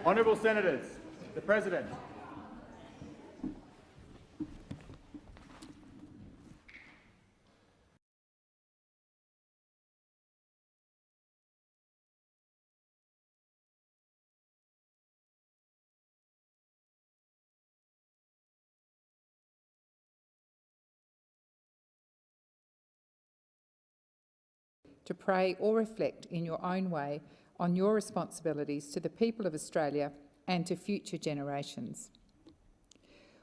Honourable Senators, the President. To pray or reflect in your own way on your responsibilities to the people of Australia and to future generations.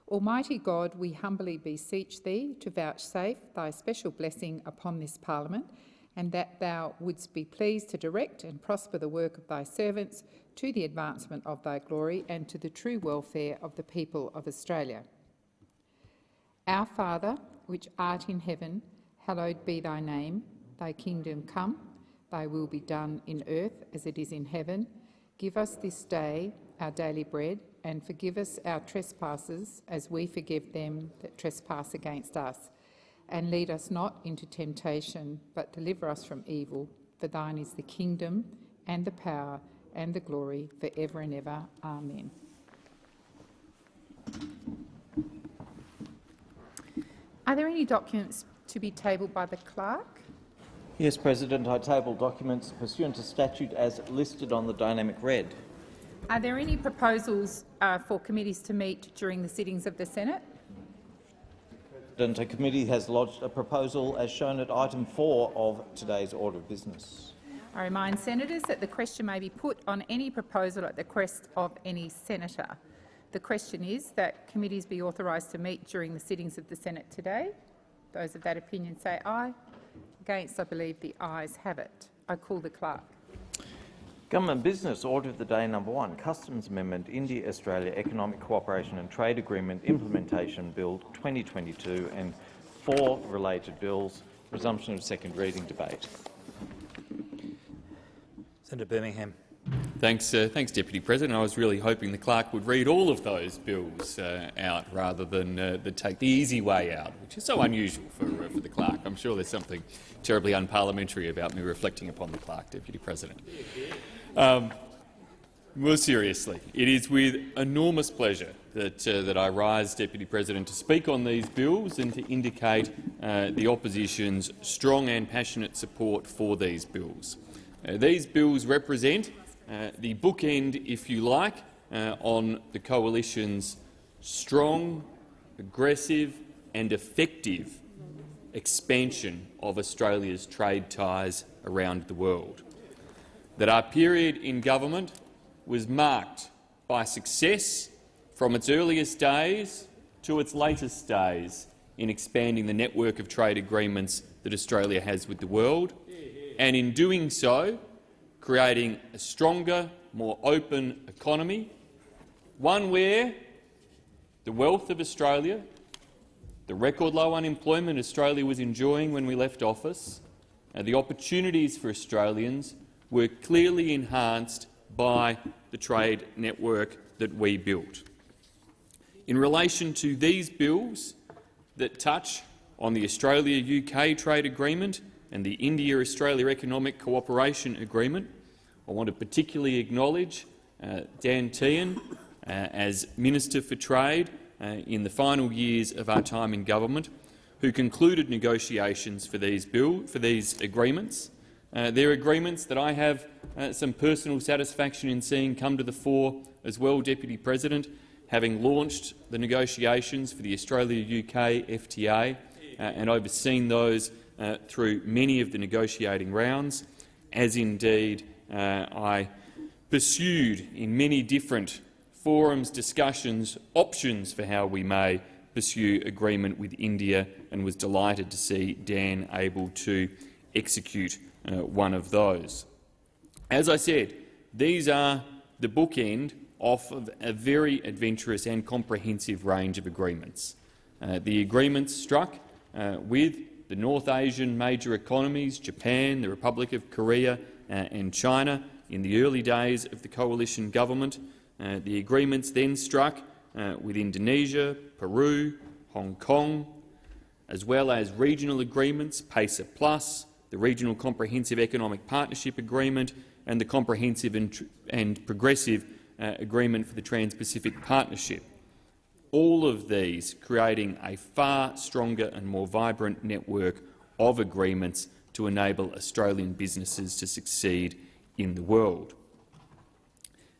Almighty God, we humbly beseech thee to vouchsafe thy special blessing upon this Parliament, and that thou wouldst be pleased to direct and prosper the work of thy servants to the advancement of thy glory and to the true welfare of the people of Australia. Our Father, which art in heaven, hallowed be thy name. Thy kingdom come, thy will be done in earth as it is in heaven. Give us this day our daily bread, and forgive us our trespasses as we forgive them that trespass against us. And lead us not into temptation, but deliver us from evil. For thine is the kingdom and the power and the glory for ever and ever. Amen. Are there any documents to be tabled by the clerk? Yes, President. I table documents pursuant to statute as listed on the dynamic red. Are there any proposals for committees to meet during the sittings of the Senate? President, a committee has lodged a proposal as shown at item 4 of today's order of business. I remind senators that the question may be put on any proposal at the request of any senator. The question is that committees be authorised to meet during the sittings of the Senate today. Those of that opinion say aye. Against, I believe the ayes have it. I call the clerk. Government business. Order of the day number 1. Customs Amendment India-Australia Economic Cooperation and Trade Agreement Implementation Bill 2022 and 4 related bills. Resumption of second reading debate. Senator Birmingham. Thanks, Deputy President. I was really hoping the clerk would read all of those bills out rather than take the easy way out, which is so unusual for the clerk. I'm sure there's something terribly unparliamentary about me reflecting upon the clerk, Deputy President. More seriously, it is with enormous pleasure that I rise, Deputy President, to speak on these bills and to indicate the opposition's strong and passionate support for these bills. These bills represent the bookend, if you like, on the coalition's strong, aggressive and effective expansion of Australia's trade ties around the world. That our period in government was marked by success from its earliest days to its latest days in expanding the network of trade agreements that Australia has with the world, and in doing so, creating a stronger, more open economy, one where the wealth of Australia, the record low unemployment Australia was enjoying when we left office, and the opportunities for Australians were clearly enhanced by the trade network that we built. In relation to these bills that touch on the Australia-UK trade agreement and the India-Australia Economic Cooperation Agreement, I want to particularly acknowledge Dan Tehan as Minister for Trade in the final years of our time in government, who concluded negotiations for these agreements. They're agreements that I have some personal satisfaction in seeing come to the fore as well, Deputy President, having launched the negotiations for the Australia-UK FTA and overseen those through many of the negotiating rounds, as indeed I pursued in many different forums, discussions, options for how we may pursue agreement with India, and was delighted to see Dan able to execute one of those. As I said, these are the bookend of a very adventurous and comprehensive range of agreements. The agreements struck with the North Asian major economies, Japan, the Republic of Korea and China, in the early days of the coalition government. The agreements then struck with Indonesia, Peru, Hong Kong, as well as regional agreements, PACER Plus, the Regional Comprehensive Economic Partnership Agreement and the Comprehensive and Progressive agreement for the Trans-Pacific Partnership. All of these creating a far stronger and more vibrant network of agreements to enable Australian businesses to succeed in the world.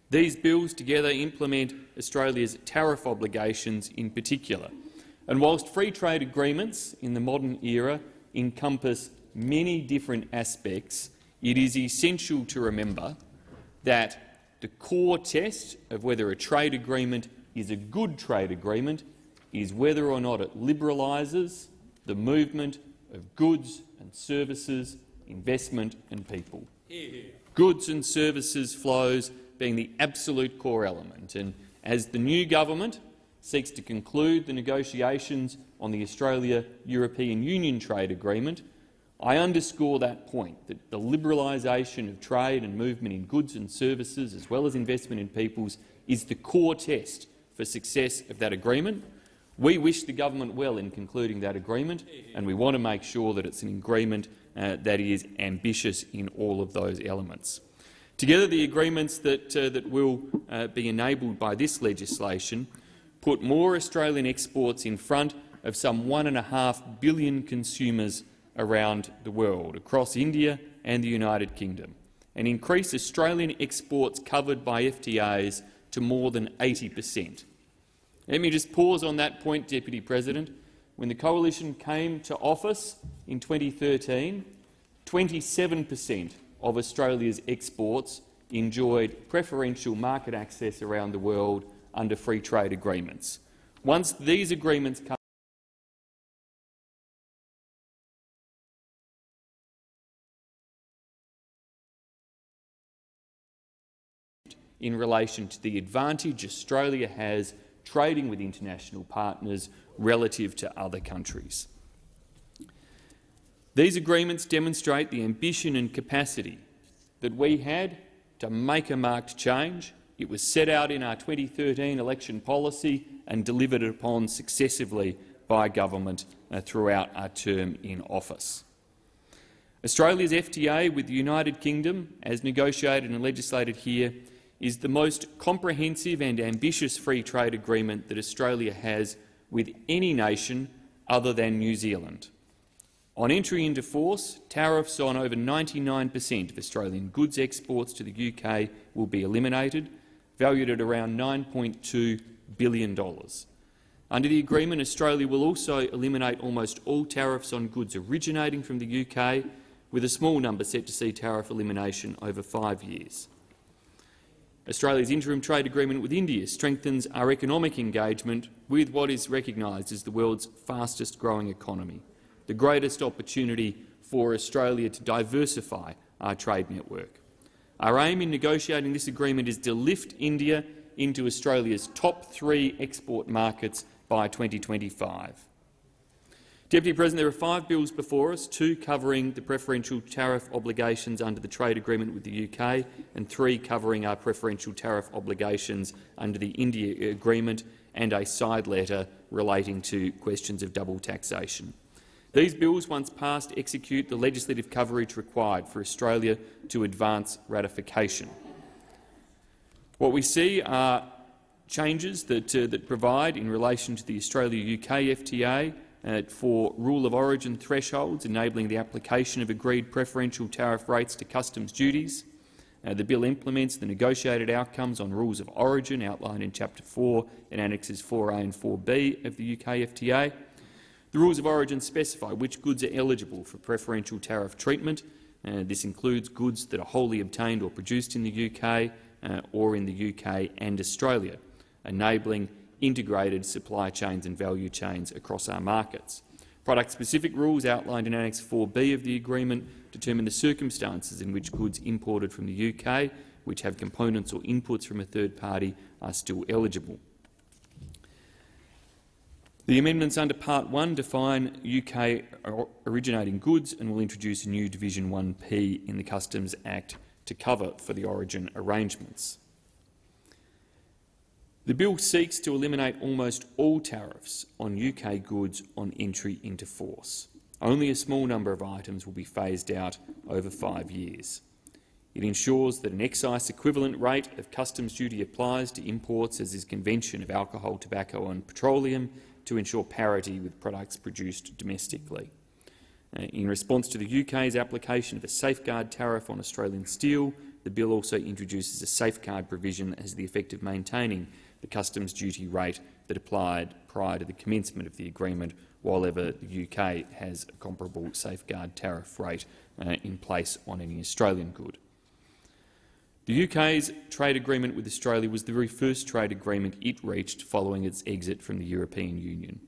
These bills together implement Australia's tariff obligations in particular, and whilst free trade agreements in the modern era encompass many different aspects, it is essential to remember that the core test of whether a trade agreement is a good trade agreement is whether or not it liberalises the movement of goods and services, investment and people. Goods and services flows being the absolute core element, and as the new government seeks to conclude the negotiations on the Australia-European Union trade agreement, I underscore that point, that the liberalisation of trade and movement in goods and services, as well as investment in peoples, is the core test for success of that agreement. We wish the government well in concluding that agreement, and we want to make sure that it's an agreement that is ambitious in all of those elements. Together, the agreements that will be enabled by this legislation put more Australian exports in front of some 1.5 billion consumers around the world, across India and the United Kingdom, and increase Australian exports covered by FTAs to more than 80%. Let me just pause on that point, Deputy President. When the Coalition came to office in 2013, 27% of Australia's exports enjoyed preferential market access around the world under free trade agreements. Once these agreements come in relation to the advantage Australia has trading with international partners relative to other countries. These agreements demonstrate the ambition and capacity that we had to make a marked change. It was set out in our 2013 election policy and delivered upon successively by government throughout our term in office. Australia's FTA with the United Kingdom, as negotiated and legislated here, is the most comprehensive and ambitious free trade agreement that Australia has with any nation other than New Zealand. On entry into force, tariffs on over 99% of Australian goods exports to the UK will be eliminated, valued at around $9.2 billion. Under the agreement, Australia will also eliminate almost all tariffs on goods originating from the UK, with a small number set to see tariff elimination over 5 years. Australia's interim trade agreement with India strengthens our economic engagement with what is recognised as the world's fastest-growing economy, the greatest opportunity for Australia to diversify our trade network. Our aim in negotiating this agreement is to lift India into Australia's top 3 export markets by 2025. Deputy President, there are 5 bills before us, 2 covering the preferential tariff obligations under the trade agreement with the UK and 3 covering our preferential tariff obligations under the India agreement, and a side letter relating to questions of double taxation. These bills, once passed, execute the legislative coverage required for Australia to advance ratification. What we see are changes that provide, in relation to the Australia-UK FTA, for rule of origin thresholds, enabling the application of agreed preferential tariff rates to customs duties. The bill implements the negotiated outcomes on rules of origin outlined in Chapter 4 and Annexes 4A and 4B of the UK FTA. The rules of origin specify which goods are eligible for preferential tariff treatment. This includes goods that are wholly obtained or produced in the UK or in the UK and Australia, enabling integrated supply chains and value chains across our markets. Product-specific rules outlined in Annex 4B of the agreement determine the circumstances in which goods imported from the UK, which have components or inputs from a third party, are still eligible. The amendments under Part 1 define UK originating goods and will introduce a new Division 1P in the Customs Act to cover for the origin arrangements. The bill seeks to eliminate almost all tariffs on UK goods on entry into force. Only a small number of items will be phased out over 5 years. It ensures that an excise equivalent rate of customs duty applies to imports as is convention of alcohol, tobacco and petroleum to ensure parity with products produced domestically. In response to the UK's application of a safeguard tariff on Australian steel, the bill also introduces a safeguard provision that has the effect of maintaining the customs duty rate that applied prior to the commencement of the agreement, while ever the UK has a comparable safeguard tariff rate in place on any Australian good. The UK's trade agreement with Australia was the very first trade agreement it reached following its exit from the European Union.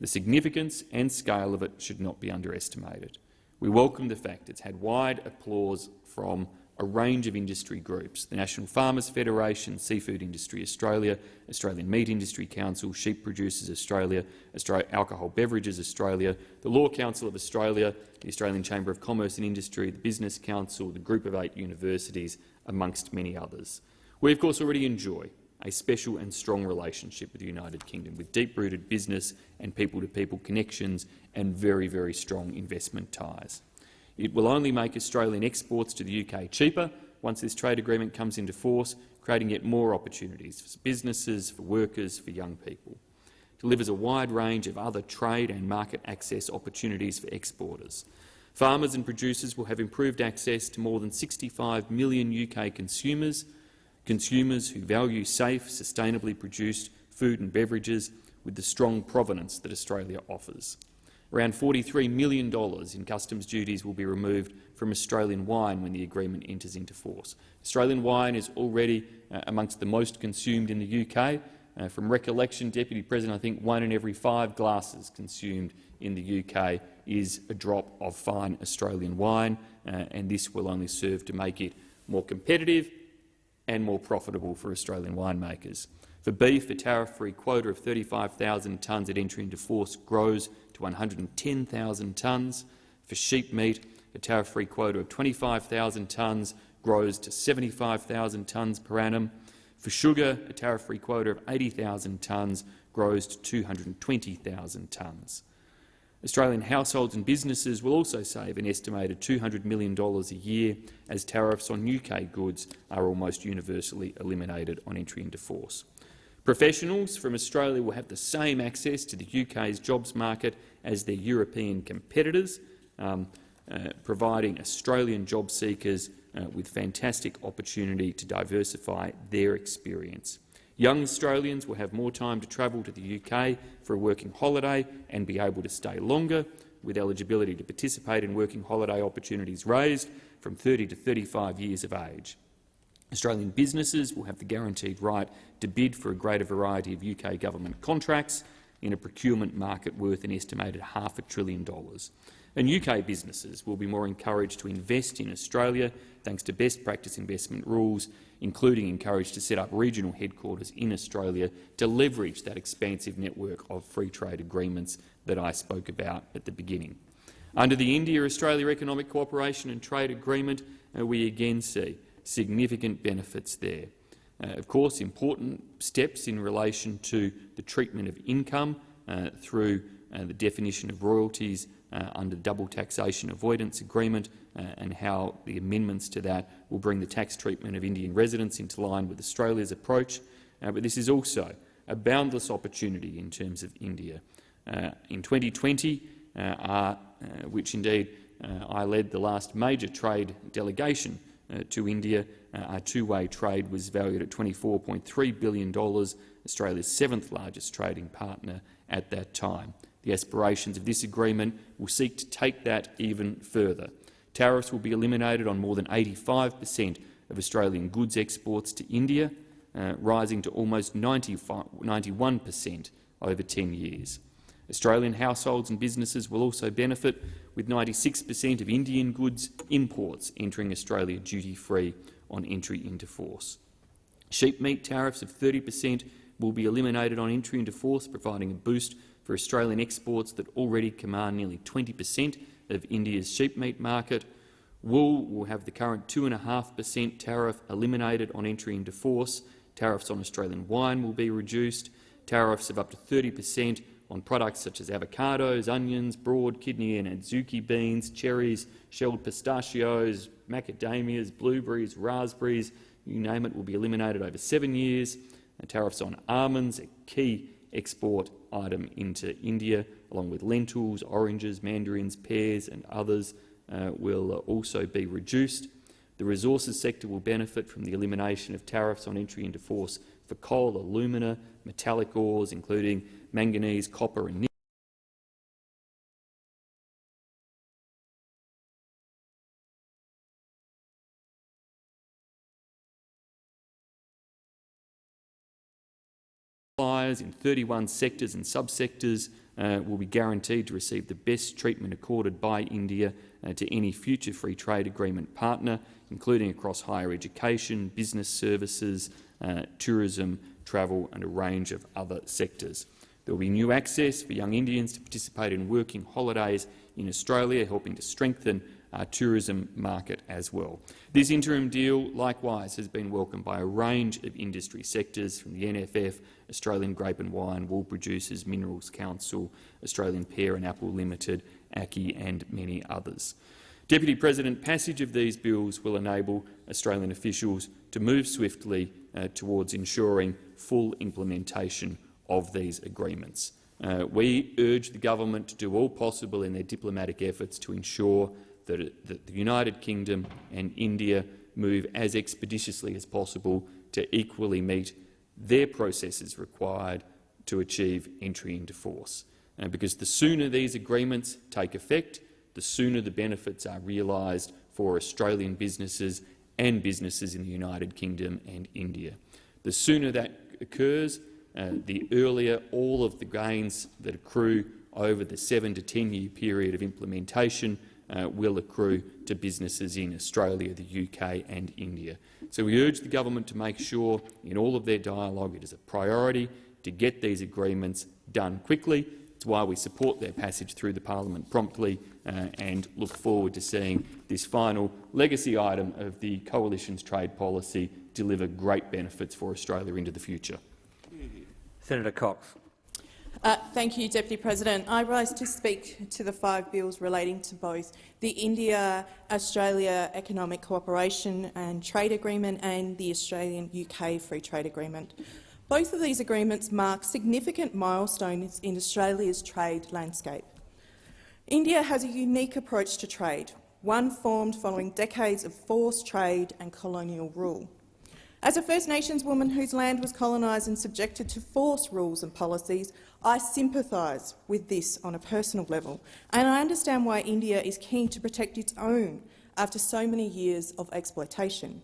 The significance and scale of it should not be underestimated. We welcome the fact it's had wide applause from a range of industry groups: the National Farmers Federation, Seafood Industry Australia, Australian Meat Industry Council, Sheep Producers Australia, Alcohol Beverages Australia, the Law Council of Australia, the Australian Chamber of Commerce and Industry, the Business Council, the Group of 8 universities, amongst many others. We, of course, already enjoy a special and strong relationship with the United Kingdom, with deep-rooted business and people-to-people connections and very, very strong investment ties. It will only make Australian exports to the UK cheaper once this trade agreement comes into force, creating yet more opportunities for businesses, for workers, for young people. It delivers a wide range of other trade and market access opportunities for exporters. Farmers and producers will have improved access to more than 65 million UK consumers who value safe, sustainably produced food and beverages with the strong provenance that Australia offers. Around $43 million in customs duties will be removed from Australian wine when the agreement enters into force. Australian wine is already amongst the most consumed in the UK. From recollection, Deputy President, I think 1 in every 5 glasses consumed in the UK is a drop of fine Australian wine, and this will only serve to make it more competitive and more profitable for Australian winemakers. For beef, a tariff-free quota of 35,000 tonnes at entry into force grows to 110,000 tonnes. For sheep meat, a tariff-free quota of 25,000 tonnes grows to 75,000 tonnes per annum. For sugar, a tariff-free quota of 80,000 tonnes grows to 220,000 tonnes. Australian households and businesses will also save an estimated $200 million a year as tariffs on UK goods are almost universally eliminated on entry into force. Professionals from Australia will have the same access to the UK's jobs market as their European competitors, providing Australian job seekers with fantastic opportunity to diversify their experience. Young Australians will have more time to travel to the UK for a working holiday and be able to stay longer, with eligibility to participate in working holiday opportunities raised from 30 to 35 years of age. Australian businesses will have the guaranteed right to bid for a greater variety of UK government contracts in a procurement market worth an estimated $500 billion. And UK businesses will be more encouraged to invest in Australia thanks to best practice investment rules, including encouraged to set up regional headquarters in Australia to leverage that expansive network of free trade agreements that I spoke about at the beginning. Under the India-Australia Economic Cooperation and Trade Agreement, we again see significant benefits there. Of course, important steps in relation to the treatment of income through the definition of royalties under the Double Taxation Avoidance Agreement and how the amendments to that will bring the tax treatment of Indian residents into line with Australia's approach. But this is also a boundless opportunity in terms of India. In 2020, which indeed I led the last major trade delegation to India, our two-way trade was valued at $24.3 billion, Australia's 7th largest trading partner at that time. The aspirations of this agreement will seek to take that even further. Tariffs will be eliminated on more than 85% of Australian goods exports to India, rising to almost 91% over 10 years. Australian households and businesses will also benefit, with 96% of Indian goods imports entering Australia duty-free on entry into force. Sheep meat tariffs of 30% will be eliminated on entry into force, providing a boost for Australian exports that already command nearly 20% of India's sheep meat market. Wool will have the current 2.5% tariff eliminated on entry into force. Tariffs on Australian wine will be reduced. Tariffs of up to 30% on products such as avocados, onions, broad, kidney and adzuki beans, cherries, shelled pistachios, macadamias, blueberries, raspberries, you name it, will be eliminated over 7 years. Tariffs on almonds, a key export item into India, along with lentils, oranges, mandarins, pears and others, will also be reduced. The resources sector will benefit from the elimination of tariffs on entry into force for coal, alumina, metallic ores, including manganese, copper and nickel. Suppliers in 31 sectors and subsectors will be guaranteed to receive the best treatment accorded by India to any future free trade agreement partner, including across higher education, business services, tourism, travel and a range of other sectors. There will be new access for young Indians to participate in working holidays in Australia, helping to strengthen our tourism market as well. This interim deal, likewise, has been welcomed by a range of industry sectors, from the NFF, Australian Grape and Wine, Wool Producers, Minerals Council, Australian Pear and Apple Limited, ACCI and many others. Deputy President, passage of these bills will enable Australian officials to move swiftly towards ensuring full implementation of these agreements. We urge the government to do all possible in their diplomatic efforts to ensure that the United Kingdom and India move as expeditiously as possible to equally meet their processes required to achieve entry into force. Because the sooner these agreements take effect, the sooner the benefits are realised for Australian businesses and businesses in the United Kingdom and India. The sooner that occurs, the earlier all of the gains that accrue over the 7 to 10 year period of implementation will accrue to businesses in Australia, the UK and India. So we urge the government to make sure in all of their dialogue it is a priority to get these agreements done quickly. It's why we support their passage through the parliament promptly and look forward to seeing this final legacy item of the Coalition's trade policy deliver great benefits for Australia into the future. Senator Cox. Thank you, Deputy President. I rise to speak to the 5 bills relating to both the India-Australia Economic Cooperation and Trade Agreement and the Australian-UK Free Trade Agreement. Both of these agreements mark significant milestones in Australia's trade landscape. India has a unique approach to trade, one formed following decades of forced trade and colonial rule. As a First Nations woman whose land was colonised and subjected to forced rules and policies, I sympathise with this on a personal level, and I understand why India is keen to protect its own after so many years of exploitation.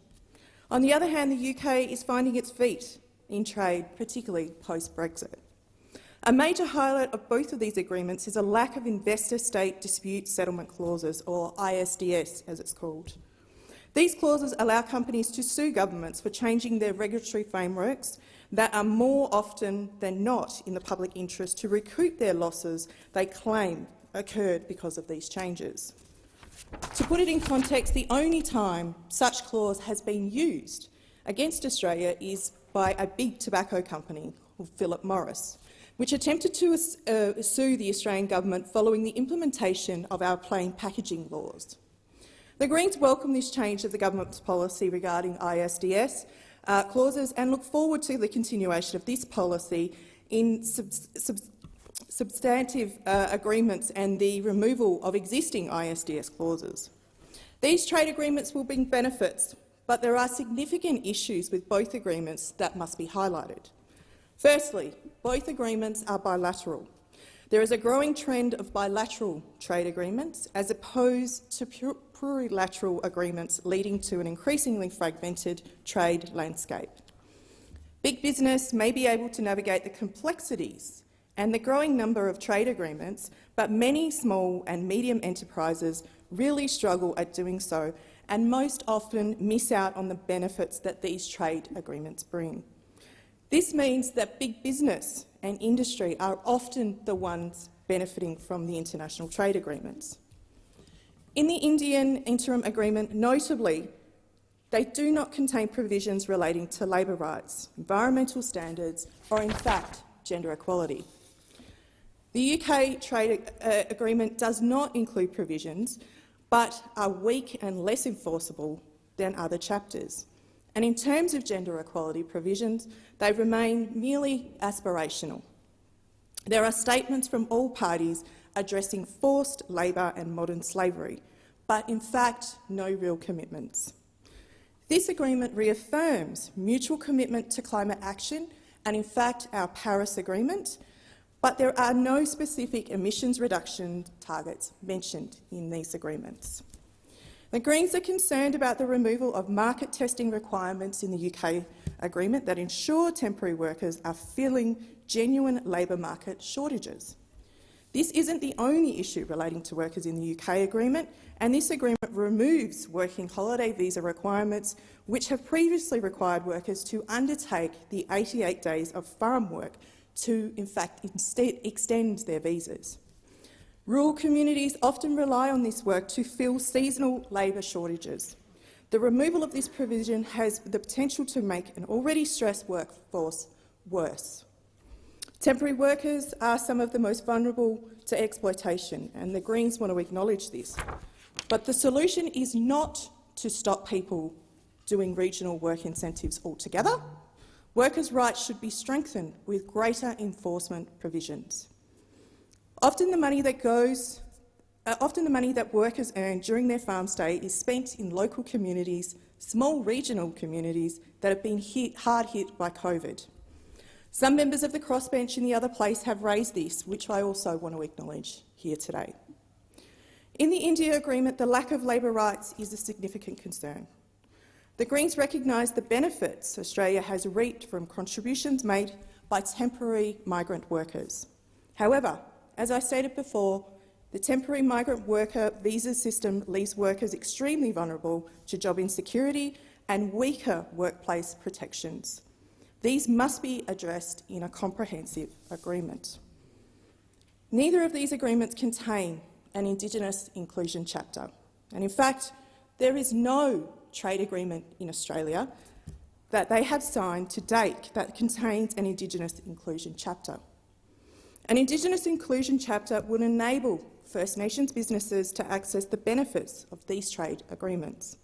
On the other hand, the UK is finding its feet in trade, particularly post-Brexit. A major highlight of both of these agreements is a lack of investor-state dispute settlement clauses, or ISDS as it's called. These clauses allow companies to sue governments for changing their regulatory frameworks that are more often than not in the public interest to recoup their losses they claim occurred because of these changes. To put it in context, the only time such clause has been used against Australia is by a big tobacco company, Philip Morris, which attempted to sue the Australian government following the implementation of our plain packaging laws. The Greens welcome this change of the government's policy regarding ISDS clauses and look forward to the continuation of this policy in substantive agreements and the removal of existing ISDS clauses. These trade agreements will bring benefits, but there are significant issues with both agreements that must be highlighted. Firstly, both agreements are bilateral. There is a growing trend of bilateral trade agreements as opposed to plurilateral agreements, leading to an increasingly fragmented trade landscape. Big business may be able to navigate the complexities and the growing number of trade agreements, but many small and medium enterprises really struggle at doing so and most often miss out on the benefits that these trade agreements bring. This means that big business and industry are often the ones benefiting from the international trade agreements. In the Indian interim agreement, notably, they do not contain provisions relating to labour rights, environmental standards or, in fact, gender equality. The UK trade agreement does not include provisions, but are weak and less enforceable than other chapters. And in terms of gender equality provisions, they remain merely aspirational. There are statements from all parties addressing forced labour and modern slavery, but in fact no real commitments. This agreement reaffirms mutual commitment to climate action and in fact our Paris Agreement, but there are no specific emissions reduction targets mentioned in these agreements. The Greens are concerned about the removal of market testing requirements in the UK agreement that ensure temporary workers are filling genuine labour market shortages. This isn't the only issue relating to workers in the UK agreement, and this agreement removes working holiday visa requirements which have previously required workers to undertake the 88 days of farm work to, in fact, instead extend their visas. Rural communities often rely on this work to fill seasonal labour shortages. The removal of this provision has the potential to make an already stressed workforce worse. Temporary workers are some of the most vulnerable to exploitation, and the Greens want to acknowledge this. But the solution is not to stop people doing regional work incentives altogether. Workers' rights should be strengthened with greater enforcement provisions. Often the money that workers earn during their farm stay is spent in local communities, small regional communities that have been hard hit by COVID. Some members of the crossbench in the other place have raised this, which I also want to acknowledge here today. In the India agreement, the lack of labour rights is a significant concern. The Greens recognise the benefits Australia has reaped from contributions made by temporary migrant workers. However, as I stated before, the temporary migrant worker visa system leaves workers extremely vulnerable to job insecurity and weaker workplace protections. These must be addressed in a comprehensive agreement. Neither of these agreements contain an Indigenous inclusion chapter, and in fact, there is no trade agreement in Australia that they have signed to date that contains an Indigenous inclusion chapter. An Indigenous inclusion chapter would enable First Nations businesses to access the benefits of these trade agreements.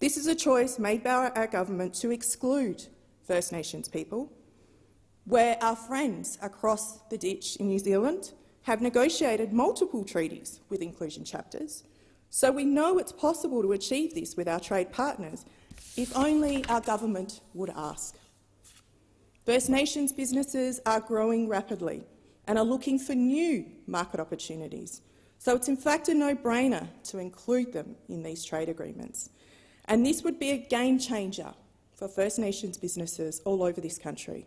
This is a choice made by our government to exclude First Nations people, where our friends across the ditch in New Zealand have negotiated multiple treaties with inclusion chapters. So we know it's possible to achieve this with our trade partners, if only our government would ask. First Nations businesses are growing rapidly and are looking for new market opportunities, so it's in fact a no-brainer to include them in these trade agreements. And this would be a game-changer for First Nations businesses all over this country.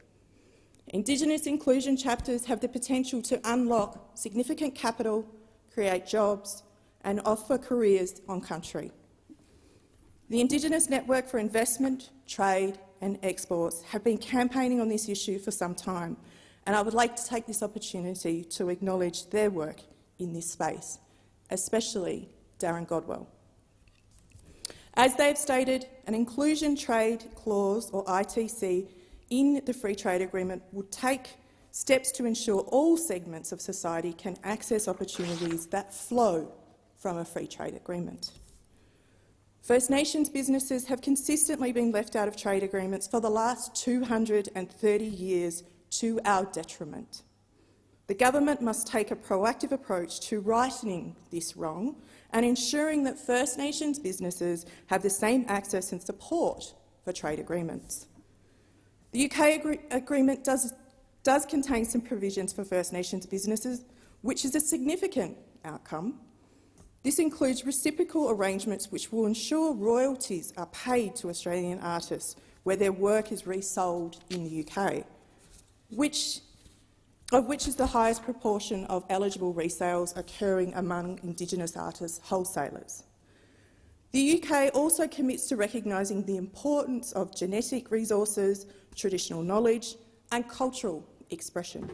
Indigenous inclusion chapters have the potential to unlock significant capital, create jobs, and offer careers on country. The Indigenous Network for Investment, Trade and Exports have been campaigning on this issue for some time, and I would like to take this opportunity to acknowledge their work in this space, especially Darren Godwell. As they have stated, an inclusion trade clause, or ITC, in the Free Trade Agreement would take steps to ensure all segments of society can access opportunities that flow from a free trade agreement. First Nations businesses have consistently been left out of trade agreements for the last 230 years to our detriment. The government must take a proactive approach to rightening this wrong and ensuring that First Nations businesses have the same access and support for trade agreements. The UK agreement does contain some provisions for First Nations businesses, which is a significant outcome. This includes reciprocal arrangements which will ensure royalties are paid to Australian artists where their work is resold in the UK, which is the highest proportion of eligible resales occurring among Indigenous artists wholesalers. The UK also commits to recognising the importance of genetic resources, traditional knowledge and cultural expression.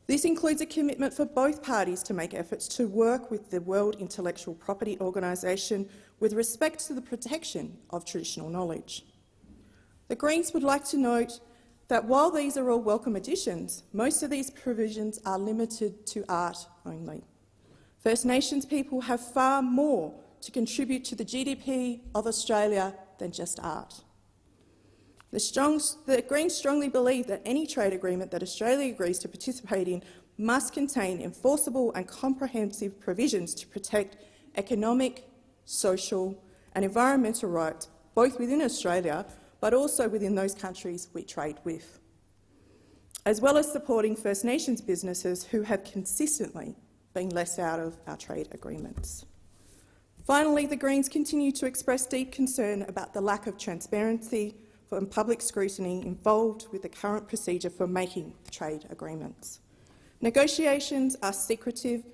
This includes a commitment for both parties to make efforts to work with the World Intellectual Property Organisation with respect to the protection of traditional knowledge. The Greens would like to note that while these are all welcome additions, most of these provisions are limited to art only. First Nations people have far more to contribute to the GDP of Australia than just art. The Greens strongly believe that any trade agreement that Australia agrees to participate in must contain enforceable and comprehensive provisions to protect economic, social and environmental rights, both within Australia but also within those countries we trade with, as well as supporting First Nations businesses who have consistently been left out of our trade agreements. Finally, the Greens continue to express deep concern about the lack of transparency and public scrutiny involved with the current procedure for making trade agreements. Negotiations are secretive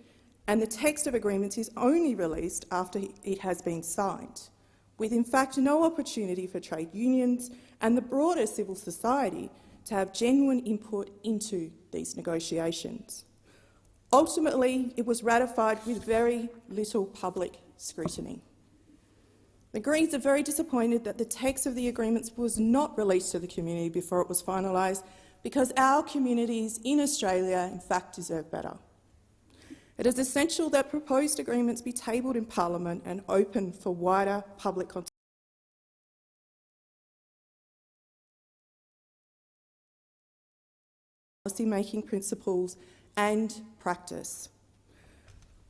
and the text of agreements is only released after it has been signed, with in fact no opportunity for trade unions and the broader civil society to have genuine input into these negotiations. Ultimately, it was ratified with very little public scrutiny. The Greens are very disappointed that the text of the agreements was not released to the community before it was finalised, because our communities in Australia in fact deserve better. It is essential that proposed agreements be tabled in Parliament and open for wider public consultation. Policy-making principles and practice.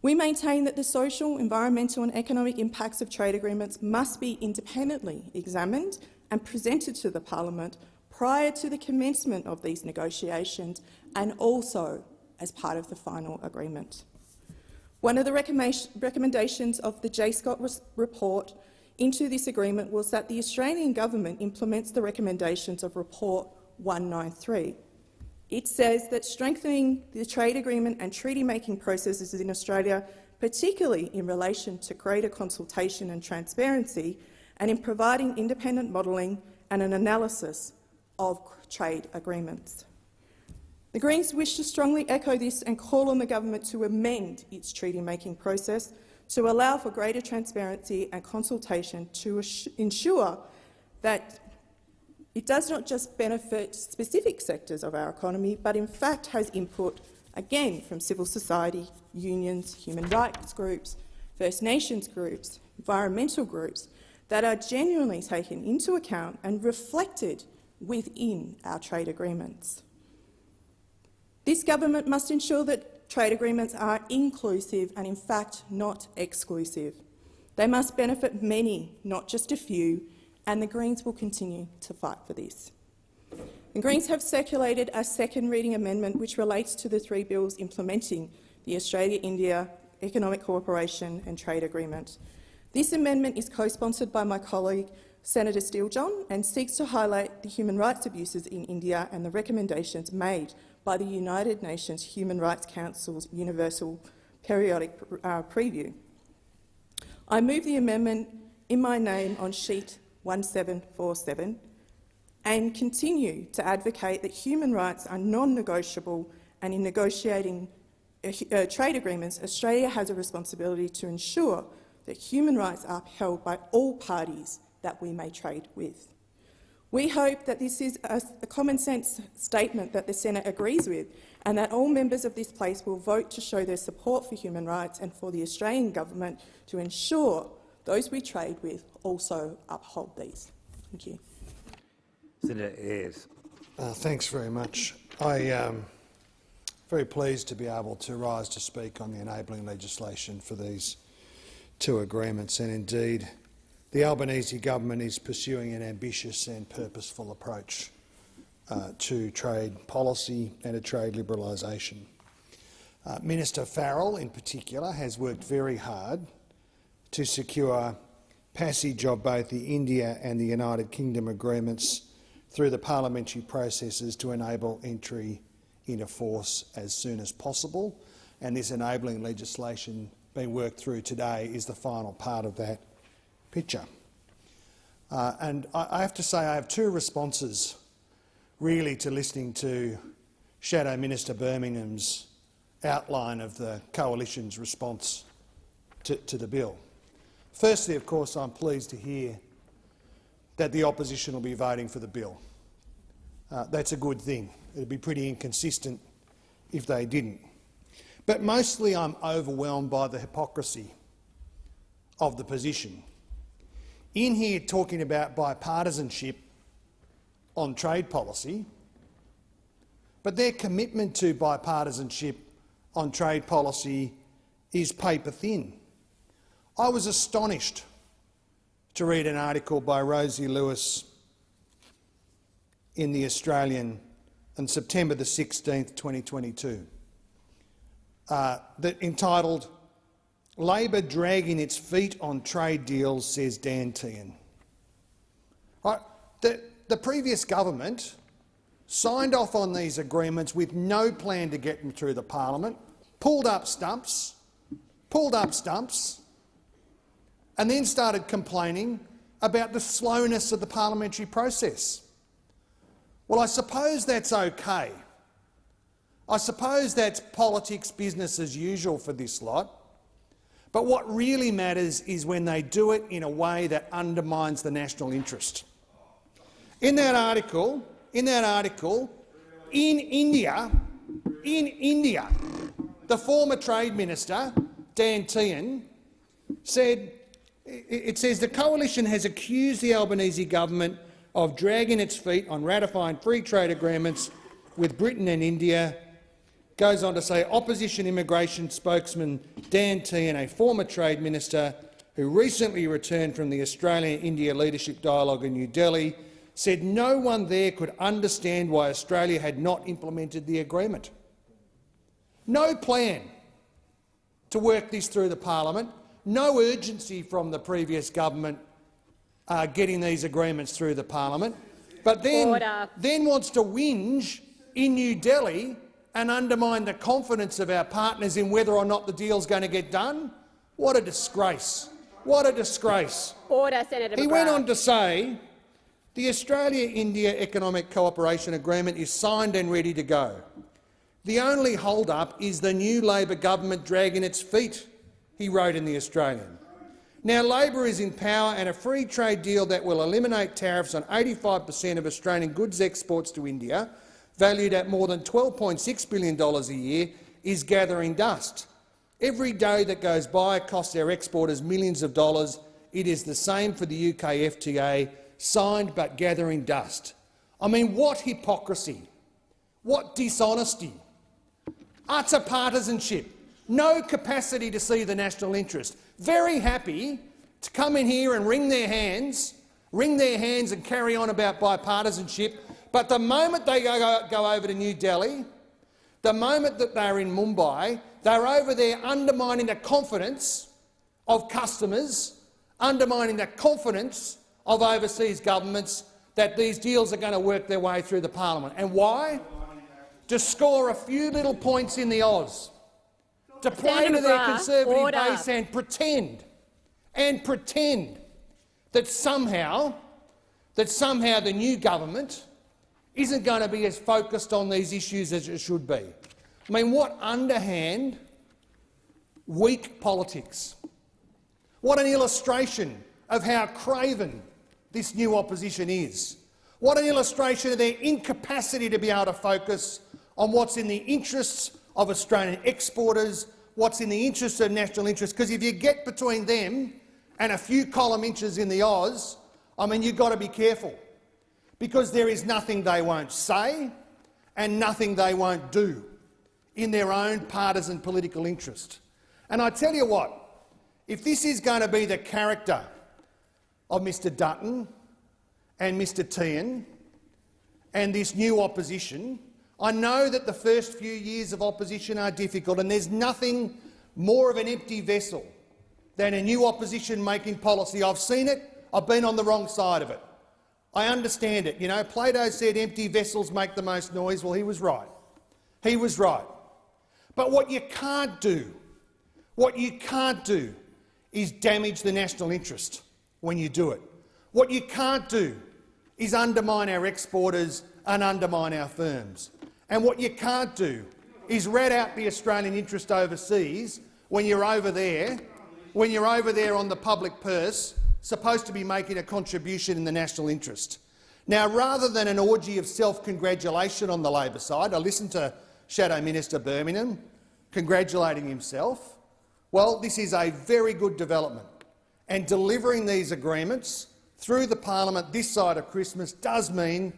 We maintain that the social, environmental and economic impacts of trade agreements must be independently examined and presented to the Parliament prior to the commencement of these negotiations and also as part of the final agreement. One of the recommendations of the J. Scott report into this agreement was that the Australian government implements the recommendations of Report 193. It says that strengthening the trade agreement and treaty-making processes in Australia, particularly in relation to greater consultation and transparency, and in providing independent modelling and an analysis of trade agreements. The Greens wish to strongly echo this and call on the government to amend its treaty-making process to allow for greater transparency and consultation to ensure that it does not just benefit specific sectors of our economy, but in fact has input, again, from civil society, unions, human rights groups, First Nations groups, environmental groups, that are genuinely taken into account and reflected within our trade agreements. This government must ensure that trade agreements are inclusive and, in fact, not exclusive. They must benefit many, not just a few, and the Greens will continue to fight for this. The Greens have circulated a second reading amendment which relates to the three bills implementing the Australia-India Economic Cooperation and Trade Agreement. This amendment is co-sponsored by my colleague Senator Steele-John and seeks to highlight the human rights abuses in India and the recommendations made by the United Nations Human Rights Council's Universal Periodic Preview. I move the amendment in my name on sheet 1747 and continue to advocate that human rights are non-negotiable, and in negotiating trade agreements, Australia has a responsibility to ensure that human rights are upheld by all parties that we may trade with. We hope that this is a common-sense statement that the Senate agrees with, and that all members of this place will vote to show their support for human rights and for the Australian government to ensure those we trade with also uphold these. Thank you. Senator Ayres. Thanks very much. I am very pleased to be able to rise to speak on the enabling legislation for these two agreements, and indeed the Albanese government is pursuing an ambitious and purposeful approach to trade policy and to trade liberalisation. Minister Farrell, in particular, has worked very hard to secure passage of both the India and the United Kingdom agreements through the parliamentary processes to enable entry into force as soon as possible, and this enabling legislation being worked through today is the final part of that picture. And I have to say I have two responses really to listening to Shadow Minister Birmingham's outline of the coalition's response to the bill. Firstly, of course, I'm pleased to hear that the opposition will be voting for the bill. That's a good thing. It'd be pretty inconsistent if they didn't. But mostly I'm overwhelmed by the hypocrisy of the position. In here talking about bipartisanship on trade policy, but their commitment to bipartisanship on trade policy is paper thin. I was astonished to read an article by Rosie Lewis in The Australian on September the 16th, 2022, that entitled "Labor dragging its feet on trade deals," says Dan Tehan. Right, the previous government signed off on these agreements with no plan to get them through the parliament, pulled up stumps, and then started complaining about the slowness of the parliamentary process. Well, I suppose that's okay. I suppose that's politics, business as usual for this lot. But what really matters is when they do it in a way that undermines the national interest. In that article, in India, the former Trade Minister, Dan Tehan, said, it says the coalition has accused the Albanese government of dragging its feet on ratifying free trade agreements with Britain and India. Goes on to say opposition immigration spokesman Dan Tehan, a former Trade Minister who recently returned from the Australia-India Leadership Dialogue in New Delhi, said no one there could understand why Australia had not implemented the agreement. No plan to work this through the parliament, no urgency from the previous government getting these agreements through the parliament, but then wants to whinge in New Delhi and undermine the confidence of our partners in whether or not the deal's going to get done. What a disgrace. What a disgrace. Order, Senator McGrath. He went on to say the Australia-India Economic Cooperation Agreement is signed and ready to go. The only hold-up is the new Labor government dragging its feet, he wrote in The Australian. Now Labor is in power, and a free trade deal that will eliminate tariffs on 85% of Australian goods exports to India, valued at more than $12.6 billion a year, is gathering dust. Every day that goes by costs our exporters millions of dollars. It is the same for the UK FTA, signed but gathering dust. I mean, what hypocrisy, what dishonesty, utter partisanship, no capacity to see the national interest, very happy to come in here and wring their hands and carry on about bipartisanship, but the moment they go over to New Delhi, the moment that they're in Mumbai, they're over there undermining the confidence of customers, undermining the confidence of overseas governments that these deals are going to work their way through the parliament. And why? To score a few little points in the Oz, to play to their Conservative base and pretend that somehow the new government isn't going to be as focused on these issues as it should be. I mean, what underhand, weak politics. What an illustration of how craven this new opposition is. What an illustration of their incapacity to be able to focus on what's in the interests of Australian exporters, what's in the interests of national interest, because if you get between them and a few column inches in the Oz, I mean, you've got to be careful, because there is nothing they won't say and nothing they won't do in their own partisan political interest. And I tell you what, if this is going to be the character of Mr Dutton and Mr Tehan and this new opposition, I know that the first few years of opposition are difficult, and there's nothing more of an empty vessel than a new opposition making policy. I've seen it. I've been on the wrong side of it. I understand it. You know, Plato said empty vessels make the most noise. Well, he was right. He was right. But what you can't do is damage the national interest when you do it. What you can't do is undermine our exporters and undermine our firms. And what you can't do is rat out the Australian interest overseas when you're over there on the public purse, supposed to be making a contribution in the national interest. Now, rather than an orgy of self-congratulation on the Labor side, I listened to Shadow Minister Birmingham congratulating himself. Well, this is a very good development, and delivering these agreements through the parliament this side of Christmas does mean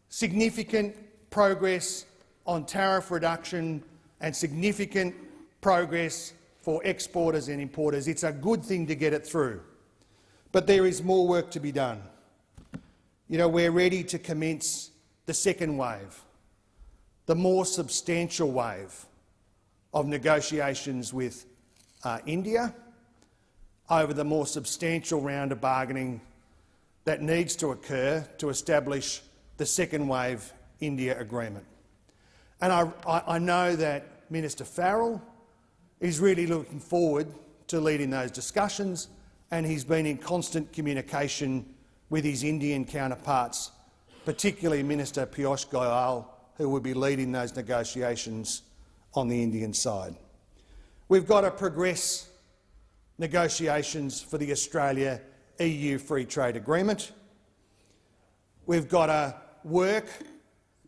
significant progress on tariff reduction and significant progress for exporters and importers. It's a good thing to get it through. But there is more work to be done. You know, we're ready to commence the second wave, the more substantial wave of negotiations with India over the more substantial round of bargaining that needs to occur to establish the second wave India agreement. And I know that Minister Farrell is really looking forward to leading those discussions, and he's been in constant communication with his Indian counterparts, particularly Minister Piyush Goyal, who will be leading those negotiations on the Indian side. We've got to progress negotiations for the Australia-EU Free Trade Agreement. We've got to work,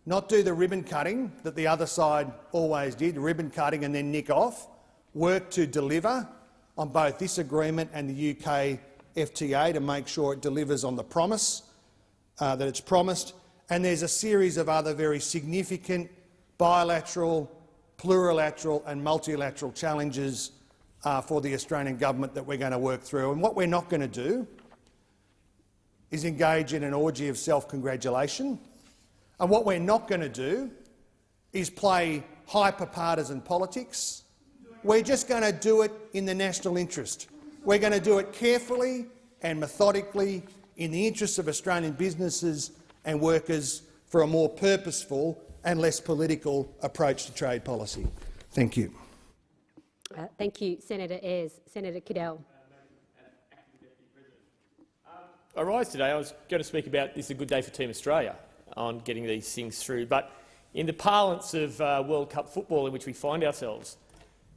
not do the ribbon cutting that the other side always did, ribbon cutting and then nick off, work to deliver on both this agreement and the UK FTA to make sure it delivers on the promise that it's promised. And there's a series of other very significant bilateral, plurilateral and multilateral challenges for the Australian government that we're going to work through. And what we're not going to do is engage in an orgy of self-congratulation. And what we're not going to do is play hyper-partisan politics. We're just going to do it in the national interest. We're going to do it carefully and methodically in the interests of Australian businesses and workers for a more purposeful and less political approach to trade policy. Thank you. Thank you, Senator Ayres. Senator Cadell. I rise today. I was going to speak about this is a good day for Team Australia on getting these things through, but in the parlance of World Cup football in which we find ourselves,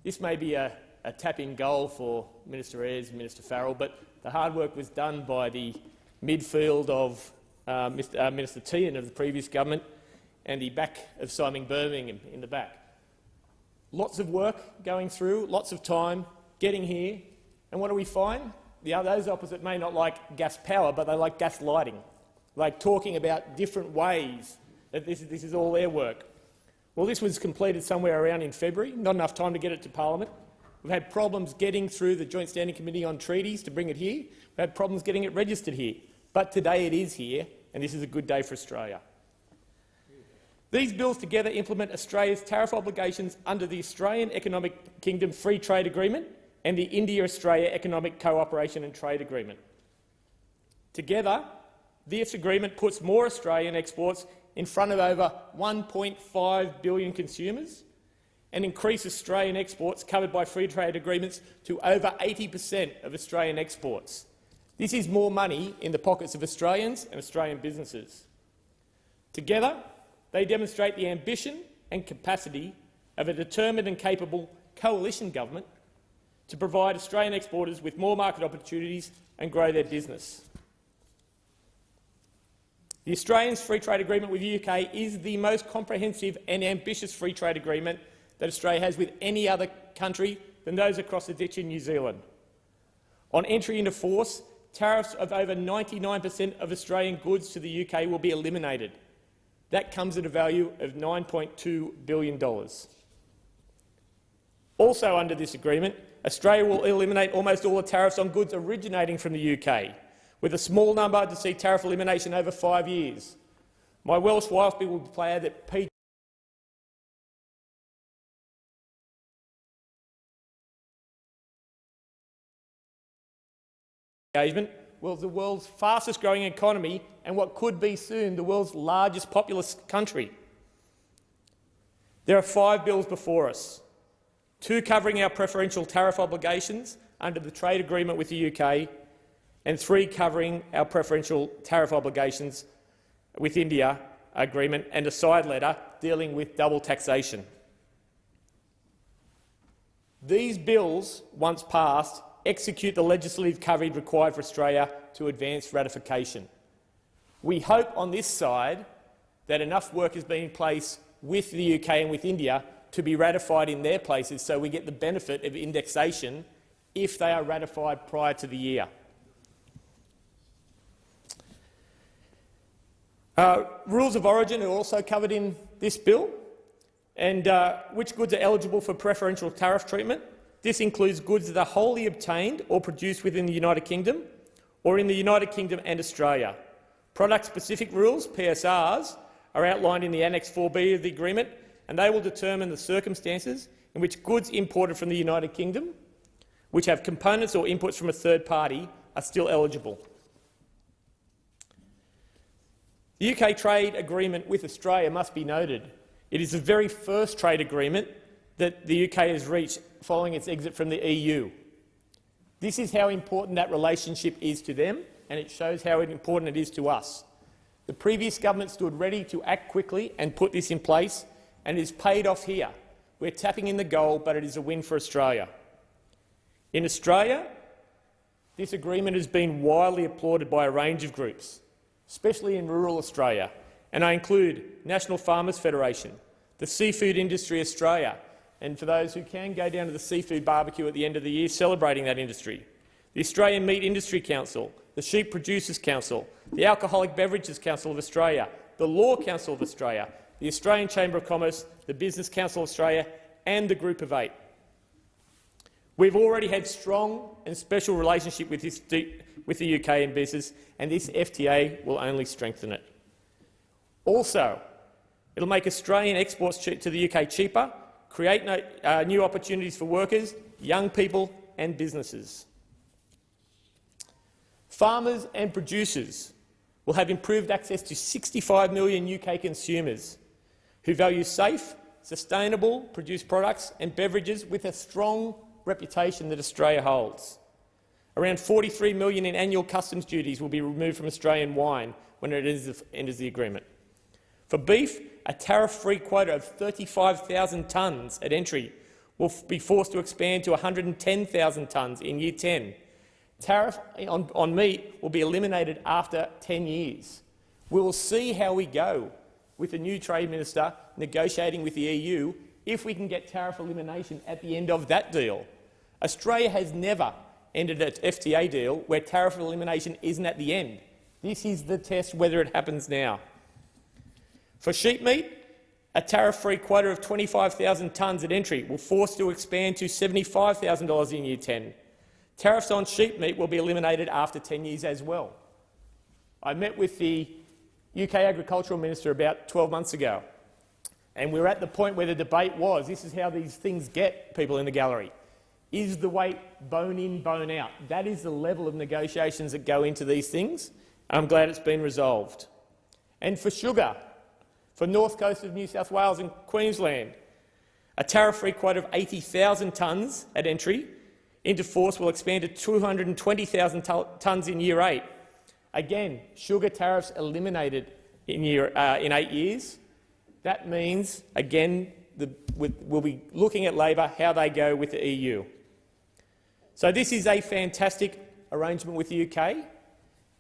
this may be a tap-in goal for Minister Ayres and Minister Farrell, but the hard work was done by the midfield of Minister Tehan of the previous government and the back of Simon Birmingham in the back. Lots of work going through, lots of time getting here, and what do we find? Those opposite may not like gas power, but they like gas lighting, like talking about different ways that this is all their work. Well, this was completed somewhere around in February, not enough time to get it to Parliament. We've had problems getting through the Joint Standing Committee on Treaties to bring it here. We've had problems getting it registered here. But today it is here, and this is a good day for Australia. These bills together implement Australia's tariff obligations under the Australian Economic Kingdom Free Trade Agreement and the India-Australia Economic Cooperation and Trade Agreement. Together, this agreement puts more Australian exports in front of over 1.5 billion consumers and increases Australian exports covered by free trade agreements to over 80% of Australian exports. This is more money in the pockets of Australians and Australian businesses. Together, they demonstrate the ambition and capacity of a determined and capable coalition government to provide Australian exporters with more market opportunities and grow their business. The Australia's free trade agreement with the UK is the most comprehensive and ambitious free trade agreement that Australia has with any other country than those across the ditch in New Zealand. On entry into force, tariffs of over 99% of Australian goods to the UK will be eliminated. That comes at a value of $9.2 billion. Also under this agreement, Australia will eliminate almost all the tariffs on goods originating from the UK, with a small number to see tariff elimination over 5 years. My Welsh wife will declare that engagement was the world's fastest-growing economy and what could be soon the world's largest populous country. There are 5 bills before us, 2 covering our preferential tariff obligations under the trade agreement with the UK and 3 covering our preferential tariff obligations with India agreement and a side letter dealing with double taxation. These bills, once passed, execute the legislative coverage required for Australia to advance ratification. We hope on this side that enough work has been in place with the UK and with India to be ratified in their places so we get the benefit of indexation if they are ratified prior to the year. Rules of origin are also covered in this bill, and which goods are eligible for preferential tariff treatment. This includes goods that are wholly obtained or produced within the United Kingdom or in the United Kingdom and Australia. Product-specific rules, PSRs, are outlined in the Annex 4B of the agreement, and they will determine the circumstances in which goods imported from the United Kingdom, which have components or inputs from a third party, are still eligible. The UK trade agreement with Australia must be noted. It is the very first trade agreement that the UK has reached following its exit from the EU. This is how important that relationship is to them, and it shows how important it is to us. The previous government stood ready to act quickly and put this in place, and it is paid off here. We're tapping in the goal, but it is a win for Australia. In Australia, this agreement has been widely applauded by a range of groups, especially in rural Australia, and I include National Farmers Federation, the Seafood Industry Australia, and for those who can, go down to the seafood barbecue at the end of the year celebrating that industry, the Australian Meat Industry Council, the Sheep Producers Council, the Alcoholic Beverages Council of Australia, the Law Council of Australia, the Australian Chamber of Commerce, the Business Council of Australia and the Group of Eight. We've already had strong and special relationship with the UK and business, and this FTA will only strengthen it. Also, it will make Australian exports to the UK cheaper, create new opportunities for workers, young people and businesses. Farmers and producers will have improved access to 65 million UK consumers who value safe, sustainable produced products and beverages with a strong reputation that Australia holds. Around 43 million in annual customs duties will be removed from Australian wine when it enters the agreement. For beef, a tariff-free quota of 35,000 tonnes at entry will be forced to expand to 110,000 tonnes in Year 10. Tariff on meat will be eliminated after 10 years. We will see how we go with the new Trade Minister negotiating with the EU if we can get tariff elimination at the end of that deal. Australia has never ended an FTA deal where tariff elimination isn't at the end. This is the test whether it happens now. For sheep meat, a tariff-free quota of 25,000 tonnes at entry will force to expand to $75,000 in Year 10. Tariffs on sheep meat will be eliminated after 10 years as well. I met with the UK Agricultural Minister about 12 months ago, and we were at the point where the debate was, this is how these things get people in the gallery. Is the weight bone in, bone out? That is the level of negotiations that go into these things. I'm glad it's been resolved. And for sugar, for North Coast of New South Wales and Queensland, a tariff-free quota of 80,000 tonnes at entry into force will expand to 220,000 tonnes in Year 8. Again, sugar tariffs eliminated in 8 years. That means, again, we'll be looking at Labor, how they go with the EU. So this is a fantastic arrangement with the UK.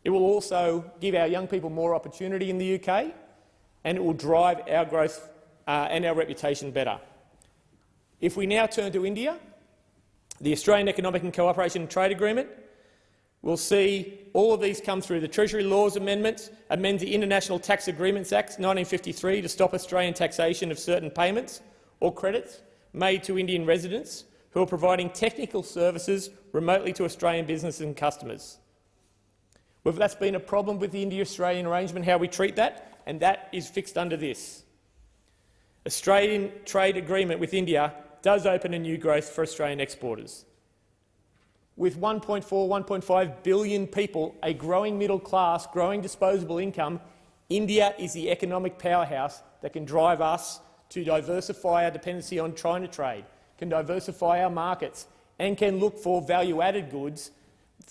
It will also give our young people more opportunity in the UK, and it will drive our growth and our reputation better. If we now turn to India, the Australian Economic and Cooperation and Trade Agreement, we'll see all of these come through. The Treasury Laws Amendments amend the International Tax Agreements Act 1953 to stop Australian taxation of certain payments or credits made to Indian residents who are providing technical services remotely to Australian businesses and customers. Well, that's been a problem with the India-Australian arrangement, how we treat that, and that is fixed under this. Australian trade agreement with India does open a new growth for Australian exporters. With 1.4, 1.5 billion people, a growing middle class, growing disposable income, India is the economic powerhouse that can drive us to diversify our dependency on China trade, can diversify our markets and can look for value-added goods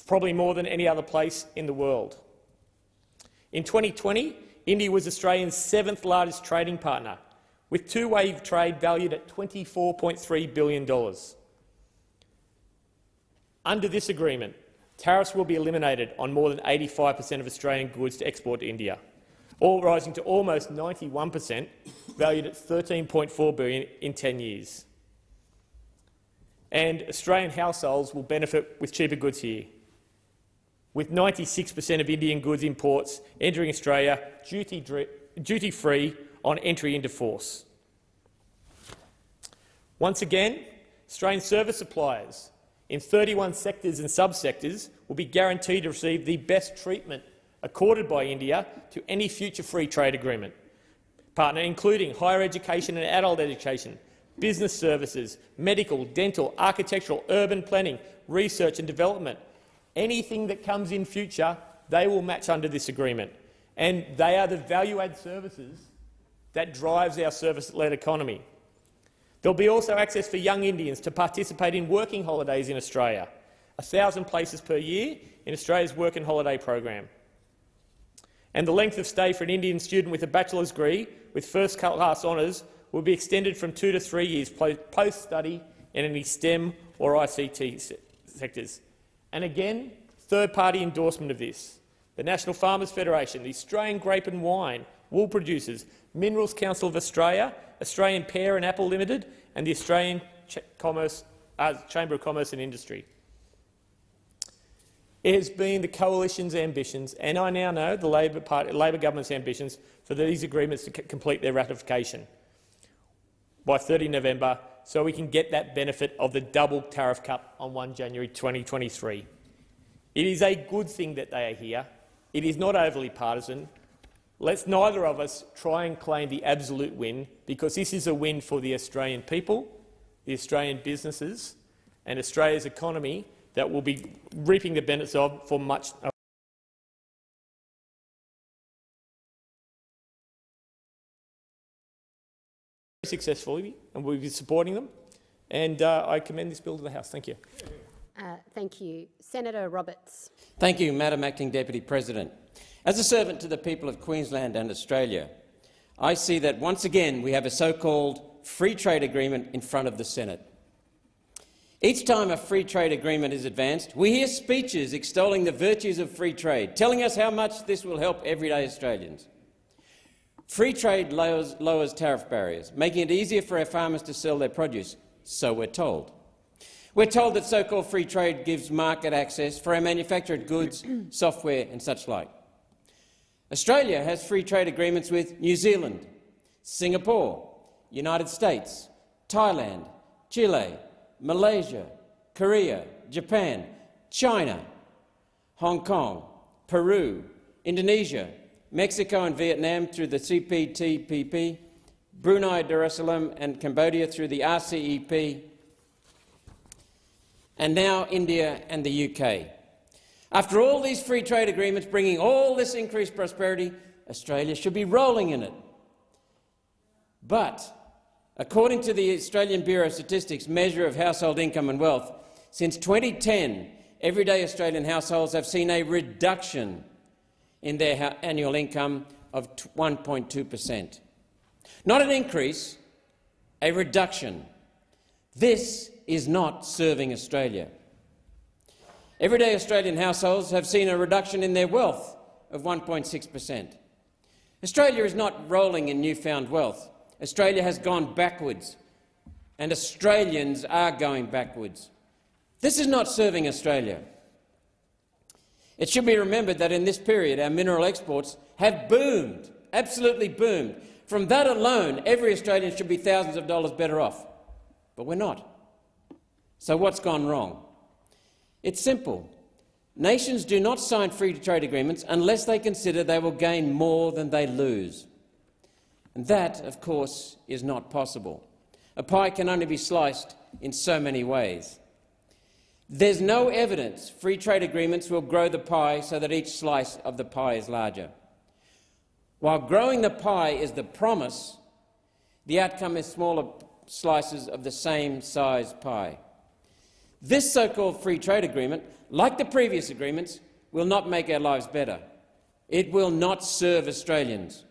probably more than any other place in the world. In 2020, India was Australia's 7th largest trading partner, with two-way trade valued at $24.3 billion. Under this agreement, tariffs will be eliminated on more than 85% of Australian goods to export to India, all rising to almost 91%, valued at $13.4 billion in 10 years. And Australian households will benefit with cheaper goods here, with 96% of Indian goods imports entering Australia duty-free on entry into force. Once again, Australian service suppliers in 31 sectors and subsectors will be guaranteed to receive the best treatment accorded by India to any future free trade agreement partner, including higher education and adult education, business services, medical, dental, architectural, urban planning, research and development. Anything that comes in future, they will match under this agreement. And they are the value-add services that drives our service-led economy. There will be also access for young Indians to participate in working holidays in Australia, 1,000 places per year in Australia's work and holiday program. And the length of stay for an Indian student with a bachelor's degree with first-class honours will be extended from 2 to 3 years post-study in any STEM or ICT sectors. And again, third-party endorsement of this. The National Farmers Federation, the Australian Grape and Wine, Wool Producers, Minerals Council of Australia, Australian Pear and Apple Limited and the Australian Chamber of Commerce and Industry. It has been the Coalition's ambitions, and I now know the Labor government's ambitions, for these agreements to complete their ratification by 30 November so we can get that benefit of the double tariff cut on 1 January 2023. It is a good thing that they are here. It is not overly partisan. Let's neither of us try and claim the absolute win, because this is a win for the Australian people, the Australian businesses and Australia's economy that will be reaping the benefits of for much successfully, and we'll be supporting them. And I commend this bill to the House. Thank you. Thank you. Senator Roberts. Thank you, Madam Acting Deputy President. As a servant to the people of Queensland and Australia, I see that once again we have a so-called free trade agreement in front of the Senate. Each time a free trade agreement is advanced, we hear speeches extolling the virtues of free trade, telling us how much this will help everyday Australians. Free trade lowers tariff barriers, making it easier for our farmers to sell their produce, so we're told. We're told that so-called free trade gives market access for our manufactured goods, software and such like. Australia has free trade agreements with New Zealand, Singapore, United States, Thailand, Chile, Malaysia, Korea, Japan, China, Hong Kong, Peru, Indonesia, Mexico and Vietnam through the CPTPP, Brunei Darussalam and Cambodia through the RCEP, and now India and the UK. After all these free trade agreements bringing all this increased prosperity, Australia should be rolling in it. But according to the Australian Bureau of Statistics measure of household income and wealth, since 2010, everyday Australian households have seen a reduction in their annual income of 1.2%. Not an increase, a reduction. This is not serving Australia. Everyday Australian households have seen a reduction in their wealth of 1.6%. Australia is not rolling in newfound wealth. Australia has gone backwards, and Australians are going backwards. This is not serving Australia. It should be remembered that in this period our mineral exports have boomed, absolutely boomed. From that alone, every Australian should be thousands of dollars better off. But we're not. So what's gone wrong? It's simple. Nations do not sign free trade agreements unless they consider they will gain more than they lose. And that, of course, is not possible. A pie can only be sliced in so many ways. There's no evidence free trade agreements will grow the pie so that each slice of the pie is larger. While growing the pie is the promise, the outcome is smaller slices of the same size pie. This so-called free trade agreement, like the previous agreements, will not make our lives better. It will not serve Australians.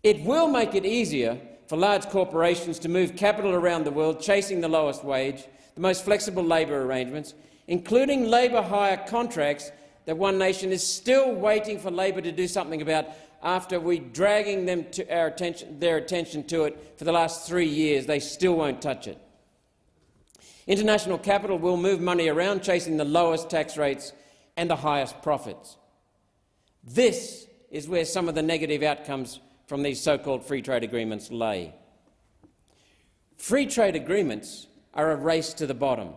It will make it easier for large corporations to move capital around the world, chasing the lowest wage, the most flexible labour arrangements, including labour hire contracts that One Nation is still waiting for Labor to do something about after we dragging them to their attention to it for the last 3 years. They still won't touch it. International capital will move money around, chasing the lowest tax rates and the highest profits. This is where some of the negative outcomes from these so-called free trade agreements lay. Free trade agreements are a race to the bottom,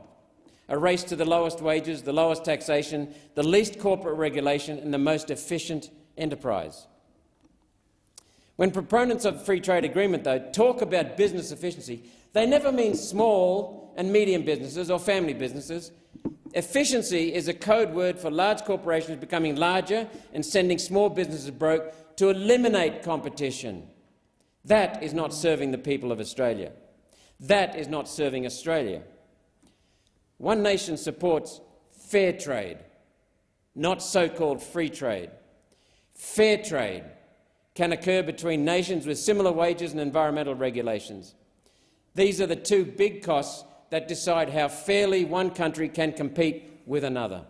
a race to the lowest wages, the lowest taxation, the least corporate regulation and the most efficient enterprise. When proponents of free trade agreement, though, talk about business efficiency, they never mean small and medium businesses or family businesses. Efficiency is a code word for large corporations becoming larger and sending small businesses broke to eliminate competition. That is not serving the people of Australia. That is not serving Australia. One Nation supports fair trade, not so-called free trade. Fair trade can occur between nations with similar wages and environmental regulations. These are the two big costs that decide how fairly one country can compete with another.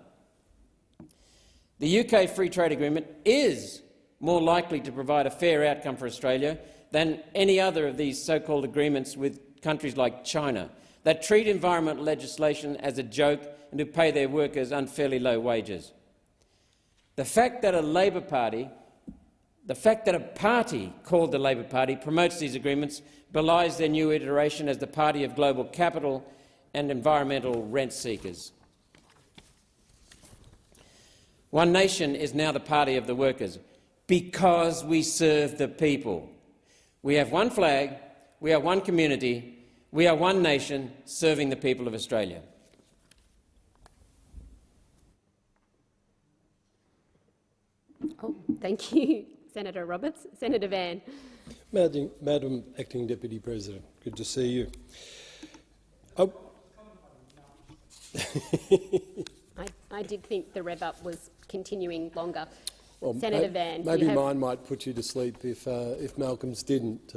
The UK Free Trade Agreement is more likely to provide a fair outcome for Australia than any other of these so-called agreements with countries like China that treat environmental legislation as a joke and who pay their workers unfairly low wages. The fact that a party called the Labor Party promotes these agreements belies their new iteration as the party of global capital and environmental rent seekers. One Nation is now the party of the workers because we serve the people. We have one flag, we are one community, we are one nation serving the people of Australia. Oh, thank you, Senator Roberts. Senator Van. Madam Acting Deputy President, good to see you. I did think the rev-up was continuing longer. Well, Senator Van. Maybe mine might put you to sleep if Malcolm's didn't.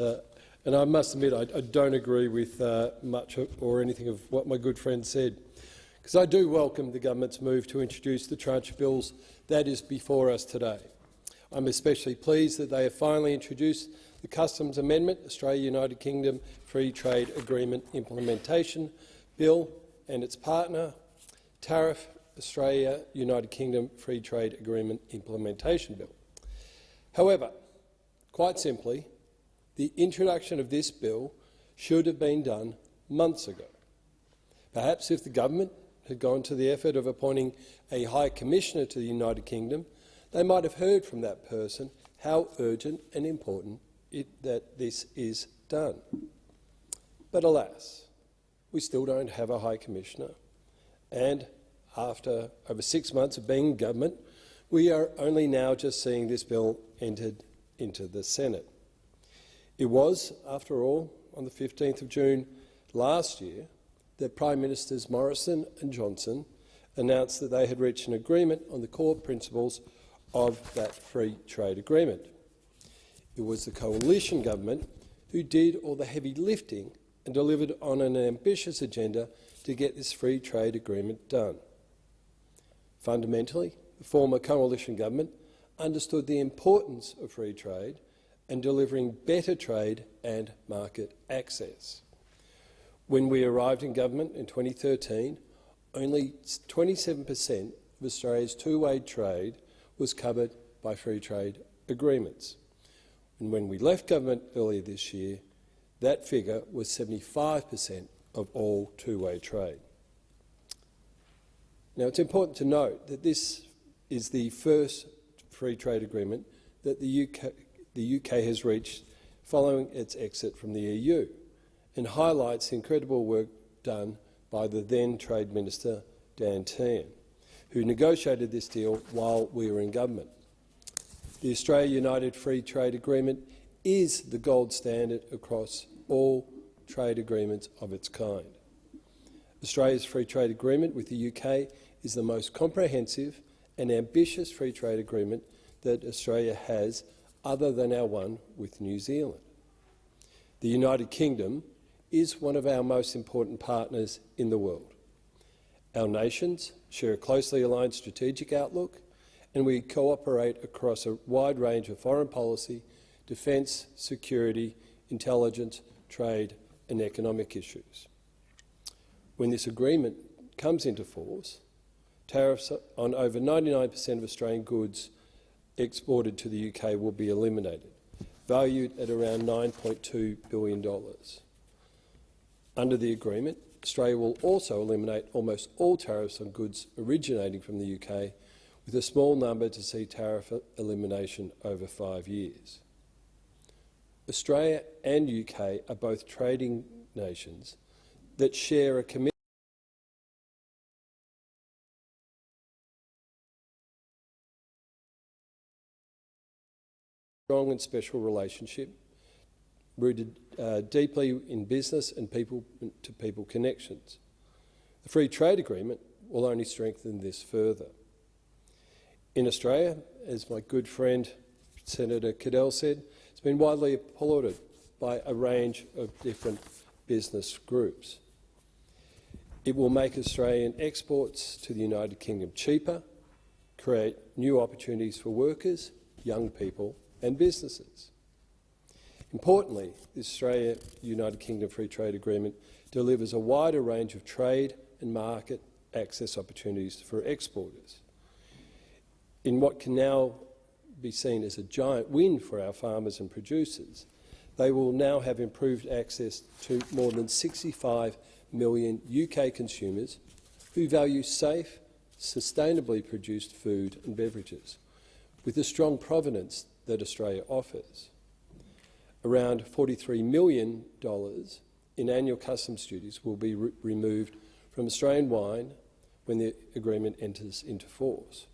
And I must admit I don't agree with much or anything of what my good friend said, because I do welcome the government's move to introduce the tranche of bills that is before us today. I'm especially pleased that they have finally introduced the Customs Amendment, Australia-United Kingdom Free Trade Agreement Implementation Bill, and its partner, Tariff Australia-United Kingdom Free Trade Agreement Implementation Bill. However, quite simply, the introduction of this bill should have been done months ago. Perhaps if the government had gone to the effort of appointing a High Commissioner to the United Kingdom, they might have heard from that person how urgent and important that this is done. But alas, we still don't have a High Commissioner, and after over 6 months of being in government, we are only now just seeing this bill entered into the Senate. It was, after all, on the 15th of June last year that Prime Ministers Morrison and Johnson announced that they had reached an agreement on the core principles of that free trade agreement. It was the coalition government who did all the heavy lifting and delivered on an ambitious agenda to get this free trade agreement done. Fundamentally, the former coalition government understood the importance of free trade and delivering better trade and market access. When we arrived in government in 2013, only 27% of Australia's two-way trade was covered by free trade agreements. And when we left government earlier this year, that figure was 75% of all two-way trade. Now, it's important to note that this is the first free trade agreement that the UK has reached following its exit from the EU, and highlights the incredible work done by the then Trade Minister, Dan Tehan, who negotiated this deal while we were in government. The Australia-United Free Trade Agreement is the gold standard across all trade agreements of its kind. Australia's free trade agreement with the UK is the most comprehensive and ambitious free trade agreement that Australia has, other than our one with New Zealand. The United Kingdom is one of our most important partners in the world. Our nations share a closely aligned strategic outlook, and we cooperate across a wide range of foreign policy, defence, security, intelligence, trade and economic issues. When this agreement comes into force, tariffs on over 99% of Australian goods exported to the UK will be eliminated, valued at around $9.2 billion. Under the agreement, Australia will also eliminate almost all tariffs on goods originating from the UK, with a small number to see tariff elimination over 5 years. Australia and UK are both trading nations that share a commitment strong and special relationship rooted deeply in business and people-to-people connections. The Free Trade Agreement will only strengthen this further. In Australia, as my good friend Senator Cadell said, it's been widely applauded by a range of different business groups. It will make Australian exports to the United Kingdom cheaper, create new opportunities for workers, young people and businesses. Importantly, the Australia-United Kingdom Free Trade Agreement delivers a wider range of trade and market access opportunities for exporters. In what can now be seen as a giant win for our farmers and producers, they will now have improved access to more than 65 million UK consumers who value safe, sustainably produced food and beverages, with the strong provenance that Australia offers. Around $43 million in annual customs duties will be removed from Australian wine when the agreement enters into force,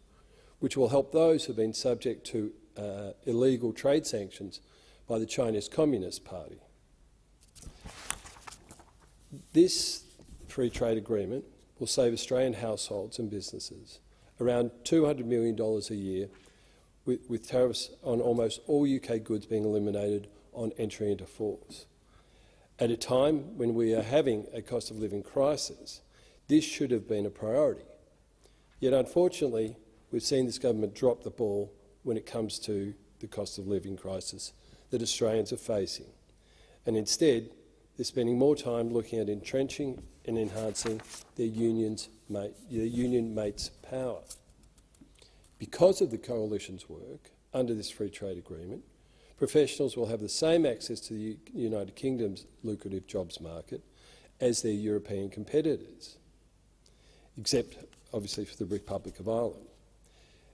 which will help those who have been subject to illegal trade sanctions by the Chinese Communist Party. This free trade agreement will save Australian households and businesses around $200 million a year, with tariffs on almost all UK goods being eliminated on entry into force. At a time when we are having a cost of living crisis, this should have been a priority. Yet unfortunately, we've seen this government drop the ball when it comes to the cost of living crisis that Australians are facing. And instead, they're spending more time looking at entrenching and enhancing their union mates' power. Because of the Coalition's work under this free trade agreement, professionals will have the same access to the United Kingdom's lucrative jobs market as their European competitors, except obviously for the Republic of Ireland.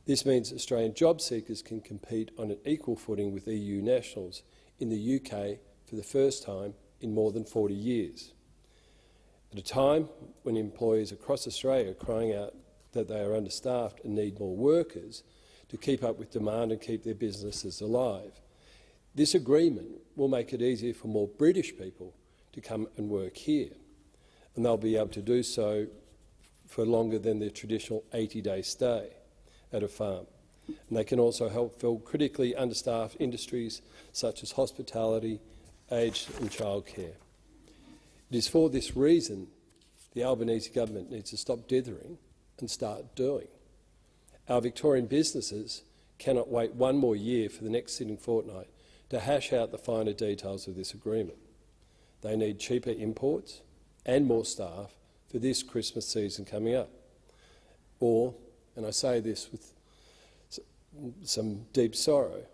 This means Australian job seekers can compete on an equal footing with EU nationals in the UK for the first time in more than 40 years. At a time when employers across Australia are crying out that they are understaffed and need more workers to keep up with demand and keep their businesses alive, this agreement will make it easier for more British people to come and work here, and they'll be able to do so for longer than their traditional 80-day stay at a farm. And they can also help fill critically understaffed industries such as hospitality, aged and childcare. It is for this reason the Albanese government needs to stop dithering and start doing. Our Victorian businesses cannot wait one more year for the next sitting fortnight to hash out the finer details of this agreement. They need cheaper imports and more staff for this Christmas season coming up. Or, and I say this with some deep sorrow,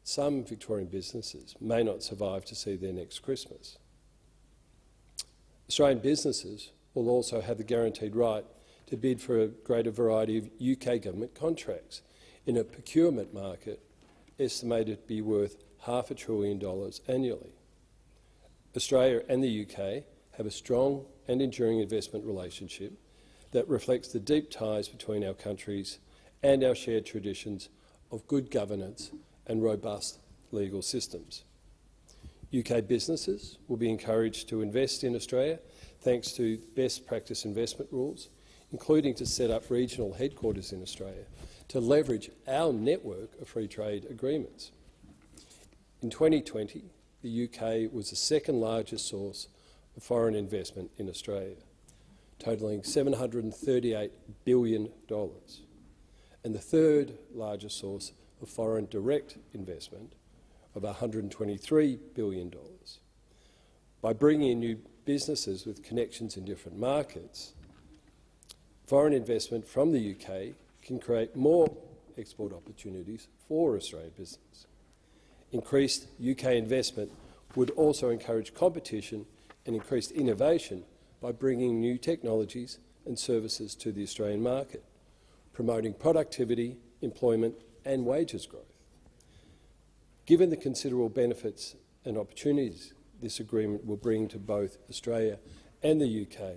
some Victorian businesses may not survive to see their next Christmas. Australian businesses will also have the guaranteed right to bid for a greater variety of UK government contracts in a procurement market estimated to be worth $500 billion annually. Australia and the UK have a strong and enduring investment relationship that reflects the deep ties between our countries and our shared traditions of good governance and robust legal systems. UK businesses will be encouraged to invest in Australia thanks to best practice investment rules, including to set up regional headquarters in Australia to leverage our network of free trade agreements. In 2020, the UK was the second largest source of foreign investment in Australia. totalling $738 billion, and the third largest source of foreign direct investment of $123 billion. By bringing in new businesses with connections in different markets, foreign investment from the UK can create more export opportunities for Australian business. Increased UK investment would also encourage competition and increased innovation by bringing new technologies and services to the Australian market, promoting productivity, employment and wages growth. Given the considerable benefits and opportunities this agreement will bring to both Australia and the UK,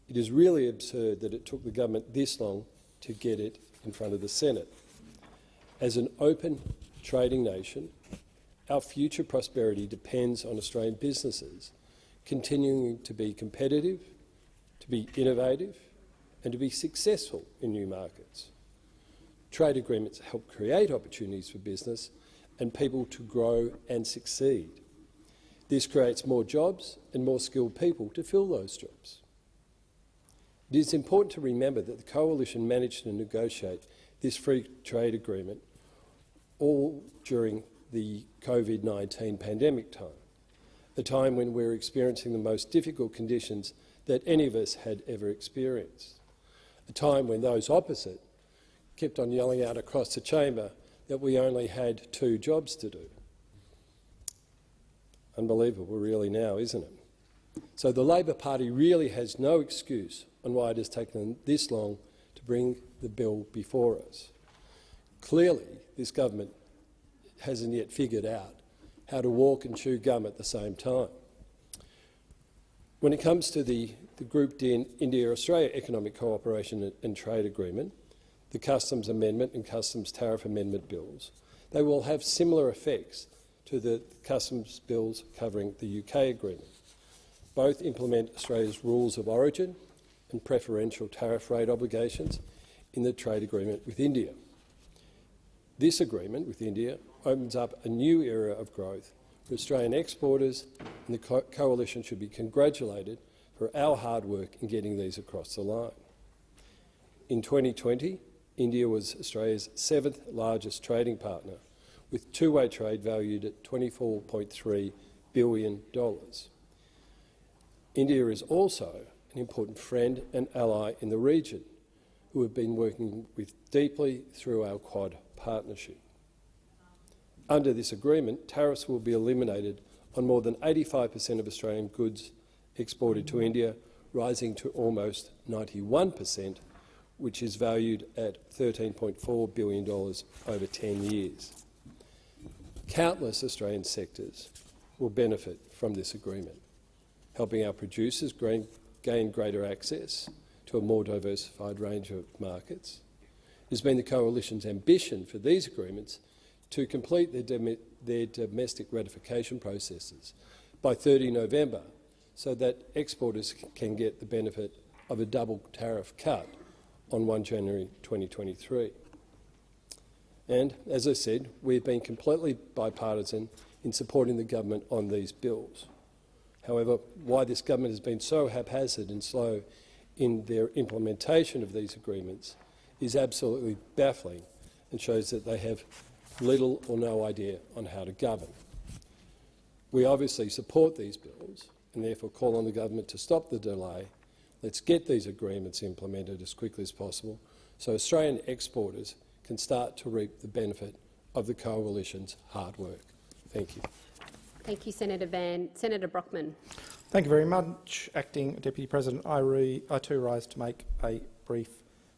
it is really absurd that it took the government this long to get it in front of the Senate. As an open trading nation, our future prosperity depends on Australian businesses continuing to be competitive, to be innovative and to be successful in new markets. Trade agreements help create opportunities for business and people to grow and succeed. This creates more jobs and more skilled people to fill those jobs. It is important to remember that the Coalition managed to negotiate this free trade agreement all during the COVID-19 pandemic time, a time when we're experiencing the most difficult conditions that any of us had ever experienced, a time when those opposite kept on yelling out across the chamber that we only had 2 jobs to do. Unbelievable really now, isn't it? So the Labor Party really has no excuse on why it has taken this long to bring the bill before us. Clearly, this government hasn't yet figured out how to walk and chew gum at the same time. When it comes to the Group D India-Australia Economic Cooperation and Trade Agreement, the Customs Amendment and Customs Tariff Amendment bills, they will have similar effects to the customs bills covering the UK agreement. Both implement Australia's rules of origin and preferential tariff rate obligations in the trade agreement with India. This agreement with India opens up a new era of growth for Australian exporters, and the Coalition should be congratulated for our hard work in getting these across the line. In 2020, India was Australia's 7th largest trading partner, with two-way trade valued at $24.3 billion. India is also an important friend and ally in the region, who we've been working with deeply through our Quad partnership. Under this agreement, tariffs will be eliminated on more than 85% of Australian goods exported to India, rising to almost 91%, which is valued at $13.4 billion over 10 years. Countless Australian sectors will benefit from this agreement, helping our producers gain greater access to a more diversified range of markets. It has been the Coalition's ambition for these agreements to complete their domestic ratification processes by 30 November so that exporters can get the benefit of a double tariff cut on 1 January 2023. And, as I said, we've been completely bipartisan in supporting the government on these bills. However, why this government has been so haphazard and slow in their implementation of these agreements is absolutely baffling and shows that they have little or no idea on how to govern. We obviously support these bills and therefore call on the government to stop the delay. Let's get these agreements implemented as quickly as possible so Australian exporters can start to reap the benefit of the Coalition's hard work. Thank you. Thank you, Senator Van. Senator Brockman. Thank you very much, Acting Deputy President. I too rise to make a brief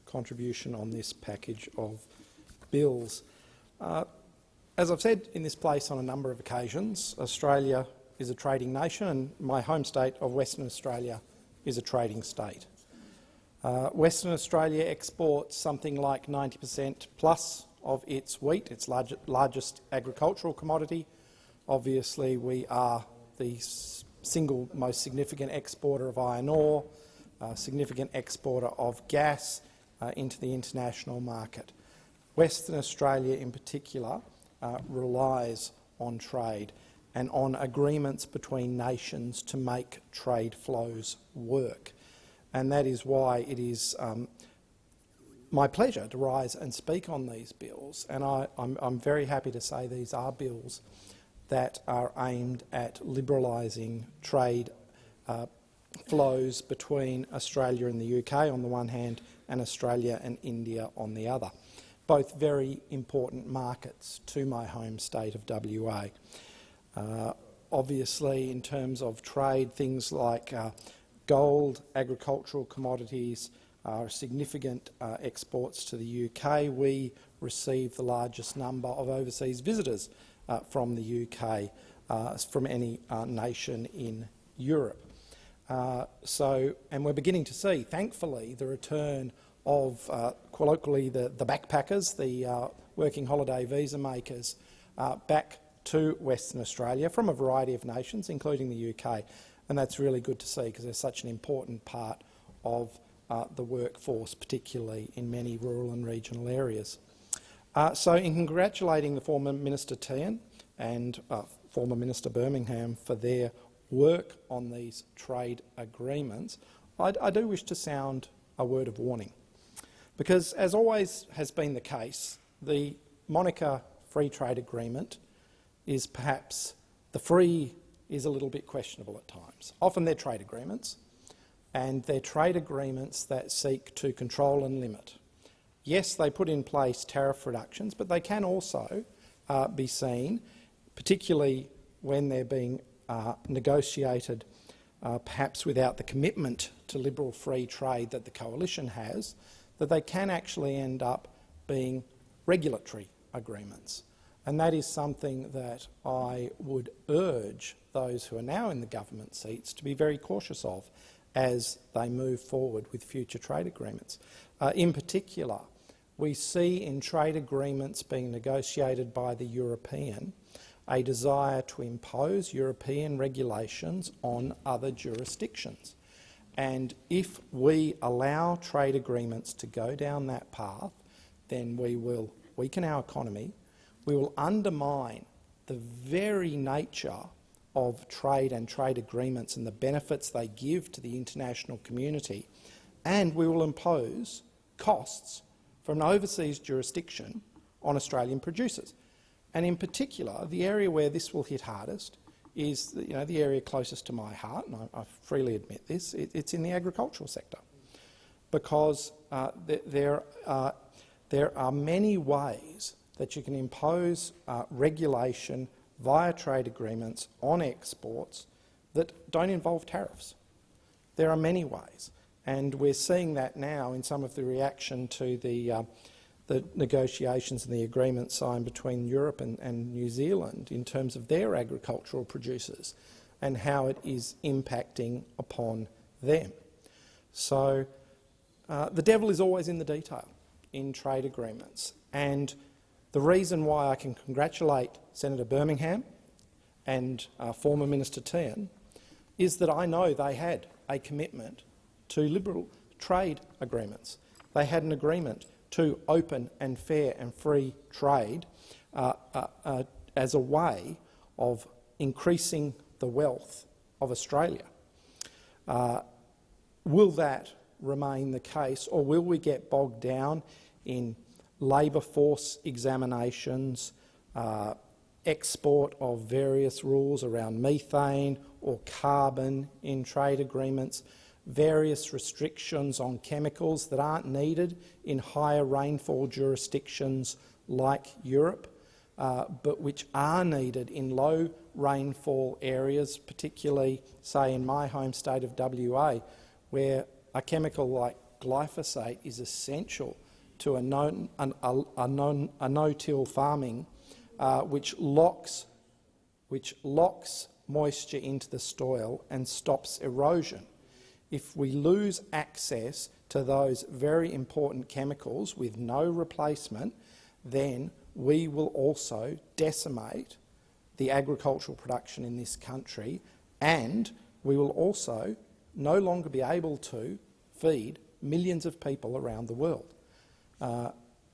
contribution on this package of bills. As I've said in this place on a number of occasions, Australia is a trading nation and my home state of Western Australia is a trading state. Western Australia exports something like 90% plus of its wheat, its largest agricultural commodity. Obviously, we are the single most significant exporter of iron ore, significant exporter of gas into the international market. Western Australia in particular relies on trade and on agreements between nations to make trade flows work. and that is why it is my pleasure to rise and speak on these bills. And I'm very happy to say these are bills that are aimed at liberalising trade flows between Australia and the UK on the one hand and Australia and India on the other, both very important markets to my home state of WA. Obviously, in terms of trade, things like gold, agricultural commodities are significant exports to the UK. We receive the largest number of overseas visitors from the UK from any nation in Europe. And we're beginning to see, thankfully, the return of, colloquially, the backpackers, the working holiday visa makers, back to Western Australia from a variety of nations, including the UK. And that's really good to see because they're such an important part of the workforce, particularly in many rural and regional areas. So in congratulating the former Minister Tehan and former Minister Birmingham for their work on these trade agreements, I do wish to sound a word of warning. Because, as always has been the case, the moniker free trade agreement is perhaps, the free is a little bit questionable at times. Often they're trade agreements, and they're trade agreements that seek to control and limit. Yes, they put in place tariff reductions, but they can also be seen, particularly when they're being negotiated perhaps without the commitment to liberal free trade that the coalition has, that they can actually end up being regulatory agreements. And that is something that I would urge those who are now in the government seats to be very cautious of as they move forward with future trade agreements. In particular, we see in trade agreements being negotiated by the European a desire to impose European regulations on other jurisdictions. And if we allow trade agreements to go down that path, then we will weaken our economy, we will undermine the very nature of trade and trade agreements and the benefits they give to the international community, and we will impose costs from an overseas jurisdiction on Australian producers. And in particular, the area where this will hit hardest is the area closest to my heart, and I freely admit this, it's in the agricultural sector, because there are many ways that you can impose regulation via trade agreements on exports that don't involve tariffs. There are many ways, and we're seeing that now in some of the reaction to the negotiations and the agreement signed between Europe and New Zealand in terms of their agricultural producers and how it is impacting upon them. So the devil is always in the detail in trade agreements, and the reason why I can congratulate Senator Birmingham and former Minister Tehan is that I know they had a commitment to liberal trade agreements. They had an agreement to open and fair and free trade as a way of increasing the wealth of Australia. Will that remain the case, or will we get bogged down in labour force examinations, export of various rules around methane or carbon in trade agreements, various restrictions on chemicals that aren't needed in higher rainfall jurisdictions like Europe, but which are needed in low rainfall areas, particularly, say, in my home state of WA, where a chemical like glyphosate is essential to a no-till farming, which locks moisture into the soil and stops erosion. If we lose access to those very important chemicals with no replacement, then we will also decimate the agricultural production in this country, and we will also no longer be able to feed millions of people around the world.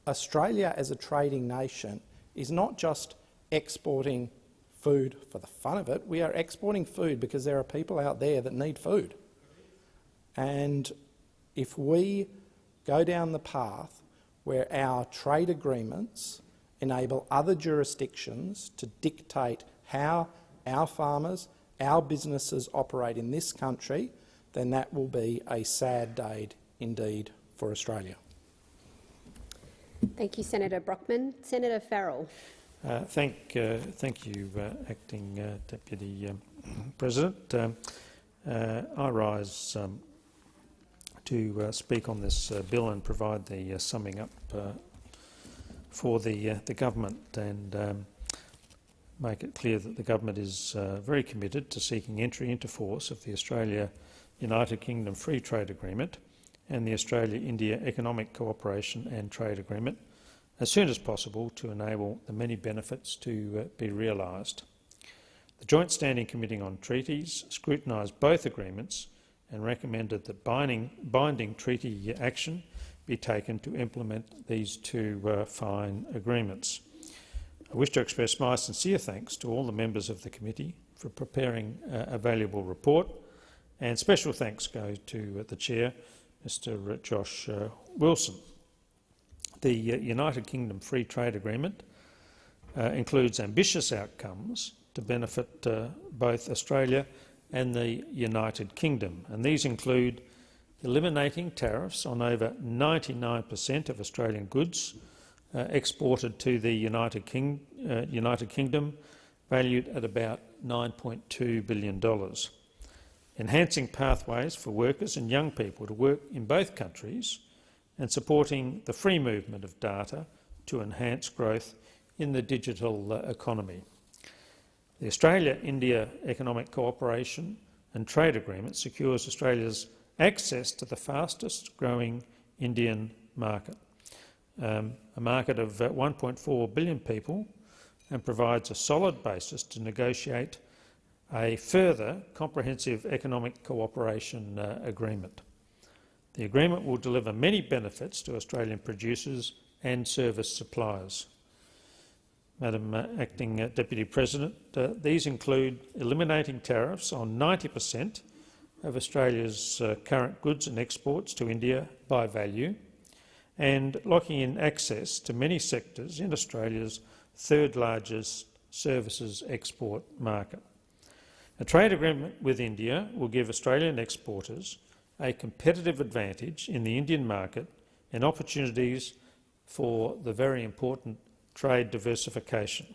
Australia as a trading nation is not just exporting food for the fun of it. We are exporting food because there are people out there that need food. And if we go down the path where our trade agreements enable other jurisdictions to dictate how our farmers, our businesses operate in this country, then that will be a sad day indeed for Australia. Thank you, Senator Brockman. Senator Farrell. Thank you, Acting Deputy President. I rise to speak on this bill and provide the summing up for the government, and make it clear that the government is very committed to seeking entry into force of the Australia-United Kingdom Free Trade Agreement and the Australia-India Economic Cooperation and Trade Agreement as soon as possible to enable the many benefits to be realised. The Joint Standing Committee on Treaties scrutinised both agreements and recommended that binding treaty action be taken to implement these two fine agreements. I wish to express my sincere thanks to all the members of the committee for preparing a valuable report, and special thanks go to the Chair, Mr Josh Wilson. The United Kingdom Free Trade Agreement includes ambitious outcomes to benefit both Australia and the United Kingdom, and these include eliminating tariffs on over 99% of Australian goods exported to the United Kingdom, valued at about $9.2 billion, enhancing pathways for workers and young people to work in both countries, and supporting the free movement of data to enhance growth in the digital economy. The Australia-India Economic Cooperation and Trade Agreement secures Australia's access to the fastest growing Indian market, a market of 1.4 billion people, and provides a solid basis to negotiate a further comprehensive economic cooperation agreement. The agreement will deliver many benefits to Australian producers and service suppliers. Madam Acting Deputy President, these include eliminating tariffs on 90% of Australia's current goods and exports to India by value, and locking in access to many sectors in Australia's third largest services export market. A trade agreement with India will give Australian exporters a competitive advantage in the Indian market and opportunities for the very important trade diversification.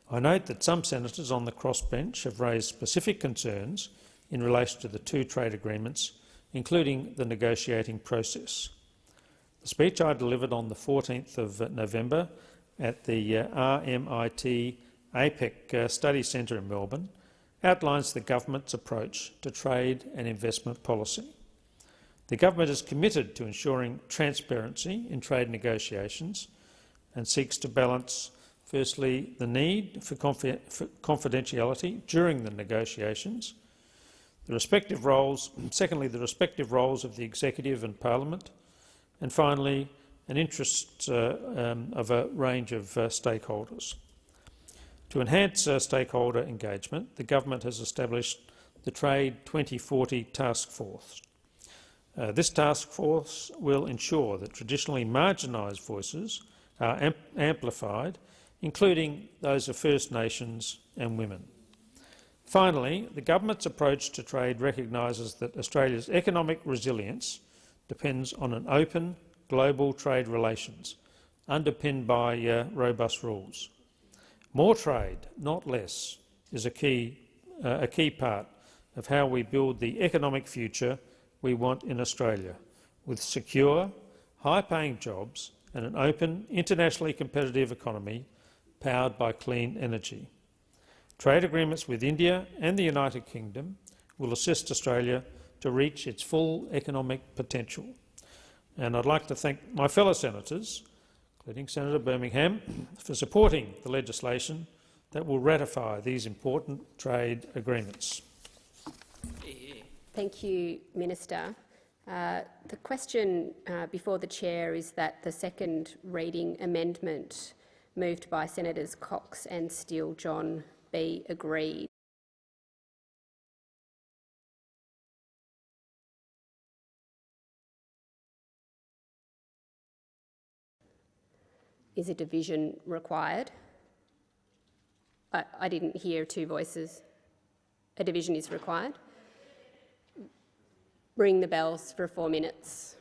I note that some senators on the crossbench have raised specific concerns in relation to the two trade agreements, including the negotiating process. The speech I delivered on the 14th of November at the RMIT APEC Study Centre in Melbourne outlines the government's approach to trade and investment policy. The government is committed to ensuring transparency in trade negotiations and seeks to balance, firstly, the need for confidentiality during the negotiations, the respective roles, secondly, the respective roles of the Executive and Parliament, and finally, an interest of a range of stakeholders. To enhance stakeholder engagement, the government has established the Trade 2040 Task Force. This task force will ensure that traditionally marginalised voices are amplified, including those of First Nations and women. Finally, the government's approach to trade recognises that Australia's economic resilience depends on an open global trade relations underpinned by robust rules. More trade, not less, is a key part of how we build the economic future we want in Australia, with secure, high-paying jobs and an open, internationally competitive economy powered by clean energy. Trade agreements with India and the United Kingdom will assist Australia to reach its full economic potential. And I'd like to thank my fellow senators, including Senator Birmingham, for supporting the legislation that will ratify these important trade agreements. Thank you, Minister. The question before the Chair is that the second reading amendment moved by Senators Cox and Steele-John be agreed. Is a division required? I didn't hear two voices. A division is required. Ring the bells for 4 minutes.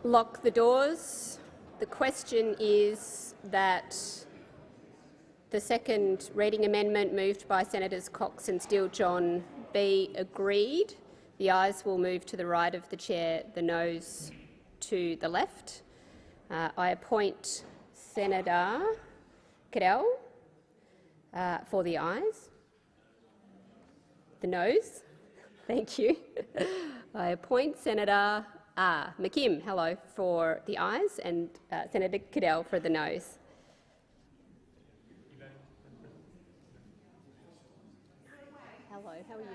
Lock the doors. The question is that the second reading amendment moved by Senators Cox and Steele-John be agreed. The ayes will move to the right of the chair, the noes to the left. I appoint Senator Cadell for the ayes. The noes. Thank you. I appoint Senator McKim, hello, for the ayes, and Senator Cadell for the noes. Hello, how are you?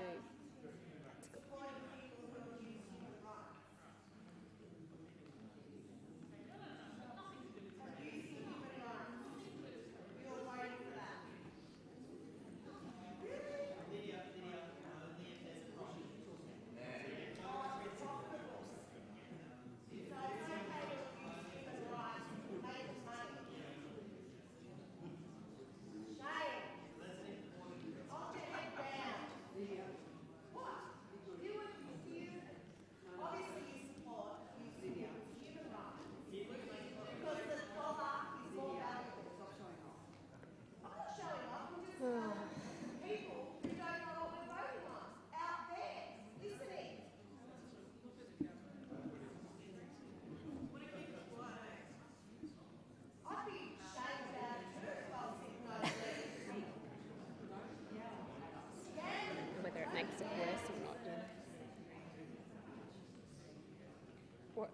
What?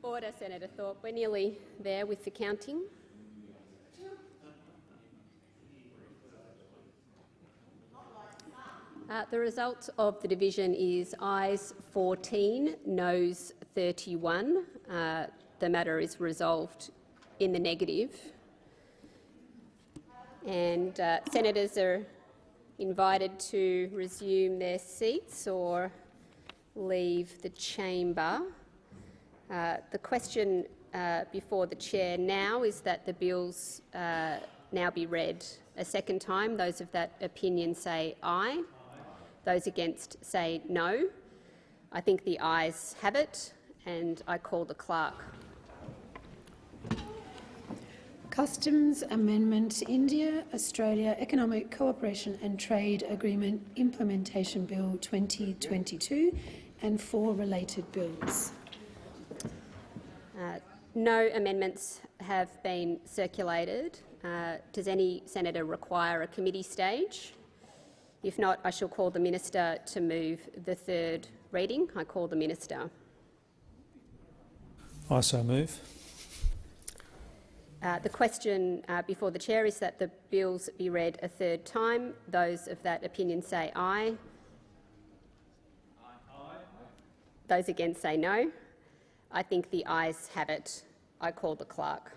Order, Senator Thorpe. We're nearly there with the counting. The result of the division is ayes 14, noes 31. The matter is resolved in the negative. And senators are invited to resume their seats or leave the chamber. The question before the chair now is that the bills now be read a second time. Those of that opinion say aye. Those against say no. I think the ayes have it, and I call the clerk. Customs Amendment India-Australia Economic Cooperation and Trade Agreement Implementation Bill 2022 and 4 related bills. No amendments have been circulated. Does any senator require a committee stage? If not, I shall call the minister to move the third reading. I call the minister. I so move. The question before the chair is that the bills be read a third time. Those of that opinion say aye. Aye. Those against say no. I think the ayes have it. I call the clerk.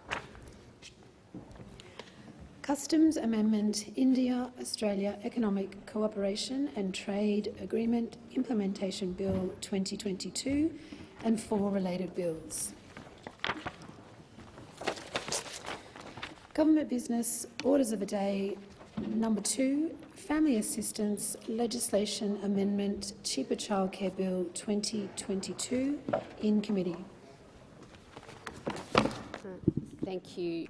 Customs Amendment India-Australia Economic Cooperation and Trade Agreement Implementation Bill 2022 and 4 related bills. Government Business Orders of the Day number 2, Family Assistance Legislation Amendment Cheaper Childcare Bill 2022 in committee. Thank you,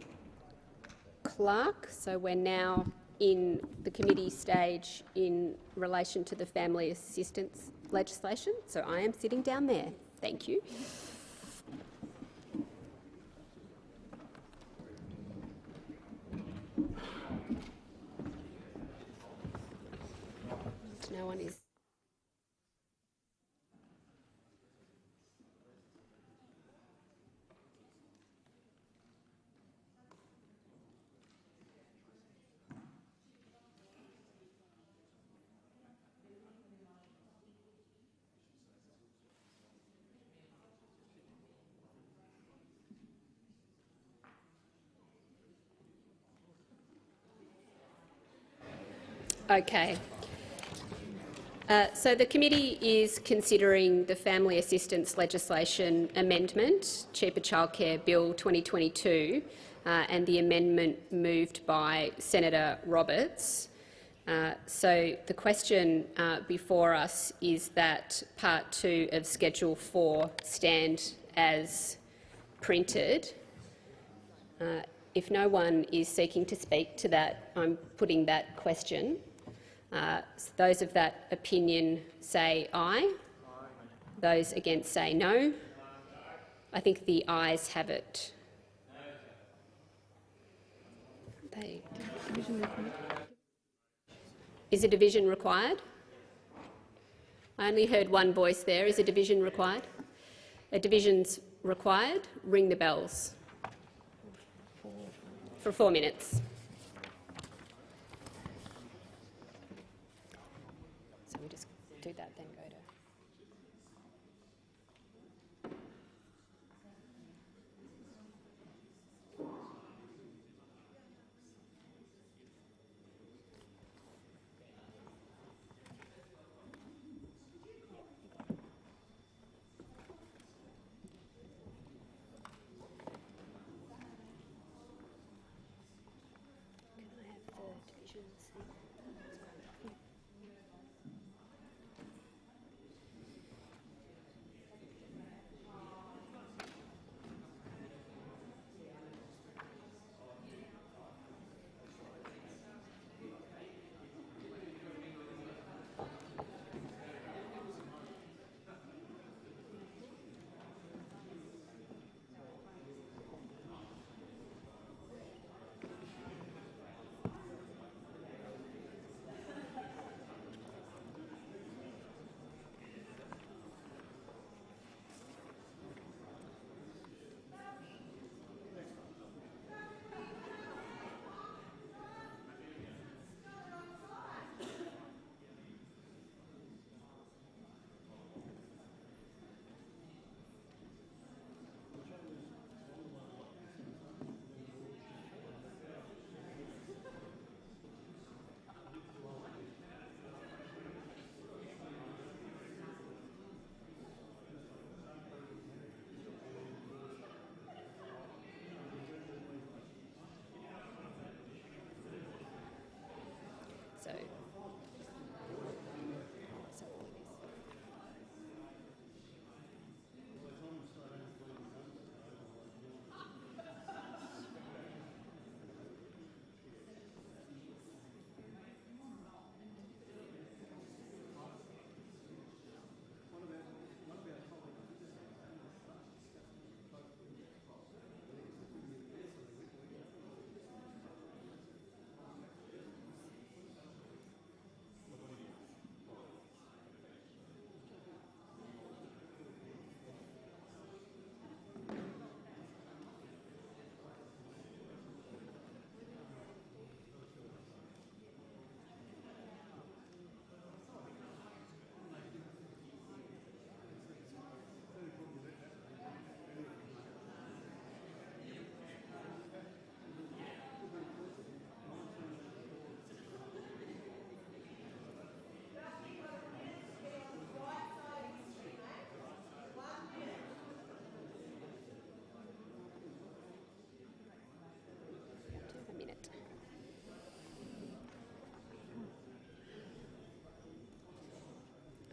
Clerk. So we're now in the committee stage in relation to the family assistance legislation. So I am sitting down there. Thank you. No one is. Okay. So the committee is considering the Family Assistance Legislation Amendment, Cheaper Childcare Bill 2022, and the amendment moved by Senator Roberts. So the question before us is that Part 2 of Schedule 4 stand as printed. If no one is seeking to speak to that, I'm putting that question. Those of that opinion say aye. Those against say no. I think the ayes have it. Is a division required? I only heard one voice there. Is a division required? A division's required. Ring the bells for 4 minutes. So we just do that, then go to... So. A minute.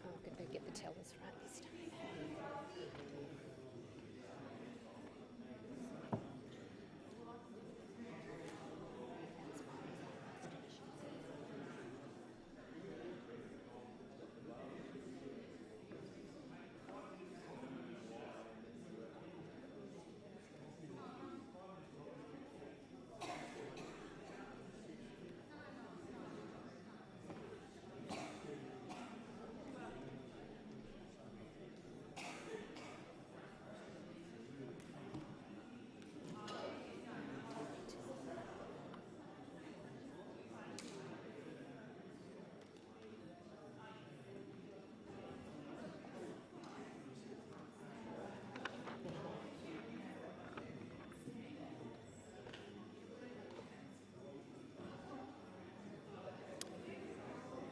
Oh, I'm going to get the tellers right this time.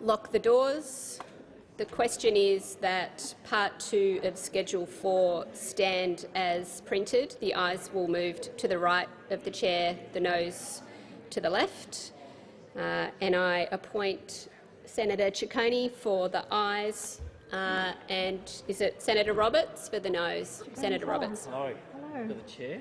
Lock the doors. The question is that Part 2 of Schedule 4 stand as printed. The ayes will move to the right of the chair, the noes to the left. And I appoint Senator Ciccone for the ayes, and is it Senator Roberts for the noes? Senator Roberts. Hello. Hello. To the chair.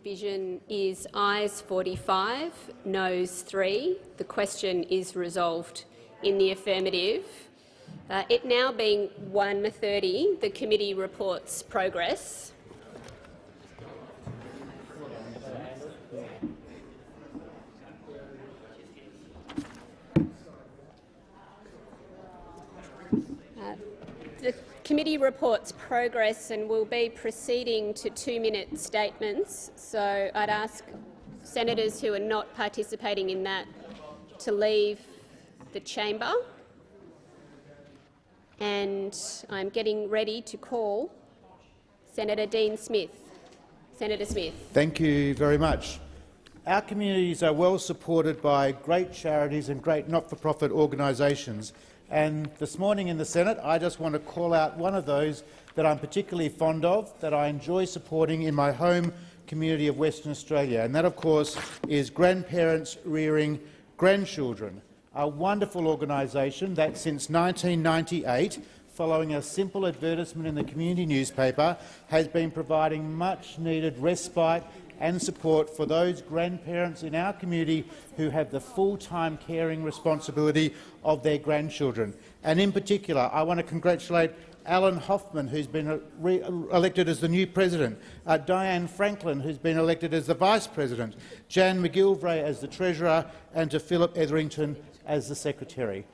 division is ayes 45, noes 3. The question is resolved in the affirmative. It now being 1:30, the committee reports progress. The committee reports progress and will be proceeding to 2-minute statements. So I'd ask senators who are not participating in that to leave the chamber. And I'm getting ready to call Senator Dean Smith. Senator Smith. Thank you very much. Our communities are well supported by great charities and great not-for-profit organisations. And this morning in the Senate, I just want to call out one of those that I'm particularly fond of, that I enjoy supporting in my home community of Western Australia, and that, of course, is Grandparents Rearing Grandchildren, a wonderful organisation that since 1998, following a simple advertisement in the community newspaper, has been providing much-needed respite and support for those grandparents in our community who have the full-time caring responsibility of their grandchildren. And in particular, I want to congratulate Alan Hoffman, who's been elected as the new president, Diane Franklin, who's been elected as the vice president, Jan McGilvray as the treasurer, and to Philip Etherington as the secretary.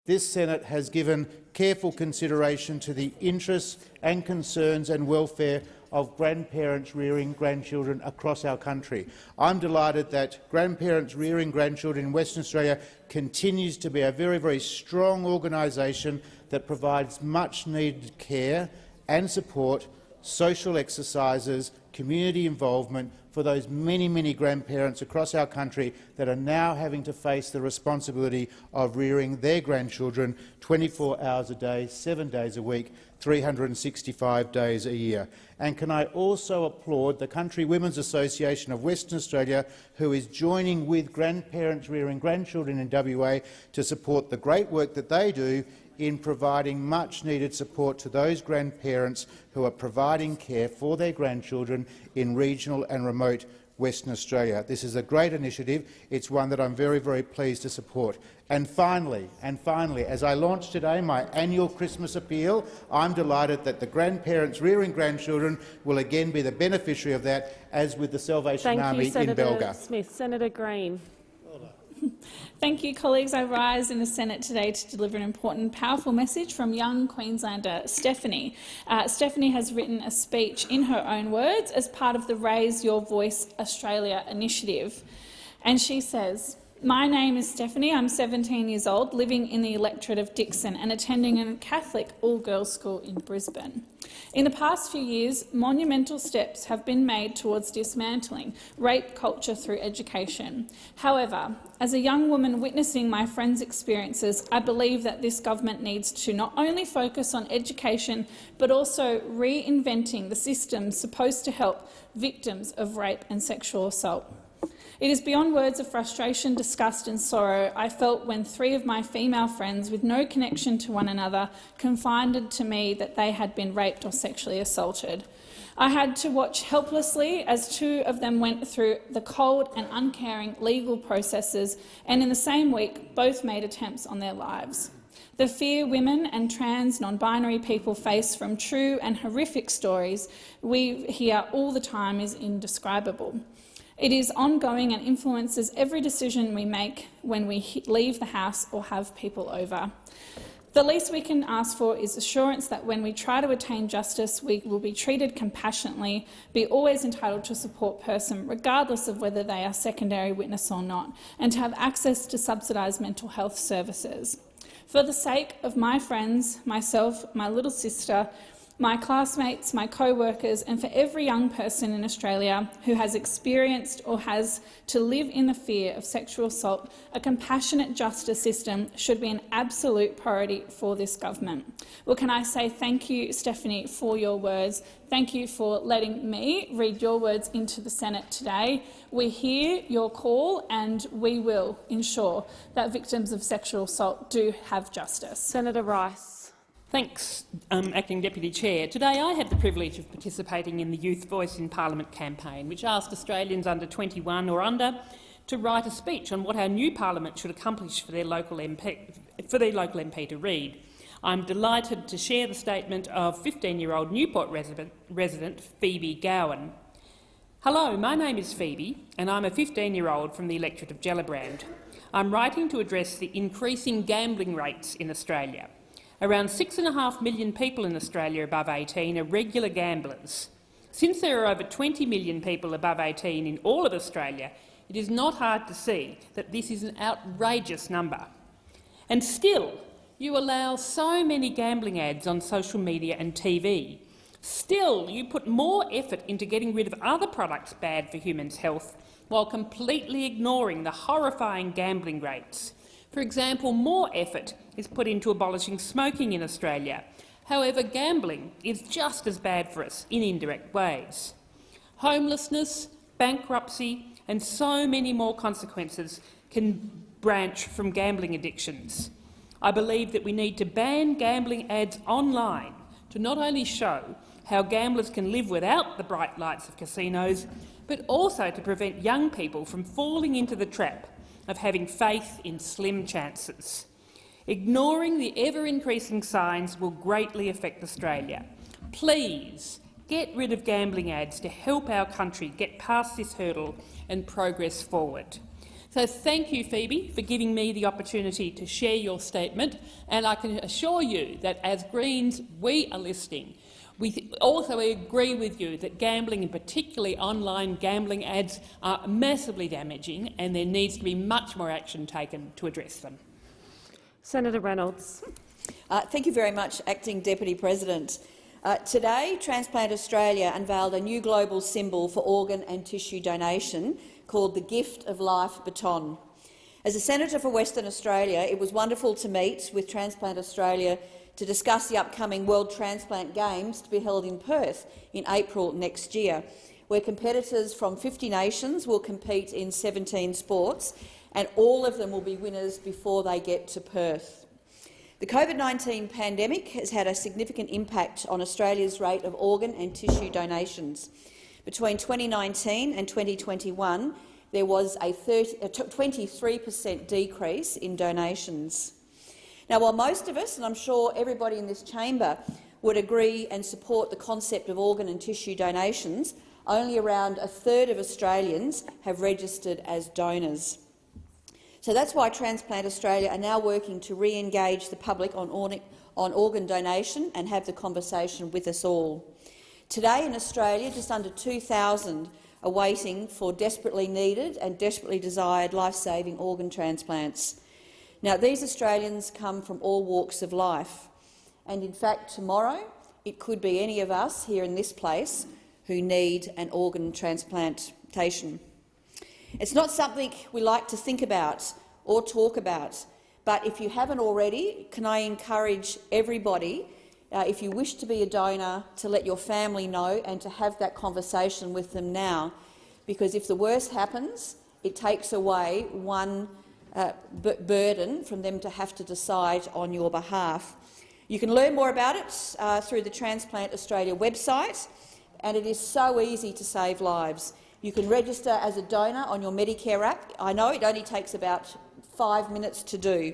This Senate has given careful consideration to the interests and concerns and welfare of grandparents rearing grandchildren across our country. I'm delighted that Grandparents Rearing Grandchildren in Western Australia continues to be a very, very strong organisation that provides much-needed care and support, social exercises, community involvement for those many, many grandparents across our country that are now having to face the responsibility of rearing their grandchildren 24 hours a day, 7 days a week, 365 days a year. And can I also applaud the Country Women's Association of Western Australia, who is joining with Grandparents Rearing Grandchildren in WA to support the great work that they do in providing much-needed support to those grandparents who are providing care for their grandchildren in regional and remote Western Australia. This is a great initiative. It's one that I'm very, very pleased to support. And finally, as I launch today my annual Christmas appeal, I'm delighted that the Grandparents Rearing Grandchildren will again be the beneficiary of that, as with the Salvation Army in Belga. Thank you, Senator Smith. Senator Green. Thank you, colleagues. I rise in the Senate today to deliver an important, powerful message from young Queenslander Stephanie. Stephanie has written a speech in her own words as part of the Raise Your Voice Australia initiative. And she says, "My name is Stephanie. I'm 17 years old, living in the electorate of Dixon and attending a Catholic all-girls school in Brisbane. In the past few years, monumental steps have been made towards dismantling rape culture through education. However, as a young woman witnessing my friends' experiences, I believe that this government needs to not only focus on education but also reinventing the systems supposed to help victims of rape and sexual assault. It is beyond words of frustration, disgust and sorrow I felt when 3 of my female friends, with no connection to one another, confided to me that they had been raped or sexually assaulted. I had to watch helplessly as 2 of them went through the cold and uncaring legal processes, and in the same week both made attempts on their lives. The fear women and trans non-binary people face from true and horrific stories we hear all the time is indescribable. It is ongoing and influences every decision we make when we leave the house or have people over. The least we can ask for is assurance that when we try to attain justice, we will be treated compassionately, be always entitled to a support person, regardless of whether they are secondary witness or not, and to have access to subsidised mental health services. For the sake of my friends, myself, my little sister, my classmates, my co-workers, and for every young person in Australia who has experienced or has to live in the fear of sexual assault, a compassionate justice system should be an absolute priority for this government. Well, can I say thank you, Stephanie, for your words. Thank you for letting me read your words into the Senate today. We hear your call and we will ensure that victims of sexual assault do have justice. Senator Rice. Thanks, Acting Deputy Chair. Today I had the privilege of participating in the Youth Voice in Parliament campaign, which asked Australians under 21 or under to write a speech on what our new parliament should accomplish for their local MP to read. I'm delighted to share the statement of 15-year-old Newport resident Phoebe Gowan. Hello, my name is Phoebe and I'm a 15-year-old from the electorate of Gellibrand. I'm writing to address the increasing gambling rates in Australia. Around 6.5 million people in Australia above 18 are regular gamblers. Since there are over 20 million people above 18 in all of Australia, it is not hard to see that this is an outrageous number. And still, you allow so many gambling ads on social media and TV. Still, you put more effort into getting rid of other products bad for humans' health while completely ignoring the horrifying gambling rates. For example, more effort is put into abolishing smoking in Australia. However, gambling is just as bad for us in indirect ways. Homelessness, bankruptcy and so many more consequences can branch from gambling addictions. I believe that we need to ban gambling ads online to not only show how gamblers can live without the bright lights of casinos, but also to prevent young people from falling into the trap of having faith in slim chances. Ignoring the ever-increasing signs will greatly affect Australia. Please get rid of gambling ads to help our country get past this hurdle and progress forward. So thank you, Phoebe, for giving me the opportunity to share your statement, and I can assure you that as Greens we are listening. We also agree with you that gambling, and particularly online gambling ads, are massively damaging and there needs to be much more action taken to address them. Senator Reynolds. Thank you very much, Acting Deputy President. Today, Transplant Australia unveiled a new global symbol for organ and tissue donation called the Gift of Life baton. As a senator for Western Australia, it was wonderful to meet with Transplant Australia to discuss the upcoming World Transplant Games to be held in Perth in April next year, where competitors from 50 nations will compete in 17 sports, and all of them will be winners before they get to Perth. The COVID-19 pandemic has had a significant impact on Australia's rate of organ and tissue donations. Between 2019 and 2021, there was a 23% decrease in donations. Now, while most of us, and I'm sure everybody in this chamber, would agree and support the concept of organ and tissue donations, only around a third of Australians have registered as donors. So that's why Transplant Australia are now working to re-engage the public on organ donation and have the conversation with us all. Today in Australia, just under 2,000 are waiting for desperately needed and desperately desired life-saving organ transplants. Now, these Australians come from all walks of life, and in fact tomorrow it could be any of us here in this place who need an organ transplantation. It's not something we like to think about or talk about, but if you haven't already, can I encourage everybody, if you wish to be a donor, to let your family know and to have that conversation with them now, because if the worst happens, it takes away one burden from them to have to decide on your behalf. You can learn more about it through the Transplant Australia website, and it is so easy to save lives. You can register as a donor on your Medicare app. I know it only takes about 5 minutes to do.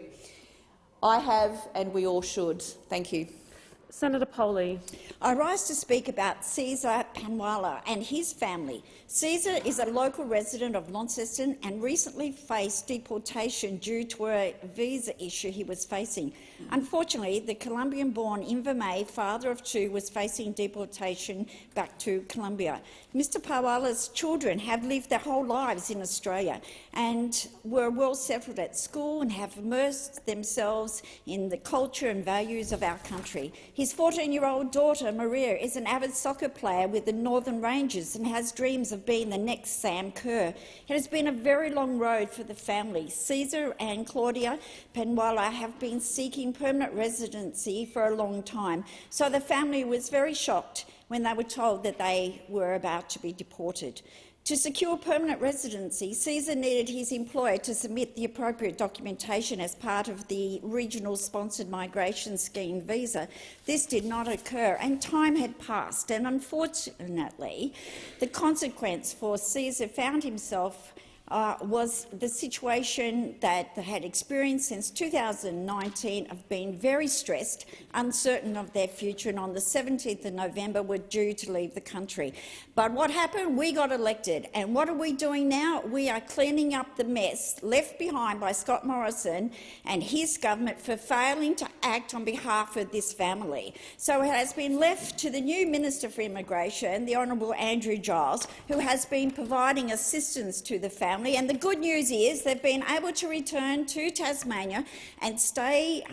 I have, and we all should. Thank you. Senator Polley. I rise to speak about Caesar Panwala and his family. Caesar is a local resident of Launceston and recently faced deportation due to a visa issue he was facing. Unfortunately, the Colombian-born Invermay, father of two, was facing deportation back to Colombia. Mr Panwala's children have lived their whole lives in Australia and were well settled at school and have immersed themselves in the culture and values of our country. His 14-year-old daughter, Maria, is an avid soccer player with the Northern Rangers and has dreams of being the next Sam Kerr. It has been a very long road for the family. Caesar and Claudia Panwala have been seeking permanent residency for a long time, so the family was very shocked when they were told that they were about to be deported. To secure permanent residency, Caesar needed his employer to submit the appropriate documentation as part of the regional sponsored migration scheme visa. This did not occur, and time had passed, and unfortunately the consequence for Caesar found himself was the situation that they had experienced since 2019 of being very stressed, uncertain of their future, and on the 17th of November were due to leave the country. But what happened? We got elected, and what are we doing now? We are cleaning up the mess left behind by Scott Morrison and his government for failing to act on behalf of this family. So it has been left to the new Minister for Immigration, the Honourable Andrew Giles, who has been providing assistance to the family. And the good news is they've been able to return to Tasmania and stay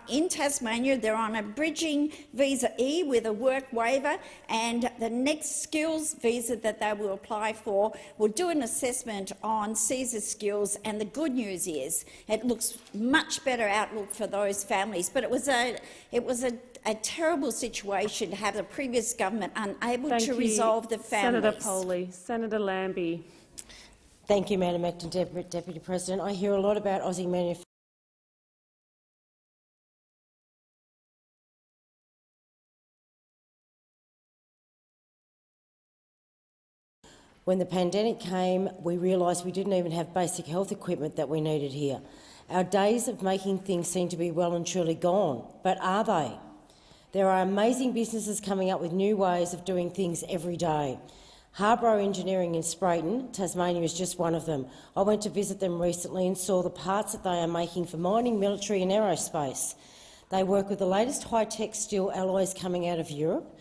in Tasmania. They're on a bridging visa E with a work waiver, and the next skills visa that they will apply for will do an assessment on Caesar's skills. And the good news is it looks much better outlook for those families. But it was a terrible situation to have the previous government unable to resolve the families. Senator Polley. Senator Lambie. Thank you, Madam Acting Deputy President. I hear a lot about Aussie manufacturing. When the pandemic came, we realised we didn't even have basic health equipment that we needed here. Our days of making things seem to be well and truly gone, but are they? There are amazing businesses coming up with new ways of doing things every day. Harbro Engineering in Sprayton, Tasmania, is just one of them. I went to visit them recently and saw the parts that they are making for mining, military and aerospace. They work with the latest high-tech steel alloys coming out of Europe.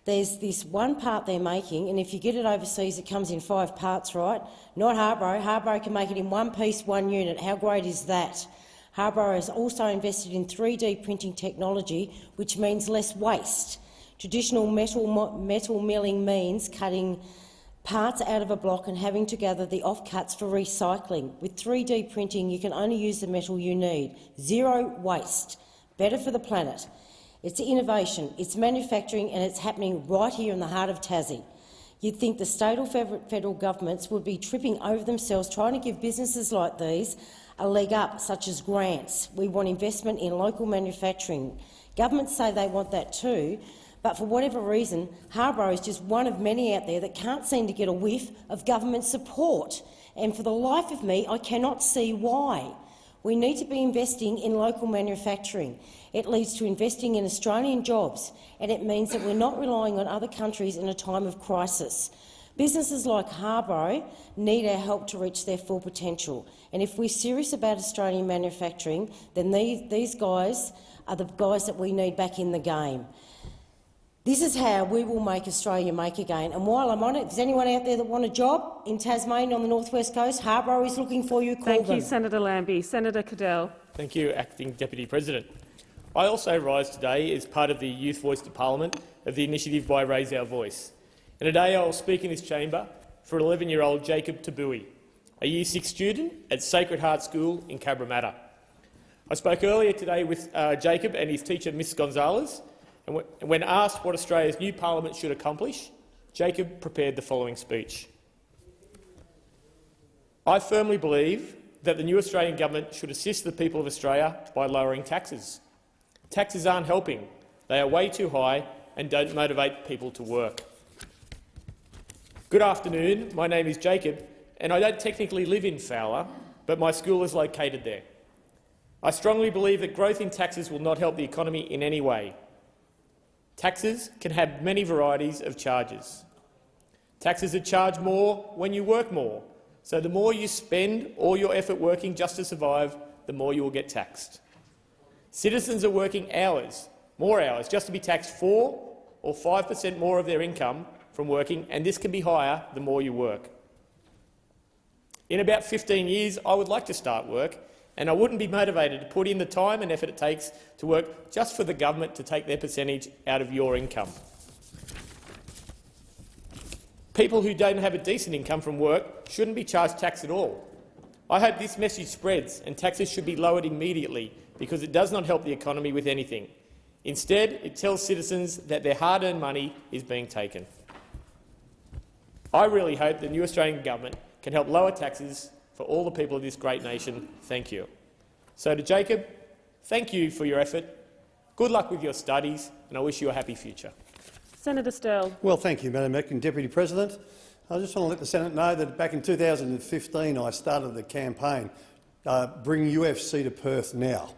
There's this one part they're making, and if you get it overseas, it comes in 5 parts, right? Not Harbro. Harbro can make it in one piece, one unit. How great is that? Harbro has also invested in 3D printing technology, which means less waste. Traditional metal milling means cutting parts out of a block and having to gather the offcuts for recycling. With 3D printing, you can only use the metal you need. Zero waste. Better for the planet. It's innovation, it's manufacturing, and it's happening right here in the heart of Tassie. You'd think the state or federal governments would be tripping over themselves trying to give businesses like these a leg up, such as grants. We want investment in local manufacturing. Governments say they want that too, but for whatever reason, Harbro is just one of many out there that can't seem to get a whiff of government support. And for the life of me, I cannot see why. We need to be investing in local manufacturing. It leads to investing in Australian jobs, and it means that we're not relying on other countries in a time of crisis. Businesses like Harbro need our help to reach their full potential. And if we're serious about Australian manufacturing, then these guys are the guys that we need back in the game. This is how we will make Australia make again. And while I'm on it, if there's anyone out there that want a job in Tasmania on the North West Coast, Harbro is looking for you. Call them. Thank you, Senator Lambie. Senator Cadell. Thank you, Acting Deputy President. I also rise today as part of the Youth Voice to Parliament of the initiative by Raise Our Voice. And today I will speak in this chamber for 11-year-old Jacob Tabui, a Year 6 student at Sacred Heart School in Cabramatta. I spoke earlier today with Jacob and his teacher, Miss Gonzalez, and when asked what Australia's new parliament should accomplish, Jacob prepared the following speech. I firmly believe that the new Australian government should assist the people of Australia by lowering taxes. Taxes aren't helping. They are way too high and don't motivate people to work. Good afternoon. My name is Jacob, and I don't technically live in Fowler, but my school is located there. I strongly believe that growth in taxes will not help the economy in any way. Taxes can have many varieties of charges. Taxes are charged more when you work more, so the more you spend all your effort working just to survive, the more you will get taxed. Citizens are working more hours, just to be taxed 4 or 5% more of their income from working, and this can be higher the more you work. In about 15 years, I would like to start work, and I wouldn't be motivated to put in the time and effort it takes to work just for the government to take their percentage out of your income. People who don't have a decent income from work shouldn't be charged tax at all. I hope this message spreads and taxes should be lowered immediately because it does not help the economy with anything. Instead, it tells citizens that their hard-earned money is being taken. I really hope the new Australian government can help lower taxes for all the people of this great nation. Thank you. So to Jacob, thank you for your effort. Good luck with your studies, and I wish you a happy future. Senator Sterle. Well, thank you, Madam Acting Deputy President. I just want to let the Senate know that back in 2015 I started the campaign Bring UFC to Perth Now,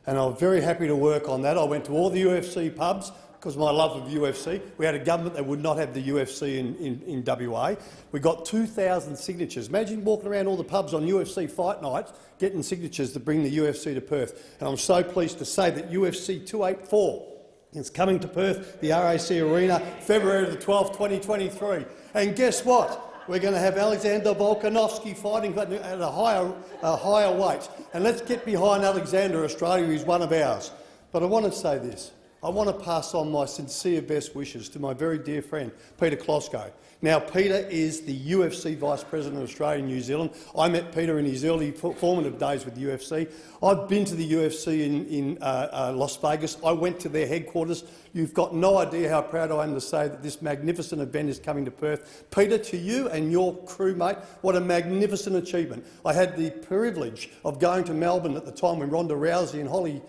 and I'm very happy to work on that. I went to all the UFC pubs because of my love of UFC. We had a government that would not have the UFC in WA. We got 2,000 signatures. Imagine walking around all the pubs on UFC fight nights getting signatures to bring the UFC to Perth. And I'm so pleased to say that UFC 284 is coming to Perth, the RAC Arena, February the 12th, 2023. And guess what? We're going to have Alexander Volkanovski fighting at a higher weight. And let's get behind Alexander, Australia, who's one of ours. But I want to say this. I want to pass on my sincere best wishes to my very dear friend, Peter Klosko. Now, Peter is the UFC Vice President of Australia and New Zealand. I met Peter in his early formative days with the UFC. I've been to the UFC in Las Vegas. I went to their headquarters. You've got no idea how proud I am to say that this magnificent event is coming to Perth. Peter, to you and your crew, mate, what a magnificent achievement. I had the privilege of going to Melbourne at the time when Ronda Rousey and Holly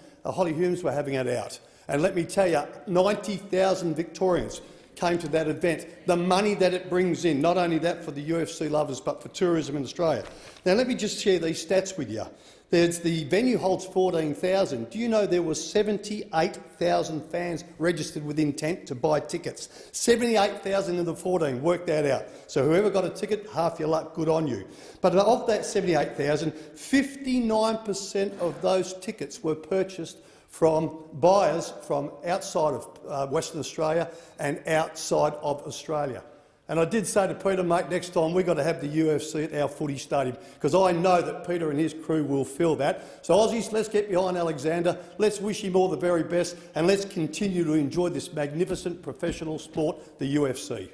Holmes were having it out. And let me tell you, 90,000 Victorians came to that event. The money that it brings in, not only that for the UFC lovers, but for tourism in Australia. Now, let me just share these stats with you. The venue holds 14,000. Do you know there were 78,000 fans registered with intent to buy tickets? 78,000 in the 14, work that out. So whoever got a ticket, half your luck, good on you. But of that 78,000, 59% of those tickets were purchased from buyers from outside of Western Australia and outside of Australia. And I did say to Peter, mate, next time we've got to have the UFC at our footy stadium, because I know that Peter and his crew will fill that. So Aussies, let's get behind Alexander, let's wish him all the very best, and let's continue to enjoy this magnificent professional sport, the UFC.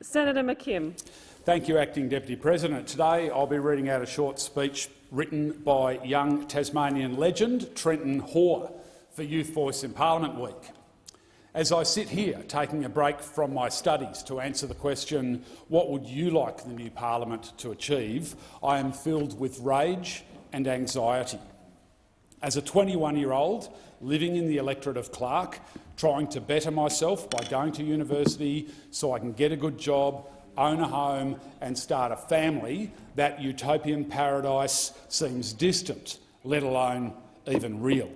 Senator McKim. Thank you, Acting Deputy President. Today I'll be reading out a short speech written by young Tasmanian legend Trenton Hoare for Youth Voice in Parliament Week. As I sit here taking a break from my studies to answer the question, what would you like the new parliament to achieve, I am filled with rage and anxiety. As a 21-year-old living in the electorate of Clark, trying to better myself by going to university so I can get a good job, own a home and start a family, that utopian paradise seems distant, let alone even real.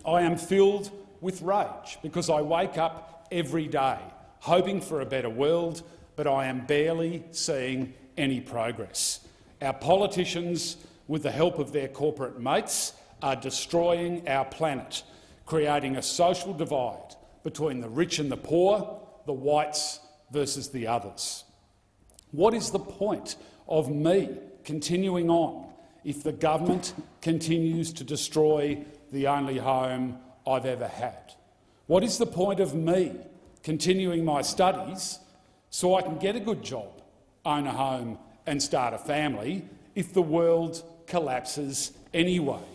I am filled with rage because I wake up every day hoping for a better world, but I am barely seeing any progress. Our politicians, with the help of their corporate mates, are destroying our planet, creating a social divide between the rich and the poor, the whites versus the others. What is the point of me continuing on if the government continues to destroy the only home I've ever had? What is the point of me continuing my studies so I can get a good job, own a home and start a family if the world collapses anyway?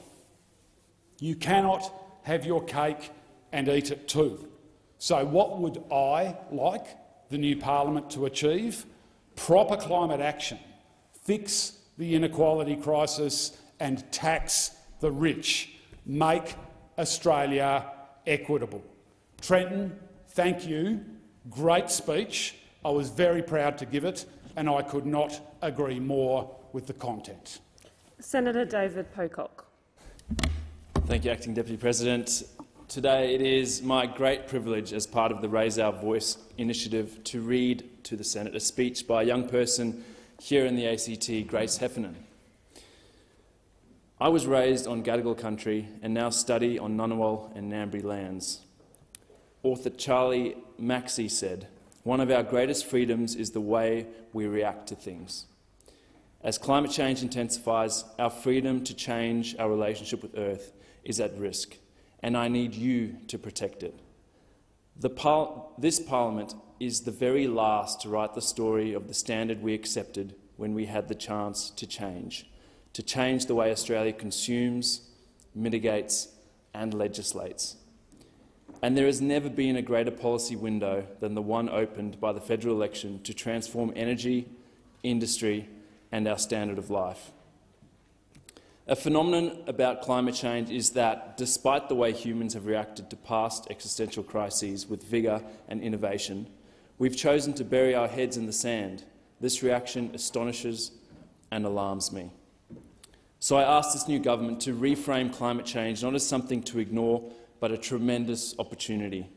You cannot have your cake and eat it too. So what would I like the new parliament to achieve? Proper climate action, fix the inequality crisis and tax the rich. Make Australia equitable. Trenton, thank you. Great speech. I was very proud to give it, and I could not agree more with the content. Senator David Pocock. Thank you, Acting Deputy President. Today it is my great privilege as part of the Raise Our Voice initiative to read to the Senate a speech by a young person here in the ACT, Grace Heffernan. I was raised on Gadigal country and now study on Ngunnawal and Ngambri lands. Author Charlie Maxey said, "One of our greatest freedoms is the way we react to things. As climate change intensifies, our freedom to change our relationship with Earth is at risk, and I need you to protect it. This Parliament is the very last to write the story of the standard we accepted when we had the chance to change the way Australia consumes, mitigates and legislates. And there has never been a greater policy window than the one opened by the federal election to transform energy, industry and our standard of life. A phenomenon about climate change is that, despite the way humans have reacted to past existential crises with vigour and innovation, we've chosen to bury our heads in the sand. This reaction astonishes and alarms me. So I ask this new government to reframe climate change not as something to ignore, but a tremendous opportunity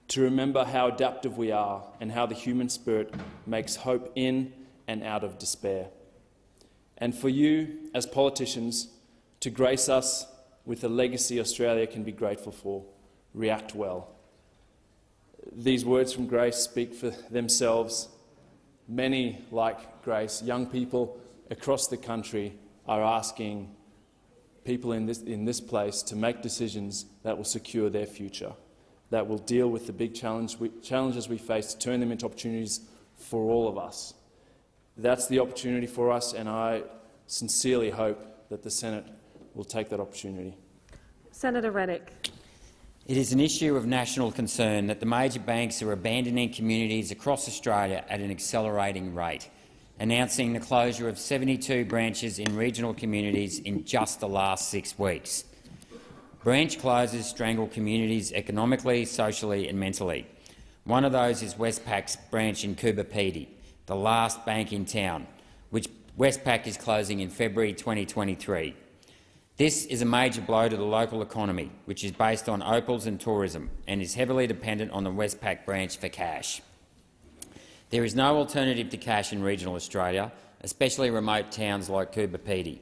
to remember how adaptive we are and how the human spirit makes hope in and out of despair. And for you, as politicians, to grace us with a legacy Australia can be grateful for. React well. These words from Grace speak for themselves. Many, like Grace, young people across the country are asking people in this place to make decisions that will secure their future, that will deal with the big challenges we face, to turn them into opportunities for all of us. That's the opportunity for us, and I sincerely hope that the Senate will take that opportunity. Senator Rennick. It is an issue of national concern that the major banks are abandoning communities across Australia at an accelerating rate, announcing the closure of 72 branches in regional communities in just the last 6 weeks. Branch closures strangle communities economically, socially and mentally. One of those is Westpac's branch in Coober Pedy, the last bank in town, which Westpac is closing in February 2023. This is a major blow to the local economy, which is based on opals and tourism and is heavily dependent on the Westpac branch for cash. There is no alternative to cash in regional Australia, especially remote towns like Coober Pedy.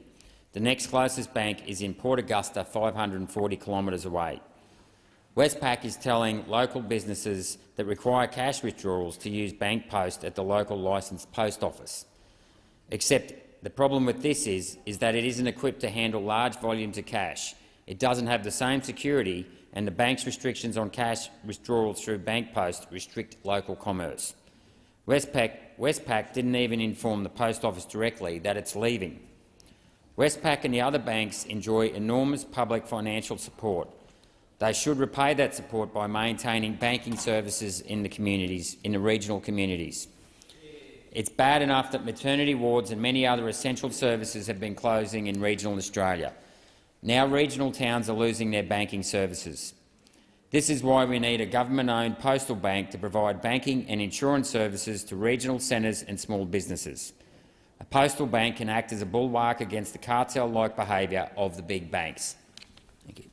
The next closest bank is in Port Augusta, 540 kilometres away. Westpac is telling local businesses that require cash withdrawals to use Bank Post at the local licensed post office. Except the problem with this is that it isn't equipped to handle large volumes of cash. It doesn't have the same security, and the bank's restrictions on cash withdrawals through Bank Post restrict local commerce. Westpac didn't even inform the post office directly that it's leaving. Westpac and the other banks enjoy enormous public financial support. They should repay that support by maintaining banking services in the communities, in the regional communities. It's bad enough that maternity wards and many other essential services have been closing in regional Australia. Now regional towns are losing their banking services. This is why we need a government-owned postal bank to provide banking and insurance services to regional centres and small businesses. A postal bank can act as a bulwark against the cartel-like behaviour of the big banks. Thank you.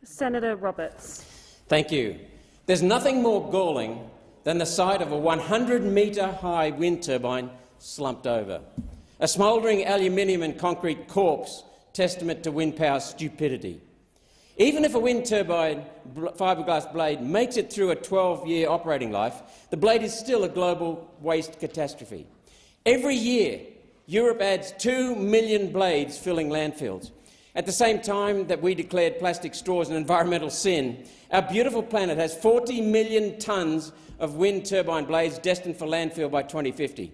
Senator Roberts. Thank you. There's nothing more galling than the sight of a 100-metre-high wind turbine slumped over. A smouldering aluminium and concrete corpse, testament to wind power's stupidity. Even if a wind turbine fiberglass blade makes it through a 12-year operating life, the blade is still a global waste catastrophe. Every year, Europe adds 2 million blades filling landfills. At the same time that we declared plastic straws an environmental sin, our beautiful planet has 40 million tonnes of wind turbine blades destined for landfill by 2050.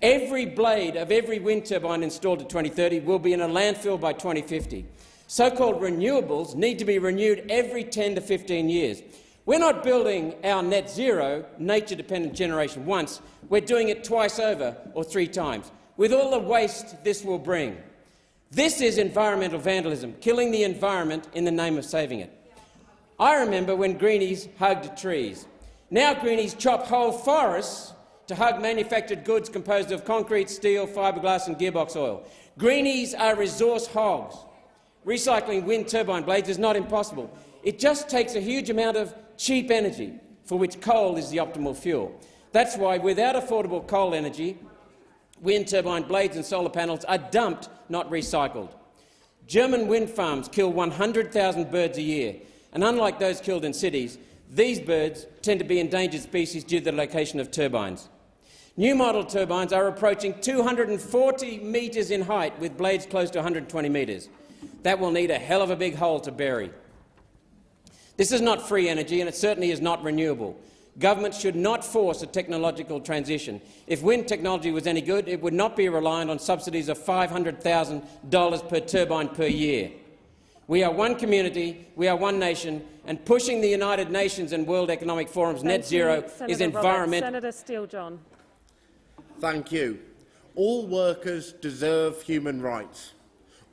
Every blade of every wind turbine installed to 2030 will be in a landfill by 2050. So-called renewables need to be renewed every 10 to 15 years. We're not building our net zero, nature-dependent generation once, we're doing it twice over or 3 times, with all the waste this will bring. This is environmental vandalism, killing the environment in the name of saving it. I remember when Greenies hugged trees. Now Greenies chop whole forests to hug manufactured goods composed of concrete, steel, fiberglass and gearbox oil. Greenies are resource hogs. Recycling wind turbine blades is not impossible. It just takes a huge amount of cheap energy, for which coal is the optimal fuel. That's why, without affordable coal energy, wind turbine blades and solar panels are dumped, not recycled. German wind farms kill 100,000 birds a year, and unlike those killed in cities, these birds tend to be endangered species due to the location of turbines. New model turbines are approaching 240 metres in height, with blades close to 120 metres. That will need a hell of a big hole to bury. This is not free energy, and it certainly is not renewable. Governments should not force a technological transition. If wind technology was any good, it would not be reliant on subsidies of $500,000 per turbine per year. We are one community, we are one nation, and pushing the United Nations and World Economic Forum's net zero is environmental. Senator Steele-John. Thank you. All workers deserve human rights.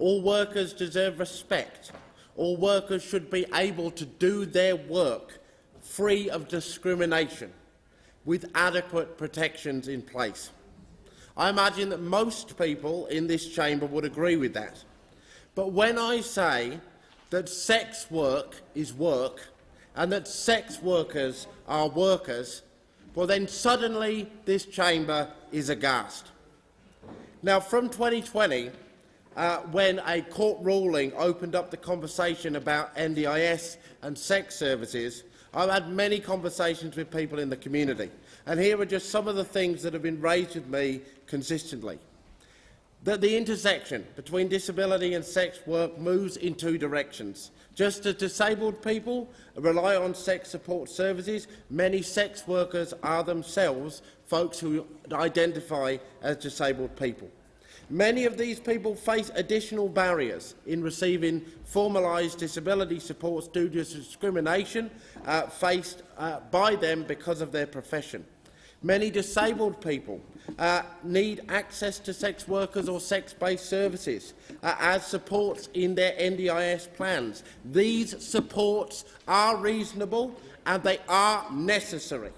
All workers deserve respect. All workers should be able to do their work free of discrimination, with adequate protections in place. I imagine that most people in this chamber would agree with that. But when I say that sex work is work and that sex workers are workers, well then suddenly this chamber is aghast. Now, from 2020, when a court ruling opened up the conversation about NDIS and sex services, I've had many conversations with people in the community, and here are just some of the things that have been raised with me consistently. That the intersection between disability and sex work moves in two directions. Just as disabled people rely on sex support services, many sex workers are themselves folks who identify as disabled people. Many of these people face additional barriers in receiving formalised disability supports due to discrimination faced by them because of their profession. Many disabled people need access to sex workers or sex-based services as supports in their NDIS plans. These supports are reasonable and they are necessary.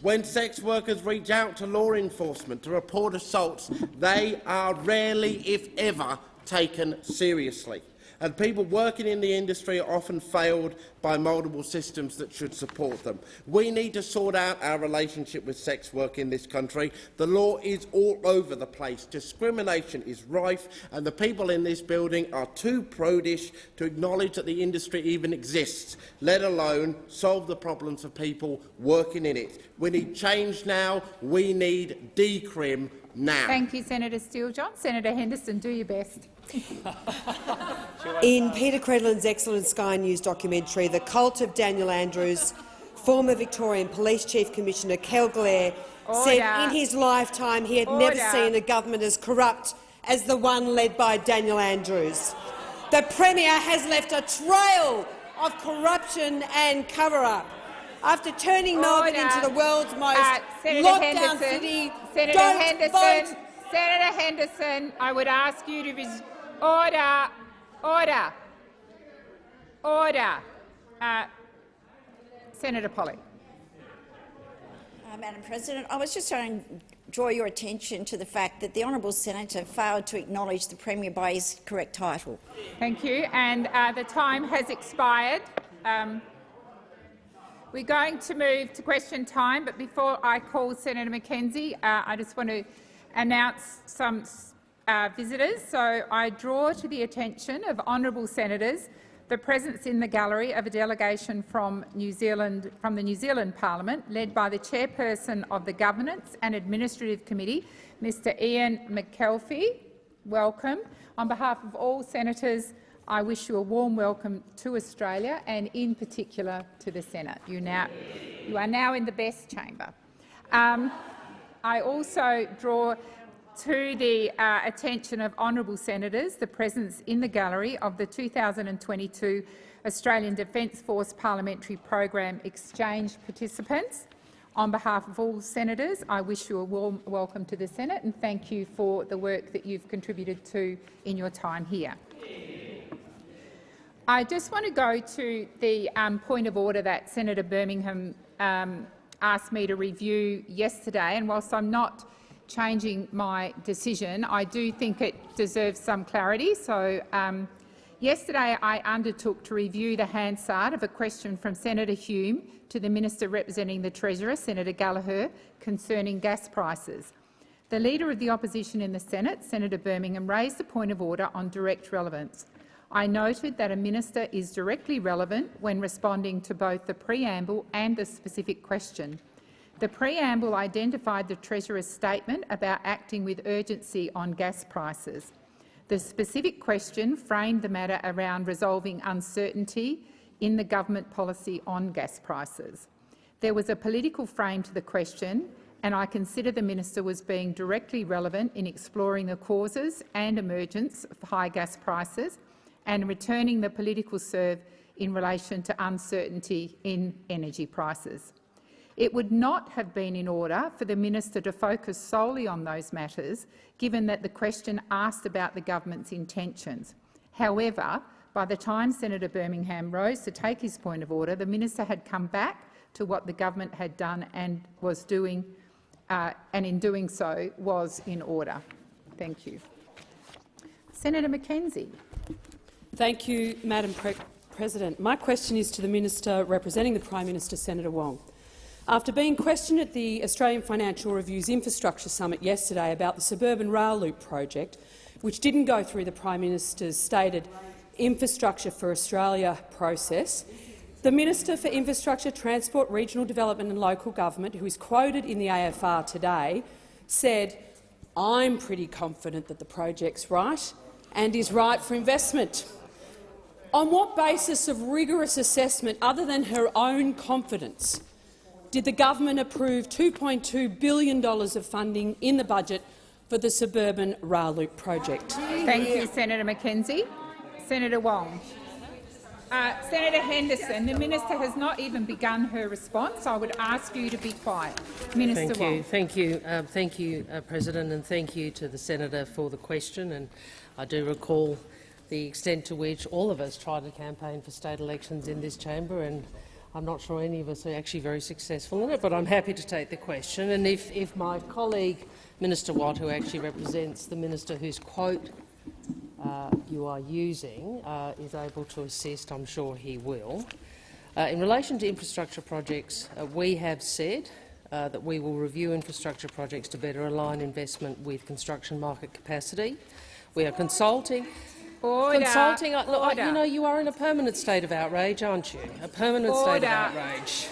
When sex workers reach out to law enforcement to report assaults, they are rarely, if ever, taken seriously. And people working in the industry are often failed by multiple systems that should support them. We need to sort out our relationship with sex work in this country. The law is all over the place. Discrimination is rife, and the people in this building are too prudish to acknowledge that the industry even exists, let alone solve the problems of people working in it. We need change now. We need decrim now. Thank you, Senator Steele-John. Senator Henderson, do your best. In Peter Credlin's excellent Sky News documentary, The Cult of Daniel Andrews, former Victorian Police Chief Commissioner Kel Glare said in his lifetime he had never seen a government as corrupt as the one led by Daniel Andrews. The Premier has left a trail of corruption and cover-up. After turning Melbourne into the world's most lockdown city, Senator Henderson, I would ask you to order. Senator Polley. Madam President, I was just trying to draw your attention to the fact that the honourable senator failed to acknowledge the Premier by his correct title. Thank you, and the time has expired. We're going to move to question time, but before I call Senator Mackenzie, I just want to announce some visitors. So I draw to the attention of honourable senators the presence in the gallery of a delegation from the New Zealand Parliament, led by the chairperson of the Governance and Administrative Committee, Mr Ian McKelvey. Welcome. On behalf of all senators, I wish you a warm welcome to Australia and in particular to the Senate. You are now in the best chamber. I also draw to the attention of honourable senators the presence in the gallery of the 2022 Australian Defence Force Parliamentary Program Exchange participants. On behalf of all senators, I wish you a warm welcome to the Senate and thank you for the work that you've contributed to in your time here. I just want to go to the point of order that Senator Birmingham asked me to review yesterday, and whilst I'm not changing my decision, I do think it deserves some clarity. So yesterday I undertook to review the Hansard of a question from Senator Hume to the Minister representing the Treasurer, Senator Gallagher, concerning gas prices. The Leader of the Opposition in the Senate, Senator Birmingham, raised the point of order on direct relevance. I noted that a minister is directly relevant when responding to both the preamble and the specific question. The preamble identified the Treasurer's statement about acting with urgency on gas prices. The specific question framed the matter around resolving uncertainty in the government policy on gas prices. There was a political frame to the question, and I consider the minister was being directly relevant in exploring the causes and emergence of high gas prices and returning the political serve in relation to uncertainty in energy prices. It would not have been in order for the minister to focus solely on those matters, given that the question asked about the government's intentions. However, by the time Senator Birmingham rose to take his point of order, the minister had come back to what the government had done and was doing, and in doing so was in order. Thank you. Senator Mackenzie. Thank you, Madam President. My question is to the Minister representing the Prime Minister, Senator Wong. After being questioned at the Australian Financial Review's Infrastructure Summit yesterday about the suburban rail loop project, which didn't go through the Prime Minister's stated Infrastructure for Australia process, the Minister for Infrastructure, Transport, Regional Development and Local Government, who is quoted in the AFR today, said, "I'm pretty confident that the project's right and is right for investment." On what basis of rigorous assessment, other than her own confidence, did the government approve $2.2 billion of funding in the budget for the suburban rail loop project? Thank you, Senator Mackenzie. Senator Wong. Senator Henderson, the minister has not even begun her response. I would ask you to be quiet. Minister Wong. Thank you, President, and thank you to the senator for the question. And I do recall the extent to which all of us tried to campaign for state elections in this chamber, and I'm not sure any of us are actually very successful in it, but I'm happy to take the question. And if my colleague, Minister Watt, who actually represents the minister whose quote you are using, is able to assist, I'm sure he will. In relation to infrastructure projects, we have said that we will review infrastructure projects to better align investment with construction market capacity. We are consulting. Order. Look, you know, you are in a permanent state of outrage, aren't you? A permanent state of outrage.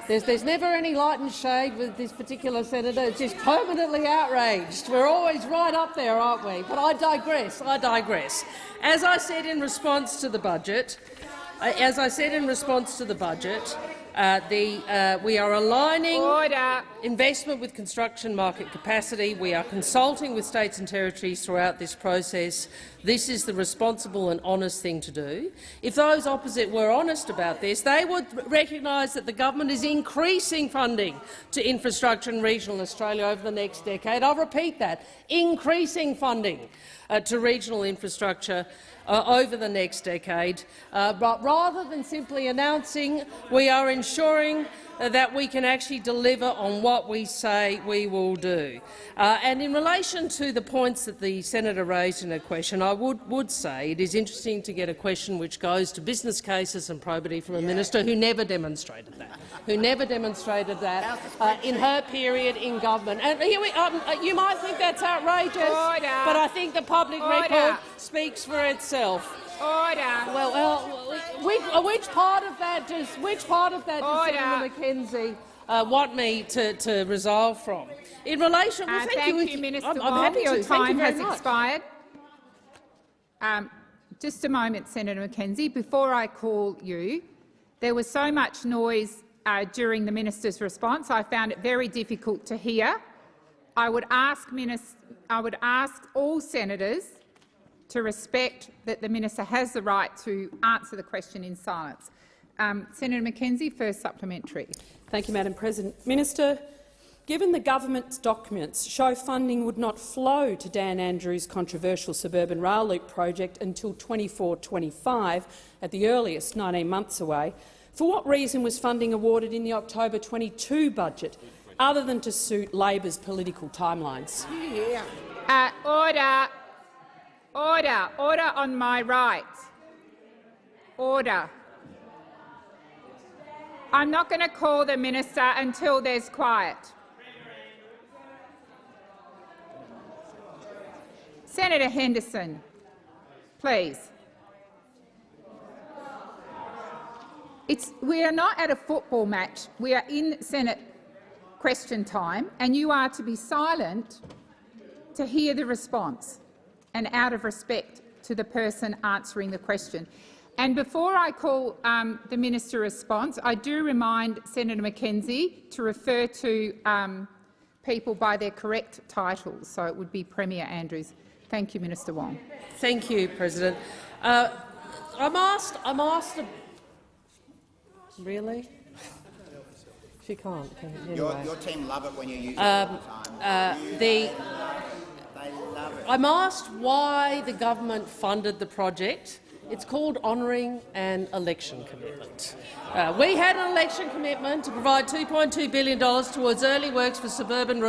There's never any light and shade with this particular senator. It's just permanently outraged. We're always right up there, aren't we? But I digress. As I said in response to the budget, we are aligning investment with construction market capacity. We are consulting with states and territories throughout this process. This is the responsible and honest thing to do. If those opposite were honest about this, they would recognise that the government is increasing funding to infrastructure in regional Australia over the next decade. I'll repeat that, increasing funding to regional infrastructure over the next decade. But rather than simply announcing, we are ensuring that we can actually deliver on what we say we will do. And in relation to the points that the senator raised in her question, I would say it is interesting to get a question which goes to business cases and probity from a minister who never demonstrated that, in her period in government. And you might think that's outrageous, but I think the public record speaks for itself. Order. Well, which part of that does Senator Mackenzie want me to resolve from? In relation, thank you, Minister I'm Wong. happy Your to. time has much. expired. Just a moment, Senator Mackenzie. Before I call you, there was so much noise during the minister's response. I found it very difficult to hear. I would ask all senators to respect that the minister has the right to answer the question in silence. Senator Mackenzie, first supplementary. Thank you, Madam President. Minister, given the government's documents show funding would not flow to Dan Andrews' controversial suburban rail loop project until 24-25, at the earliest 19 months away, for what reason was funding awarded in the October 22 budget, other than to suit Labor's political timelines? Order. Order on my right. Order. I'm not going to call the minister until there's quiet. Senator Henderson, please. We are not at a football match. We are in Senate question time, and you are to be silent to hear the response and out of respect to the person answering the question. And before I call the minister response, I do remind Senator Mackenzie to refer to people by their correct titles. So it would be Premier Andrews. Thank you, Minister Wong. Thank you, President. I'm asked. Really? She can't. Can anyway. Your team love it when you use it all the time. They love it. I'm asked why the government funded the project. It's called honouring an election commitment. We had an election commitment to provide $2.2 billion towards early works for suburban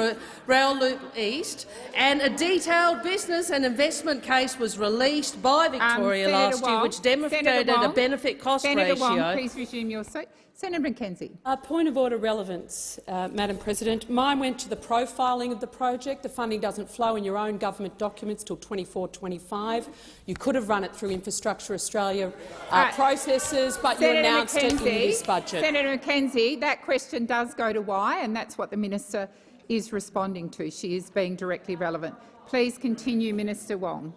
rail loop east, and a detailed business and investment case was released by Victoria last year, which demonstrated a benefit-cost ratio. Senator Wong, please resume your seat. Senator McKenzie. Point of order relevance, Madam President. Mine went to the profiling of the project. The funding doesn't flow in your own government documents till 24-25. You could have run it through Infrastructure Australia processes, but you announced it in this budget. Senator McKenzie, that question does go to why, and that's what the minister is responding to. She is being directly relevant. Please continue, Minister Wong.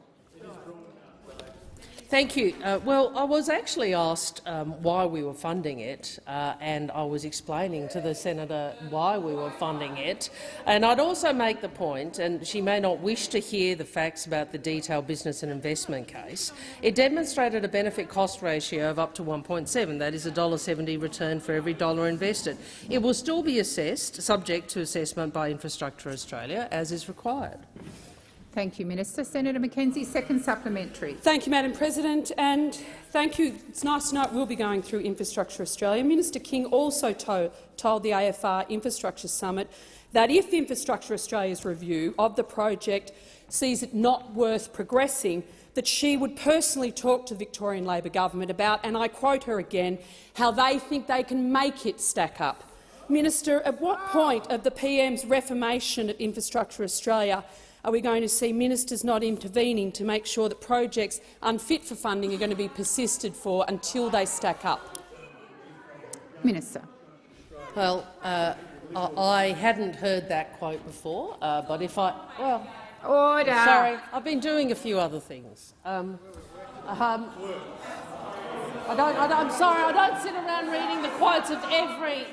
Thank you. Well, I was actually asked why we were funding it, and I was explaining to the senator why we were funding it. And I'd also make the point, and she may not wish to hear the facts about the detailed business and investment case, it demonstrated a benefit-cost ratio of up to 1.7. That is $1.70 return for every dollar invested. It will still be assessed, subject to assessment by Infrastructure Australia, as is required. Thank you, Minister. Senator McKenzie, second supplementary. Thank you, Madam President, and thank you. It's nice to know it will be going through Infrastructure Australia. Minister King also told the AFR Infrastructure Summit that if Infrastructure Australia's review of the project sees it not worth progressing, that she would personally talk to the Victorian Labor government about, and I quote her again, how they think they can make it stack up. Minister, at what point of the PM's reformation at Infrastructure Australia are we going to see ministers not intervening to make sure that projects unfit for funding are going to be persisted for until they stack up? Minister. Well, I hadn't heard that quote before, but if I— well, order. Sorry, I've been doing a few other things. I'm sorry, I don't sit around reading the quotes of every.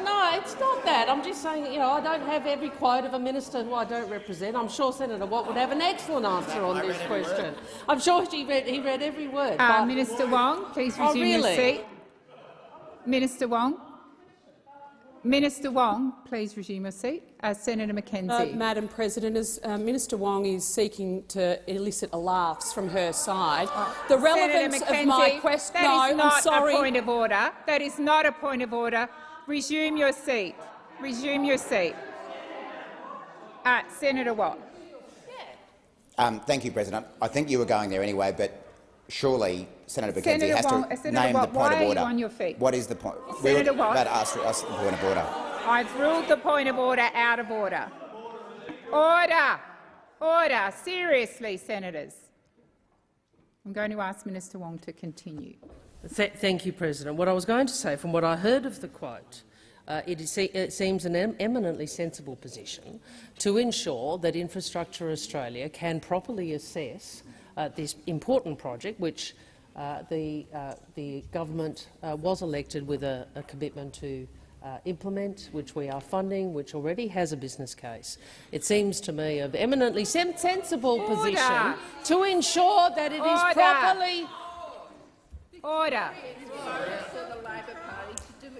No, it's not that. I'm just saying, I don't have every quote of a minister who I don't represent. I'm sure Senator Watt would have an excellent answer on this question. I'm sure he read every word. Minister Wong, please resume your seat. Minister Wong. Minister Wong, please resume your seat. Senator McKenzie. Madam President, as Minister Wong is seeking to elicit a laughs from her side, the relevance of my question— that is not a point of order. That is not a point of order. Resume your seat. Resume your seat. Senator Watt. Thank you, President. I think you were going there anyway, but surely Senator McKenzie has to name the point of order. Why are you on your feet? What is the point? Senator Watt. About to ask the point of order. I've ruled the point of order out of order. Order! Order! Seriously, senators. I'm going to ask Minister Wong to continue. Thank you, President. What I was going to say, from what I heard of the quote, it seems an eminently sensible position to ensure that Infrastructure Australia can properly assess this important project, which the government was elected with a commitment to implement, which we are funding, which already has a business case. It seems to me an eminently sensible position to ensure that it is properly— Order.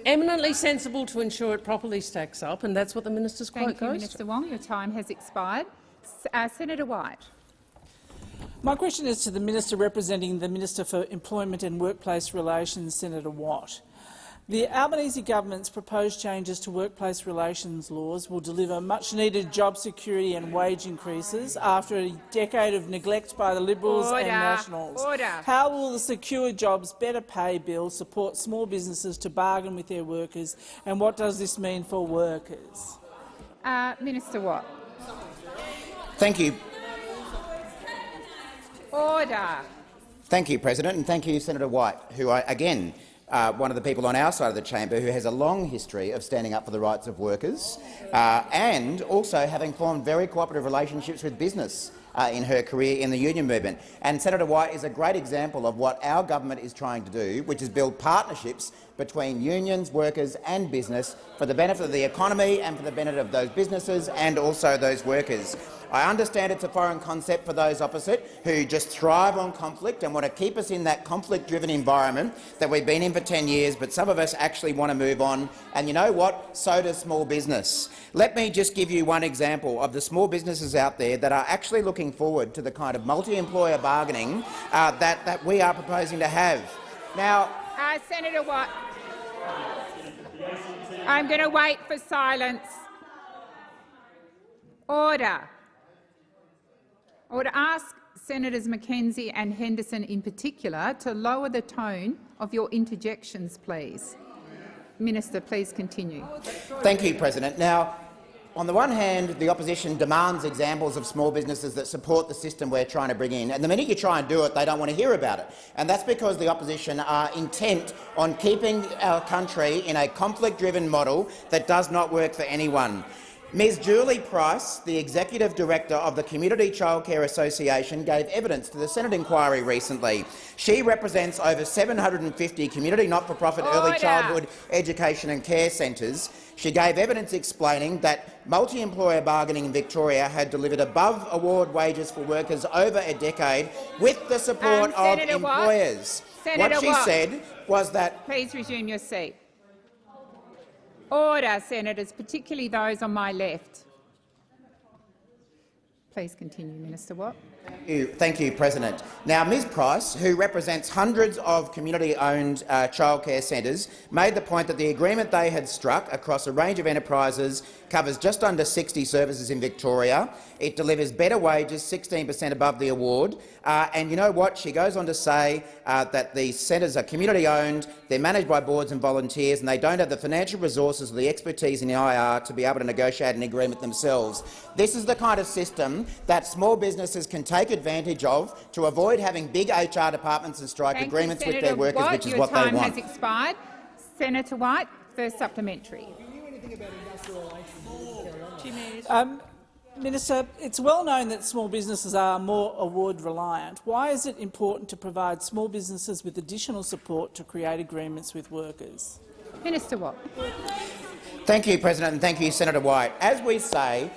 Eminently sensible to ensure it properly stacks up, and that's what the minister's quote goes to. Thank you, Minister Wong. Your time has expired. Senator White. My question is to the Minister representing the Minister for Employment and Workplace Relations, Senator Watt. The Albanese government's proposed changes to workplace relations laws will deliver much-needed job security and wage increases after a decade of neglect by the Liberals and Nationals. How will the Secure Jobs Better Pay Bill support small businesses to bargain with their workers, and what does this mean for workers? Minister Watt. Thank you. Order. Thank you, President, and thank you, Senator White, who again, one of the people on our side of the chamber who has a long history of standing up for the rights of workers and also having formed very cooperative relationships with business in her career in the union movement. And Senator White is a great example of what our government is trying to do, which is build partnerships between unions, workers and business for the benefit of the economy and for the benefit of those businesses and also those workers. I understand it's a foreign concept for those opposite who just thrive on conflict and want to keep us in that conflict-driven environment that we've been in for 10 years, but some of us actually want to move on. And you know what? So does small business. Let me just give you one example of the small businesses out there that are actually looking forward to the kind of multi-employer bargaining that we are proposing to have. Now, Senator Watt, I'm going to wait for silence. Order. Or to ask Senators Mackenzie and Henderson in particular to lower the tone of your interjections, please. Minister, please continue. Thank you, President. Now, on the one hand, the opposition demands examples of small businesses that support the system we're trying to bring in, and the minute you try and do it, they don't want to hear about it. And that's because the opposition are intent on keeping our country in a conflict-driven model that does not work for anyone. Ms Julie Price, the Executive Director of the Community Childcare Association, gave evidence to the Senate inquiry recently. She represents over 750 community not-for-profit early childhood education and care centres. She gave evidence explaining that multi-employer bargaining in Victoria had delivered above-award wages for workers over a decade with the support of employers. What she said was that— Please resume your seat. Order, Senators, particularly those on my left. Please continue, Minister Watt. Thank you, President. Now, Ms Price, who represents hundreds of community-owned childcare centres, made the point that the agreement they had struck across a range of enterprises covers just under 60 services in Victoria. It delivers better wages, 16% above the award. And you know what? She goes on to say that the centres are community-owned, they're managed by boards and volunteers, and they don't have the financial resources or the expertise in the IR to be able to negotiate an agreement themselves. This is the kind of system that small businesses can take advantage of to avoid having big HR departments and strike agreements with their workers, which is what they want. Your time has expired. Senator White, first supplementary. Minister, it's well known that small businesses are more award-reliant. Why is it important to provide small businesses with additional support to create agreements with workers? Minister Watt. Thank you, President, and thank you, Senator White. As we say,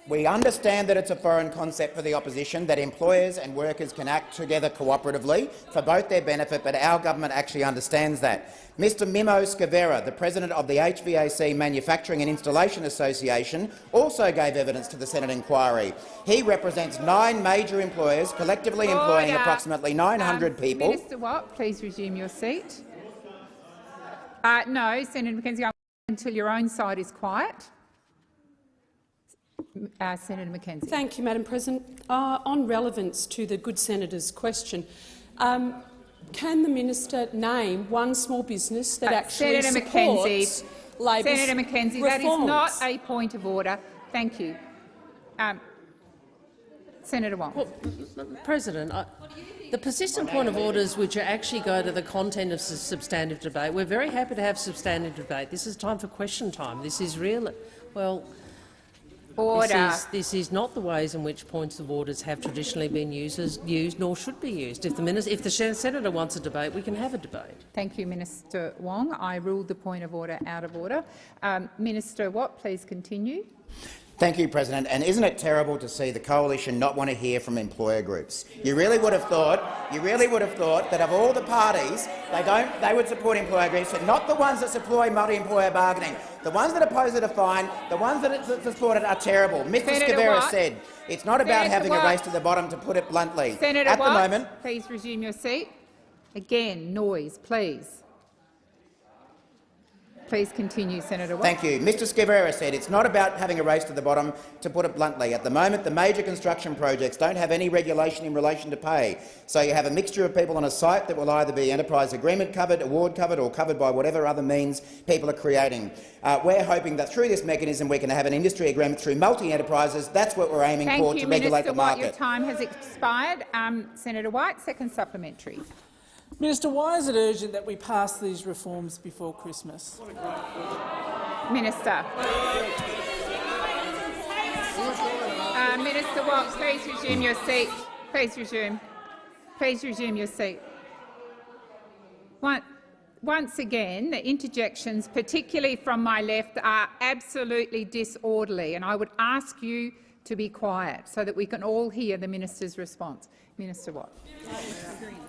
we understand that it's a foreign concept for the opposition, that employers and workers can act together cooperatively for both their benefit, but our government actually understands that. Mr Mimo Scavera, the president of the HVAC Manufacturing and Installation Association, also gave evidence to the Senate inquiry. He represents 9 major employers, collectively employing approximately 900 people. Minister Watt, please resume your seat. No, Senator Mackenzie, until your own side is quiet. Senator Mackenzie. Thank you, Madam President. On relevance to the good senator's question, can the minister name one small business that actually supports Labor's Senator Mackenzie, reforms? That is not a point of order. Thank you. Senator Wong. Well, President, the persistent point of orders which actually go to the content of substantive debate, we're very happy to have substantive debate. This is time for question time. This is real. Well, order. This is not the ways in which points of orders have traditionally been used, nor should be used. If the senator wants a debate, we can have a debate. Thank you, Minister Wong. I ruled the point of order out of order. Minister Watt, please continue. Thank you, President. And isn't it terrible to see the coalition not want to hear from employer groups? You really would have thought that of all the parties, they would support employer groups, but not the ones that support multi-employer bargaining. The ones that oppose it are fine. The ones that support it are terrible. Mr Scavera said it's not about having a race to the bottom, to put it bluntly. Senator At Watt, the moment, please resume your seat. Again, noise, please. Please continue, Senator Watt. Thank you. Mr Scavera said it's not about having a race to the bottom, to put it bluntly. At the moment, the major construction projects don't have any regulation in relation to pay. So you have a mixture of people on a site that will either be enterprise agreement covered, award covered or covered by whatever other means people are creating. We're hoping that through this mechanism we can have an industry agreement through multi-enterprises. That's what we're aiming for, to regulate the market. Your time has expired. Senator White, second supplementary. Minister, why is it urgent that we pass these reforms before Christmas? Minister. Minister Watt, please resume your seat. Please resume. Please resume your seat. once again, the interjections, particularly from my left, are absolutely disorderly, and I would ask you to be quiet so that we can all hear the minister's response. Minister Watt.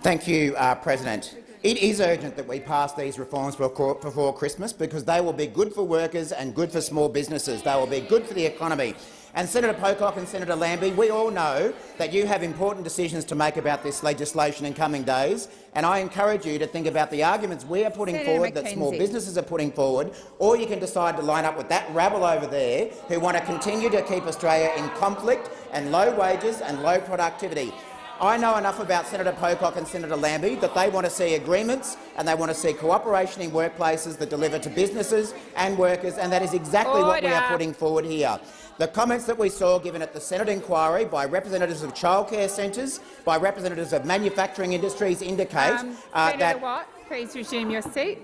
Thank you, President. It is urgent that we pass these reforms before Christmas because they will be good for workers and good for small businesses. They will be good for the economy. And Senator Pocock and Senator Lambie, we all know that you have important decisions to make about this legislation in coming days, and I encourage you to think about the arguments we are putting forward, that small businesses are putting forward, or you can decide to line up with that rabble over there who want to continue to keep Australia in conflict and low wages and low productivity. I know enough about Senator Pocock and Senator Lambie that they want to see agreements and they want to see cooperation in workplaces that deliver to businesses and workers, and that is exactly what we are putting forward here. The comments that we saw given at the Senate inquiry by representatives of childcare centres, by representatives of manufacturing industries indicate that— Senator Watt, please resume your seat.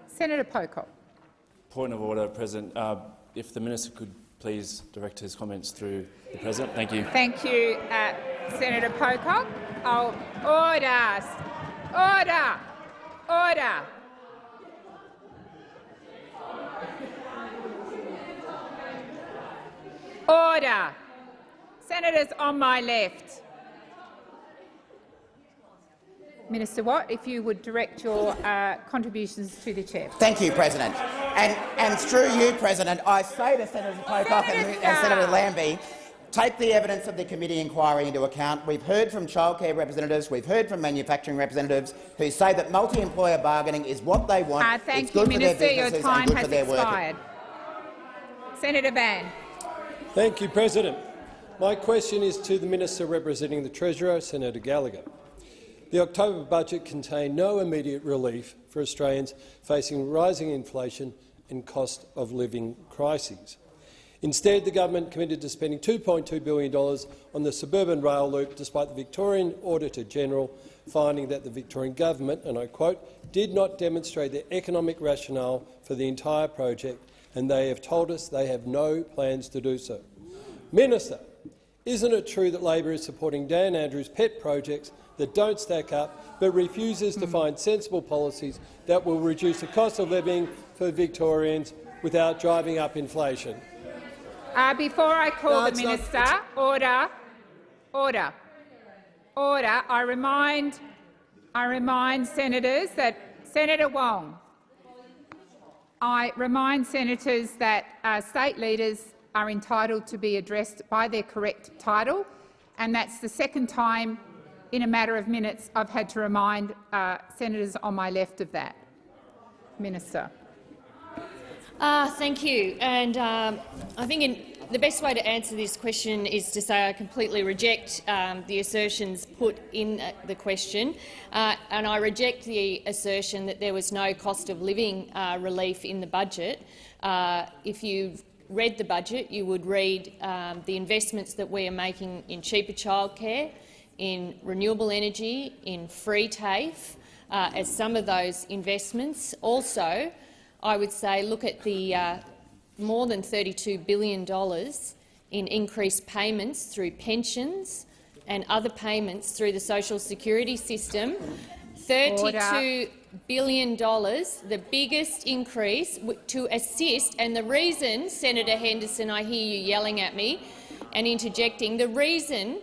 Senator Pocock. Point of order, President. If the minister could please direct his comments through the President. Thank you. Thank you, Senator Pocock. Oh, order! Order! Order! Order! Senators on my left. Minister Watt, if you would direct your contributions to the chair. Thank you, President. And through you, President, I say to Senator Pocock and Senator Lambie, take the evidence of the committee inquiry into account. We've heard from childcare representatives, we've heard from manufacturing representatives who say that multi-employer bargaining is what they want. Thank you, Minister. Your time has expired. Senator Van. Thank you, President. My question is to the Minister representing the Treasurer, Senator Gallagher. The October budget contained no immediate relief for Australians facing rising inflation and cost of living crises. Instead, the government committed to spending $2.2 billion on the suburban rail loop, despite the Victorian Auditor-General finding that the Victorian government, and I quote, did not demonstrate the economic rationale for the entire project, and they have told us they have no plans to do so. Minister, isn't it true that Labor is supporting Dan Andrews' pet projects that don't stack up, but refuses to find sensible policies that will reduce the cost of living for Victorians without driving up inflation? Before I call the minister, order. I remind senators that Senator Wong. I remind senators that state leaders are entitled to be addressed by their correct title, and that's the second time in a matter of minutes I've had to remind senators on my left of that. Minister. Thank you. And I think the best way to answer this question is to say I completely reject the assertions put in the question, and I reject the assertion that there was no cost of living relief in the budget. If you read the budget, you would read the investments that we are making in cheaper childcare, in renewable energy, in free TAFE, as some of those investments. Also, I would say look at the more than $32 billion in increased payments through pensions and other payments through the social security system. $32 billion, the biggest increase to assist, and the reason, Senator Henderson, I hear you yelling at me and interjecting, the reason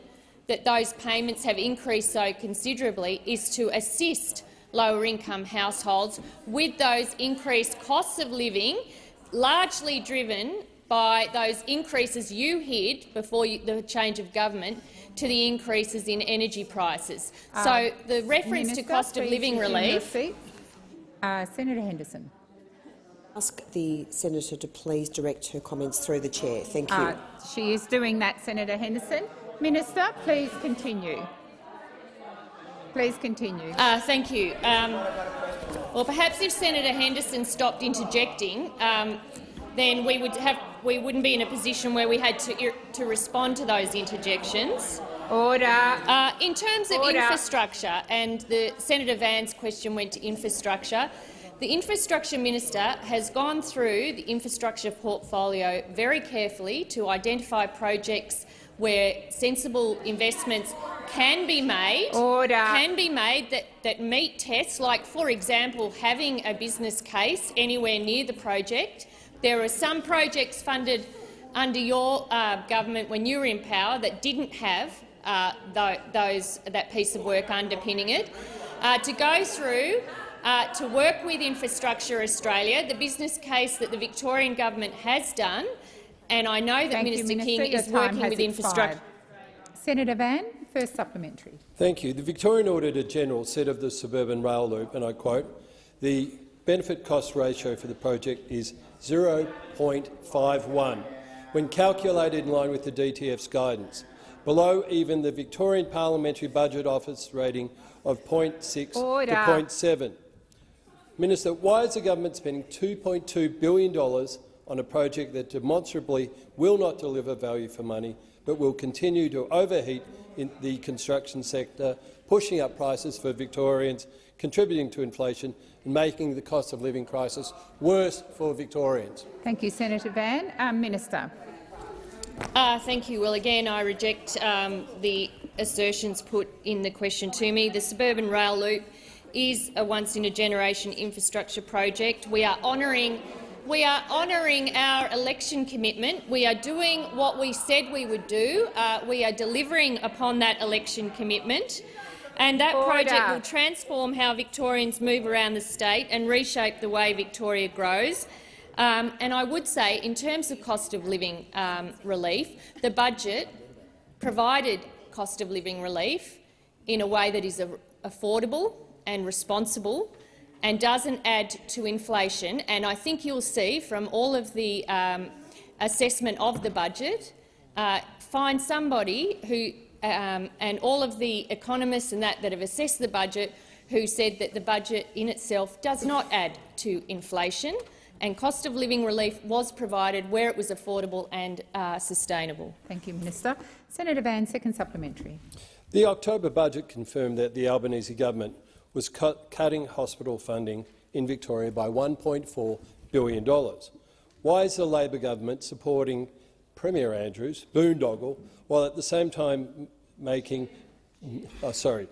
that those payments have increased so considerably is to assist lower-income households with those increased costs of living, largely driven by those increases you hid before the change of government to the increases in energy prices. So the reference to cost of living relief— Senator Henderson. Ask the senator to please direct her comments through the chair. Thank you. She is doing that, Senator Henderson. Minister, please continue. Please continue. Thank you. Well, perhaps if Senator Henderson stopped interjecting, then we wouldn't be in a position where we had to respond to those interjections. Order. In terms of infrastructure, and Senator Van's question went to infrastructure, the Infrastructure Minister has gone through the infrastructure portfolio very carefully to identify projects where sensible investments can be made, that meet tests, like, for example, having a business case anywhere near the project. There are some projects funded under your government when you were in power that didn't have that piece of work underpinning it. To go through, to work with Infrastructure Australia, the business case that the Victorian government has done, and I know that Minister King is working with Infrastructure. Senator Van, first supplementary. Thank you. The Victorian Auditor-General said of the suburban rail loop, and I quote, "The benefit-cost ratio for the project is 0.51 when calculated in line with the DTF's guidance, below even the Victorian Parliamentary Budget Office rating of 0.6 to 0.7. Minister, why is the government spending $2.2 billion on a project that demonstrably will not deliver value for money, but will continue to overheat in the construction sector, pushing up prices for Victorians, contributing to inflation and making the cost of living crisis worse for Victorians?" Thank you, Senator Van. Minister. Thank you. Well, again, I reject the assertions put in the question to me. The suburban rail loop is a once-in-a-generation infrastructure project. We are honouring our election commitment. We are doing what we said we would do. We are delivering upon that election commitment, and that project will transform how Victorians move around the state and reshape the way Victoria grows. And I would say, in terms of cost of living relief, the budget provided cost of living relief in a way that is affordable and responsible and doesn't add to inflation. And I think you'll see from all of the assessment of the budget, find somebody who, and all of the economists and that have assessed the budget, who said that the budget in itself does not add to inflation, and cost of living relief was provided where it was affordable and sustainable. Thank you, Minister. Senator Van, second supplementary. The October budget confirmed that the Albanese government was cutting hospital funding in Victoria by $1.4 billion. Why is the Labor government supporting Premier Andrews' boondoggle while at the same time making Senator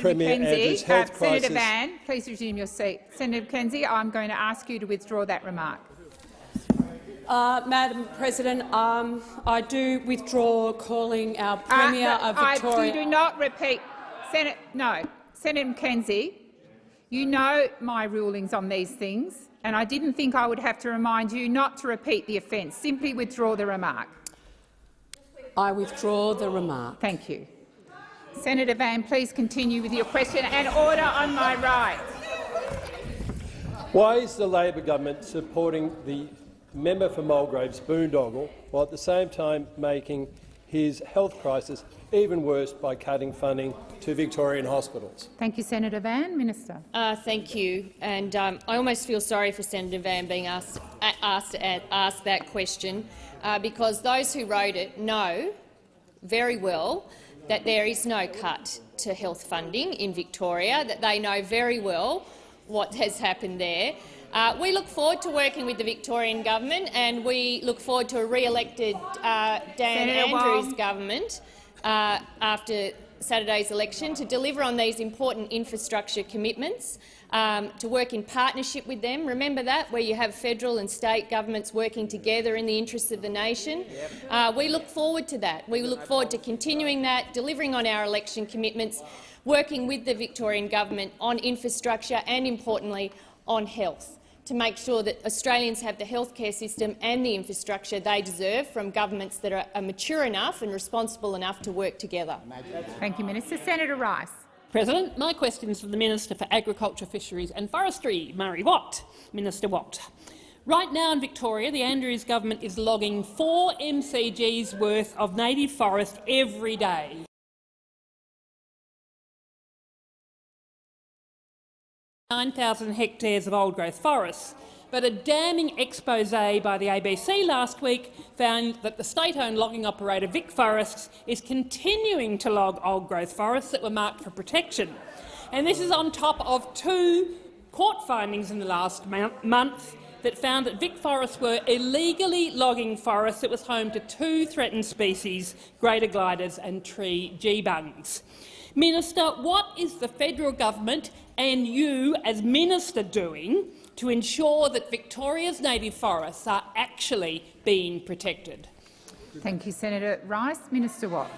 Premier Andrews' health crisis? Senator Van, please resume your seat. Senator McKenzie, I'm going to ask you to withdraw that remark. Madam President, I do withdraw calling our Premier of Victoria. You do not repeat. Senator McKenzie, you know my rulings on these things, and I didn't think I would have to remind you not to repeat the offence. Simply withdraw the remark. I withdraw the remark. Thank you. Senator Van, please continue with your question, and order on my right. Why is the Labor government supporting the member for Mulgrave's boondoggle while at the same time making his health crisis even worse by cutting funding to Victorian hospitals? Thank you, Senator Van. Minister. Thank you. And I almost feel sorry for Senator Van being asked to ask that question, because those who wrote it know very well that there is no cut to health funding in Victoria, that they know very well what has happened there. We look forward to working with the Victorian government, and we look forward to a re-elected Dan Andrews government after Saturday's election to deliver on these important infrastructure commitments, to work in partnership with them. Remember that, where you have federal and state governments working together in the interests of the nation. We look forward to that. We look forward to continuing that, delivering on our election commitments, working with the Victorian government on infrastructure and, importantly, on health, to make sure that Australians have the healthcare system and the infrastructure they deserve from governments that are mature enough and responsible enough to work together. Thank you, Minister. Senator Rice. President, my question is for the Minister for Agriculture, Fisheries and Forestry, Murray Watt. Minister Watt. Right now in Victoria, the Andrews government is logging 4 mcg's worth of native forest every day. ...9,000 hectares of old-growth forests, but a damning expose by the ABC last week found that the state-owned logging operator Vic Forests is continuing to log old-growth forests that were marked for protection. And this is on top of 2 court findings in the last month that found that Vic forests were illegally logging forests that was home to 2 threatened species, greater gliders and tree geebungs. Minister, what is the federal government and you as minister doing to ensure that Victoria's native forests are actually being protected? Thank you, Senator Rice. Minister Watt.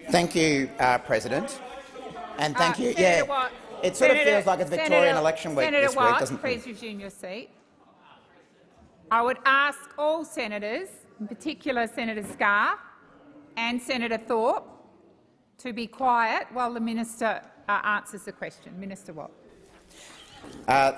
Thank you, President. And thank you. Senator Watt. It sort of feels like it's Victorian election week this week, doesn't it? Please resume your seat. I would ask all senators, in particular Senator Scarr and Senator Thorpe, to be quiet while the minister answers the question. Minister Watt.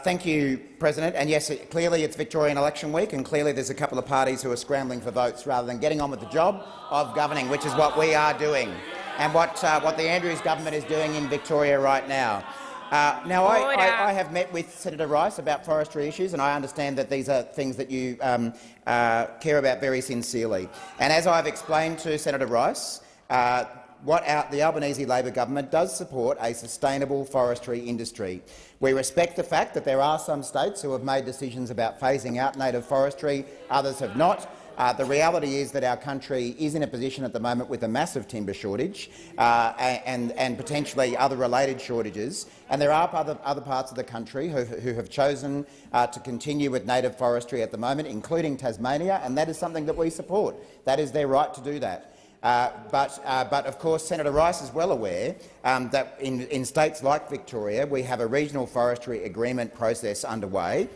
Thank you, President. And yes, clearly it's Victorian election week, and clearly there's a couple of parties who are scrambling for votes rather than getting on with the job of governing, which is what we are doing, and what the Andrews government is doing in Victoria right now. I have met with Senator Rice about forestry issues, and I understand that these are things that you care about very sincerely. And as I've explained to Senator Rice, the Albanese Labor government does support a sustainable forestry industry. We respect the fact that there are some states who have made decisions about phasing out native forestry, others have not. The reality is that our country is in a position at the moment with a massive timber shortage and potentially other related shortages, and there are other parts of the country who have chosen to continue with native forestry at the moment, including Tasmania, and that is something that we support. That is their right to do that. But of course, Senator Rice is well aware that in states like Victoria we have a regional forestry agreement process underway,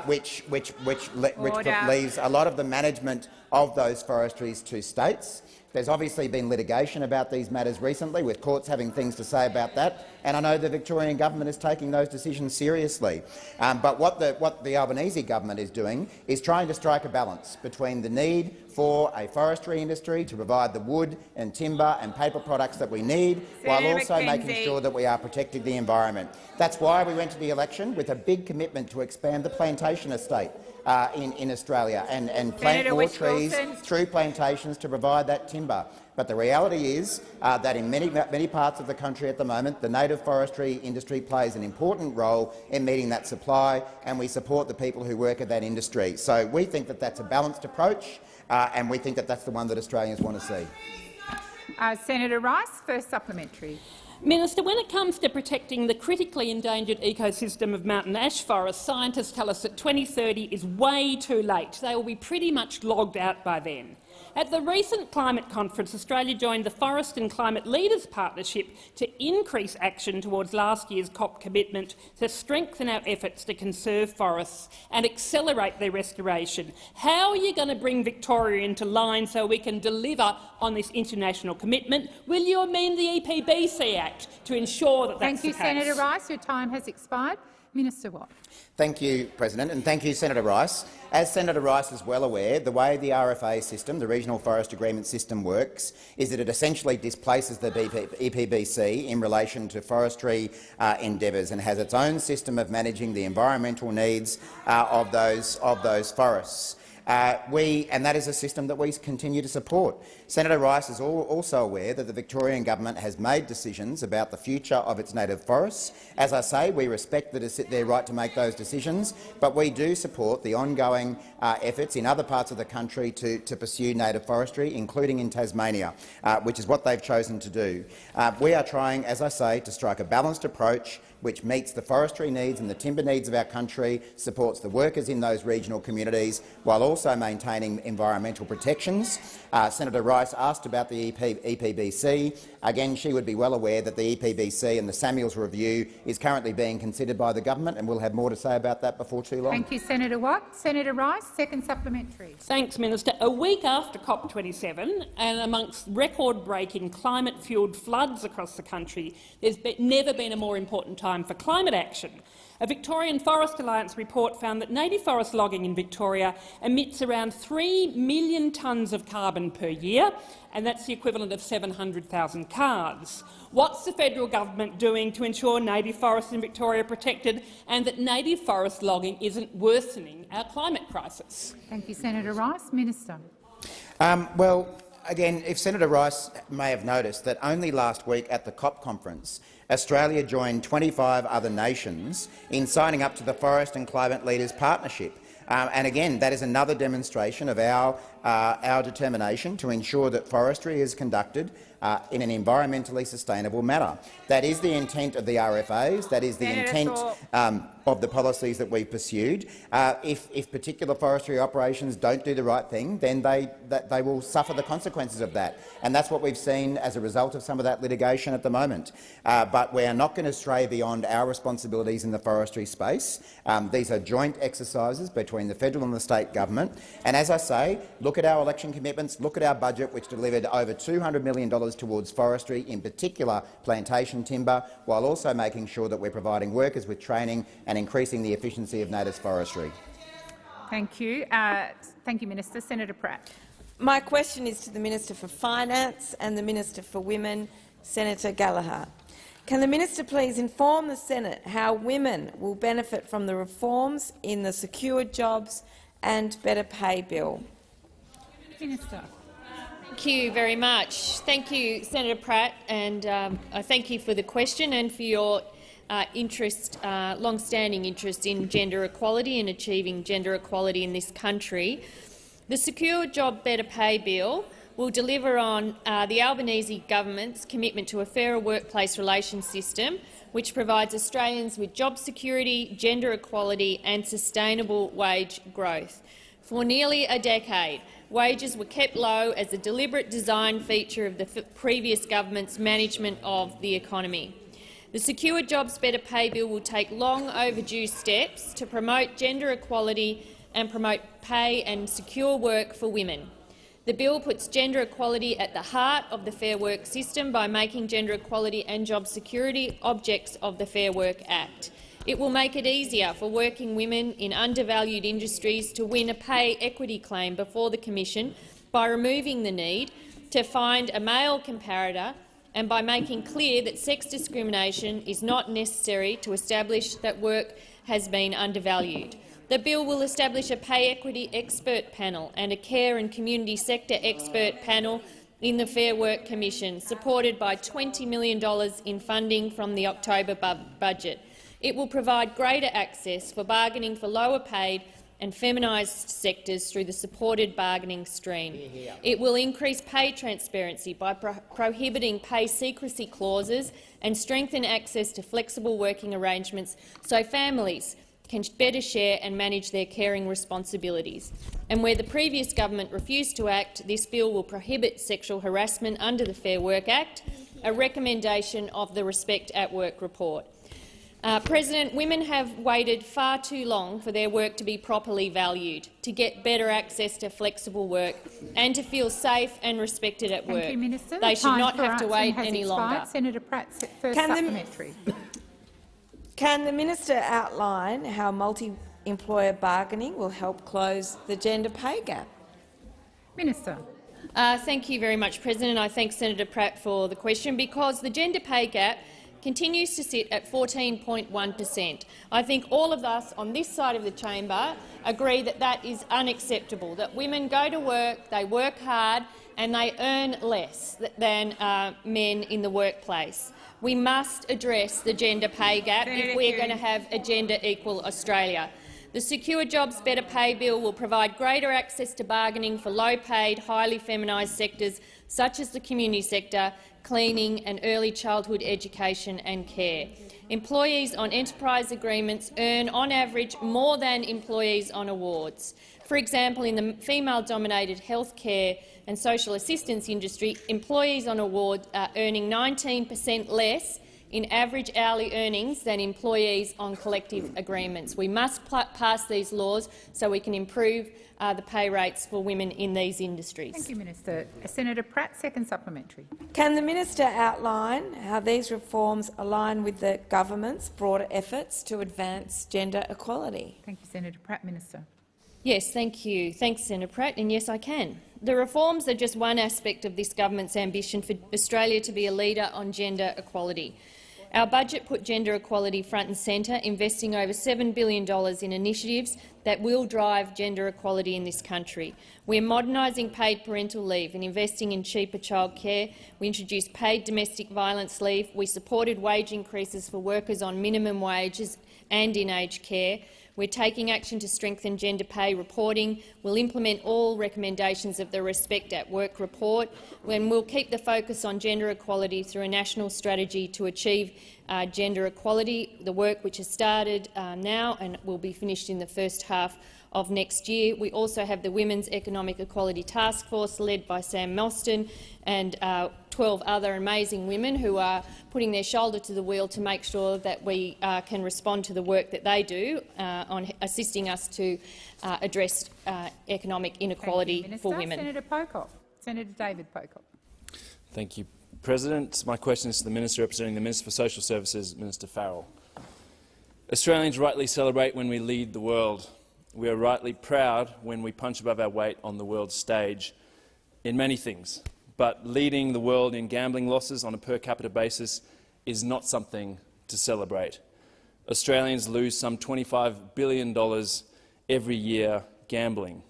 which leaves a lot of the management of those forestries to states. There's obviously been litigation about these matters recently, with courts having things to say about that, and I know the Victorian government is taking those decisions seriously. But what the Albanese government is doing is trying to strike a balance between the need for a forestry industry to provide the wood and timber and paper products that we need, while also making sure that we are protecting the environment. That's why we went to the election with a big commitment to expand the plantation estate in Australia and plant more trees through plantations to provide that timber. But the reality is that in many parts of the country at the moment, the native forestry industry plays an important role in meeting that supply, and we support the people who work at that industry. So we think that that's a balanced approach, and we think that that's the one that Australians want to see. Senator Rice, first supplementary. Minister, when it comes to protecting the critically endangered ecosystem of mountain ash forests, scientists tell us that 2030 is way too late. They will be pretty much logged out by then. At the recent climate conference, Australia joined the Forest and Climate Leaders Partnership to increase action towards last year's COP commitment to strengthen our efforts to conserve forests and accelerate their restoration. How are you going to bring Victoria into line so we can deliver on this international commitment? Will you amend the EPBC Act to ensure that that's the case? Thank you, Senator Rice. Your time has expired. Minister Watt. Thank you, President, and thank you, Senator Rice. As Senator Rice is well aware, the way the RFA system, the Regional Forest Agreement system, works is that it essentially displaces the EPBC in relation to forestry endeavours and has its own system of managing the environmental needs of those forests. And that is a system that we continue to support. Senator Rice is also aware that the Victorian government has made decisions about the future of its native forests. As I say, we respect their right to make those decisions, but we do support the ongoing efforts in other parts of the country to pursue native forestry, including in Tasmania, which is what they've chosen to do. We are trying, as I say, to strike a balanced approach which meets the forestry needs and the timber needs of our country, supports the workers in those regional communities, while also maintaining environmental protections. Senator Rice asked about the EPBC. Again, she would be well aware that the EPBC and the Samuels Review is currently being considered by the government, and we'll have more to say about that before too long. Thank you, Senator Watt. Senator Rice, second supplementary. Thanks, Minister. A week after COP27 and amongst record-breaking climate-fuelled floods across the country, there's never been a more important time for climate action. A Victorian Forest Alliance report found that native forest logging in Victoria emits around 3 million tonnes of carbon per year, and that's the equivalent of 700,000 cars. What's the federal government doing to ensure native forests in Victoria are protected and that native forest logging isn't worsening our climate crisis? Thank you, Senator Rice. Minister. Well, again, if Senator Rice may have noticed that only last week at the COP conference, Australia joined 25 other nations in signing up to the Forest and Climate Leaders Partnership, And again, that is another demonstration of our determination to ensure that forestry is conducted in an environmentally sustainable manner. That is the intent of the RFAs. That is the intent of the policies that we've pursued. If particular forestry operations don't do the right thing, then they will suffer the consequences of that. And that's what we've seen as a result of some of that litigation at the moment. But we are not going to stray beyond our responsibilities in the forestry space. These are joint exercises between the federal and the state government. And as I say, look at our election commitments, look at our budget, which delivered over $200 million towards forestry, in particular plantation timber, while also making sure that we're providing workers with training and increasing the efficiency of native forestry. Thank you. Thank you, Minister. Senator Pratt. My question is to the Minister for Finance and the Minister for Women, Senator Gallagher. Can the minister please inform the Senate how women will benefit from the reforms in the Secure Jobs and Better Pay Bill? Minister. Thank you very much. Thank you, Senator Pratt, and I thank you for the question and for your long-standing interest in gender equality and achieving gender equality in this country. The Secure Job Better Pay Bill will deliver on the Albanese government's commitment to a fairer workplace relations system, which provides Australians with job security, gender equality and sustainable wage growth. For nearly a decade, wages were kept low as a deliberate design feature of the previous government's management of the economy. The Secure Jobs Better Pay Bill will take long overdue steps to promote gender equality and promote pay and secure work for women. The bill puts gender equality at the heart of the Fair Work system by making gender equality and job security objects of the Fair Work Act. It will make it easier for working women in undervalued industries to win a pay equity claim before the Commission by removing the need to find a male comparator and by making clear that sex discrimination is not necessary to establish that work has been undervalued. The bill will establish a pay equity expert panel and a care and community sector expert panel in the Fair Work Commission, supported by $20 million in funding from the October budget. It will provide greater access for bargaining for lower-paid and feminised sectors through the supported bargaining stream. It will increase pay transparency by prohibiting pay secrecy clauses and strengthen access to flexible working arrangements so families can better share and manage their caring responsibilities. And where the previous government refused to act, this bill will prohibit sexual harassment under the Fair Work Act, a recommendation of the Respect at Work report. President, women have waited far too long for their work to be properly valued, to get better access to flexible work and to feel safe and respected at work. Thank you, Minister. They should not have to wait any longer. Senator Pratt's first supplementary. Can the minister outline how multi-employer bargaining will help close the gender pay gap? Minister. Thank you very much, President. I thank Senator Pratt for the question because the gender pay gap continues to sit at 14.1%. I think all of us on this side of the chamber agree that that is unacceptable, that women go to work, they work hard and they earn less than men in the workplace. We must address the gender pay gap if we are going to have a gender-equal Australia. The Secure Jobs Better Pay Bill will provide greater access to bargaining for low-paid, highly feminised sectors such as the community sector, cleaning and early childhood education and care. Employees on enterprise agreements earn, on average, more than employees on awards. For example, in the female-dominated healthcare and social assistance industry, employees on award are earning 19% less in average hourly earnings than employees on collective agreements. We must pass these laws so we can improve the pay rates for women in these industries. Thank you, Minister. Senator Pratt, second supplementary. Can the minister outline how these reforms align with the government's broader efforts to advance gender equality? Thank you, Senator Pratt. Minister. Yes, thank you. Thanks, Senator Pratt, and yes, I can. The reforms are just one aspect of this government's ambition for Australia to be a leader on gender equality. Our budget put gender equality front and centre, investing over $7 billion in initiatives that will drive gender equality in this country. We are modernising paid parental leave and investing in cheaper childcare. We introduced paid domestic violence leave. We supported wage increases for workers on minimum wages and in aged care. We're taking action to strengthen gender pay reporting. We'll implement all recommendations of the Respect at Work report, when we'll keep the focus on gender equality through a national strategy to achieve gender equality, the work which has started now and will be finished in the first half of next year. We also have the Women's Economic Equality Task Force led by Sam Mostyn and 12 other amazing women who are putting their shoulder to the wheel to make sure that we can respond to the work that they do on assisting us to address economic inequality for women. Senator Pocock. Senator David Pocock. Thank you, President. My question is to the Minister representing the Minister for Social Services, Minister Farrell. Australians rightly celebrate when we lead the world. We are rightly proud when we punch above our weight on the world stage in many things, but leading the world in gambling losses on a per capita basis is not something to celebrate. Australians lose some $25 billion every year gambling.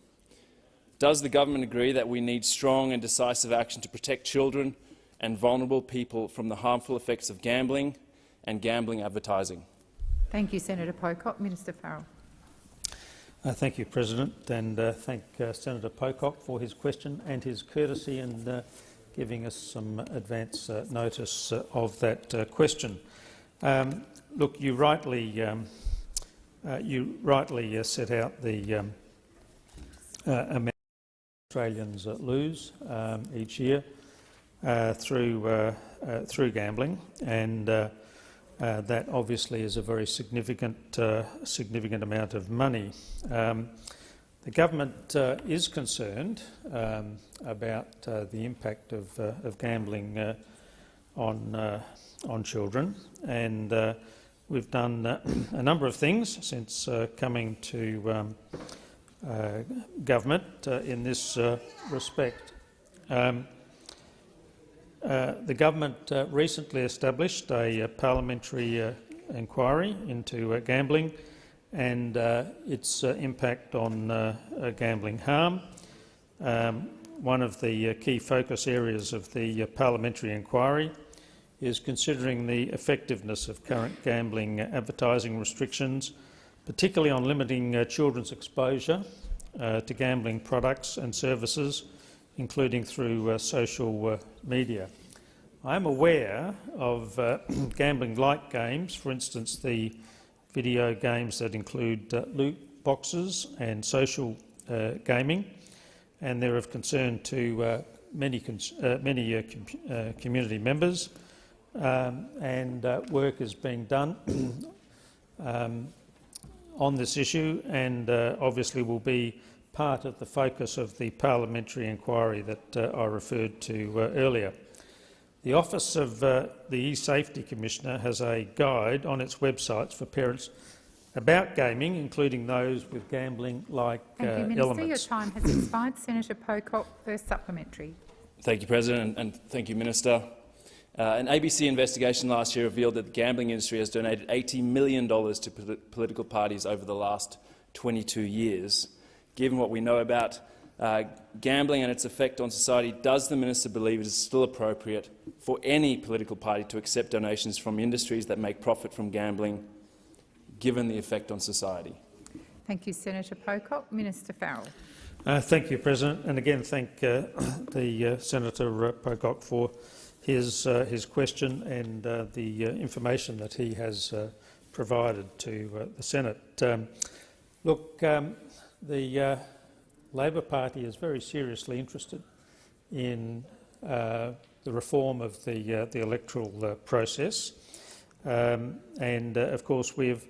Does the government agree that we need strong and decisive action to protect children and vulnerable people from the harmful effects of gambling and gambling advertising? Thank you, Senator Pocock. Minister Farrell. Thank you, President, and thank Senator Pocock for his question and his courtesy in giving us some advance notice of that question. Look, you rightly set out the amount Australians lose each year through gambling, and that obviously is a very significant amount of money. The government is concerned about the impact of gambling on children, and we've done a number of things since coming to government in this respect. The government recently established a parliamentary inquiry into gambling and its impact on gambling harm. One of the key focus areas of the parliamentary inquiry is considering the effectiveness of current gambling advertising restrictions, particularly on limiting children's exposure to gambling products and services, including through social media. I am aware of gambling-like games, for instance the video games that include loot boxes and social gaming, and they're of concern to many community members, and work is being done on this issue, and obviously will be part of the focus of the parliamentary inquiry that I referred to earlier. The Office of the eSafety Commissioner has a guide on its websites for parents about gaming, including those with gambling-like Thank you, Minister. elements. Your time has expired. Senator Pocock, first supplementary. Thank you, President, and thank you, Minister. An ABC investigation last year revealed that the gambling industry has donated $80 million to political parties over the last 22 years. Given what we know about gambling and its effect on society, does the Minister believe it is still appropriate for any political party to accept donations from industries that make profit from gambling, given the effect on society? Thank you, Senator Pocock. Minister Farrell. Thank you, President, and again thank the Senator Pocock for his question and the information that he has provided to the Senate. Look, the Labor Party is very seriously interested in the reform of the electoral process, and of course we've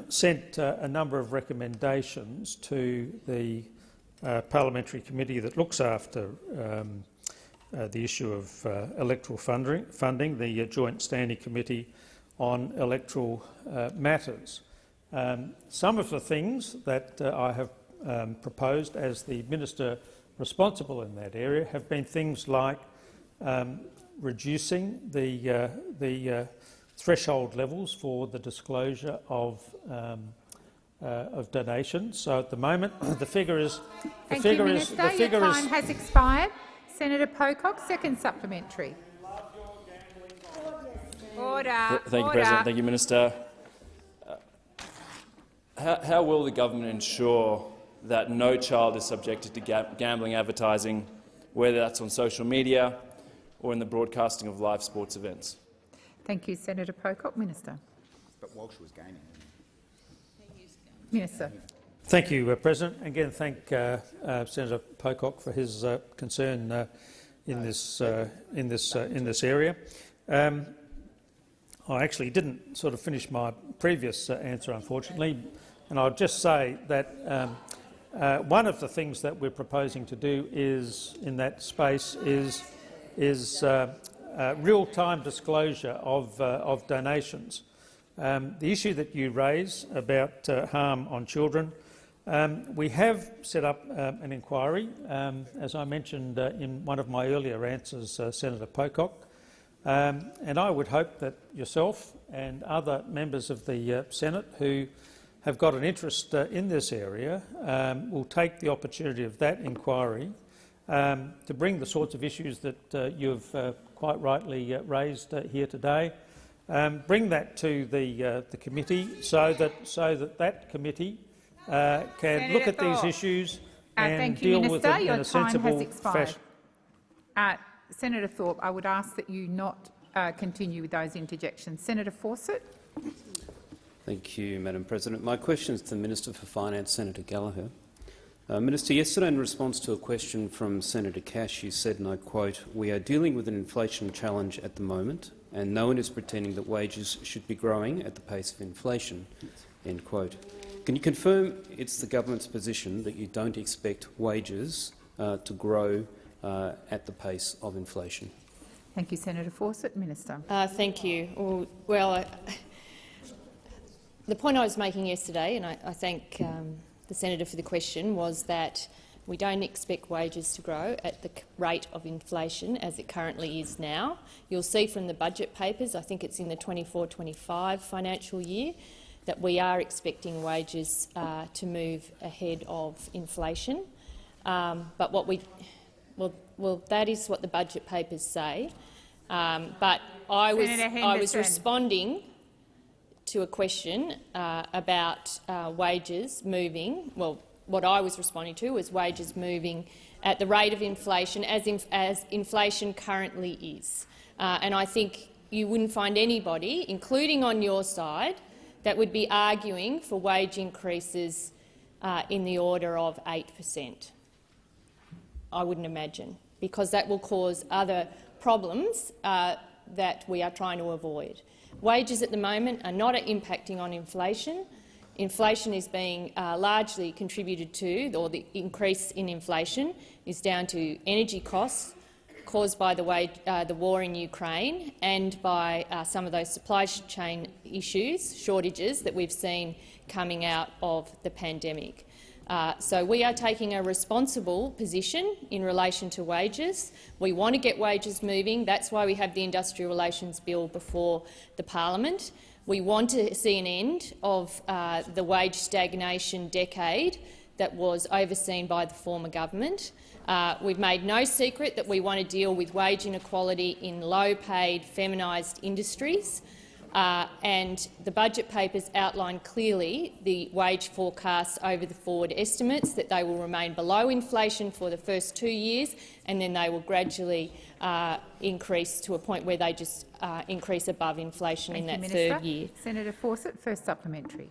sent a number of recommendations to the parliamentary committee that looks after the issue of electoral funding, the Joint Standing Committee on Electoral Matters. Some of the things that I have proposed as the Minister responsible in that area have been things like reducing the threshold levels for the disclosure of donations. So at the moment, the figure is Your time has expired. Senator Pocock, second supplementary. Order. Thank you, President. Thank you, Minister. how will the government ensure that no child is subjected to gambling advertising, whether that's on social media or in the broadcasting of live sports events? Thank you, Senator Pocock. Minister. But Walsh was gaming. Minister. Thank you, President. Again, thank Senator Pocock for his concern in this area. I actually didn't sort of finish my previous answer, unfortunately, and I'll just say that one of the things that we're proposing to do is, in that space, is real-time disclosure of donations. The issue that you raise about harm on children, we have set up an inquiry, as I mentioned in one of my earlier answers, Senator Pocock, and I would hope that yourself and other members of the Senate who have got an interest in this area will take the opportunity of that inquiry to bring the sorts of issues that you've quite rightly raised here today. Bring that to the committee so that committee can look at these issues and deal with them in a sensible fashion. Senator Thorpe, I would ask that you not continue with those interjections. Senator Fawcett. Thank you, Madam President. My question is to the Minister for Finance, Senator Gallagher. Minister, yesterday in response to a question from Senator Cash, you said, and I quote, "We are dealing with an inflation challenge at the moment, and no one is pretending that wages should be growing at the pace of inflation." End quote. Can you confirm it's the government's position that you don't expect wages to grow at the pace of inflation? Thank you, Senator Fawcett. Minister. Thank you. Well, the point I was making yesterday, and I thank the senator for the question, was that we don't expect wages to grow at the rate of inflation as it currently is now. You'll see from the budget papers, I think it's in the 24-25 financial year, that we are expecting wages to move ahead of inflation. But what that is what the budget papers say. But I was responding to a question about wages moving. Well, what I was responding to was wages moving at the rate of inflation as inflation currently is. And I think you wouldn't find anybody, including on your side, that would be arguing for wage increases in the order of 8%. I wouldn't imagine, because that will cause other problems that we are trying to avoid. Wages at the moment are not impacting on inflation. Inflation is being largely contributed to, or the increase in inflation is down to energy costs caused by the war in Ukraine and by some of those supply chain issues, shortages that we've seen coming out of the pandemic. So we are taking a responsible position in relation to wages. We want to get wages moving. That's why we have the Industrial Relations Bill before the parliament. We want to see an end of the wage stagnation decade that was overseen by the former government. We've made no secret that we want to deal with wage inequality in low-paid, feminised industries. And the budget papers outline clearly the wage forecasts over the forward estimates, that they will remain below inflation for the first 2 years, and then they will gradually increase to a point where they just increase above inflation in that third year. Senator Fawcett, first supplementary.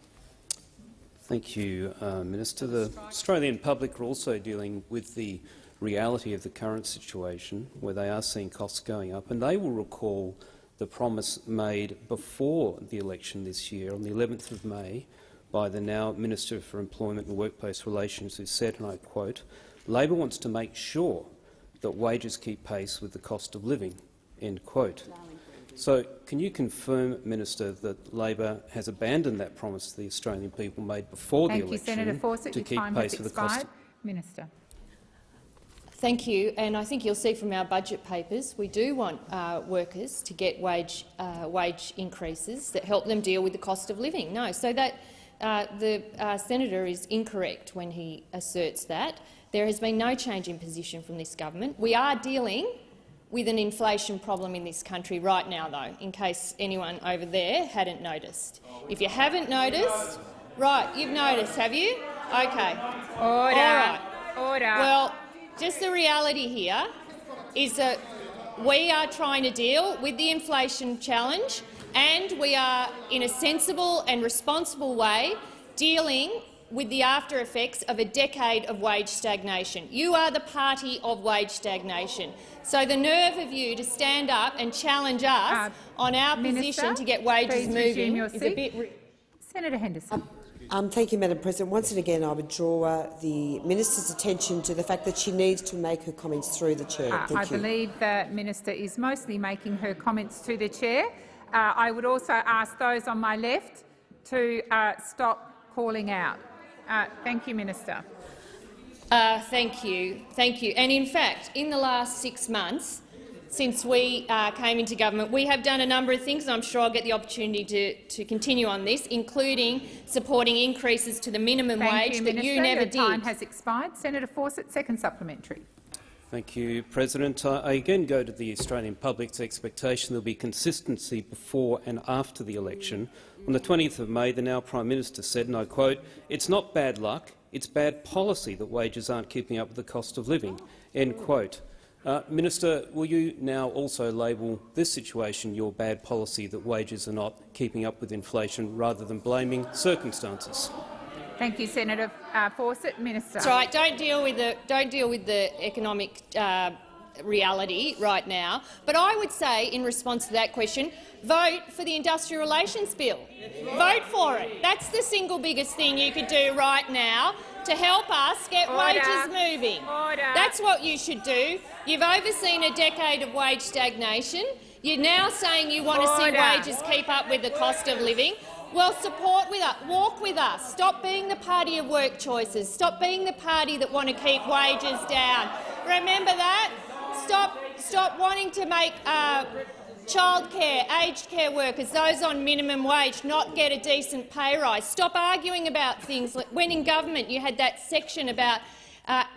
Thank you, Minister. The Australian public are also dealing with the reality of the current situation, where they are seeing costs going up, and they will recall the promise made before the election this year, on the 11th of May, by the now Minister for Employment and Workplace Relations, who said, and I quote, "Labor wants to make sure that wages keep pace with the cost of living." End quote. So can you confirm, Minister, that Labor has abandoned that promise the Australian people made before the election Senator Fawcett, to keep pace with the cost? Minister. Thank you. And I think you'll see from our budget papers we do want workers to get wage increases that help them deal with the cost of living. No, so that the senator is incorrect when he asserts that. There has been no change in position from this government. We are dealing with an inflation problem in this country right now, though, in case anyone over there hadn't noticed. If you haven't noticed, Right, you've noticed, have you? Okay. Order. All right. Order. Well, just the reality here is that we are trying to deal with the inflation challenge, and we are, in a sensible and responsible way, dealing with the after effects of a decade of wage stagnation. You are the party of wage stagnation. So the nerve of you to stand up and challenge us on our position to get wages moving is a bit... Senator Henderson. Thank you, Madam President. Once again, I would draw the minister's attention to the fact that she needs to make her comments through the chair. I believe the minister is mostly making her comments to the chair. I would also ask those on my left to stop calling out. Thank you, Minister. Thank you. Thank you. And in fact, in the last 6 months, since we came into government, we have done a number of things, and I'm sure I'll get the opportunity to continue on this, including supporting increases to the minimum wage that Minister. you never Your did. time has expired. Senator Fawcett, second supplementary. Thank you, President. I again go to the Australian public's expectation there will be consistency before and after the election. On the 20th of May, the now Prime Minister said, and I quote, "It's not bad luck, it's bad policy that wages aren't keeping up with the cost of living." End quote. Minister, will you now also label this situation your bad policy that wages are not keeping up with inflation, rather than blaming circumstances? Thank you, Senator Fawcett. Minister. That's right. Don't deal with the economic reality right now. But I would say, in response to that question, vote for the Industrial Relations Bill. Vote for it. That's the single biggest thing you could do right now to help us get wages moving. That's what you should do. You've overseen a decade of wage stagnation. You're now saying you want to see wages keep up with the cost of living. Well, support with us, walk with us. Stop being the party of work choices. Stop being the party that want to keep wages down. Remember that. Stop wanting to make childcare, aged care workers, those on minimum wage, not get a decent pay rise. Stop arguing about things like when in government you had that section about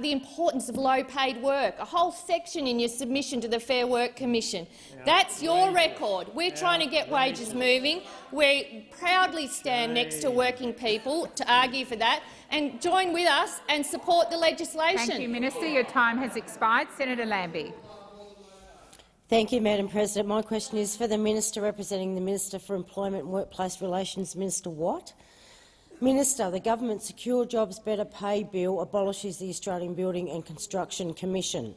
the importance of low-paid work, a whole section in your submission to the Fair Work Commission. That's your record. We're trying to get wages moving. We proudly stand next to working people to argue for that, and join with us and support the legislation. Thank you, Minister. Your time has expired. Senator Lambie. Thank you, Madam President. My question is for the Minister representing the Minister for Employment and Workplace Relations, Minister Watt. Minister, the Government Secure Jobs Better Pay Bill abolishes the Australian Building and Construction Commission.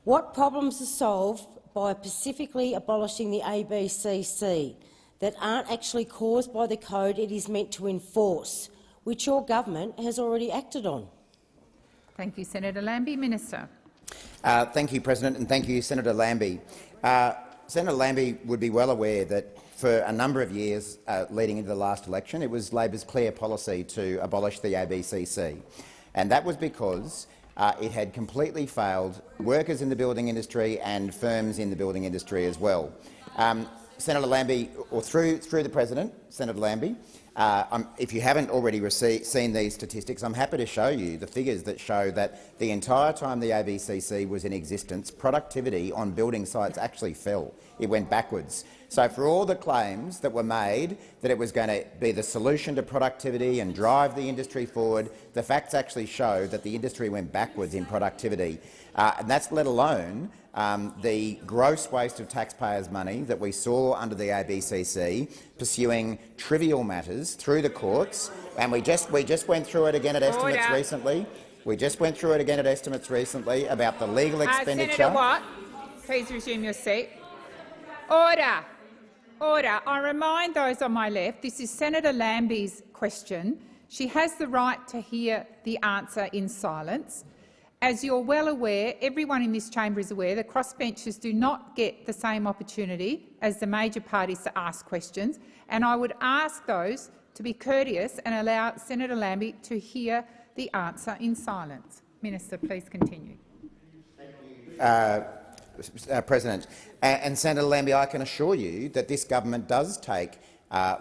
What problems are solved by specifically abolishing the ABCC that aren't actually caused by the code it is meant to enforce, which your government has already acted on? Thank you, Senator Lambie. Minister. Thank you, President, and thank you, Senator Lambie. Senator Lambie would be well aware that for a number of years leading into the last election, it was Labor's clear policy to abolish the ABCC, and that was because it had completely failed workers in the building industry and firms in the building industry as well. Senator Lambie, or through the President, Senator Lambie, if you haven't already seen these statistics, I'm happy to show you the figures that show that the entire time the ABCC was in existence, productivity on building sites actually fell. It went backwards. So for all the claims that were made that it was going to be the solution to productivity and drive the industry forward, the facts actually show that the industry went backwards in productivity. And that's let alone the gross waste of taxpayers' money that we saw under the ABCC pursuing trivial matters through the courts. And we just went through it again at estimates recently. We just went through it again at estimates recently about the legal expenditure. Senator Watt, please resume your seat. Order. Order. I remind those on my left, this is Senator Lambie's question. She has the right to hear the answer in silence. As you're well aware, everyone in this chamber is aware, the crossbenchers do not get the same opportunity as the major parties to ask questions, and I would ask those to be courteous and allow Senator Lambie to hear the answer in silence. Minister, please continue. President. And Senator Lambie, I can assure you that this government does take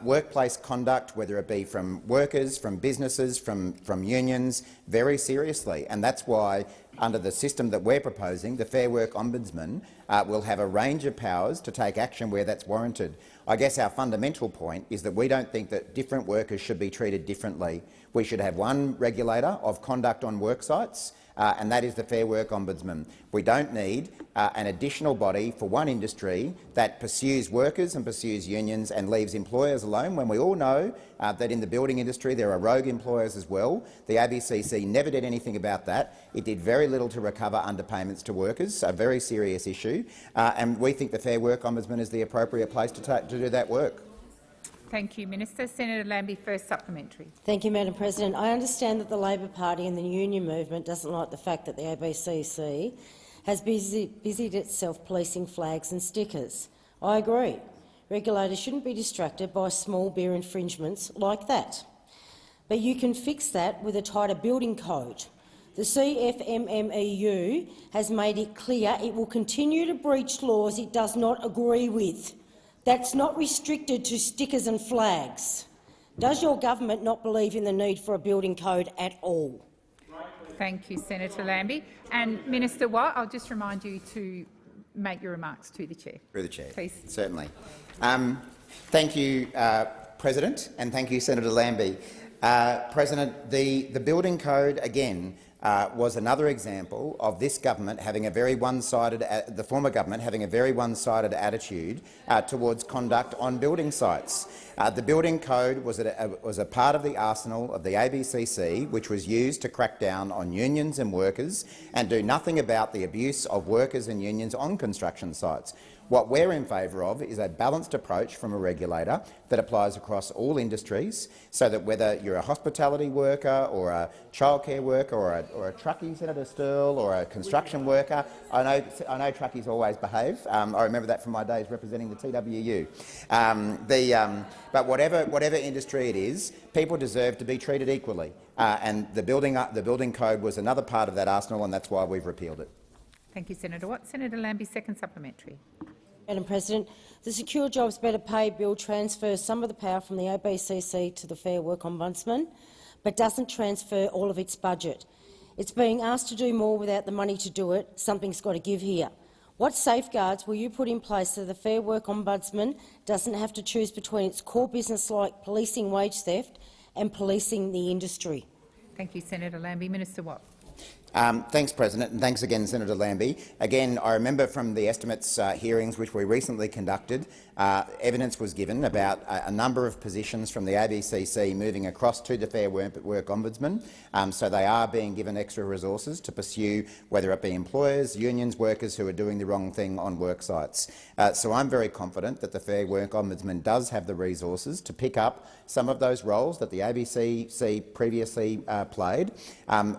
workplace conduct, whether it be from workers, from businesses, from unions, very seriously. And that's why, under the system that we're proposing, the Fair Work Ombudsman will have a range of powers to take action where that's warranted. I guess our fundamental point is that we don't think that different workers should be treated differently. We should have one regulator of conduct on work sites, and that is the Fair Work Ombudsman. We don't need an additional body for one industry that pursues workers and pursues unions and leaves employers alone, when we all know that in the building industry there are rogue employers as well. The ABCC never did anything about that. It did very little to recover underpayments to workers, a very serious issue, and we think the Fair Work Ombudsman is the appropriate place to do that work. Thank you, Minister. Senator Lambie, first supplementary. Thank you, Madam President. I understand that the Labor Party and the union movement doesn't like the fact that the ABCC has busied itself policing flags and stickers. I agree. Regulators shouldn't be distracted by small beer infringements like that. But you can fix that with a tighter building code. The CFMMEU has made it clear it will continue to breach laws it does not agree with. That's not restricted to stickers and flags. Does your government not believe in the need for a building code at all? Thank you, Senator Lambie. And Minister Watt, I'll just remind you to make your remarks to the chair. Through the chair, please. Certainly. Thank you, President, and thank you, Senator Lambie. President, the building code again was another example of this government having a very one-sided, the former government having a very one-sided attitude towards conduct on building sites. The building code was a part of the arsenal of the ABCC, which was used to crack down on unions and workers and do nothing about the abuse of workers and unions on construction sites. What we're in favour of is a balanced approach from a regulator that applies across all industries, so that whether you're a hospitality worker or a childcare worker or a truckie, Senator Sterle, or a construction worker, I know truckies always behave. I remember that from my days representing the TWU. But whatever industry it is, people deserve to be treated equally, and the building code was another part of that arsenal, and that's why we've repealed it. Thank you, Senator Watt. Senator Lambie, second supplementary. Madam President, the Secure Jobs Better Pay Bill transfers some of the power from the ABCC to the Fair Work Ombudsman, but doesn't transfer all of its budget. It's being asked to do more without the money to do it. Something's got to give here. What safeguards will you put in place so the Fair Work Ombudsman doesn't have to choose between its core business like policing wage theft and policing the industry? Thank you, Senator Lambie. Minister Watt. Thanks, President, and thanks again, Senator Lambie. Again, I remember from the estimates hearings which we recently conducted, evidence was given about a number of positions from the ABCC moving across to the Fair Work Ombudsman, so they are being given extra resources to pursue whether it be employers, unions, workers who are doing the wrong thing on work sites. So I'm very confident that the Fair Work Ombudsman does have the resources to pick up some of those roles that the ABCC previously played.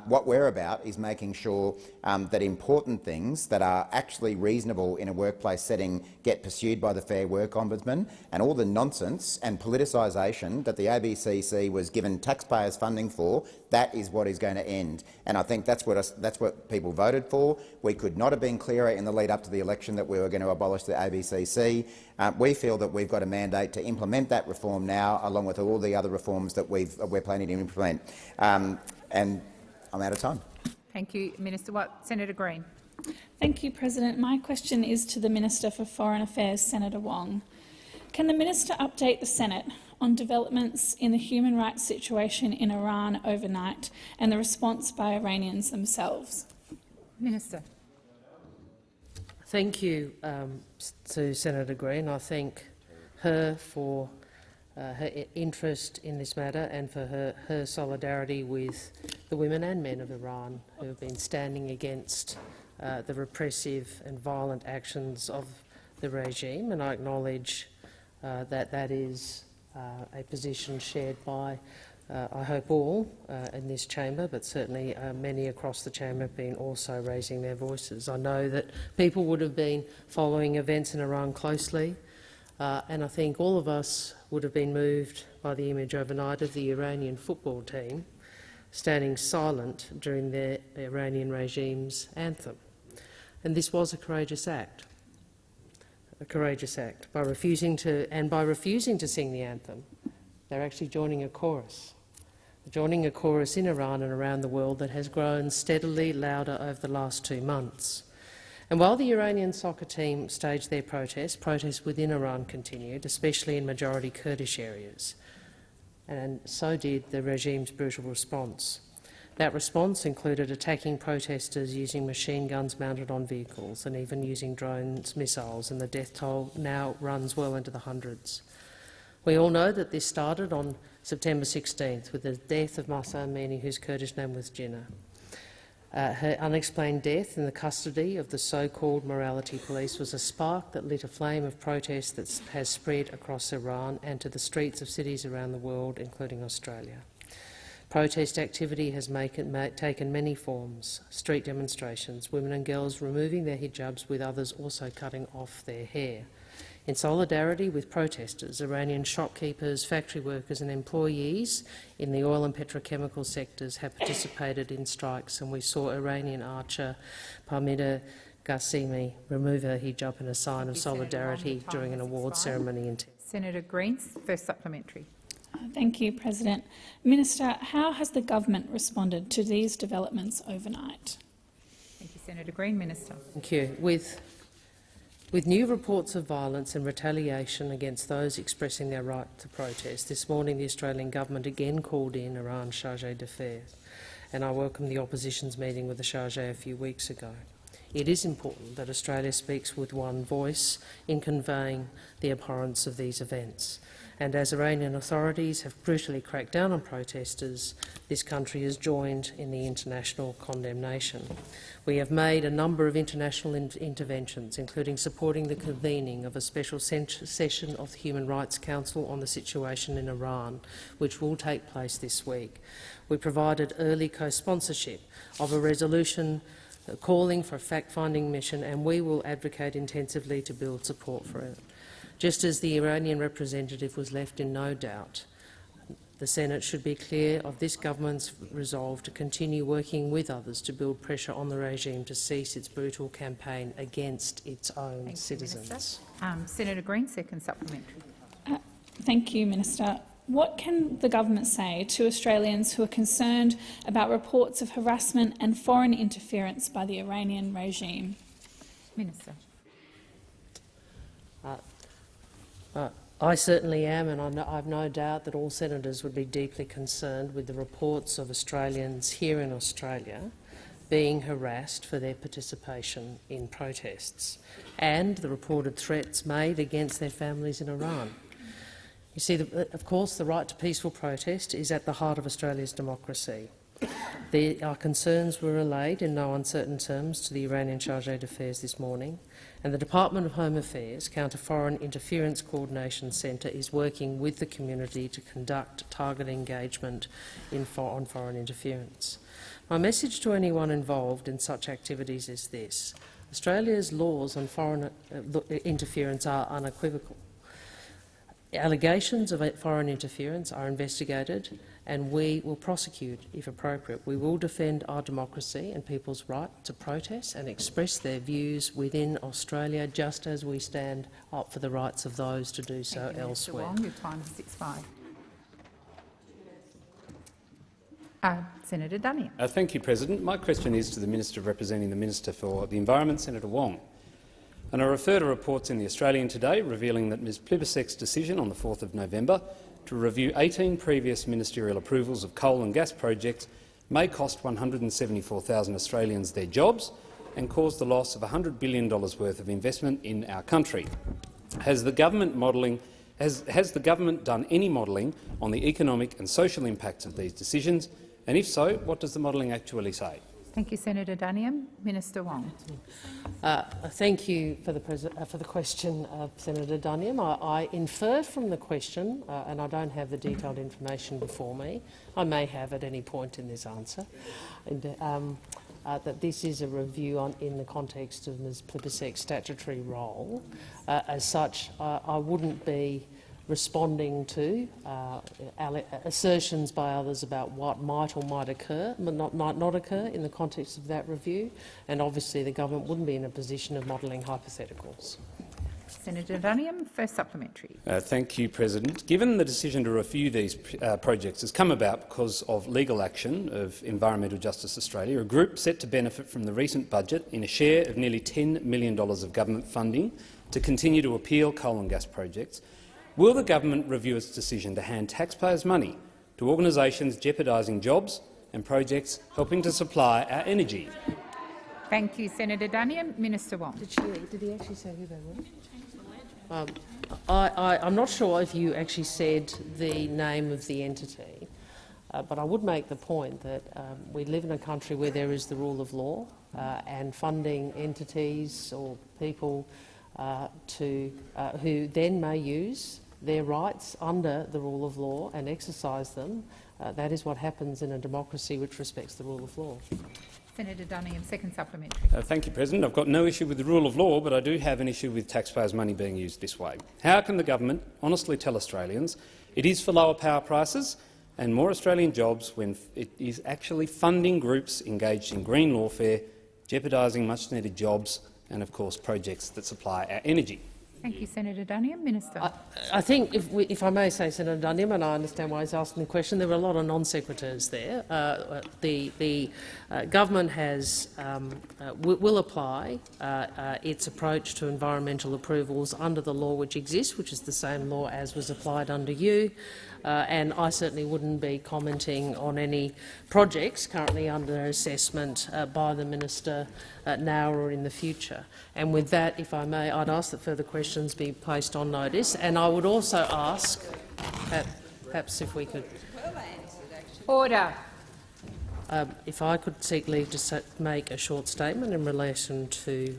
What we're about is making sure that important things that are actually reasonable in a workplace setting get pursued by the Fair Work Ombudsman, and all the nonsense and politicisation that the ABCC was given taxpayers' funding for, that is what is going to end. And I think that's what people voted for. We could not have been clearer in the lead up to the election that we were going to abolish the ABCC. We feel that we've got a mandate to implement that reform now, along with all the other reforms that we're planning to implement. And I'm out of time. Thank you, Minister Watt. Senator Green. Thank you, President. My question is to the Minister for Foreign Affairs, Senator Wong. Can the Minister update the Senate on developments in the human rights situation in Iran overnight and the response by Iranians themselves? Minister. Thank you to Senator Green. I thank her for her interest in this matter and for her solidarity with the women and men of Iran who have been standing against the repressive and violent actions of the regime. And I acknowledge that is a position shared by, I hope, all in this chamber, but certainly many across the chamber have been also raising their voices. I know that people would have been following events in Iran closely, and I think all of us would have been moved by the image overnight of the Iranian football team standing silent during the Iranian regime's anthem. And this was a courageous act. a courageous act. By refusing to sing the anthem, they're actually joining a chorus. They're joining a chorus in Iran and around the world that has grown steadily louder over the last 2 months. And while the Iranian soccer team staged their protests within Iran continued, especially in majority Kurdish areas, and so did the regime's brutal response. That response included attacking protesters using machine guns mounted on vehicles and even using drones, missiles, and the death toll now runs well into the hundreds. We all know that this started on September 16th with the death of Mahsa Amini, whose Kurdish name was Jinnah. Her unexplained death in the custody of the so-called morality police was a spark that lit a flame of protest that has spread across Iran and to the streets of cities around the world, including Australia. Protest activity has taken many forms: street demonstrations, women and girls removing their hijabs with others also cutting off their hair. In solidarity with protesters, Iranian shopkeepers, factory workers and employees in the oil and petrochemical sectors have participated in strikes, and we saw Iranian archer Parmida Ghassemi remove her hijab in a sign of solidarity during an awards ceremony in Senator Green's first supplementary. Thank you, President. Minister, how has the government responded to these developments overnight? Thank you, Senator Green. Minister. Thank you. With new reports of violence and retaliation against those expressing their right to protest, this morning the Australian government again called in Iran's Chargé d'Affaires, and I welcome the opposition's meeting with the Chargé a few weeks ago. It is important that Australia speaks with one voice in conveying the abhorrence of these events. And as Iranian authorities have brutally cracked down on protesters, this country has joined in the international condemnation. We have made a number of international interventions, including supporting the convening of a special session of the Human Rights Council on the situation in Iran, which will take place this week. We provided early co-sponsorship of a resolution calling for a fact-finding mission, and we will advocate intensively to build support for it. Just as the Iranian representative was left in no doubt, the Senate should be clear of this government's resolve to continue working with others to build pressure on the regime to cease its brutal campaign against its own citizens. Senator Green, second supplementary. Thank you, Minister. What can the government say to Australians who are concerned about reports of harassment and foreign interference by the Iranian regime? Minister. I certainly am, and I've no doubt that all senators would be deeply concerned with the reports of Australians here in Australia being harassed for their participation in protests and the reported threats made against their families in Iran. You see, of course, the right to peaceful protest is at the heart of Australia's democracy. Our concerns were relayed in no uncertain terms to the Iranian Chargé d'Affaires this morning, and the Department of Home Affairs Counter-Foreign Interference Coordination Centre is working with the community to conduct targeted engagement on foreign interference. My message to anyone involved in such activities is this: Australia's laws on foreign interference are unequivocal. Allegations of foreign interference are investigated, and we will prosecute if appropriate. We will defend our democracy and people's right to protest and express their views within Australia, just as we stand up for the rights of those to do so elsewhere. Wong, your time is 6:05. Senator Duniam. Thank you, President. My question is to the Minister representing the Minister for the Environment, Senator Wong. And I refer to reports in the Australian today revealing that Ms Plibersek's decision on the 4th of November to review 18 previous ministerial approvals of coal and gas projects may cost 174,000 Australians their jobs and cause the loss of $100 billion worth of investment in our country. Has the government done any modelling on the economic and social impacts of these decisions? And if so, what does the modelling actually say? Thank you, Senator Duniam. Minister Wong. Thank you for the question, Senator Duniam. I infer from the question, and I don't have the detailed information before me, I may have at any point in this answer, that this is a review in the context of Ms Plibersek's statutory role. As such, I wouldn't be responding to assertions by others about what might or might not occur in the context of that review, and obviously the government wouldn't be in a position of modelling hypotheticals. Senator Duniam, first supplementary. Thank you, President. Given the decision to review these projects has come about because of legal action of Environmental Justice Australia, a group set to benefit from the recent budget in a share of nearly $10 million of government funding to continue to appeal coal and gas projects, will the government review its decision to hand taxpayers' money to organisations jeopardising jobs and projects helping to supply our energy? Thank you, Senator Duniam. Minister Wong. Did he actually say who they were? I'm not sure if you actually said the name of the entity, but I would make the point that we live in a country where there is the rule of law, and funding entities or people who then may use their rights under the rule of law and exercise them. That is what happens in a democracy which respects the rule of law. Senator Duniam, second supplementary. Thank you, President. I've got no issue with the rule of law, but I do have an issue with taxpayers' money being used this way. How can the government honestly tell Australians it is for lower power prices and more Australian jobs when it is actually funding groups engaged in green lawfare, jeopardising much-needed jobs and, of course, projects that supply our energy? Thank you, Senator Duniam. Minister. I think, if I may say, Senator Duniam, and I understand why he's asking the question, there were a lot of non-sequiturs there. The government will apply its approach to environmental approvals under the law which exists, which is the same law as was applied under you. And I certainly wouldn't be commenting on any projects currently under assessment by the minister now or in the future. And with that, if I may, I'd ask that further questions be placed on notice. And I would also ask, perhaps if we could— Order. If I could seek leave to make a short statement in relation to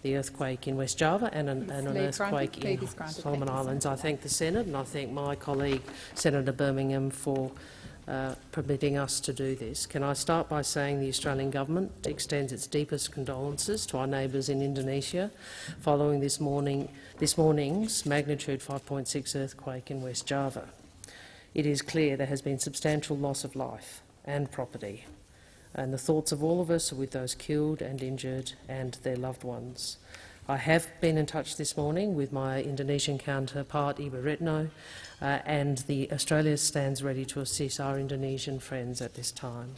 the earthquake in West Java and an earthquake in Solomon Islands. I thank the Senate and I thank my colleague Senator Birmingham for permitting us to do this. Can I start by saying the Australian Government extends its deepest condolences to our neighbours in Indonesia following this morning's magnitude 5.6 earthquake in West Java. It is clear there has been substantial loss of life and property, and the thoughts of all of us are with those killed and injured and their loved ones. I have been in touch this morning with my Indonesian counterpart, Ibu Retno, and Australia stands ready to assist our Indonesian friends at this time.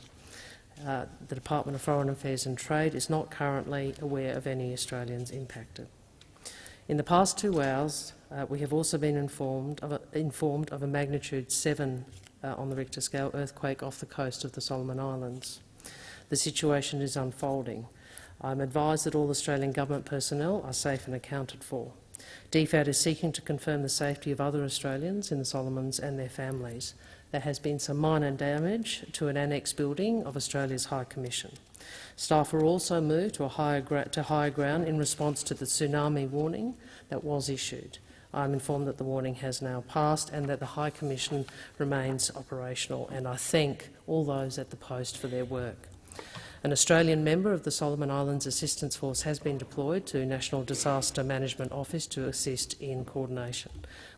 The Department of Foreign Affairs and Trade is not currently aware of any Australians impacted. In the past 2 hours, we have also been informed of a magnitude 7 on the Richter scale earthquake off the coast of the Solomon Islands. The situation is unfolding. I'm advised that all Australian government personnel are safe and accounted for. DFAT is seeking to confirm the safety of other Australians in the Solomons and their families. There has been some minor damage to an annex building of Australia's High Commission. Staff were also moved to higher ground in response to the tsunami warning that was issued. I am informed that the warning has now passed and that the High Commission remains operational, and I thank all those at the post for their work. An Australian member of the Solomon Islands Assistance Force has been deployed to National Disaster Management Office to assist in coordination.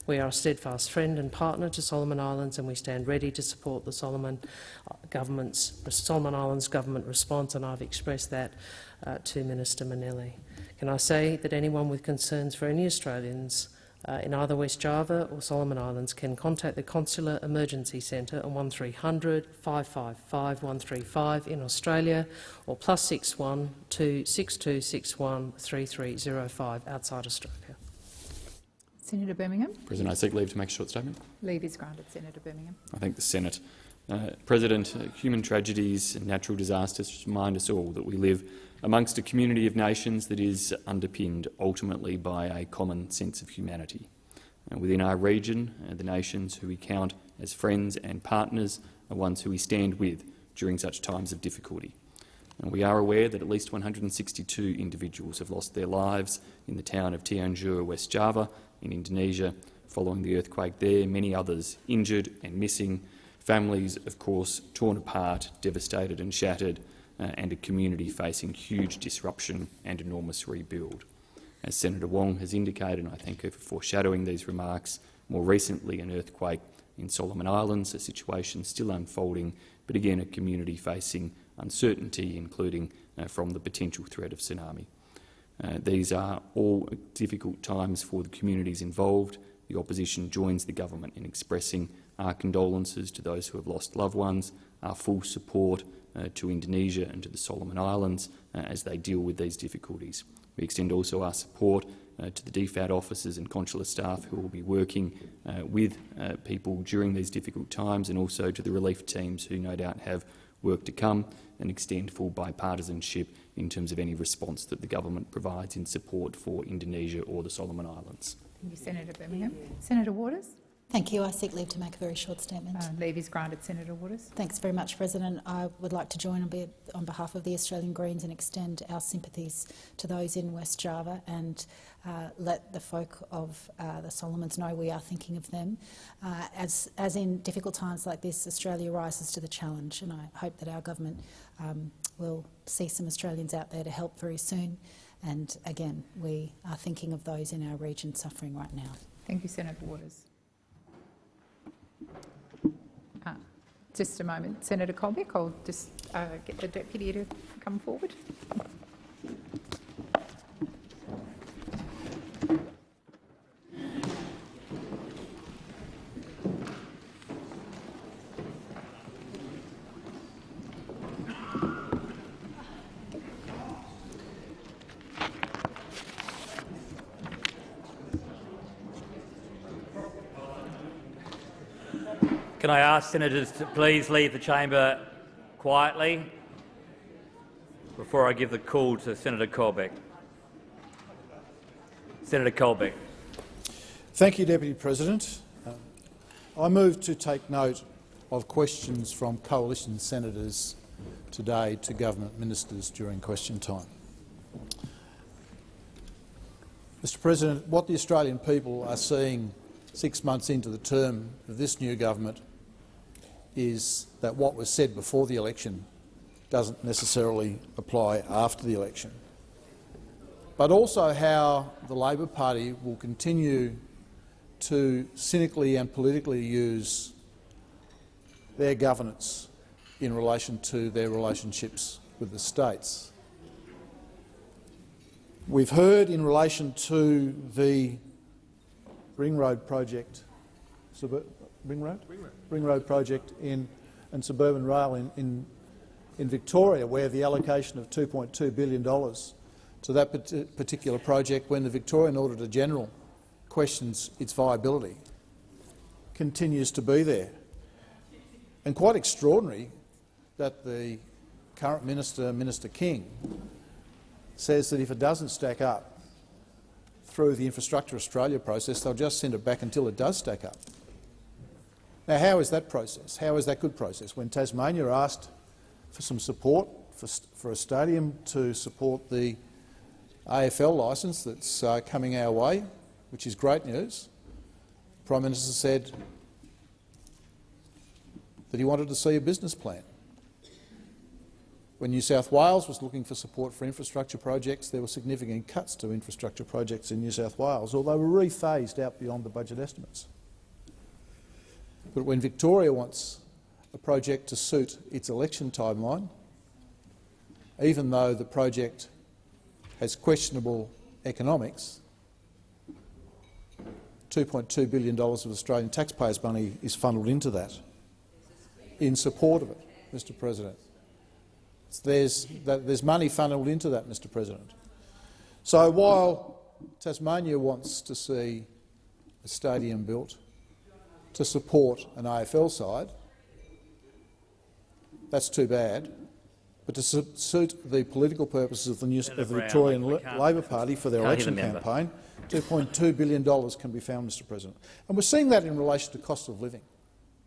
We are a steadfast friend and partner to Solomon Islands, and we stand ready to support the Solomon Islands government response, and I've expressed that to Minister Manelli. Can I say that anyone with concerns for any Australians in either West Java or Solomon Islands can contact the Consular Emergency Centre on 1300 555 135 in Australia or +61 26261 3305 outside Australia. Senator Birmingham. President, I seek leave to make a short statement. Leave is granted. Senator Birmingham. I thank the Senate. President, human tragedies and natural disasters remind us all that we live amongst a community of nations that is underpinned ultimately by a common sense of humanity. Within our region, the nations who we count as friends and partners are ones who we stand with during such times of difficulty. And we are aware that at least 162 individuals have lost their lives in the town of Cianjur, West Java, in Indonesia, following the earthquake there, many others injured and missing, families, of course, torn apart, devastated and shattered, and a community facing huge disruption and enormous rebuild. As Senator Wong has indicated, and I thank her for foreshadowing these remarks, more recently an earthquake in Solomon Islands, a situation still unfolding, but again a community facing uncertainty, including from the potential threat of tsunami. These are all difficult times for the communities involved. The opposition joins the government in expressing our condolences to those who have lost loved ones, our full support to Indonesia and to the Solomon Islands as they deal with these difficulties. We extend also our support to the DFAT officers and consular staff who will be working with people during these difficult times, and also to the relief teams who no doubt have work to come, and extend full bipartisanship in terms of any response that the government provides in support for Indonesia or the Solomon Islands. Thank you, Senator Birmingham. Senator Waters. Thank you. I seek leave to make a very short statement. Leave is granted, Senator Waters. Thanks very much, President. I would like to join on behalf of the Australian Greens and extend our sympathies to those in West Java and let the folk of the Solomons know we are thinking of them. As in difficult times like this, Australia rises to the challenge, and I hope that our government will see some Australians out there to help very soon. And again, we are thinking of those in our region suffering right now. Thank you, Senator Waters. Just a moment, Senator Colbeck. I'll just get the deputy to come forward. Can I ask senators to please leave the chamber quietly before I give the call to Senator Colbeck? Senator Colbeck. Thank you, Deputy President. I move to take note of questions from coalition senators today to government ministers during question time. Mr President, what the Australian people are seeing 6 months into the term of this new government is that what was said before the election doesn't necessarily apply after the election, but also how the Labor Party will continue to cynically and politically use their governance in relation to their relationships with the states. We've heard in relation to the Ring Road project, Ring Road project and suburban rail in Victoria, where the allocation of $2.2 billion to that particular project, when the Victorian Auditor-General questions its viability, continues to be there. And quite extraordinary that the current minister, Minister King, says that if it doesn't stack up through the Infrastructure Australia process, they'll just send it back until it does stack up. Now, how is that process? How is that good process? When Tasmania asked for some support for a stadium to support the AFL licence that's coming our way, which is great news, the Prime Minister said that he wanted to see a business plan. When New South Wales was looking for support for infrastructure projects, there were significant cuts to infrastructure projects in New South Wales, although they were rephased out beyond the budget estimates. But when Victoria wants a project to suit its election timeline, even though the project has questionable economics, $2.2 billion of Australian taxpayers' money is funnelled into that in support of it, Mr President. There's money funnelled into that, Mr President. So while Tasmania wants to see a stadium built to support an AFL side, that's too bad. But to suit the political purposes of the Victorian Labor Party for their election campaign, $2.2 billion can be found, Mr President. And we're seeing that in relation to cost of living,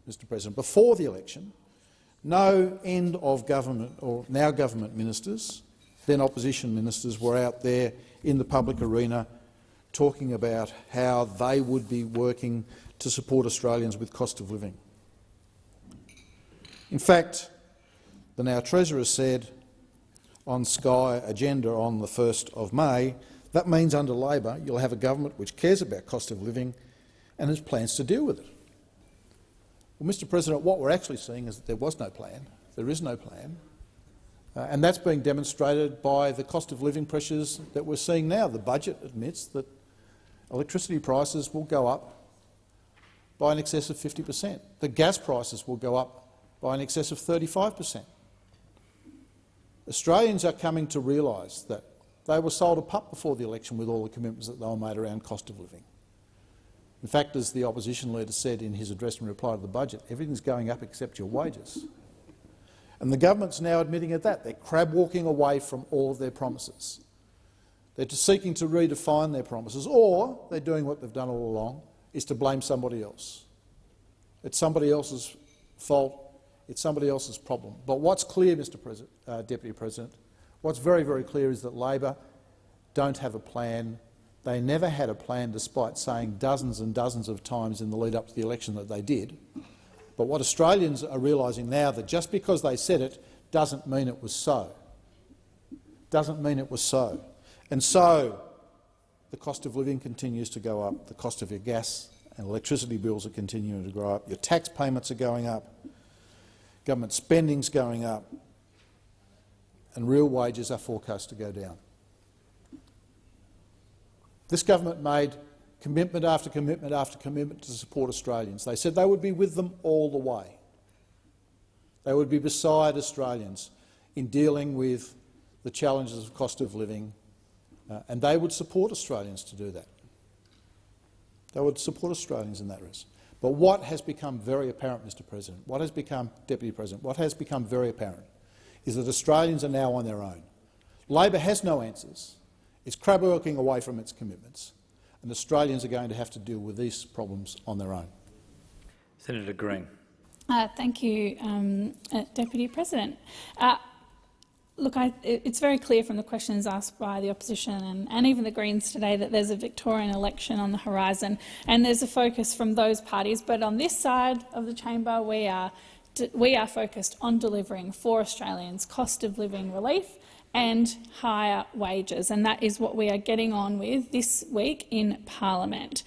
Mr President. Before the election, no end of government or now government ministers, then opposition ministers, were out there in the public arena talking about how they would be working to support Australians with cost of living. In fact, the now Treasurer said on Sky Agenda on the 1st of May, that means under Labor you'll have a government which cares about cost of living and has plans to deal with it. Well, Mr President, what we're actually seeing is that there was no plan. There is no plan. And that's being demonstrated by the cost of living pressures that we're seeing now. The budget admits that electricity prices will go up by in excess of 50%. The gas prices will go up by in excess of 35%. Australians are coming to realise that they were sold a pup before the election with all the commitments that they were made around cost of living. In fact, as the opposition leader said in his address in reply to the budget, everything's going up except your wages. And the government's now admitting at that. They're crab-walking away from all of their promises. They're just seeking to redefine their promises, or they're doing what they've done all along, is to blame somebody else. It's somebody else's fault. It's somebody else's problem. But what's clear, Deputy President, what's very, very clear is that Labor don't have a plan. They never had a plan, despite saying dozens and dozens of times in the lead-up to the election that they did. But what Australians are realising now, that just because they said it doesn't mean it was so. Doesn't mean it was so. And so the cost of living continues to go up, the cost of your gas and electricity bills are continuing to grow up, your tax payments are going up, government spending's going up, and real wages are forecast to go down. This government made commitment after commitment after commitment to support Australians. They said they would be with them all the way. They would be beside Australians in dealing with the challenges of cost of living, and they would support Australians to do that. They would support Australians in that risk. But what has become very apparent, Mr. President, Deputy President, what has become very apparent is that Australians are now on their own. Labor has no answers. It's crab-walking away from its commitments, and Australians are going to have to deal with these problems on their own. Senator Green. Thank you, Deputy President. Look, it's very clear from the questions asked by the opposition and even the Greens today that there's a Victorian election on the horizon, and there's a focus from those parties. But on this side of the chamber, we are focused on delivering for Australians cost of living relief and higher wages, and that is what we are getting on with this week in Parliament.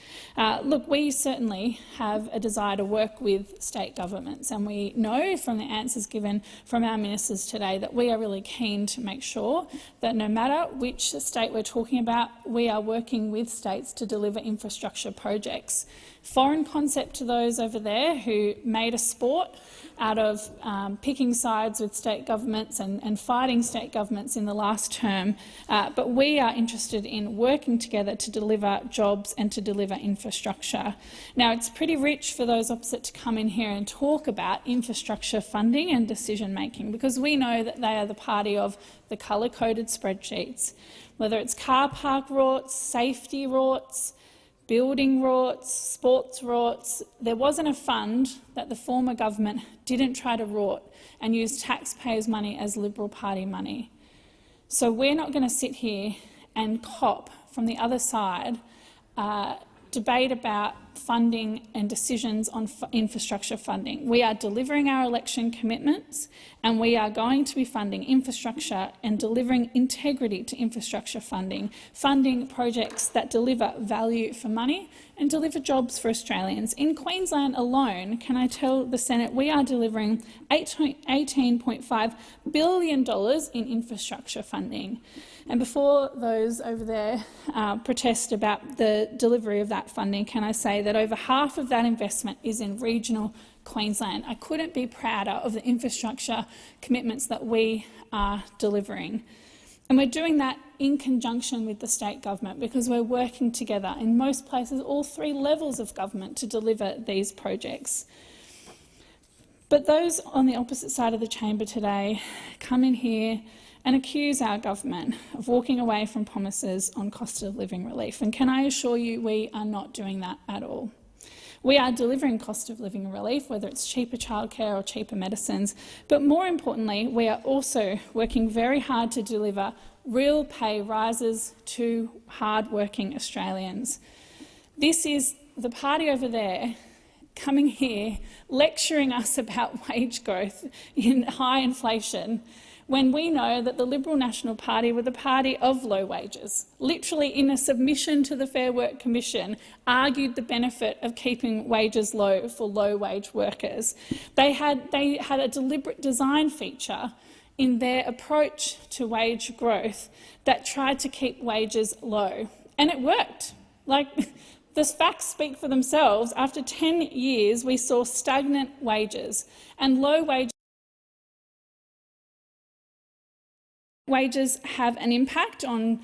Look, we certainly have a desire to work with state governments, and we know from the answers given from our ministers today that we are really keen to make sure that no matter which state we're talking about, we are working with states to deliver infrastructure projects. Foreign concept to those over there who made a sport out of picking sides with state governments and fighting state governments in the last term, but we are interested in working together to deliver jobs and to deliver infrastructure. Now, it's pretty rich for those opposite to come in here and talk about infrastructure funding and decision-making, because we know that they are the party of the colour-coded spreadsheets. Whether it's car park rorts, safety rorts, building rorts, sports rorts, there wasn't a fund that the former government didn't try to rort and use taxpayers' money as Liberal Party money. So we're not going to sit here and cop from the other side debate about funding and decisions on infrastructure funding. We are delivering our election commitments, and we are going to be funding infrastructure and delivering integrity to infrastructure funding, funding projects that deliver value for money and deliver jobs for Australians. In Queensland alone, can I tell the Senate, we are delivering $18.5 billion in infrastructure funding. And before those over there protest about the delivery of that funding, can I say that over half of that investment is in regional Queensland. I couldn't be prouder of the infrastructure commitments that we are delivering. And we're doing that in conjunction with the state government, because we're working together in most places, all three levels of government, to deliver these projects. But those on the opposite side of the chamber today come in here and accuse our government of walking away from promises on cost of living relief. And can I assure you, we are not doing that at all. We are delivering cost of living relief, whether it's cheaper childcare or cheaper medicines, but more importantly, we are also working very hard to deliver real pay rises to hard-working Australians. This is the party over there coming here lecturing us about wage growth in high inflation, when we know that the Liberal National Party were the party of low wages, literally in a submission to the Fair Work Commission, argued the benefit of keeping wages low for low-wage workers. They had a deliberate design feature in their approach to wage growth that tried to keep wages low. And it worked. The facts speak for themselves. After 10 years, we saw stagnant wages, and low wages have an impact on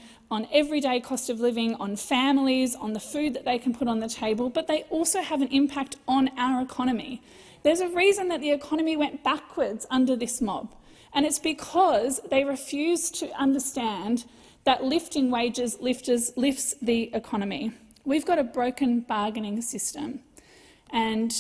everyday cost of living, on families, on the food that they can put on the table, but they also have an impact on our economy. There's a reason that the economy went backwards under this mob, and it's because they refused to understand that lifting wages lifts the economy. We've got a broken bargaining system, and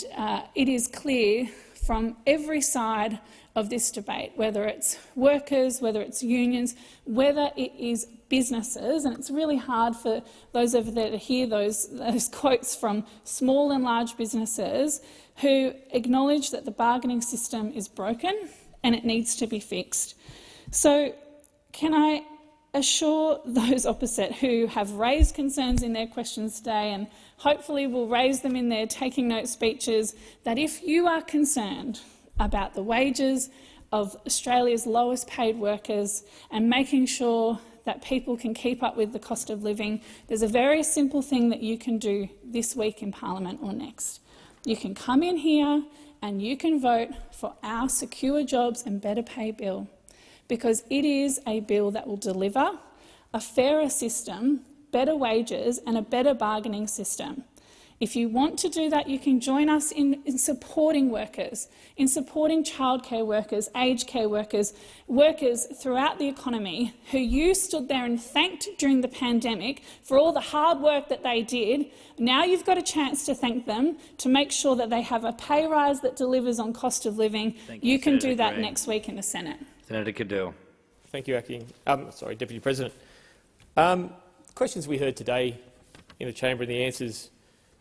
it is clear from every side of this debate, whether it's workers, whether it's unions, whether it is businesses, and it's really hard for those over there to hear those quotes from small and large businesses who acknowledge that the bargaining system is broken and it needs to be fixed. So can I assure those opposite who have raised concerns in their questions today, and hopefully will raise them in their taking note speeches, that if you are concerned about the wages of Australia's lowest paid workers and making sure that people can keep up with the cost of living, there's a very simple thing that you can do this week in Parliament or next. You can come in here and you can vote for our Secure Jobs and Better Pay bill, because it is a bill that will deliver a fairer system, better wages and a better bargaining system. If you want to do that, you can join us in supporting workers, in supporting childcare workers, aged care workers, workers throughout the economy who you stood there and thanked during the pandemic for all the hard work that they did. Now you've got a chance to thank them, to make sure that they have a pay rise that delivers on cost of living. You can do that next week in the Senate. Senator Cadell. Thank you, Deputy President. Questions we heard today in the chamber and the answers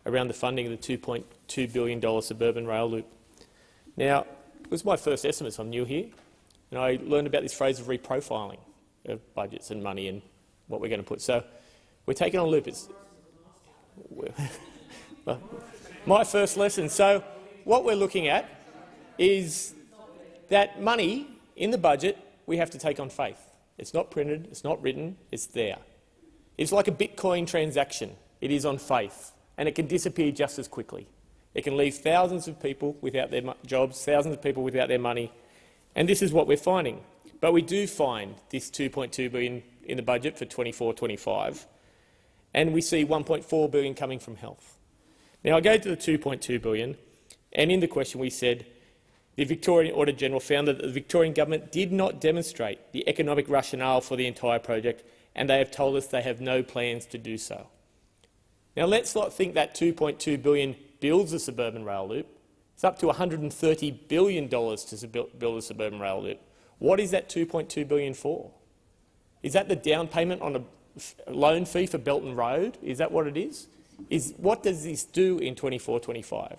around the funding of the $2.2 billion suburban rail loop. Now, it was my first estimate, so I'm new here, and I learned about this phrase of reprofiling of budgets and money and what we're going to put. So we're taking on a loop. It's well, my first lesson. So what we're looking at is that money in the budget we have to take on faith. It's not printed, it's not written, it's there. It's like a Bitcoin transaction. It is on faith, and it can disappear just as quickly. It can leave thousands of people without their jobs, thousands of people without their money, and this is what we're finding. But we do find this $2.2 billion in the budget for 24-25, and we see $1.4 billion coming from health. Now, I go to the $2.2 billion, and in the question we said the Victorian Auditor-General found that the Victorian government did not demonstrate the economic rationale for the entire project, and they have told us they have no plans to do so. Now, let's not think that $2.2 billion builds a suburban rail loop. It's up to $130 billion to build a suburban rail loop. What is that $2.2 billion for? Is that the down payment on a loan fee for Belton Road? Is that what it is? What does this do in 24-25?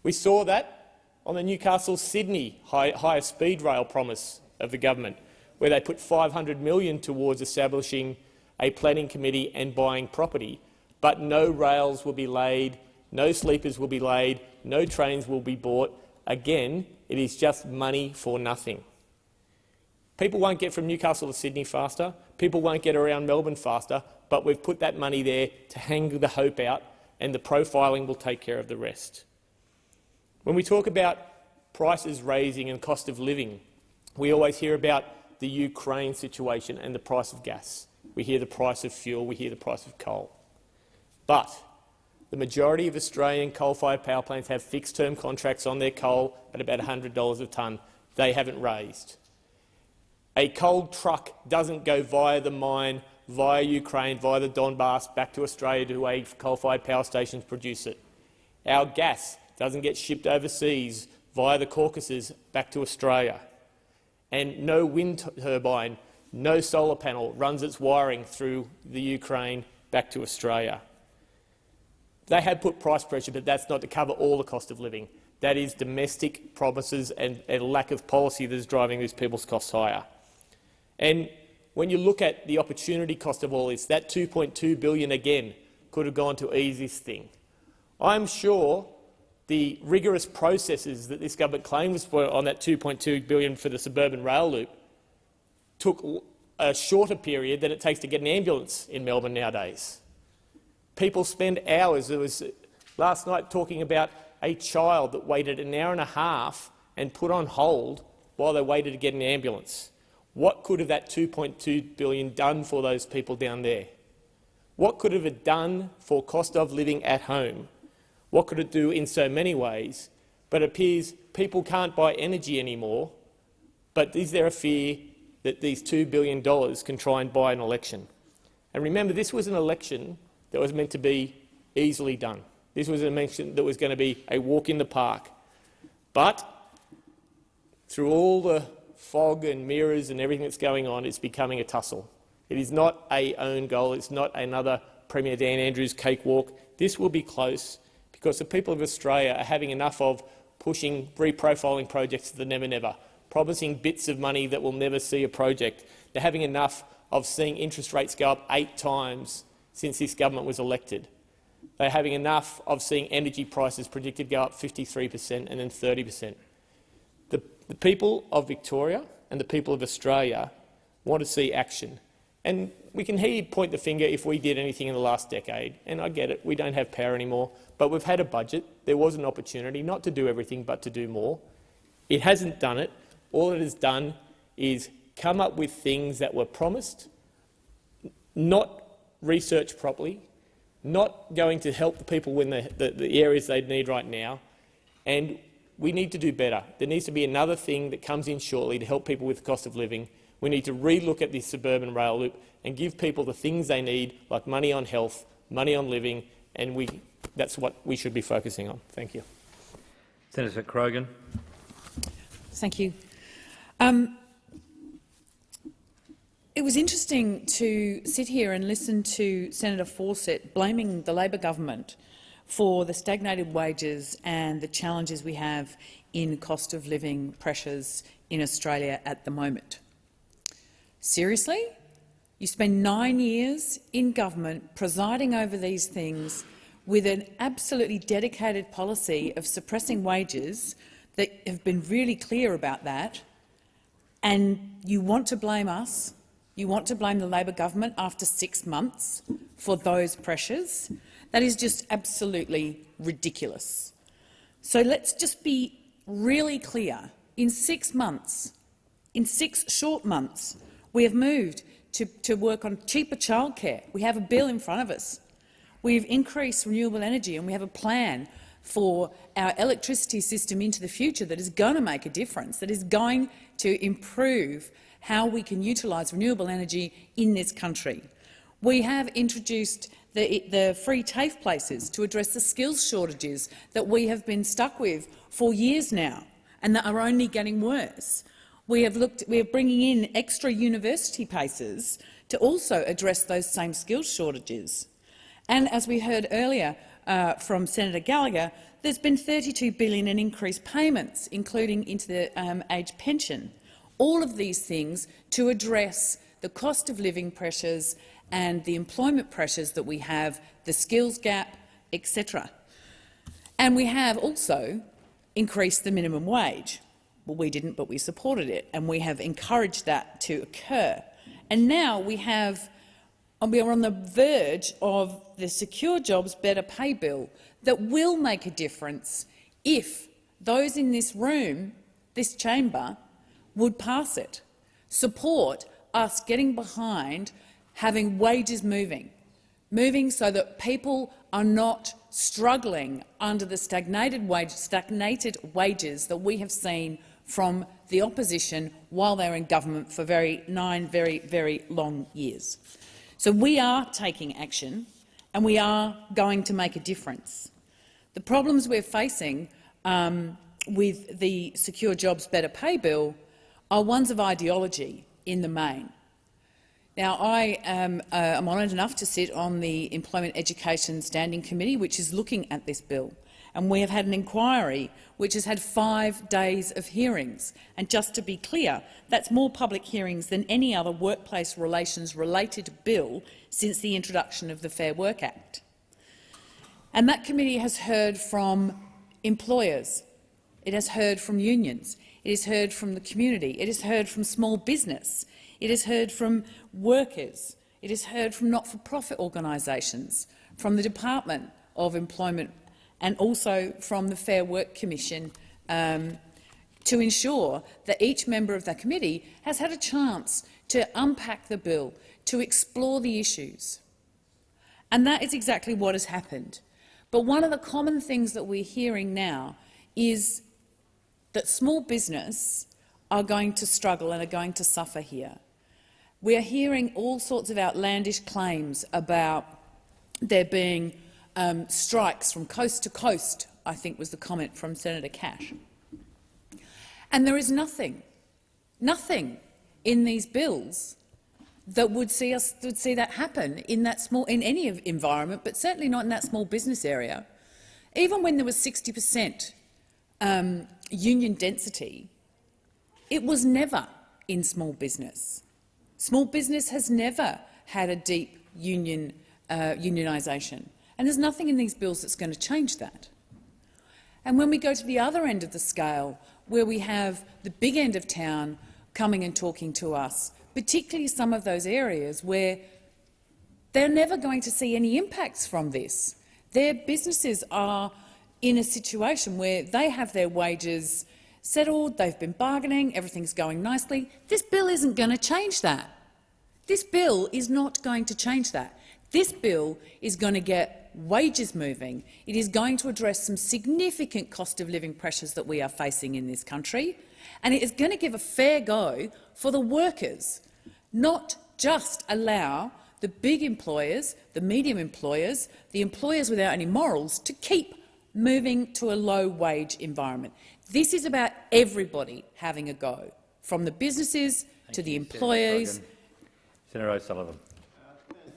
We saw that on the Newcastle-Sydney higher speed rail promise of the government, where they put $500 million towards establishing a planning committee and buying property, but no rails will be laid, no sleepers will be laid, no trains will be bought. Again, it is just money for nothing. People won't get from Newcastle to Sydney faster, people won't get around Melbourne faster, but we've put that money there to hang the hope out, and the profiling will take care of the rest. When we talk about prices raising and cost of living, we always hear about the Ukraine situation and the price of gas. We hear the price of fuel, we hear the price of coal. But the majority of Australian coal-fired power plants have fixed-term contracts on their coal at about $100 a tonne. They haven't raised. A coal truck doesn't go via the mine, via Ukraine, via the Donbass, back to Australia to a coal-fired power station to produce it. Our gas doesn't get shipped overseas via the Caucasus back to Australia. And no wind turbine, no solar panel runs its wiring through the Ukraine back to Australia. They have put price pressure, but that's not to cover all the cost of living. That is domestic promises and a lack of policy that is driving these people's costs higher. And when you look at the opportunity cost of all this, that $2.2 billion again could have gone to ease this thing. I'm sure the rigorous processes that this government claims for on that $2.2 billion for the suburban rail loop took a shorter period than it takes to get an ambulance in Melbourne nowadays. People spend hours. There was last night talking about a child that waited an hour and a half and put on hold while they waited to get an ambulance. What could have that $2.2 billion done for those people down there? What could have it done for cost of living at home? What could it do in so many ways? But it appears people can't buy energy anymore, but is there a fear that these $2 billion can try and buy an election? And remember, this was an election that was meant to be easily done. This was an election that was going to be a walk in the park. But through all the fog and mirrors and everything that's going on, it's becoming a tussle. It is not a own goal. It's not another Premier Dan Andrews cakewalk. This will be close because the people of Australia are having enough of pushing reprofiling projects to the never-never, promising bits of money that will never see a project. They're having enough of seeing interest rates go up 8 times since this government was elected. They're having enough of seeing energy prices predicted to go up 53% and then 30%. The people of Victoria and the people of Australia want to see action. And we can hear you point the finger if we did anything in the last decade, and I get it, we don't have power anymore, but we've had a budget. There was an opportunity not to do everything but to do more. It hasn't done it. All it has done is come up with things that were promised, not researched properly, not going to help the people in the areas they need right now, and we need to do better. There needs to be another thing that comes in shortly to help people with the cost of living. We need to re-look at this suburban rail loop and give people the things they need, like money on health, money on living, and that's what we should be focusing on. Thank you. Senator Croghan. Thank you. It was interesting to sit here and listen to Senator Fawcett blaming the Labor government for the stagnated wages and the challenges we have in cost of living pressures in Australia at the moment. Seriously? You spend 9 years in government presiding over these things with an absolutely dedicated policy of suppressing wages that have been really clear about that, and you want to blame us? You want to blame the Labor government after 6 months for those pressures? That is just absolutely ridiculous. So let's just be really clear. In 6 months, in 6 short months, we have moved to work on cheaper childcare. We have a bill in front of us. We've increased renewable energy and we have a plan for our electricity system into the future that is going to make a difference, that is going to improve how we can utilise renewable energy in this country. We have introduced the free TAFE places to address the skills shortages that we have been stuck with for years now and that are only getting worse. We are bringing in extra university places to also address those same skills shortages. And as we heard earlier from Senator Gallagher, there's been $32 billion in increased payments, including into the age pension. All of these things to address the cost of living pressures and the employment pressures that we have, the skills gap, etc. And we have also increased the minimum wage. Well, we didn't, but we supported it, and we have encouraged that to occur. And now we are on the verge of the Secure Jobs Better Pay Bill that will make a difference if those in this room, this chamber, would pass it, support us getting behind having wages moving so that people are not struggling under the stagnated wages that we have seen from the opposition while they were in government for 9 very, very long years. So we are taking action and we are going to make a difference. The problems we're facing with the Secure Jobs Better Pay Bill are ones of ideology in the main. Now, I am honoured enough to sit on the Employment Education Standing Committee, which is looking at this bill, and we have had an inquiry which has had 5 days of hearings. And just to be clear, that's more public hearings than any other workplace relations-related bill since the introduction of the Fair Work Act. And that committee has heard from employers, it has heard from unions, it has heard from the community, it has heard from small business. It has heard from workers. It has heard from not-for-profit organisations, from the Department of Employment and also from the Fair Work Commission to ensure that each member of the committee has had a chance to unpack the bill, to explore the issues. And that is exactly what has happened. But one of the common things that we're hearing now is that small business are going to struggle and are going to suffer here. We are hearing all sorts of outlandish claims about there being strikes from coast to coast, I think was the comment from Senator Cash. And there is nothing in these bills that would see that happen in any environment, but certainly not in that small business area. Even when there was 60% union density, it was never in small business. Small business has never had a deep unionisation, and there's nothing in these bills that's going to change that. And when we go to the other end of the scale, where we have the big end of town coming and talking to us, particularly some of those areas where they're never going to see any impacts from this. Their businesses are in a situation where they have their wages settled, they've been bargaining, everything's going nicely. This bill isn't going to change that. This bill is not going to change that. This bill is going to get wages moving. It is going to address some significant cost of living pressures that we are facing in this country, and it is going to give a fair go for the workers, not just allow the big employers, the medium employers, the employers without any morals to keep moving to a low-wage environment. This is about everybody having a go, from the businesses to the employees. Senator O'Sullivan.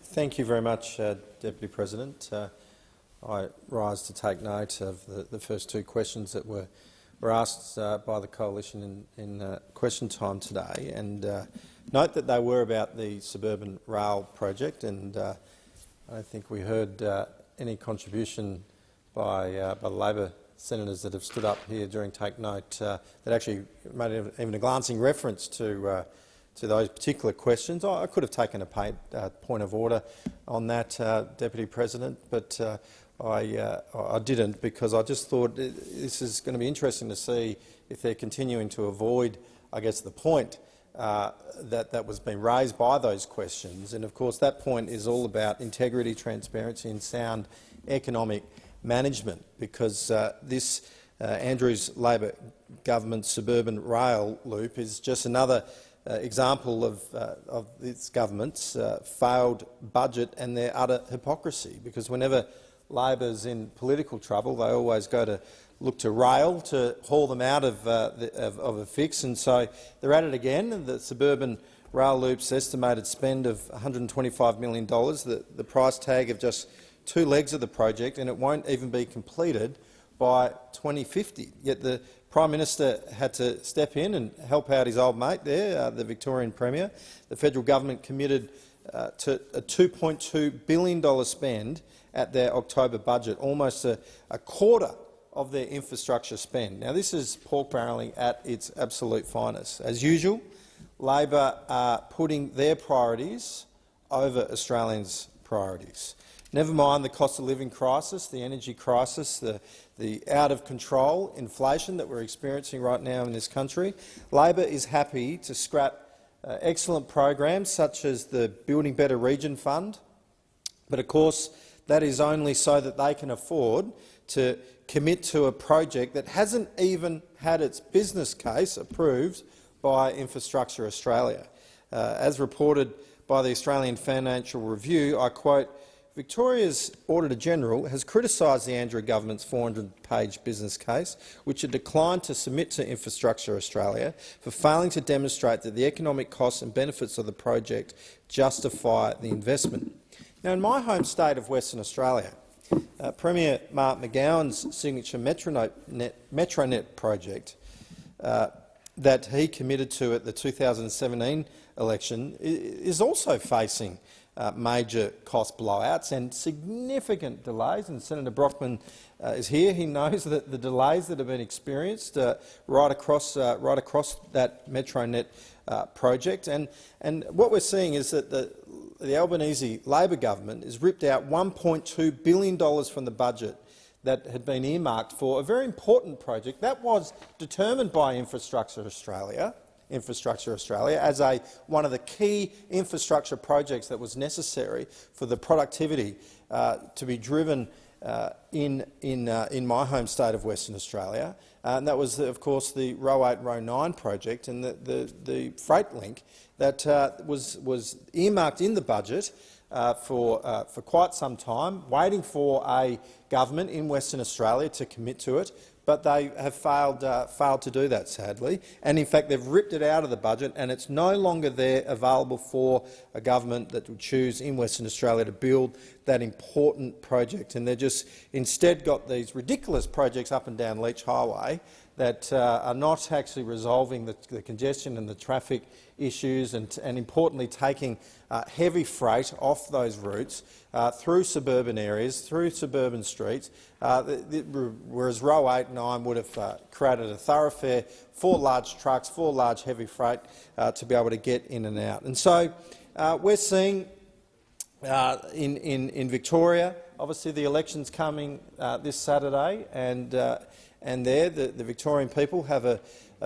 Thank you very much, Deputy President. I rise to take note of the first two questions that were asked by the coalition in question time today, and note that they were about the suburban rail project, and I don't think we heard any contribution by the Labor senators that have stood up here during Take Note that actually made even a glancing reference to those particular questions. I could have taken a point of order on that, Deputy President, but I didn't, because I just thought this is going to be interesting to see if they're continuing to avoid, I guess, the point that was being raised by those questions. And of course that point is all about integrity, transparency and sound economic management, because this Andrews Labor government's suburban rail loop is just another example of this government's failed budget and their utter hypocrisy, because whenever Labor's in political trouble, they always look to rail to haul them out of a fix, and so they're at it again. The suburban rail loop's estimated spend of $125 million, the price tag of just 2 legs of the project, and it won't even be completed by 2050. Yet the Prime Minister had to step in and help out his old mate there, the Victorian Premier. The federal government committed to a $2.2 billion spend at their October budget, almost a quarter of their infrastructure spend. Now, this is pork barrelling at its absolute finest. As usual, Labor are putting their priorities over Australians' priorities. Never mind the cost of living crisis, the energy crisis, the out-of-control inflation that we're experiencing right now in this country. Labor is happy to scrap excellent programs such as the Building Better Region Fund, but of course that is only so that they can afford to commit to a project that hasn't even had its business case approved by Infrastructure Australia. As reported by the Australian Financial Review, I quote, "Victoria's Auditor-General has criticised the Andrew government's 400-page business case, which it declined to submit to Infrastructure Australia, for failing to demonstrate that the economic costs and benefits of the project justify the investment." Now, in my home state of Western Australia, Premier Mark McGowan's signature Metronet project that he committed to at the 2017 election is also facing major cost blowouts and significant delays. And Senator Brockman is here. He knows that the delays that have been experienced right across that Metronet project. And what we're seeing is that the Albanese Labor government has ripped out $1.2 billion from the budget that had been earmarked for a very important project that was determined by Infrastructure Australia as one of the key infrastructure projects that was necessary for the productivity to be driven in my home state of Western Australia. And that was, of course, the Row 8 and Row 9 project and the freight link that was earmarked in the budget for quite some time, waiting for a government in Western Australia to commit to it. But they have failed to do that, sadly. And in fact, they've ripped it out of the budget, and it's no longer there available for a government that would choose in Western Australia to build that important project. And they've just instead got these ridiculous projects up and down Leach Highway that are not actually resolving the congestion and the traffic issues, and importantly taking heavy freight off those routes through suburban areas, through suburban streets, whereas Row 8 and 9 would have created a thoroughfare for large trucks, for large heavy freight to be able to get in and out. And so we're seeing in Victoria, obviously the election's coming this Saturday, and there the Victorian people have a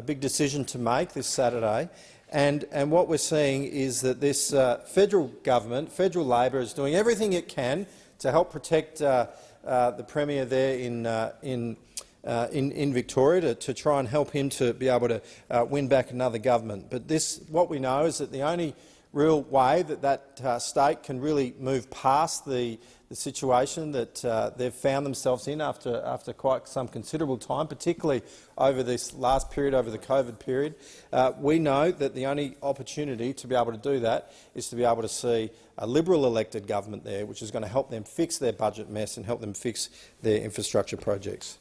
big decision to make this Saturday. And what we're seeing is that this federal government, federal Labor, is doing everything it can to help protect the Premier there in Victoria to try and help him to be able to win back another government. But what we know is that the only real way that state can really move past the situation that they've found themselves in after quite some considerable time, particularly over this last period, over the COVID period. We know that the only opportunity to be able to do that is to be able to see a Liberal elected government there, which is going to help them fix their budget mess and help them fix their infrastructure projects.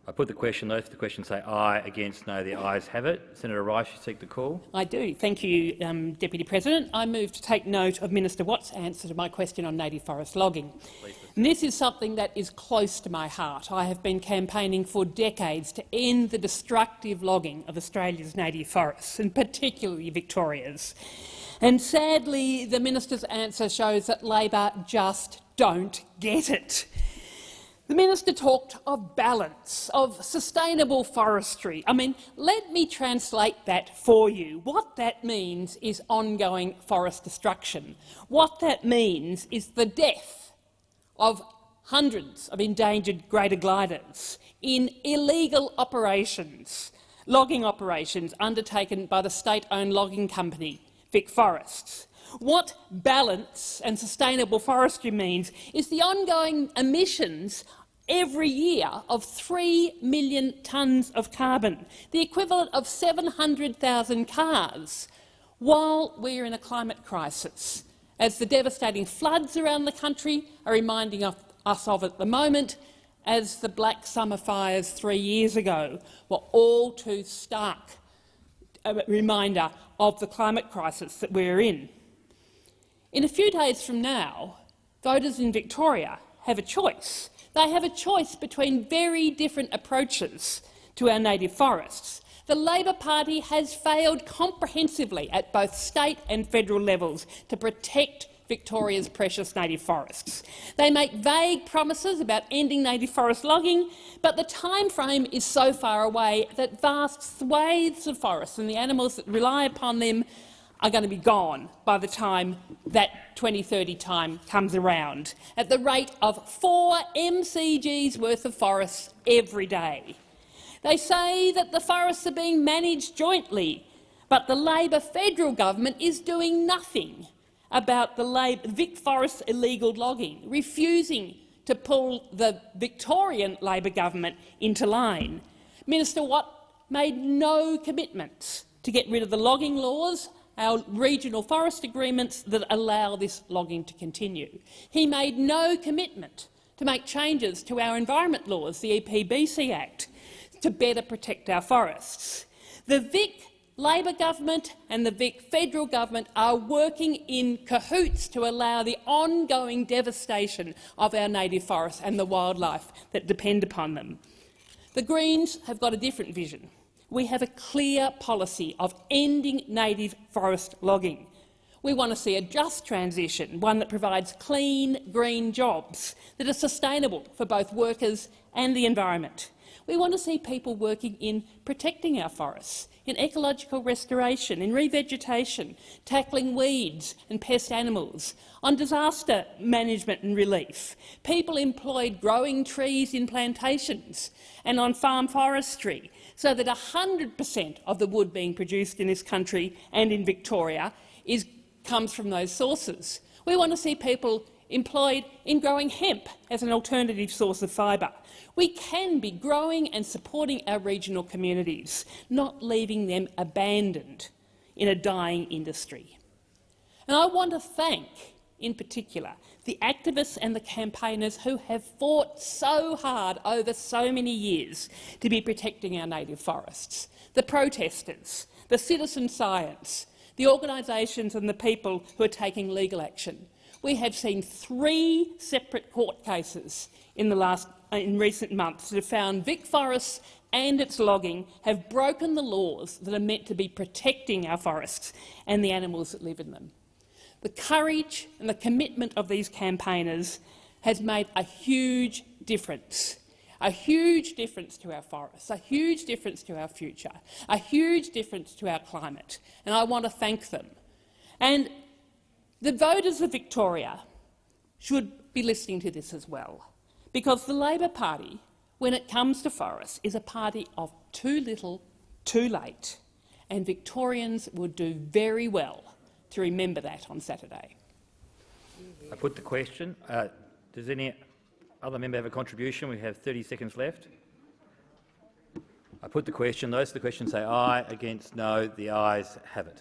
I put the question. Those for the question say aye. Against, no. The ayes have it. Senator Rice, you seek the call. I do. Thank you, Deputy President. I move to take note of Minister Watt's answer to my question on native forest logging. And this is something that is close to my heart. I have been campaigning for decades to end the destructive logging of Australia's native forests, and particularly Victoria's. And sadly, the minister's answer shows that Labor just don't get it. The minister talked of balance, of sustainable forestry. I mean, let me translate that for you. What that means is ongoing forest destruction. What that means is the death of hundreds of endangered greater gliders in illegal operations, logging operations undertaken by the state-owned logging company, Vic Forests. What balance and sustainable forestry means is the ongoing emissions every year of 3 million tonnes of carbon, the equivalent of 700,000 cars, while we're in a climate crisis, as the devastating floods around the country are reminding us of at the moment, as the Black Summer fires 3 years ago were all too stark a reminder of the climate crisis that we're in. In a few days from now, voters in Victoria have a choice. They have a choice between very different approaches to our native forests. The Labor Party has failed comprehensively at both state and federal levels to protect Victoria's precious native forests. They make vague promises about ending native forest logging, but the time frame is so far away that vast swathes of forests and the animals that rely upon them are going to be gone by the time that 2030 time comes around, at the rate of 4 MCGs worth of forests every day. They say that the forests are being managed jointly, but the Labor federal government is doing nothing about the Vic Forest illegal logging, refusing to pull the Victorian Labor government into line. Minister Watt made no commitments to get rid of the logging laws, our regional forest agreements that allow this logging to continue. He made no commitment to make changes to our environment laws, the EPBC Act, to better protect our forests. The Vic Labor government and the federal government are working in cahoots to allow the ongoing devastation of our native forests and the wildlife that depend upon them. The Greens have got a different vision. We have a clear policy of ending native forest logging. We want to see a just transition, one that provides clean, green jobs that are sustainable for both workers and the environment. We want to see people working in protecting our forests, in ecological restoration, in revegetation, tackling weeds and pest animals, on disaster management and relief, people employed growing trees in plantations and on farm forestry, so that 100% of the wood being produced in this country and in Victoria comes from those sources. We want to see people employed in growing hemp as an alternative source of fibre. We can be growing and supporting our regional communities, not leaving them abandoned in a dying industry. And I want to thank, in particular, the activists and the campaigners who have fought so hard over so many years to be protecting our native forests, the protesters, the citizen science, the organisations and the people who are taking legal action. We have seen 3 separate court cases in recent months that have found Vic Forests and its logging have broken the laws that are meant to be protecting our forests and the animals that live in them. The courage and the commitment of these campaigners has made a huge difference. A huge difference to our forests, a huge difference to our future, a huge difference to our climate, and I want to thank them. And the voters of Victoria should be listening to this as well, because the Labor Party, when it comes to forests, is a party of too little, too late, and Victorians would do very well to remember that on Saturday. I put the question. Does any other member have a contribution? We have 30 seconds left. I put the question. Those to the question say aye. Against, no. The ayes have it.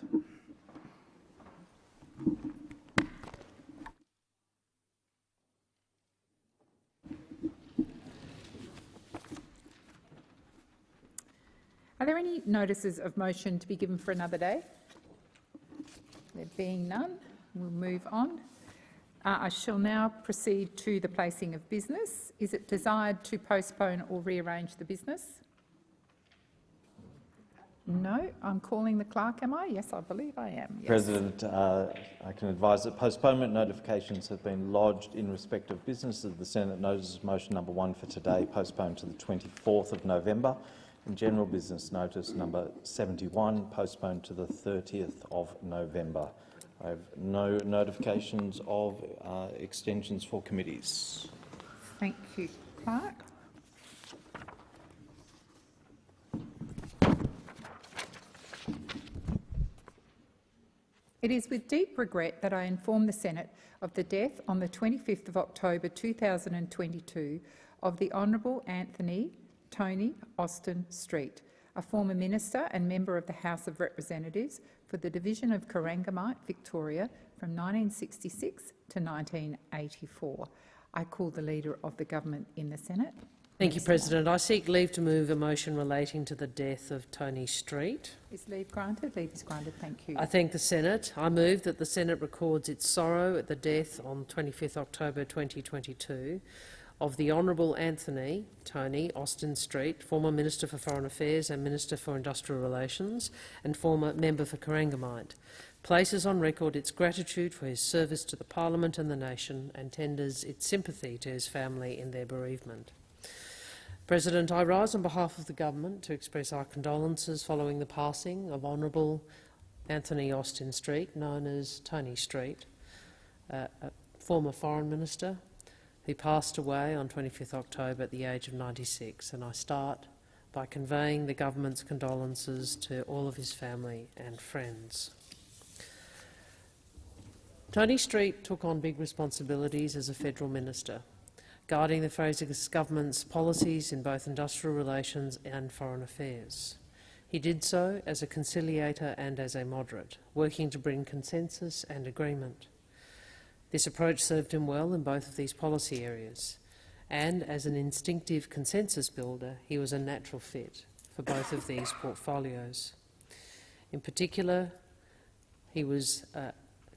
Are there any notices of motion to be given for another day? There being none, we'll move on. I shall now proceed to the placing of business. Is it desired to postpone or rearrange the business? No. I'm calling the clerk, am I? Yes, I believe I am. Yes. President, I can advise that postponement notifications have been lodged in respect of businesses. The Senate notices motion number 1 for today postponed to the 24th of November, and general business notice number 71 postponed to the 30th of November. I have no notifications of extensions for committees. Thank you, Clerk. It is with deep regret that I inform the Senate of the death on the 25th of October 2022 of the Honourable Anthony Tony Austin Street, a former minister and member of the House of Representatives for the division of Corangamite, Victoria, from 1966 to 1984. I call the Leader of the Government in the Senate. Thank you, President. I seek leave to move a motion relating to the death of Tony Street. Is leave granted? Leave is granted. Thank you. I thank the Senate. I move that the Senate records its sorrow at the death on 25th October 2022 of the Honourable Anthony Tony Austin Street, former Minister for Foreign Affairs and Minister for Industrial Relations and former member for Corangamite, places on record its gratitude for his service to the Parliament and the nation and tenders its sympathy to his family in their bereavement. President, I rise on behalf of the Government to express our condolences following the passing of Honourable Anthony Austin Street, known as Tony Street, a former Foreign Minister, who passed away on 25th October at the age of 96, and I start by conveying the Government's condolences to all of his family and friends. Tony Street took on big responsibilities as a federal minister, guiding the Fraser government's policies in both industrial relations and foreign affairs. He did so as a conciliator and as a moderate, working to bring consensus and agreement. This approach served him well in both of these policy areas, and as an instinctive consensus builder, he was a natural fit for both of these portfolios. In particular, he was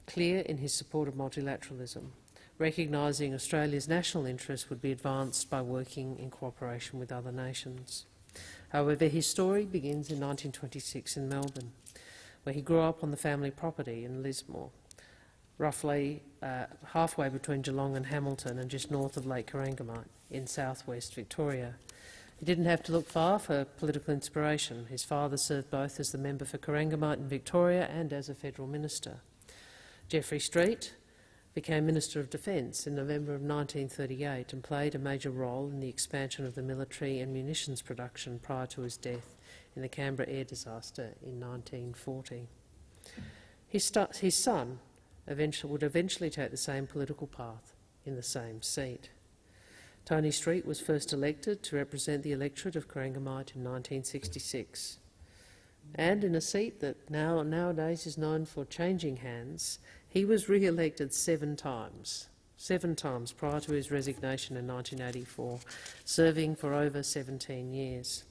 clear in his support of multilateralism, recognising Australia's national interest would be advanced by working in cooperation with other nations. However, his story begins in 1926 in Melbourne, where he grew up on the family property in Lismore, roughly halfway between Geelong and Hamilton and just north of Lake Corangamite in southwest Victoria. He didn't have to look far for political inspiration. His father served both as the member for Corangamite in Victoria and as a federal minister. Jeffrey Street became Minister of Defence in November of 1938 and played a major role in the expansion of the military and munitions production prior to his death in the Canberra air disaster in 1940. His son would eventually take the same political path in the same seat. Tony Street was first elected to represent the electorate of Corangamite in 1966. And in a seat that nowadays is known for changing hands, he was re-elected 7 times prior to his resignation in 1984, serving for over 17 years.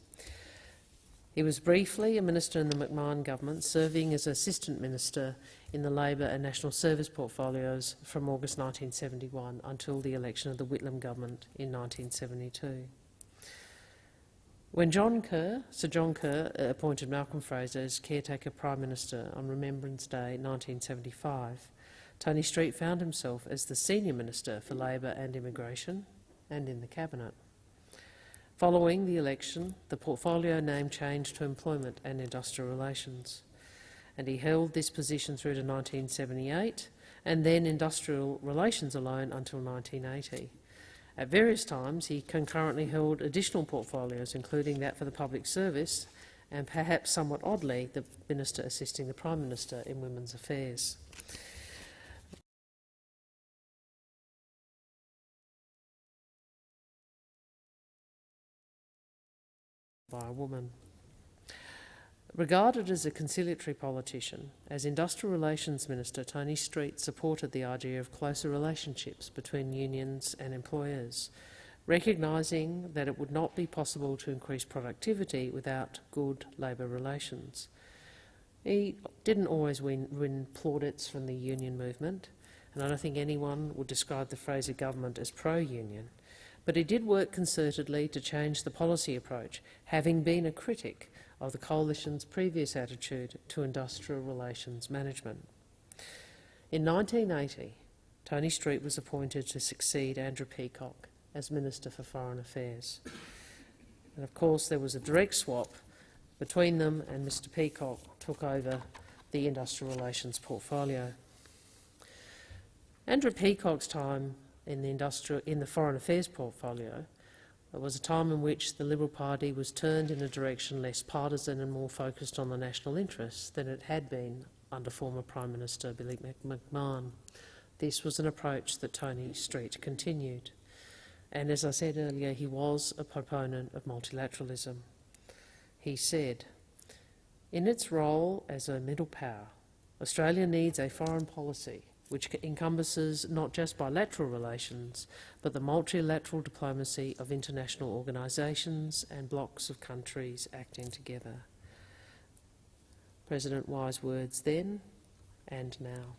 He was briefly a minister in the McMahon government, serving as Assistant Minister in the Labor and National Service portfolios from August 1971 until the election of the Whitlam government in 1972. When Sir John Kerr appointed Malcolm Fraser as caretaker Prime Minister on Remembrance Day 1975, Tony Street found himself as the Senior Minister for Labor and Immigration and in the Cabinet. Following the election, the portfolio name changed to Employment and Industrial Relations, and he held this position through to 1978 and then Industrial Relations alone until 1980. At various times, he concurrently held additional portfolios, including that for the public service and, perhaps somewhat oddly, the Minister assisting the Prime Minister in Women's Affairs. By a woman. Regarded as a conciliatory politician, as Industrial Relations Minister, Tony Street supported the idea of closer relationships between unions and employers, recognising that it would not be possible to increase productivity without good labour relations. He didn't always win plaudits from the union movement, and I don't think anyone would describe the Fraser government as pro-union, but he did work concertedly to change the policy approach, having been a critic of the Coalition's previous attitude to industrial relations management. In 1980, Tony Street was appointed to succeed Andrew Peacock as Minister for Foreign Affairs. And of course there was a direct swap between them, and Mr Peacock took over the industrial relations portfolio. Andrew Peacock's time in the Foreign Affairs portfolio It was a time in which the Liberal Party was turned in a direction less partisan and more focused on the national interests than it had been under former Prime Minister Billy McMahon. This was an approach that Tony Street continued. And as I said earlier, he was a proponent of multilateralism. He said, "In its role as a middle power, Australia needs a foreign policy which encompasses not just bilateral relations, but the multilateral diplomacy of international organisations and blocs of countries acting together." President wise words then and now.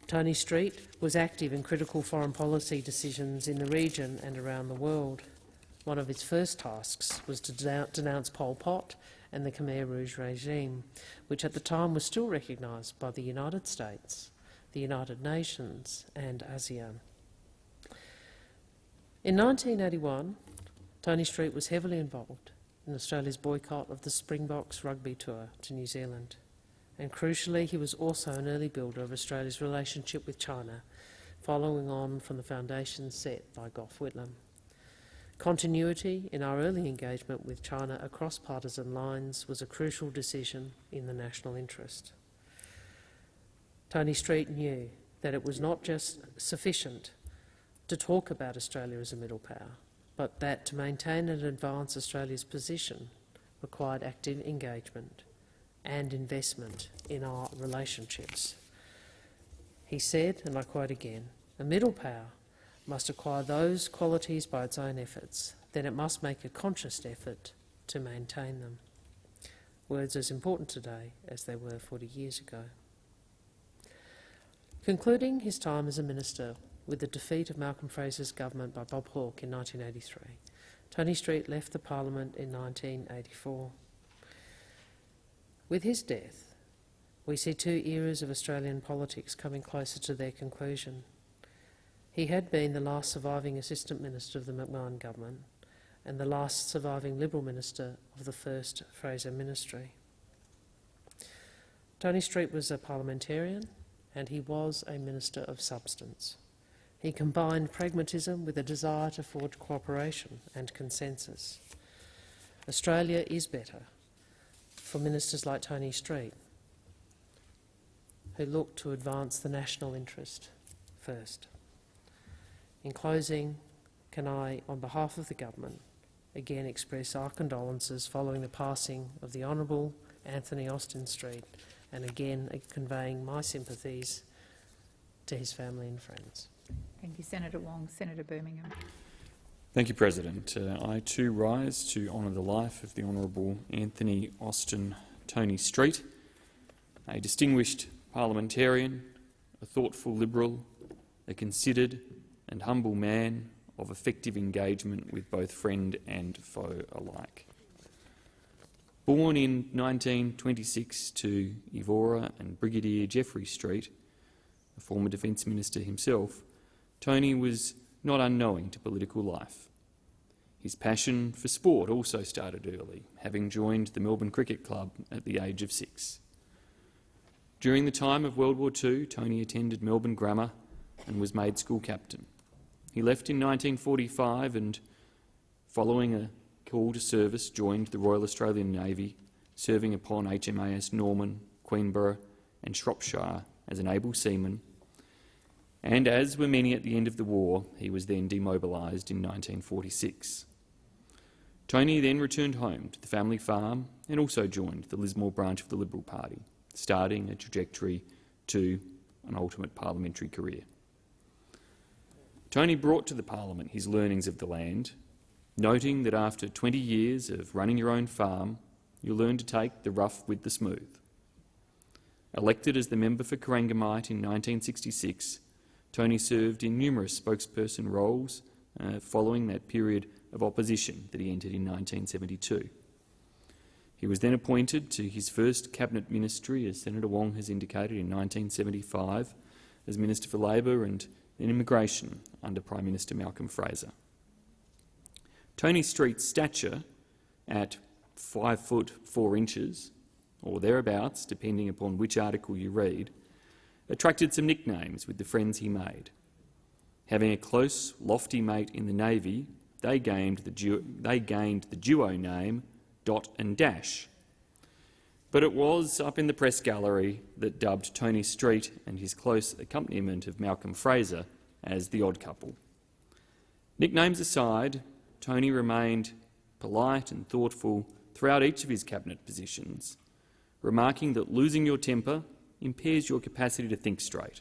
Tony Street was active in critical foreign policy decisions in the region and around the world. One of his first tasks was to denounce Pol Pot and the Khmer Rouge regime, which at the time was still recognised by the United States, the United Nations and ASEAN. In 1981, Tony Street was heavily involved in Australia's boycott of the Springboks rugby tour to New Zealand. And crucially, he was also an early builder of Australia's relationship with China, following on from the foundations set by Gough Whitlam. Continuity in our early engagement with China across partisan lines was a crucial decision in the national interest. Tony Street knew that it was not just sufficient to talk about Australia as a middle power, but that to maintain and advance Australia's position required active engagement and investment in our relationships. He said, and I quote again, "A middle power must acquire those qualities by its own efforts, then it must make a conscious effort to maintain them." words as important today as they were 40 years ago. Concluding his time as a minister with the defeat of Malcolm Fraser's government by Bob Hawke in 1983, Tony Street left the parliament in 1984. With his death, we see two eras of Australian politics coming closer to their conclusion. He had been the last surviving Assistant Minister of the McMahon government and the last surviving Liberal Minister of the first Fraser ministry. Tony Street was a parliamentarian and he was a minister of substance. He combined pragmatism with a desire to forge cooperation and consensus. Australia is better for ministers like Tony Street, who look to advance the national interest first. In closing, can I, on behalf of the government, again express our condolences following the passing of the Honourable Anthony Austin Street, and again conveying my sympathies to his family and friends. Thank you, Senator Wong. Senator Birmingham. Thank you, President. I too rise to honour the life of the Honourable Anthony Austin Tony Street, a distinguished parliamentarian, a thoughtful Liberal, a considered and humble man of effective engagement with both friend and foe alike. Born in 1926 to Evora and Brigadier Jeffrey Street, a former Defence Minister himself, Tony was not unknowing to political life. His passion for sport also started early, having joined the Melbourne Cricket Club at the age of 6. During the time of World War II, Tony attended Melbourne Grammar and was made school captain. He left in 1945 and, following a call to service, joined the Royal Australian Navy, serving upon HMAS Norman, Queenborough and Shropshire as an able seaman, and as were many at the end of the war, he was then demobilised in 1946. Tony then returned home to the family farm and also joined the Lismore branch of the Liberal Party, starting a trajectory to an ultimate parliamentary career. Tony brought to the parliament his learnings of the land, noting that after 20 years of running your own farm, you learn to take the rough with the smooth. Elected as the member for Corangamite in 1966, Tony served in numerous spokesperson roles following that period of opposition that he entered in 1972. He was then appointed to his first cabinet ministry, as Senator Wong has indicated, in 1975 as Minister for Labor and Immigration under Prime Minister Malcolm Fraser. Tony Street's stature, at 5 foot 4 inches, or thereabouts, depending upon which article you read, attracted some nicknames with the friends he made. Having a close, lofty mate in the Navy, they gained the duo name Dot and Dash. But it was up in the press gallery that dubbed Tony Street and his close accompaniment of Malcolm Fraser as the odd couple. Nicknames aside, Tony remained polite and thoughtful throughout each of his cabinet positions, remarking that losing your temper impairs your capacity to think straight,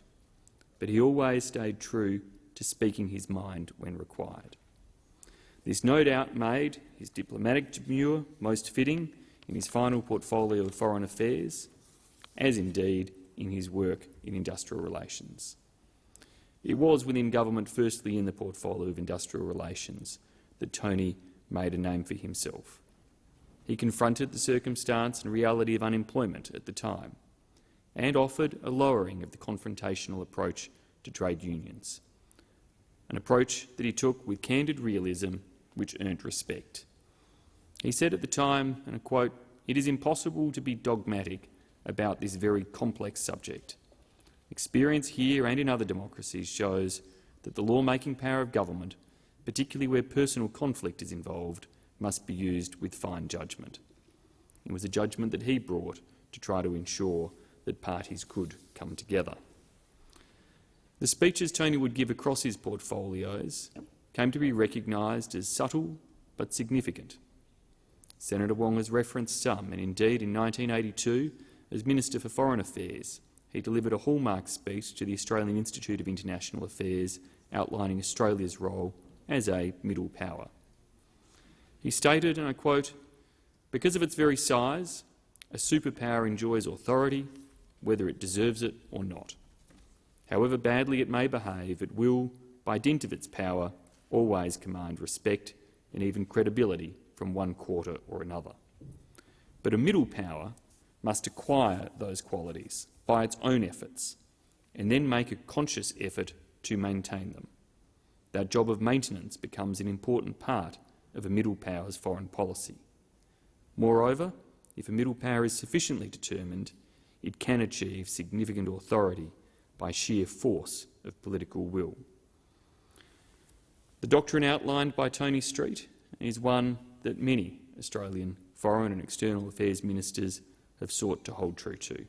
but he always stayed true to speaking his mind when required. This no doubt made his diplomatic demure most fitting in his final portfolio of foreign affairs, as indeed in his work in industrial relations. It was within government, firstly in the portfolio of industrial relations, that Tony made a name for himself. He confronted the circumstance and reality of unemployment at the time and offered a lowering of the confrontational approach to trade unions, an approach that he took with candid realism which earned respect. He said at the time, and I quote, "It is impossible to be dogmatic about this very complex subject. Experience here and in other democracies shows that the law-making power of government, particularly where personal conflict is involved, must be used with fine judgment." It was a judgment that he brought to try to ensure that parties could come together. The speeches Tony would give across his portfolios came to be recognised as subtle but significant. Senator Wong has referenced some, and indeed in 1982, as Minister for Foreign Affairs, he delivered a hallmark speech to the Australian Institute of International Affairs outlining Australia's role as a middle power. He stated, and I quote, "Because of its very size, A superpower enjoys authority, whether it deserves it or not. However badly it may behave, it will, by dint of its power, always command respect and even credibility from one quarter or another. But a middle power must acquire those qualities by its own efforts and then make a conscious effort to maintain them. That job of maintenance becomes an important part of a middle power's foreign policy. Moreover, if a middle power is sufficiently determined, it can achieve significant authority by sheer force of political will. The doctrine outlined by Tony Street is one that many Australian foreign and external affairs ministers have sought to hold true to,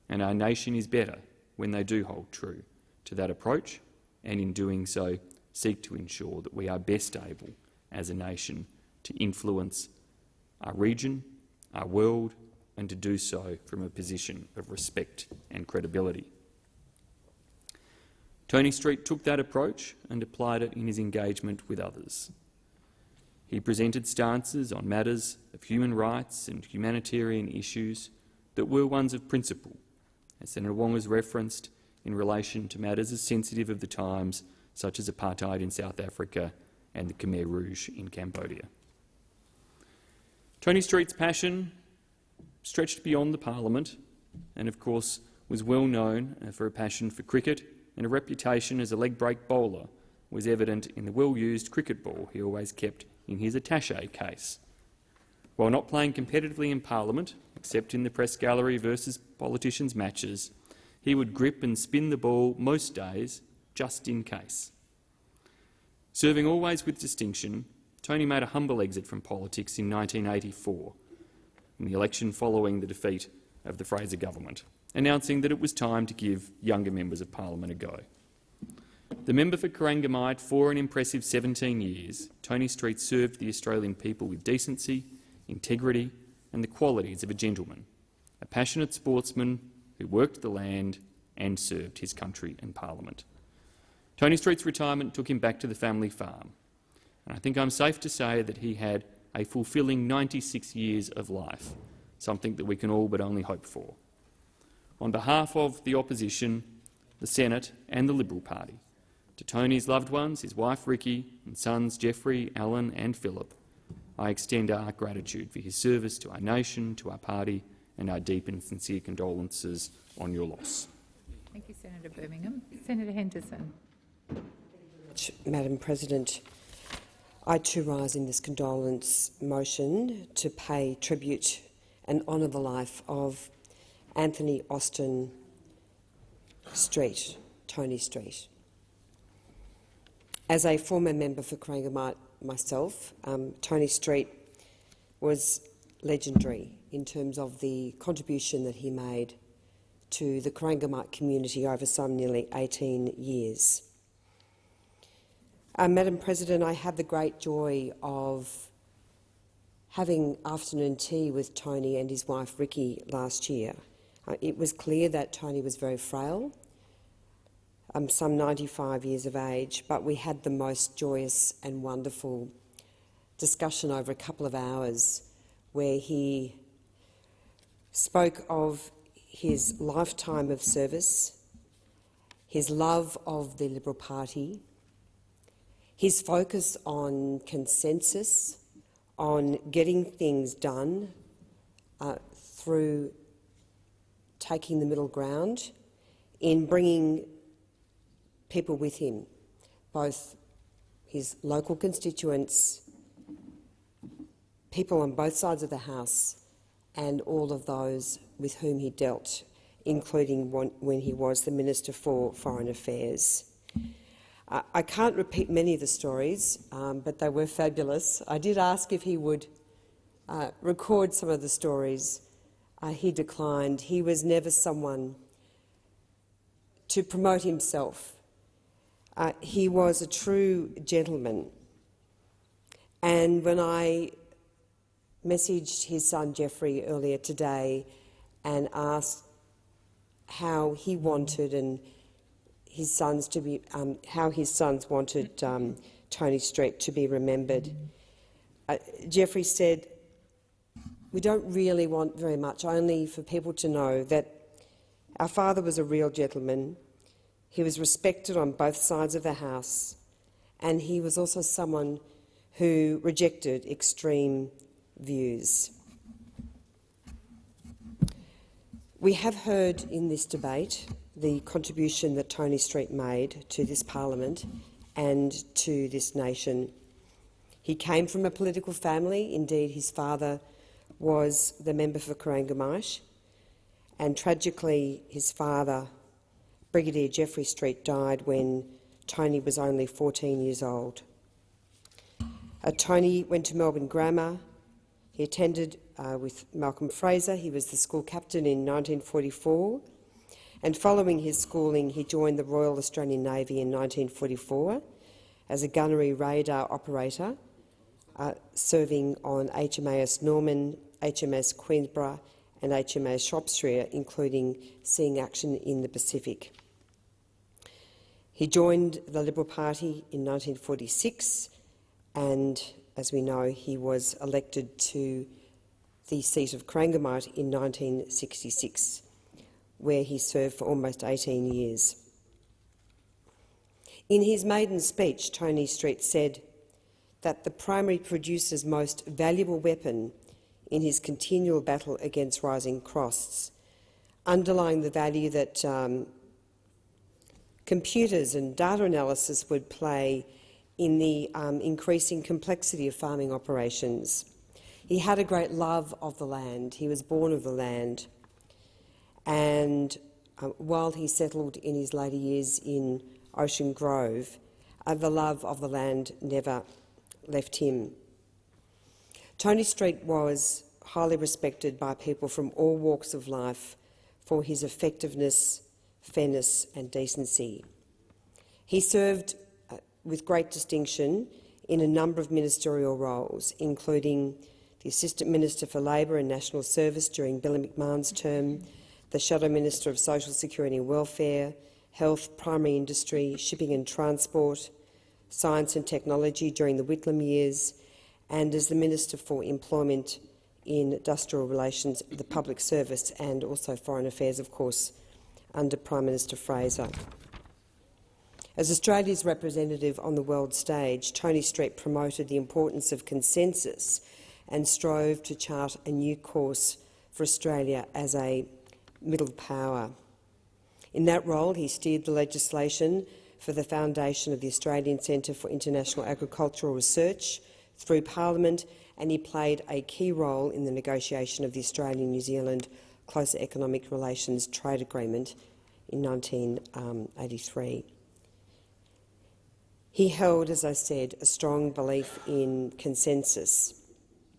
and our nation is better when they do hold true to that approach, and in doing so seek to ensure that we are best able as a nation to influence our region, our world, and to do so from a position of respect and credibility. Tony Street took that approach and applied it in his engagement with others. He presented stances on matters of human rights and humanitarian issues that were ones of principle, as Senator Wong has referenced, in relation to matters as sensitive of the times, such as apartheid in South Africa and the Khmer Rouge in Cambodia. Tony Street's passion stretched beyond the parliament and, of course, was well known for a passion for cricket, and a reputation as a leg-break bowler was evident in the well-used cricket ball he always kept in his attaché case. While not playing competitively in Parliament, except in the press gallery versus politicians' matches, he would grip and spin the ball most days, just in case. Serving always with distinction, Tony made a humble exit from politics in 1984, in the election following the defeat of the Fraser government, announcing that it was time to give younger members of Parliament a go. The member for Corangamite for an impressive 17 years, Tony Street served the Australian people with decency, integrity and the qualities of a gentleman, a passionate sportsman who worked the land and served his country and Parliament. Tony Street's retirement took him back to the family farm, and I think I'm safe to say that he had a fulfilling 96 years of life, something that we can all but only hope for. On behalf of the opposition, the Senate and the Liberal Party, to Tony's loved ones, his wife Ricky and sons Jeffrey, Alan and Philip, I extend our gratitude for his service to our nation, to our party, and our deep and sincere condolences on your loss. Thank you, Senator Birmingham. Senator Henderson. Madam President, I too rise in this condolence motion to pay tribute and honour the life of Anthony Austin Street, Tony Street. As a former member for Corangamite myself, Tony Street was legendary in terms of the contribution that he made to the Corangamite community over some nearly 18 years. Madam President, I had the great joy of having afternoon tea with Tony and his wife Ricky last year. It was clear that Tony was very frail, some 95 years of age, but we had the most joyous and wonderful discussion over a couple of hours where he spoke of his lifetime of service, his love of the Liberal Party, his focus on consensus, on getting things done through taking the middle ground, in bringing people with him, both his local constituents, people on both sides of the House, and all of those with whom he dealt, including when he was the Minister for Foreign Affairs. I can't repeat many of the stories, but they were fabulous. I did ask if he would record some of the stories. He declined. He was never someone to promote himself. He was a true gentleman. And when I messaged his son Jeffrey earlier today and asked how he wanted and his sons to be, how his sons wanted Tony Street to be remembered, Jeffrey said, We don't really want very much, only for people to know that our father was a real gentleman. He was respected on both sides of the House, and he was also someone who rejected extreme views. We have heard in this debate the contribution that Tony Street made to this parliament and to this nation. He came from a political family. Indeed, his father was the member for Corangamite, and tragically his father, Brigadier Jeffrey Street, died when Tony was only 14 years old. Tony went to Melbourne Grammar. He attended with Malcolm Fraser. He was the school captain in 1944, and following his schooling he joined the Royal Australian Navy in 1944 as a gunnery radar operator, serving on HMAS Norman, HMS Queensborough and HMAS Shropshire, including seeing action in the Pacific. He joined the Liberal Party in 1946 and, as we know, he was elected to the seat of Corangamite in 1966, where he served for almost 18 years. In his maiden speech, Tony Street said that the primary producer's most valuable weapon in his continual battle against rising costs, underlying the value that computers and data analysis would play in the increasing complexity of farming operations. He had a great love of the land. He was born of the land. And while he settled in his later years in Ocean Grove, the love of the land never left him. Tony Street was highly respected by people from all walks of life for his effectiveness, fairness and decency. He served with great distinction in a number of ministerial roles, including the Assistant Minister for Labor and National Service during Billy McMahon's term, the Shadow Minister of Social Security and Welfare, Health, Primary Industry, Shipping and Transport, Science and Technology during the Whitlam years, and as the Minister for Employment, Industrial Relations, the Public Service and also Foreign Affairs, of course, under Prime Minister Fraser. As Australia's representative on the world stage, Tony Street promoted the importance of consensus and strove to chart a new course for Australia as a middle power. In that role, he steered the legislation for the foundation of the Australian Centre for International Agricultural Research through Parliament, and he played a key role in the negotiation of the Australian-New Zealand Closer Economic Relations Trade Agreement in 1983. He held, as I said, a strong belief in consensus.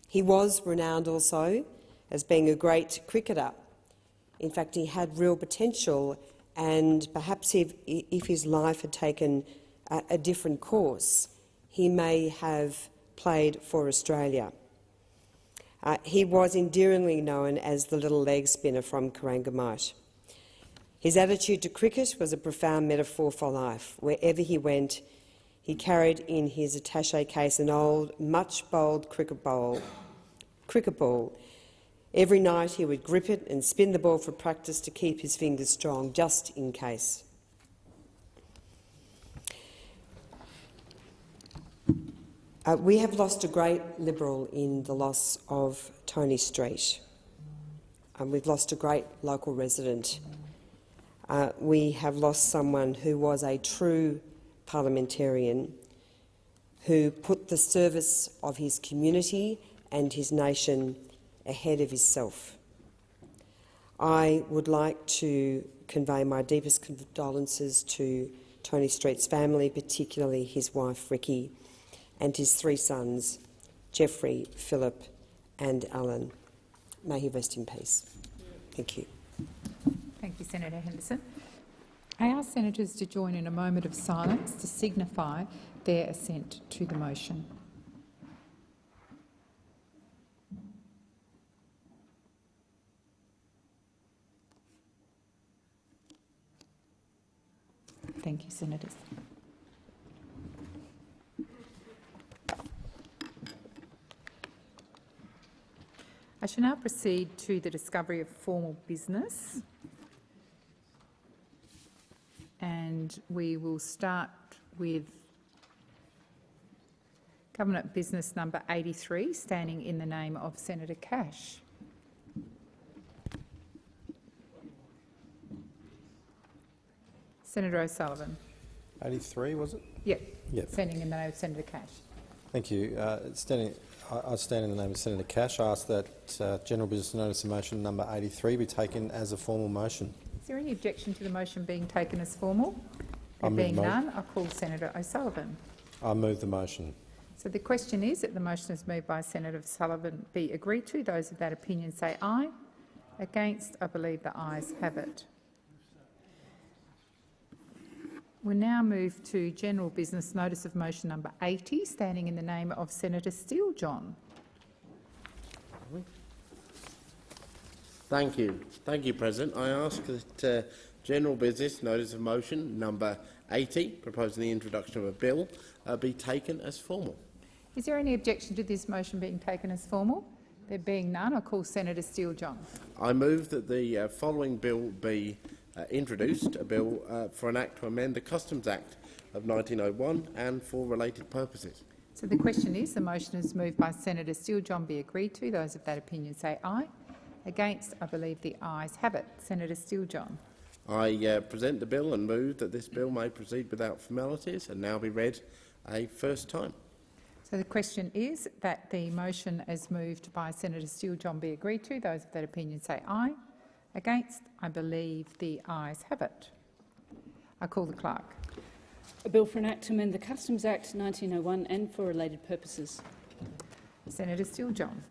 He was renowned also as being a great cricketer. In fact, he had real potential, and perhaps if his life had taken a different course, he may have played for Australia. He was endearingly known as the little leg spinner from Corangamite. His attitude to cricket was a profound metaphor for life. Wherever he went, he carried in his attaché case an old, much-bowled cricket ball. Every night he would grip it and spin the ball for practice to keep his fingers strong, just in case. We have lost a great Liberal in the loss of Tony Street. We've lost a great local resident. We have lost someone who was a true parliamentarian, who put the service of his community and his nation ahead of himself. I would like to convey my deepest condolences to Tony Street's family, particularly his wife Ricky, and his three sons, Jeffrey, Philip and Alan. May he rest in peace. Thank you. Thank you, Senator Henderson. I ask senators to join in a moment of silence to signify their assent to the motion. Thank you, senators. I shall now proceed to the discovery of formal business. And we will start with Government Business number 83, standing in the name of Senator Cash. Senator O'Sullivan. 83, was it? Yep. Yep. Standing in the name of Senator Cash. Thank you. I stand in the name of Senator Cash. I ask that General Business Notice of Motion number 83 be taken as a formal motion. Is there any objection to the motion being taken as formal? There move being the none, I call Senator O'Sullivan. I move the motion. So the question is that the motion is moved by Senator O'Sullivan be agreed to. Those of that opinion say aye. Against, I believe the ayes have it. We'll now move to General Business Notice of Motion number 80, standing in the name of Senator Steele-John. Thank you, President. I ask that General Business Notice of Motion number 80, proposing the introduction of a bill, be taken as formal. Is there any objection to this motion being taken as formal? There being none, I call Senator Steele-John. I move that the following bill be introduced, a bill for an act to amend the Customs Act of 1901 and for related purposes. So the question is, the motion is moved by Senator Steele-John be agreed to. Those of that opinion say aye. Against, I believe the ayes have it. Senator Steele-John. I present the bill and move that this bill may proceed without formalities and now be read a first time. So the question is that the motion as moved by Senator Steele-John be agreed to. Those of that opinion say aye. Against, I believe the ayes have it. I call the clerk. A bill for an act to amend the Customs Act 1901 and for related purposes. Senator Steele-John.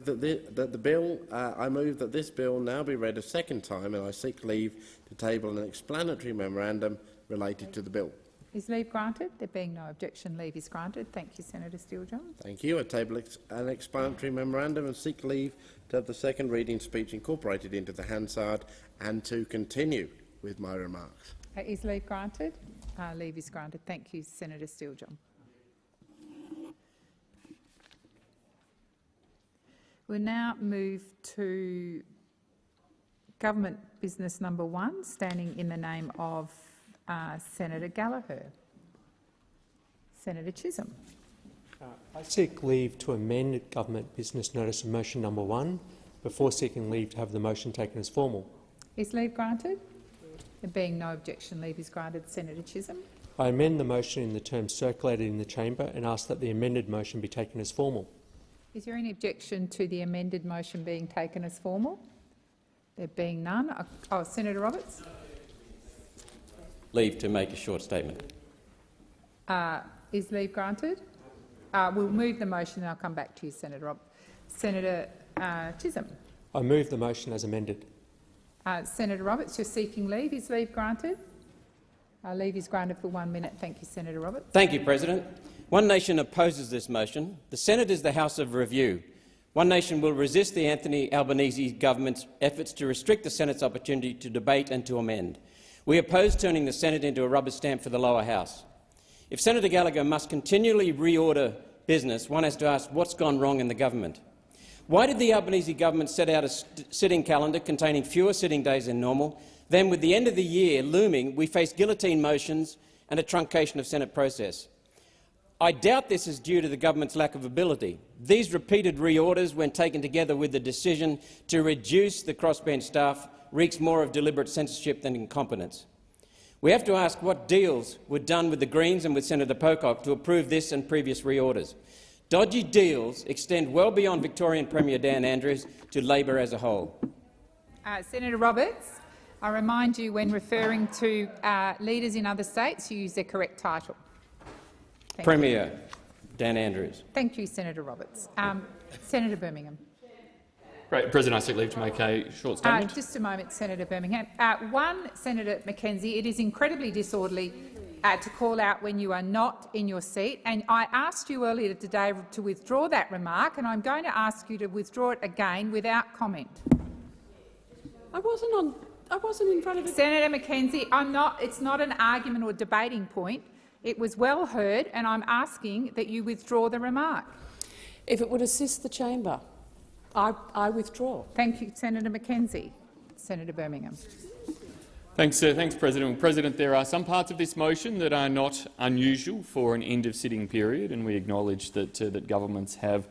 I move that this bill now be read a second time, and I seek leave to table an explanatory memorandum related to the bill. Is leave granted? There being no objection, leave is granted. Thank you, Senator Steele-John. Thank you. I table an explanatory memorandum and seek leave to have the second reading speech incorporated into the Hansard and to continue with my remarks. Is leave granted? Leave is granted. Thank you, Senator Steele-John. We'll now move to Government Business number 1, standing in the name of Senator Gallagher. Senator Chisholm. I seek leave to amend Government Business Notice of Motion number 1 before seeking leave to have the motion taken as formal. Is leave granted? There being no objection, leave is granted. Senator Chisholm. I amend the motion in the terms circulated in the chamber and ask that the amended motion be taken as formal. Is there any objection to the amended motion being taken as formal? There being none. Senator Roberts. Leave to make a short statement. Is leave granted? We'll move the motion and I'll come back to you, Senator Roberts. Senator Chisholm. I move the motion as amended. Senator Roberts, you're seeking leave. Is leave granted? Leave is granted for 1 minute. Thank you, Senator Roberts. Thank you, President. One Nation opposes this motion. The Senate is the House of Review. One Nation will resist the Anthony Albanese government's efforts to restrict the Senate's opportunity to debate and to amend. We oppose turning the Senate into a rubber stamp for the lower house. If Senator Gallagher must continually reorder business, one has to ask what's gone wrong in the government. Why did the Albanese government set out a sitting calendar containing fewer sitting days than normal? Then, with the end of the year looming, we face guillotine motions and a truncation of Senate process. I doubt this is due to the government's lack of ability. These repeated reorders, when taken together with the decision to reduce the crossbench staff, reeks more of deliberate censorship than incompetence. We have to ask what deals were done with the Greens and with Senator Pocock to approve this and previous reorders. Dodgy deals extend well beyond Victorian Premier Dan Andrews to Labor as a whole. Senator Roberts, I remind you when referring to leaders in other states, you use their correct title. Premier Dan Andrews. Thank you, Senator Roberts. Senator Birmingham. Great. President, I seek leave to make a short statement. Just a moment, Senator Birmingham. Senator Mackenzie, it is incredibly disorderly to call out when you are not in your seat, and I asked you earlier today to withdraw that remark, and I'm going to ask you to withdraw it again without comment. I wasn't in front of it. Senator Mackenzie, it's not an argument or debating point. It was well heard, and I'm asking that you withdraw the remark. If it would assist the chamber. I withdraw. Thank you, Senator Mackenzie. Senator Birmingham. Thanks, President. Well, President, there are some parts of this motion that are not unusual for an end-of-sitting period, and we acknowledge that governments have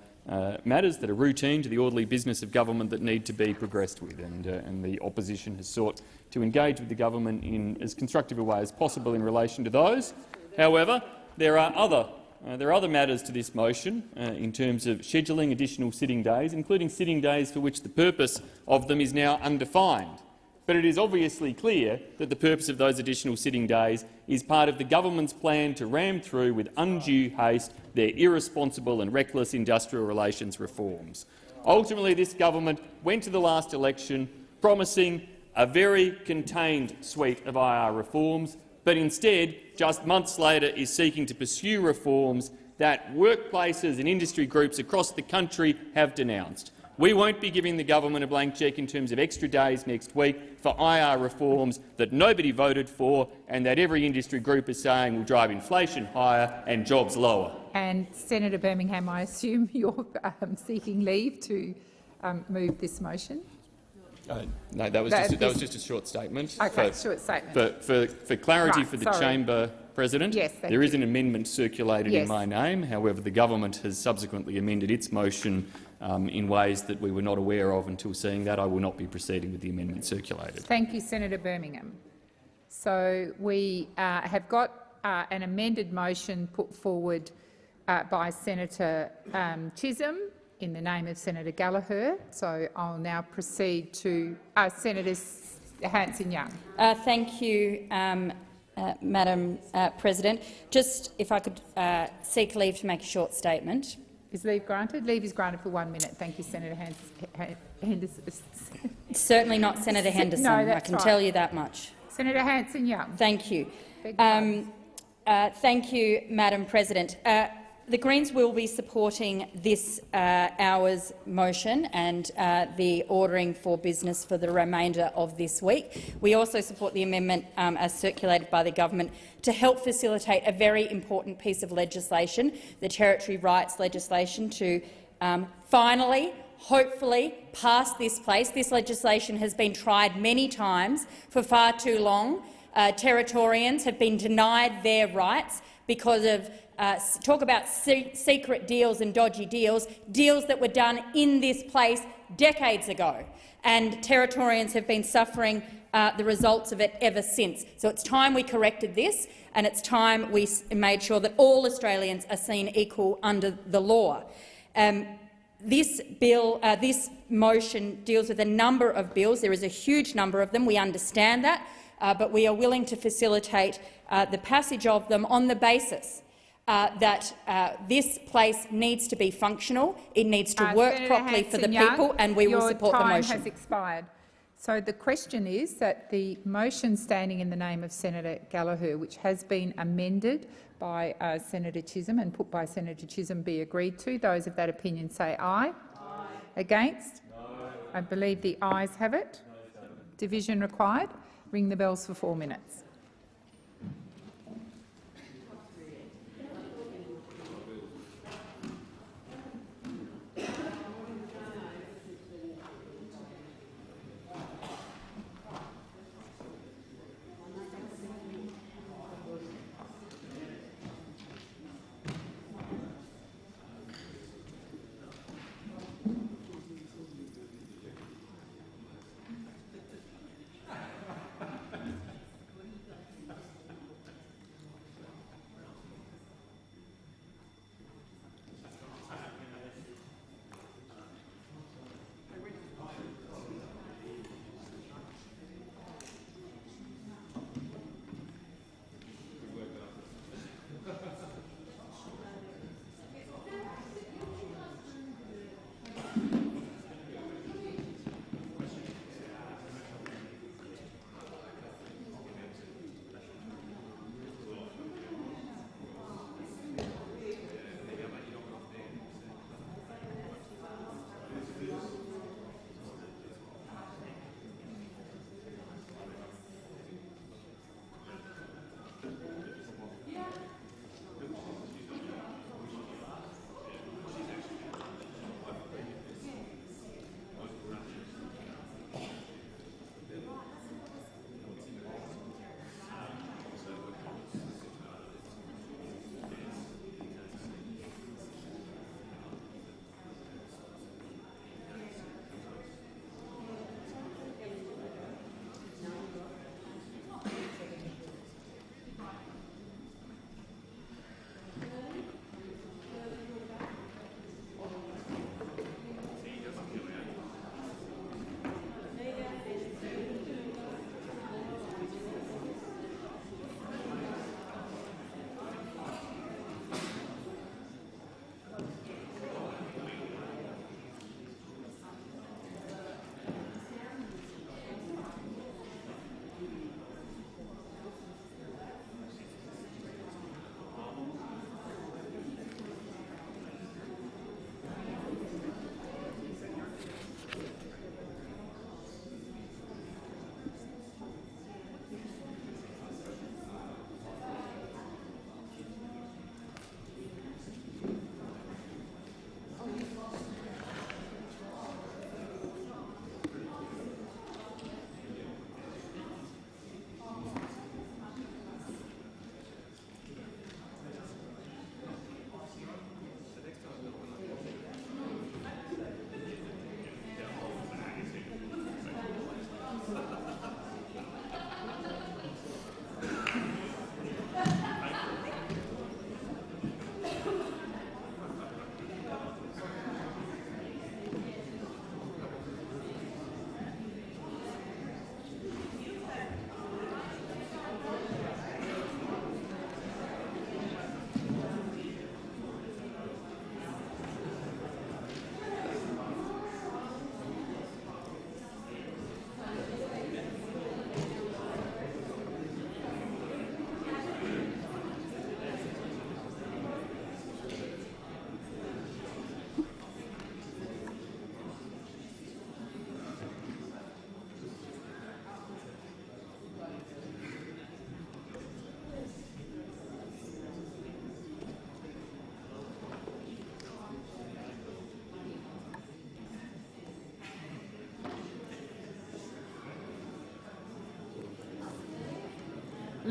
matters that are routine to the orderly business of government that need to be progressed with, and the opposition has sought to engage with the government in as constructive a way as possible in relation to those. However, there are other matters to this motion in terms of scheduling additional sitting days, including sitting days for which the purpose of them is now undefined. But it is obviously clear that the purpose of those additional sitting days is part of the government's plan to ram through with undue haste their irresponsible and reckless industrial relations reforms. Ultimately, this government went to the last election promising a very contained suite of IR reforms, but instead, just months later, is seeking to pursue reforms that workplaces and industry groups across the country have denounced. We won't be giving the government a blank cheque in terms of extra days next week for IR reforms that nobody voted for and that every industry group is saying will drive inflation higher and jobs lower. And Senator Birmingham, I assume you're seeking leave to move this motion? No, that was just a short statement. Okay, short statement. For clarity for the chamber, President, yes, there is an amendment circulated in my name. However, the government has subsequently amended its motion in ways that we were not aware of until seeing that. I will not be proceeding with the amendment circulated. Thank you, Senator Birmingham. So we have got an amended motion put forward by Senator Chisholm in the name of Senator Gallagher. So I'll now proceed to Senator Hanson-Young. Thank you, Madam President. Just if I could seek leave to make a short statement. Is leave granted? Leave is granted for 1 minute. Thank you, Senator Henderson. Certainly not Senator Henderson. No, I can tell you that much. Senator Hanson-Young. Thank you. Thank you, Madam President. The Greens will be supporting this hour's motion and the ordering for business for the remainder of this week. We also support the amendment as circulated by the government to help facilitate a very important piece of legislation, the territory rights legislation, to finally, hopefully, pass this place. This legislation has been tried many times for far too long. Territorians have been denied their rights because of talk about secret deals and dodgy deals, deals that were done in this place decades ago, and Territorians have been suffering the results of it ever since. So it's time we corrected this, and it's time we made sure that all Australians are seen equal under the law. This motion deals with a number of bills. There is a huge number of them. We understand that, but we are willing to facilitate the passage of them on the basis that this place needs to be functional, it needs to work Senator properly for the people, and we will support the motion. Your time has expired. So the question is that the motion standing in the name of Senator Gallagher, which has been amended by Senator Chisholm and put by Senator Chisholm, be agreed to. Those of that opinion say aye. Aye. Against? No. I believe the ayes have it. No, division required. Ring the bells for 4 minutes.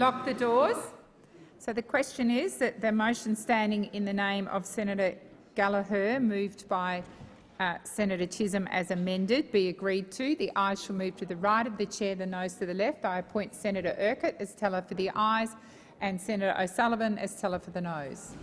lock the doors. So the question is that the motion standing in the name of Senator Gallagher, moved by Senator Chisholm as amended, be agreed to. The ayes shall move to the right of the chair, the noes to the left. I appoint Senator Urquhart as teller for the ayes and Senator O'Sullivan as teller for the noes.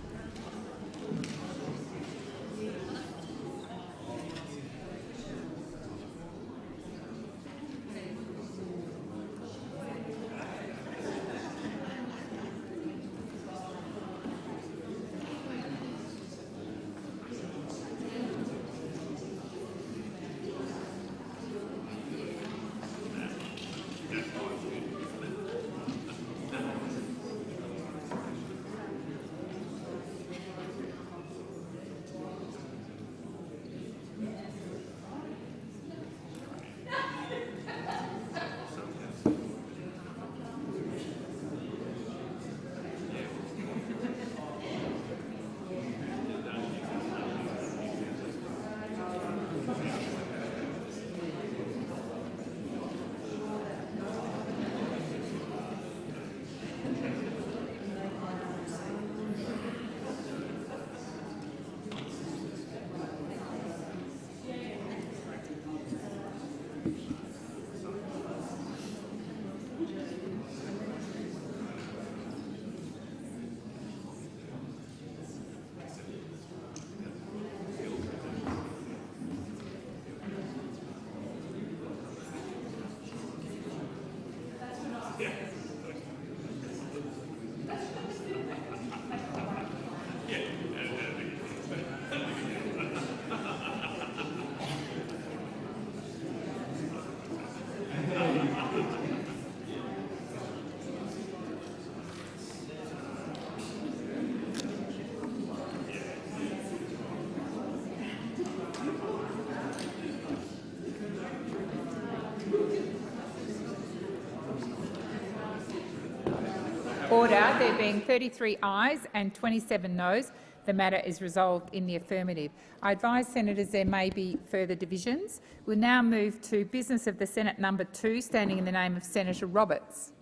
Order. There being 33 ayes and 27 noes, the matter is resolved in the affirmative. I advise senators there may be further divisions. We'll now move to business of the Senate number 2, standing in the name of Senator Roberts.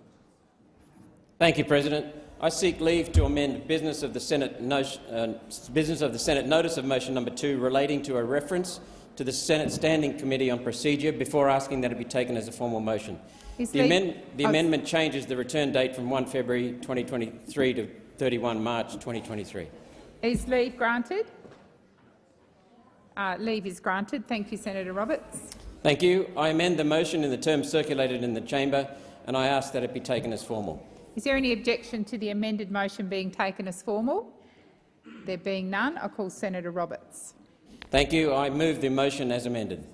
Thank you, President. I seek leave to amend business of the Senate notice of motion number 2 relating to a reference to the Senate Standing Committee on Procedure before asking that it be taken as a formal motion. The amendment changes the return date from 1 February 2023 to 31 March 2023. Is leave granted? Leave is granted. Thank you, Senator Roberts. Thank you. I amend the motion in the terms circulated in the chamber, and I ask that it be taken as formal. Is there any objection to the amended motion being taken as formal? There being none, I call Senator Roberts. Thank you. I move the motion as amended.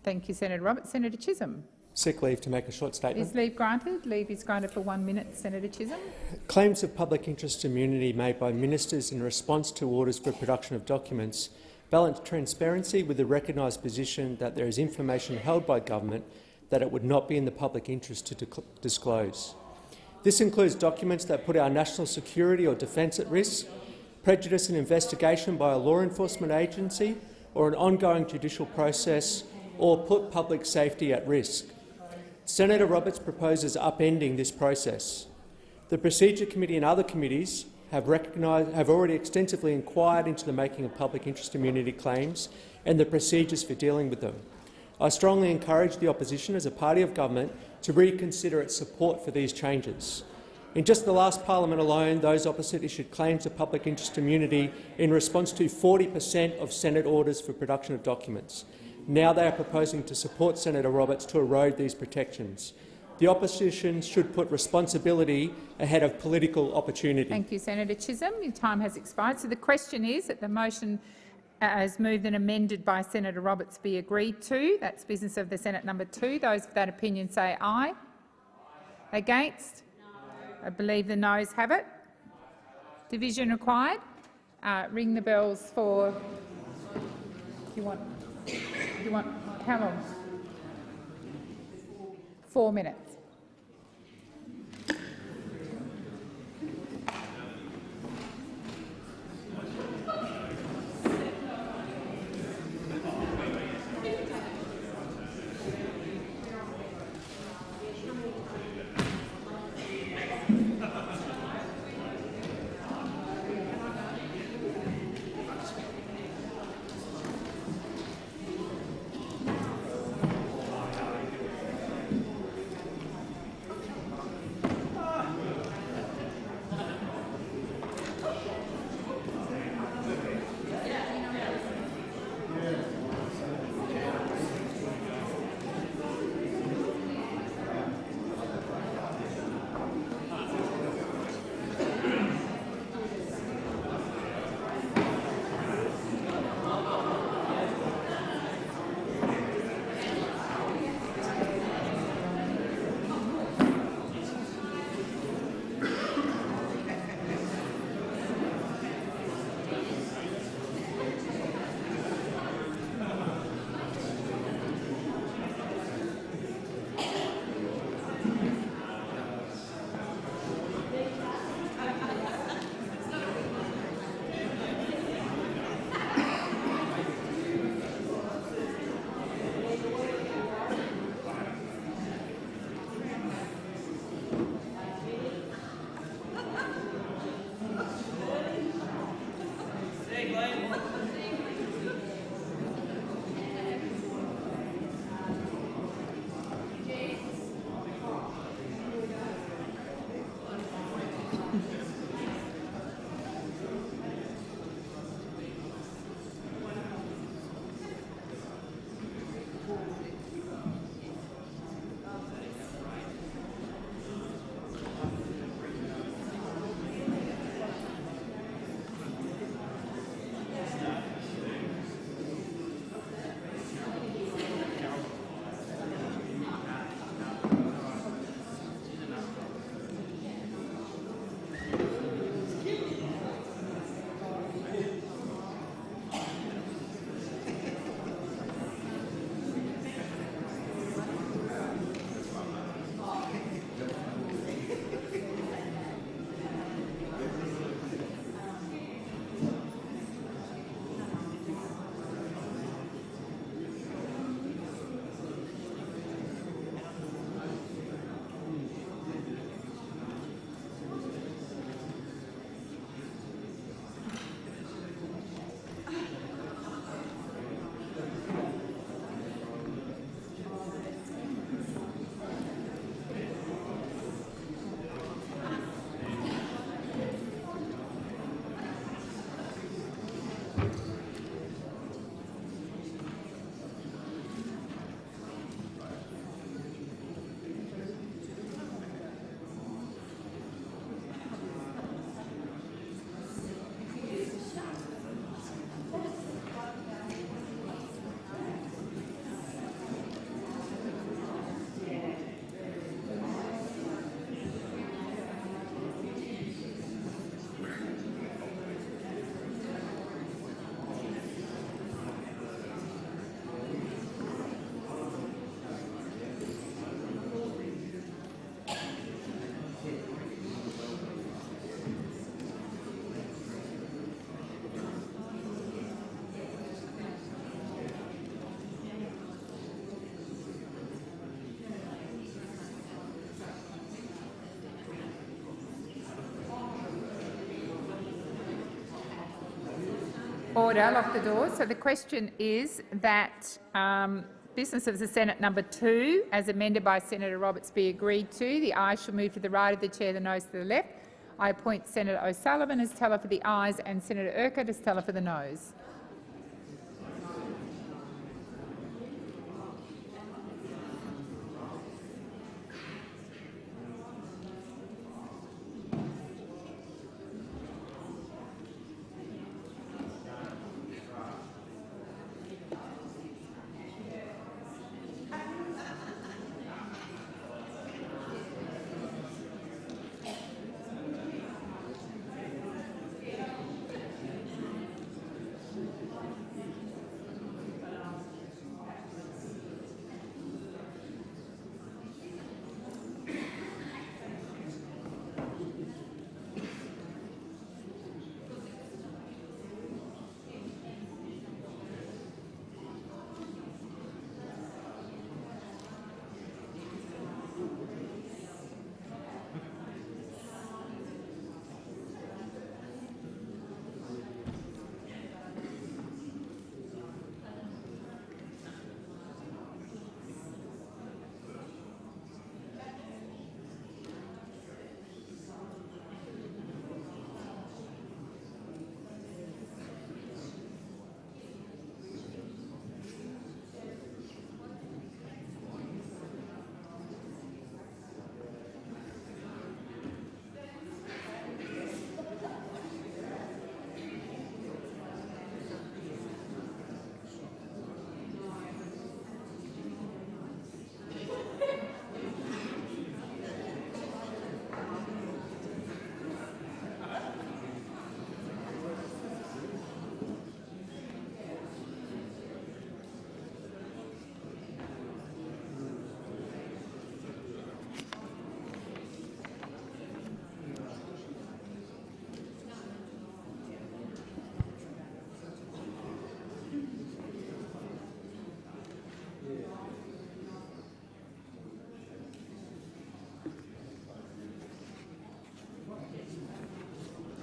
Thank you, Senator Roberts. Senator Chisholm. Seek leave to make a short statement. Is leave granted? Leave is granted for 1 minute. Senator Chisholm. Claims of public interest immunity made by ministers in response to orders for production of documents balance transparency with the recognised position that there is information held by government that it would not be in the public interest to disclose. This includes documents that put our national security or defence at risk, prejudice an investigation by a law enforcement agency or an ongoing judicial process, or put public safety at risk. Senator Roberts proposes upending this process. The Procedure Committee and other committees have already extensively inquired into the making of public interest immunity claims and the procedures for dealing with them. I strongly encourage the opposition as a party of government to reconsider its support for these changes. In just the last parliament alone, those opposite issued claims of public interest immunity in response to 40% of Senate orders for production of documents. Now they are proposing to support Senator Roberts to erode these protections. The opposition should put responsibility ahead of political opportunity. Thank you, Senator Chisholm. Your time has expired. So the question is that the motion as moved and amended by Senator Roberts be agreed to. That's business of the Senate number 2. Those of that opinion say aye. Against? I believe the noes have it. Division required. Ring the bells for. Do you want how long? 4 minutes. Order. Lock the door. So the question is that business of the Senate number 2, as amended by Senator Roberts, be agreed to. The ayes shall move to the right of the chair, the noes to the left. I appoint Senator O'Sullivan as teller for the ayes and Senator Urquhart as teller for the noes.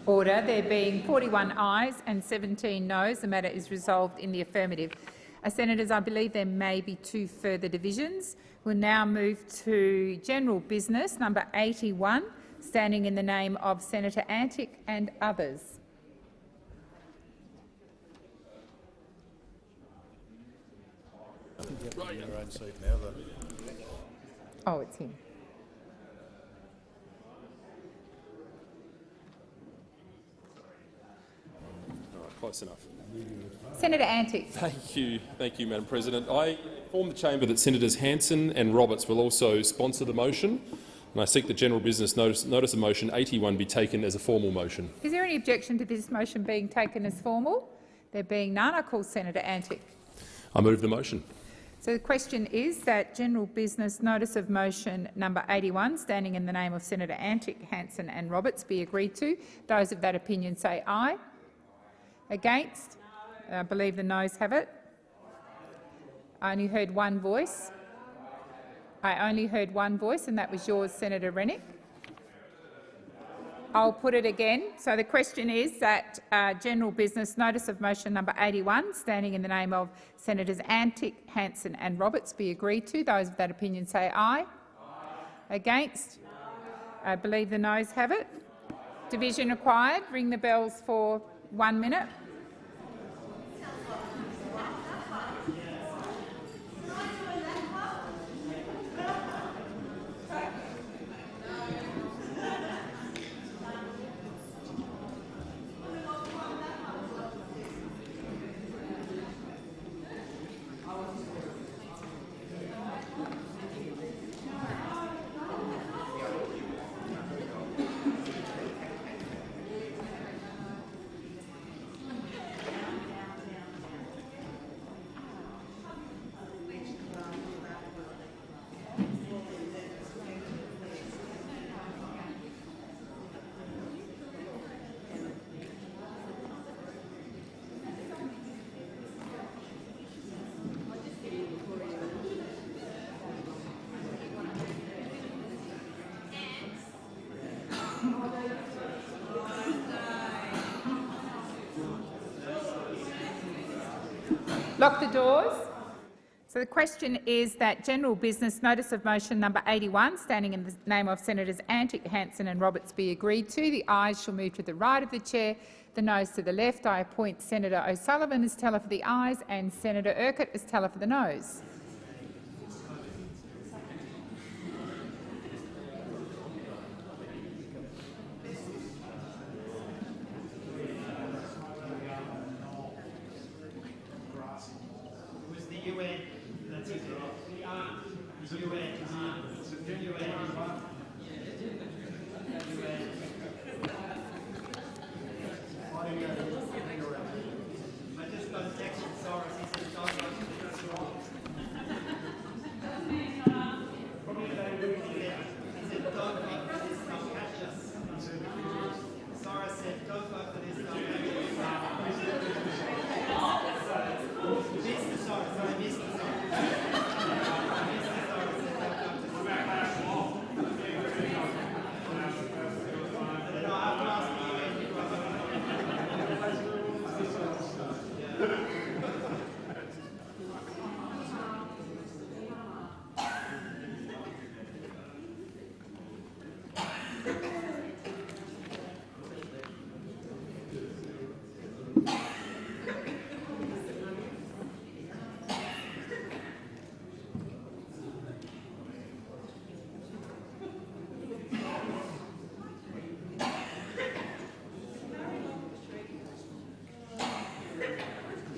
Order. There being 41 ayes and 17 noes, the matter is resolved in the affirmative. Senators, I believe there may be 2 further divisions. We'll now move to general business number 81, standing in the name of Senator Antic and others. Oh, it's him. Close enough. Senator Antic. Thank you, Madam President. I inform the chamber that Senators Hanson and Roberts will also sponsor the motion, and I seek that general business notice of motion 81 be taken as a formal motion. Is there any objection to this motion being taken as formal? There being none, I call Senator Antic. I move the motion. So the question is that general business notice of motion number 81, standing in the name of Senator Antic, Hanson and Roberts, be agreed to. Those of that opinion say aye. Against? I believe the noes have it. I only heard one voice. And that was yours, Senator Rennick. I'll put it again. So the question is that general business notice of motion number 81, standing in the name of Senators Antic, Hanson and Roberts, be agreed to. Those of that opinion say aye. Against? I believe the noes have it. Division required. Ring the bells for 1 minute. Lock the doors. So the question is that general business notice of motion number 81, standing in the name of Senators Antic, Hanson and Roberts, be agreed to. The ayes shall move to the right of the chair, the noes to the left. I appoint Senator O'Sullivan as teller for the ayes and Senator Urquhart as teller for the noes.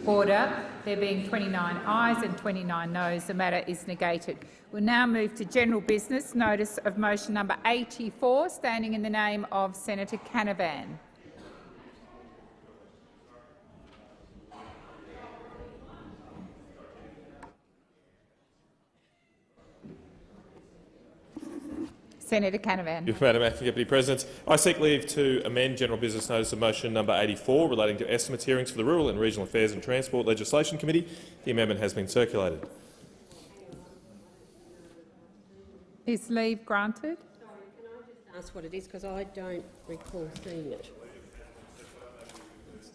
Order. There being 29 ayes and 29 noes, the matter is negated. We'll now move to general business, notice of motion number 84, standing in the name of Senator Canavan. Senator Canavan. Madam Acting Deputy President, I seek leave to amend general business notice of motion number 84 relating to estimates hearings for the Rural and Regional Affairs and Transport Legislation Committee. The amendment has been circulated. Is leave granted? Sorry, can I just ask what it is, because I don't recall seeing it.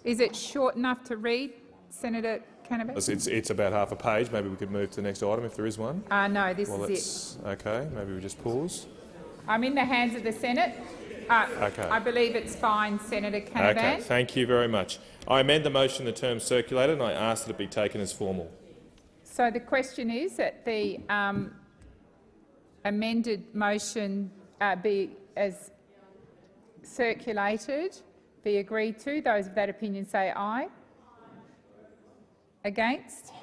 Is it short enough to read, Senator Canavan? It's about half a page. Maybe we could move to the next item if there is one. No, this is it. OK, maybe we just pause. I'm in the hands of the Senate. Okay. I believe it's fine, Senator Canavan. Okay, thank you very much. I amend the motion the term circulated and I ask that it be taken as formal. So the question is that the amended motion be as circulated be agreed to. Those of that opinion say aye. Against?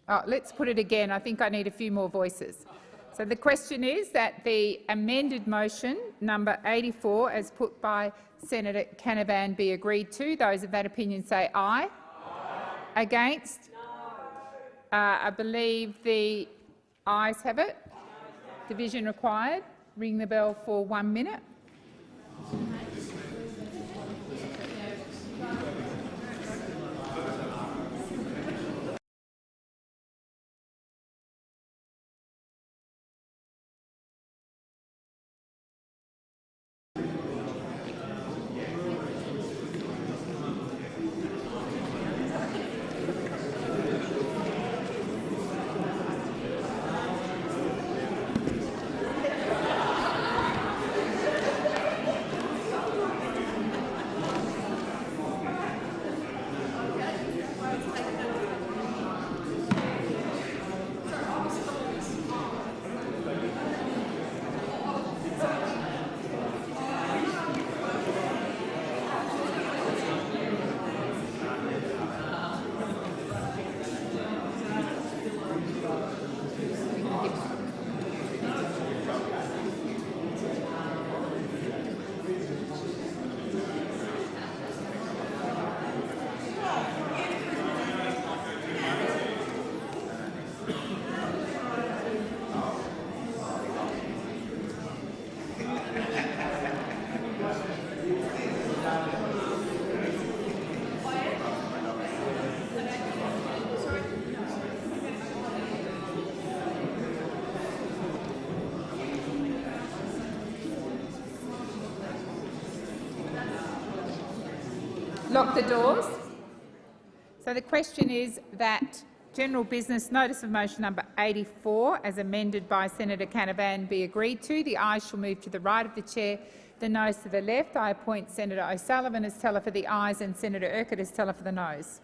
Oh, let's put it again. I think I need a few more voices. So the question is that the amended motion number 84, as put by Senator Canavan, be agreed to. Those of that opinion say aye. Aye. Against? No. I believe the ayes have it. Division required. Ring the bell for 1 minute. Lock the doors. So the question is that general business notice of motion number 84, as amended by Senator Canavan, be agreed to. The ayes shall move to the right of the chair, the noes to the left. I appoint Senator O'Sullivan as teller for the ayes and Senator Urquhart as teller for the noes.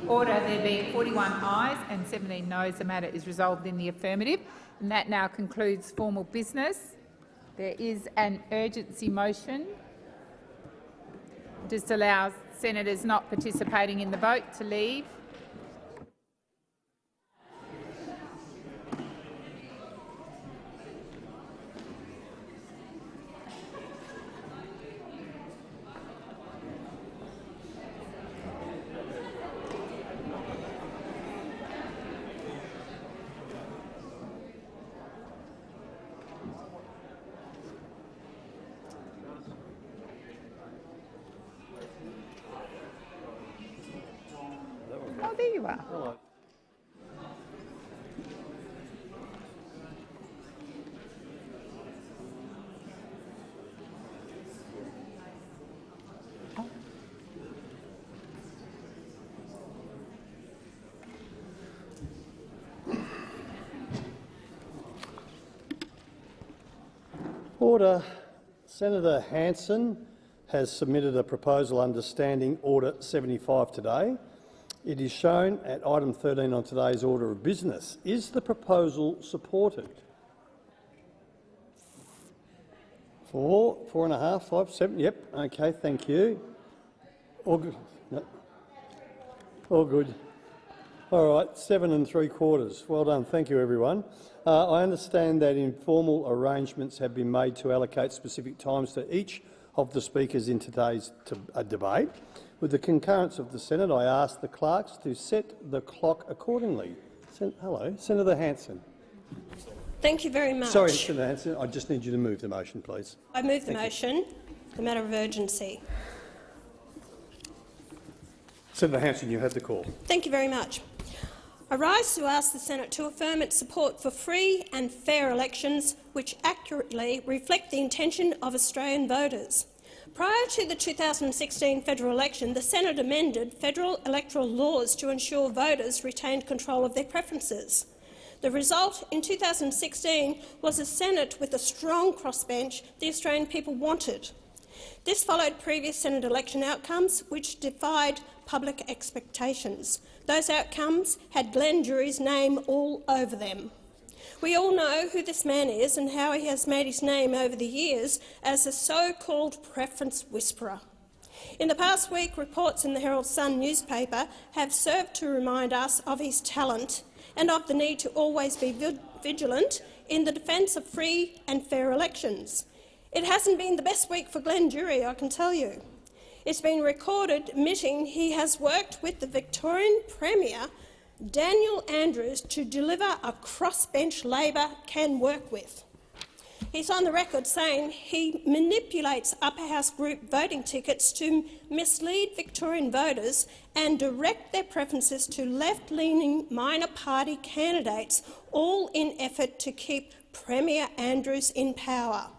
Order. There being 41 ayes and 17 noes, the matter is resolved in the affirmative. And that now concludes formal business. There is an urgency motion. Just allows senators not participating in the vote to leave. Oh, there you are. Hello. Order. Senator Hanson has submitted a proposal under Standing Order 75 today. It is shown at item 13 on today's order of business. Is the proposal supported? 4, 4.5, 5, 7. Yep. Okay. Thank you. All good. No. All good. All right. 7 3/4. Well done. Thank you, everyone. I understand that informal arrangements have been made to allocate specific times to each of the speakers in today's debate. With the concurrence of the Senate, I ask the clerks to set the clock accordingly. Hello, Senator Hanson. Thank you very much. Sorry, Senator Hanson, I just need you to move the motion, please. I move the motion, the matter of urgency. Senator Hanson, you have the call. Thank you very much. I rise to ask the Senate to affirm its support for free and fair elections which accurately reflect the intention of Australian voters. Prior to the 2016 federal election, the Senate amended federal electoral laws to ensure voters retained control of their preferences. The result in 2016 was a Senate with a strong crossbench the Australian people wanted. This followed previous Senate election outcomes which defied public expectations. Those outcomes had Glenn Jury's name all over them. We all know who this man is and how he has made his name over the years as a so-called preference whisperer. In the past week, reports in the Herald Sun newspaper have served to remind us of his talent and of the need to always be vigilant in the defence of free and fair elections. It hasn't been the best week for Glenn Jury, I can tell you. It's been recorded admitting he has worked with the Victorian Premier, Daniel Andrews, to deliver a crossbench Labor can work with. He's on the record saying he manipulates upper house group voting tickets to mislead Victorian voters and direct their preferences to left-leaning minor party candidates, all in effort to keep Premier Andrews in power.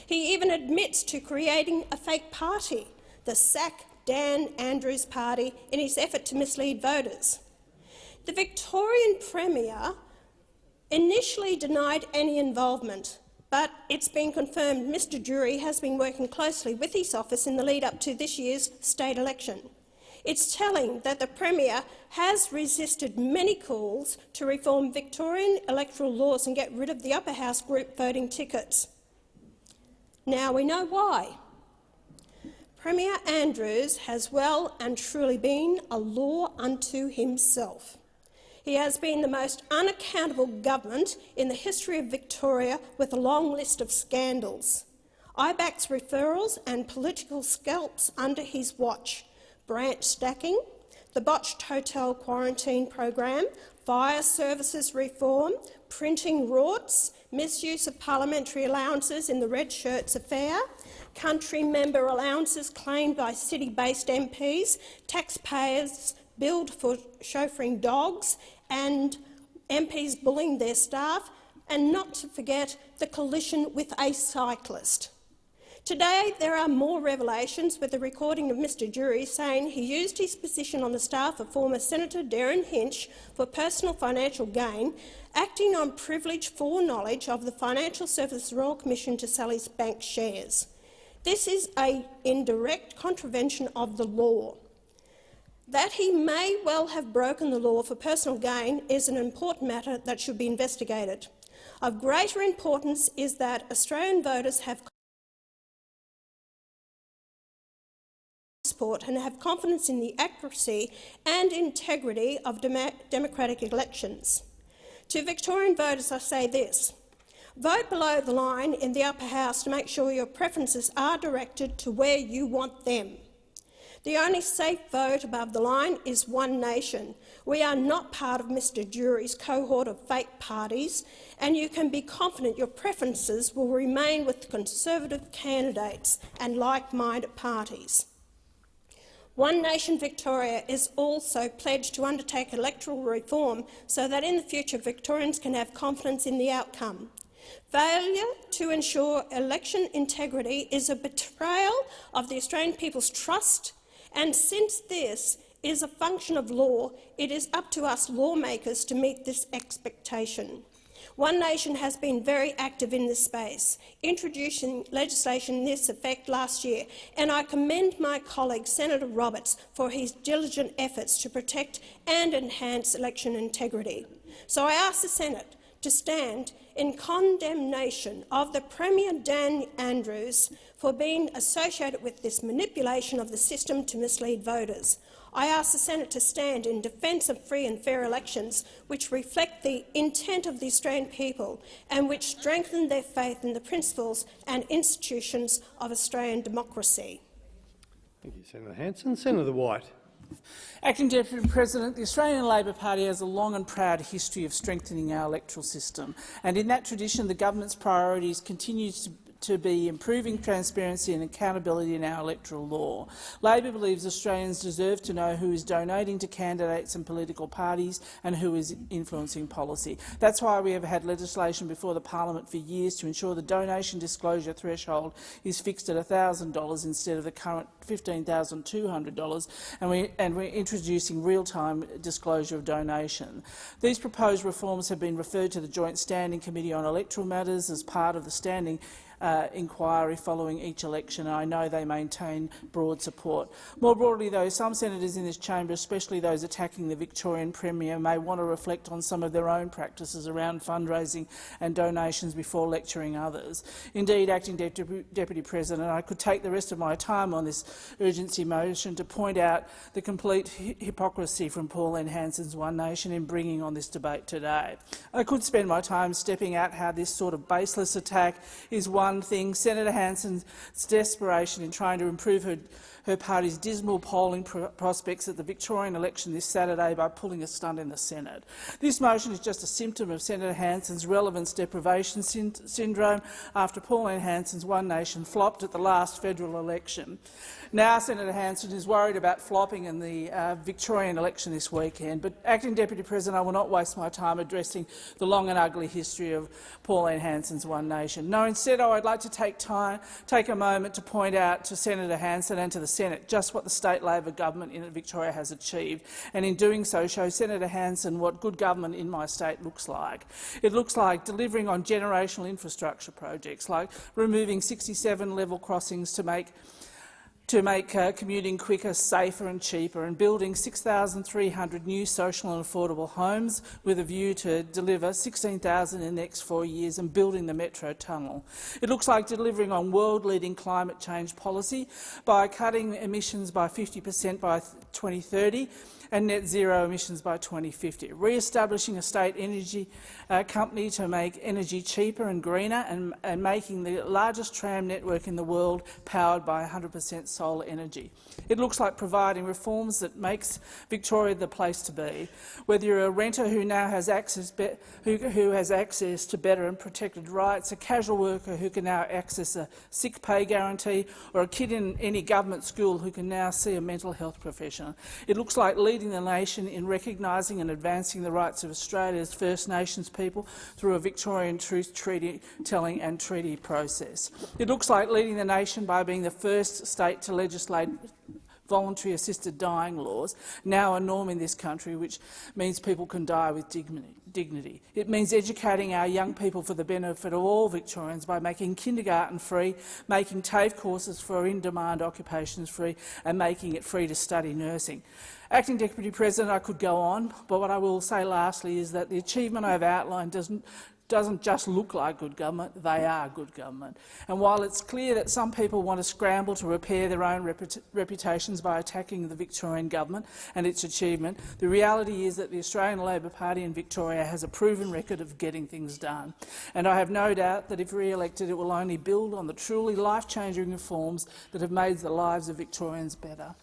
He even admits to creating a fake party, the Sack Dan Andrews Party, in his effort to mislead voters. The Victorian Premier initially denied any involvement, but it's been confirmed Mr Jury has been working closely with his office in the lead-up to this year's state election. It's telling that the Premier has resisted many calls to reform Victorian electoral laws and get rid of the upper house group voting tickets. Now we know why. Premier Andrews has well and truly been a law unto himself. He has been the most unaccountable government in the history of Victoria, with a long list of scandals. IBAC's referrals and political scalps under his watch, branch stacking, the botched hotel quarantine program, fire services reform, printing rorts, misuse of parliamentary allowances in the Red Shirts affair, country member allowances claimed by city-based MPs, taxpayers billed for chauffeuring dogs, and MPs bullying their staff, and not to forget the collision with a cyclist. Today, there are more revelations, with the recording of Mr Jury saying he used his position on the staff of former Senator Darren Hinch for personal financial gain, acting on privileged foreknowledge of the Financial Services Royal Commission to sell his bank shares. This is an indirect contravention of the law. That he may well have broken the law for personal gain is an important matter that should be investigated. Of greater importance is that Australian voters have support and have confidence in the accuracy and integrity of democratic elections. To Victorian voters, I say this: vote below the line in the upper house to make sure your preferences are directed to where you want them. The only safe vote above the line is One Nation. We are not part of Mr Jury's cohort of fake parties, and you can be confident your preferences will remain with Conservative candidates and like-minded parties. One Nation Victoria is also pledged to undertake electoral reform so that in the future Victorians can have confidence in the outcome. Failure to ensure election integrity is a betrayal of the Australian people's trust, and since this is a function of law, it is up to us lawmakers to meet this expectation. One Nation has been very active in this space, introducing legislation in this effect last year, and I commend my colleague Senator Roberts for his diligent efforts to protect and enhance election integrity. So I ask the Senate to stand in condemnation of the Premier Dan Andrews for being associated with this manipulation of the system to mislead voters. I ask the Senate to stand in defence of free and fair elections which reflect the intent of the Australian people and which strengthen their faith in the principles and institutions of Australian democracy. Thank you, Senator Hanson. Senator White. Acting Deputy President, the Australian Labor Party has a long and proud history of strengthening our electoral system, and in that tradition the government's priorities continue to be improving transparency and accountability in our electoral law. Labor believes Australians deserve to know who is donating to candidates and political parties and who is influencing policy. That's why we have had legislation before the parliament for years to ensure the donation disclosure threshold is fixed at $1,000 instead of the current $15,200, and we're introducing real-time disclosure of donation. These proposed reforms have been referred to the Joint Standing Committee on Electoral Matters as part of the standing inquiry following each election, and I know they maintain broad support. More broadly, though, some senators in this chamber, especially those attacking the Victorian Premier, may want to reflect on some of their own practices around fundraising and donations before lecturing others. Indeed, Acting Deputy President, I could take the rest of my time on this urgency motion to point out the complete hypocrisy from Pauline Hanson's One Nation in bringing on this debate today. I could spend my time stepping out how this sort of baseless attack is one thing, Senator Hanson's desperation in trying to improve her party's dismal polling prospects at the Victorian election this Saturday by pulling a stunt in the Senate. This motion is just a symptom of Senator Hanson's relevance deprivation syndrome after Pauline Hanson's One Nation flopped at the last federal election. Now Senator Hanson is worried about flopping in the Victorian election this weekend, but Acting Deputy President, I will not waste my time addressing the long and ugly history of Pauline Hanson's One Nation. No, instead I'd like to take a moment to point out to Senator Hanson and to the Senate just what the state Labor government in Victoria has achieved, and in doing so show Senator Hanson what good government in my state looks like. It looks like delivering on generational infrastructure projects, like removing 67 level crossings to make commuting quicker, safer and cheaper, and building 6,300 new social and affordable homes with a view to deliver 16,000 in the next 4 years, and building the Metro Tunnel. It looks like delivering on world-leading climate change policy by cutting emissions by 50% by 2030 and net zero emissions by 2050, re-establishing a state energy company to make energy cheaper and greener, and making the largest tram network in the world powered by 100% solar energy. It looks like providing reforms that makes Victoria the place to be. Whether you're a renter who now has access, who has access to better and protected rights, a casual worker who can now access a sick pay guarantee, or a kid in any government school who can now see a mental health professional. It looks like leading the nation in recognising and advancing the rights of Australia's First Nations people through a Victorian truth treaty-telling and treaty process. It looks like leading the nation by being the first state to legislate voluntary assisted dying laws, now a norm in this country, which means people can die with dignity. It means educating our young people for the benefit of all Victorians by making kindergarten free, making TAFE courses for in-demand occupations free, and making it free to study nursing. Acting Deputy President, I could go on, but what I will say lastly is that the achievement I have outlined doesn't just look like good government, they are good government. And while it's clear that some people want to scramble to repair their own reputations by attacking the Victorian government and its achievement, the reality is that the Australian Labor Party in Victoria has a proven record of getting things done. And I have no doubt that if re-elected, it will only build on the truly life-changing reforms that have made the lives of Victorians better.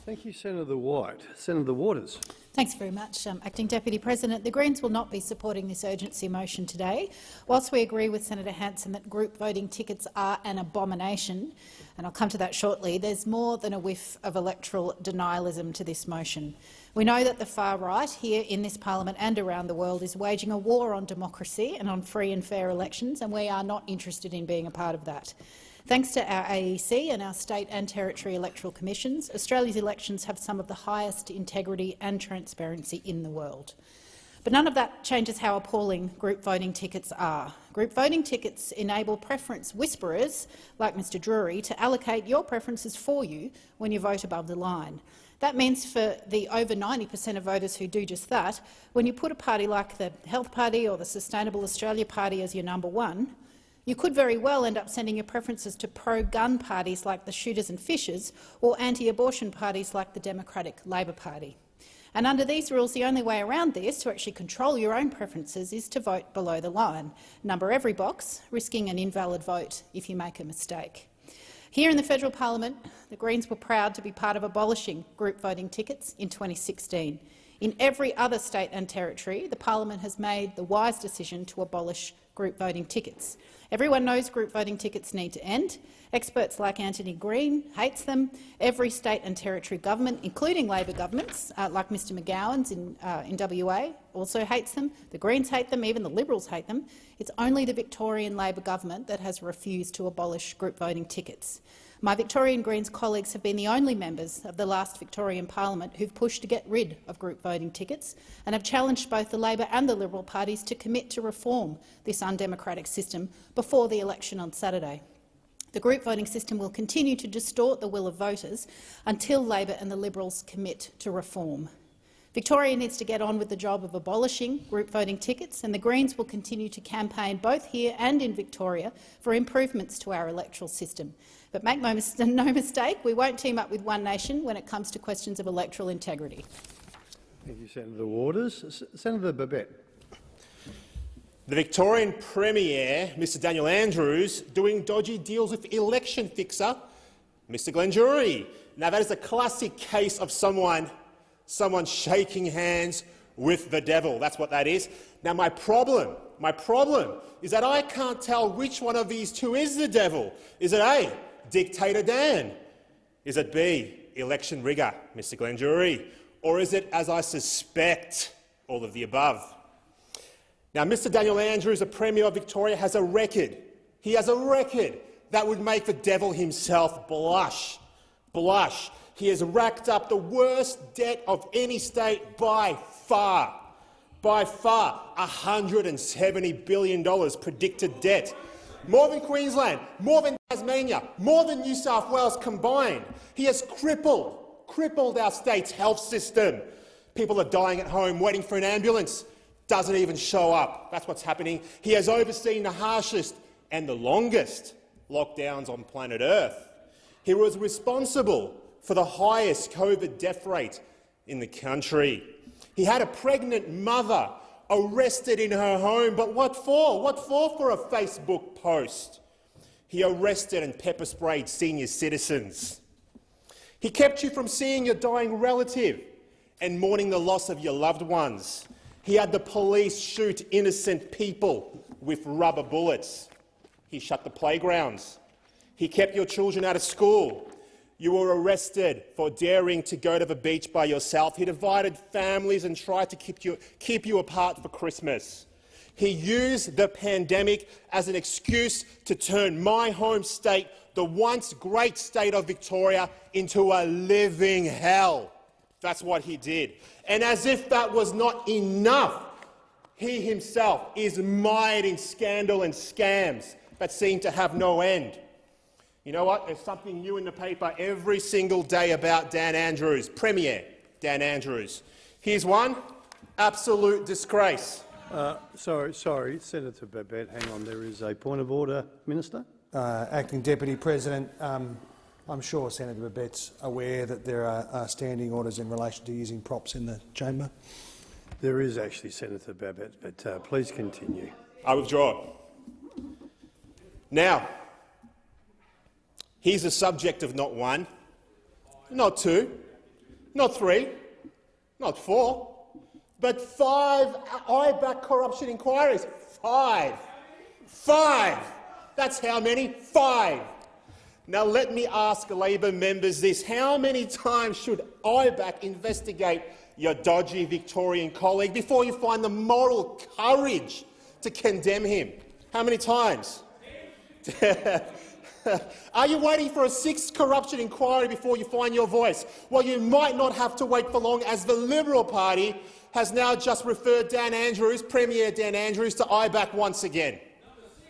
Thank you, Senator White. Senator Waters. Thanks very much, Acting Deputy President. The Greens will not be supporting this urgency motion today. Whilst we agree with Senator Hanson that group voting tickets are an abomination, and I'll come to that shortly, there's more than a whiff of electoral denialism to this motion. We know that the far right, here in this parliament and around the world, is waging a war on democracy and on free and fair elections, and we are not interested in being a part of that. Thanks to our AEC and our state and territory electoral commissions, Australia's elections have some of the highest integrity and transparency in the world. But none of that changes how appalling group voting tickets are. Group voting tickets enable preference whisperers, like Mr Drury, to allocate your preferences for you when you vote above the line. That means for the over 90% of voters who do just that, when you put a party like the Health Party or the Sustainable Australia Party as your number one, you could very well end up sending your preferences to pro-gun parties like the Shooters and Fishers, or anti-abortion parties like the Democratic Labor Party. And under these rules, the only way around this, to actually control your own preferences, is to vote below the line. Number every box, risking an invalid vote if you make a mistake. Here in the federal parliament, the Greens were proud to be part of abolishing group voting tickets in 2016. In every other state and territory, the parliament has made the wise decision to abolish group voting tickets. Everyone knows group voting tickets need to end. Experts like Anthony Green hates them. Every state and territory government, including Labor governments, like Mr McGowan's in WA, also hates them. The Greens hate them, even the Liberals hate them. It's only the Victorian Labor government that has refused to abolish group voting tickets. My Victorian Greens colleagues have been the only members of the last Victorian Parliament who've pushed to get rid of group voting tickets and have challenged both the Labor and the Liberal parties to commit to reform this undemocratic system before the election on Saturday. The group voting system will continue to distort the will of voters until Labor and the Liberals commit to reform. Victoria needs to get on with the job of abolishing group voting tickets, and the Greens will continue to campaign both here and in Victoria for improvements to our electoral system. But make no mistake, we won't team up with One Nation when it comes to questions of electoral integrity. Thank you, Senator Waters. Senator Babet. The Victorian Premier, Mr Daniel Andrews, doing dodgy deals with election fixer Mr Glenjury. Now, that is a classic case of someone shaking hands with the devil. That's what that is. Now, my problem is that I can't tell which one of these two is the devil. Is it A, Dictator Dan? Is it B, election rigger, Mr Glenjury? Or is it, as I suspect, all of the above? Now, Mr Daniel Andrews, the Premier of Victoria, has a record. He has a record that would make the devil himself blush. He has racked up the worst debt of any state by far. $170 billion predicted debt. More than Queensland, more than Tasmania, more than New South Wales combined. He has crippled our state's health system. People are dying at home waiting for an ambulance. Doesn't even show up. That's what's happening. He has overseen the harshest and the longest lockdowns on planet Earth. He was responsible for the highest COVID death rate in the country. He had a pregnant mother arrested in her home, but what for? For a Facebook post. He arrested and pepper-sprayed senior citizens. He kept you from seeing your dying relative and mourning the loss of your loved ones. He had the police shoot innocent people with rubber bullets. He shut the playgrounds. He kept your children out of school. You were arrested for daring to go to the beach by yourself. He divided families and tried to keep you apart for Christmas. He used the pandemic as an excuse to turn my home state, the once great state of Victoria, into a living hell. That's what he did. And as if that was not enough, he himself is mired in scandal and scams that seem to have no end. You know what? There's something new in the paper every single day about Dan Andrews, Premier Dan Andrews. Here's one: absolute disgrace. Sorry, Senator Babet, hang on. There is a point of order, Minister. Acting Deputy President, I'm sure Senator Babet's aware that there are standing orders in relation to using props in the chamber. There is actually, Senator Babet, but please continue. I withdraw. Now, he's the subject of not one, not two, not three, not four, but 5 IBAC corruption inquiries. Five! That's how many? 5! Now let me ask Labor members this: how many times should IBAC investigate your dodgy Victorian colleague before you find the moral courage to condemn him? How many times? Are you waiting for a 6th corruption inquiry before you find your voice? Well, you might not have to wait for long, as the Liberal Party has now just referred Dan Andrews, Premier Dan Andrews, to IBAC once again.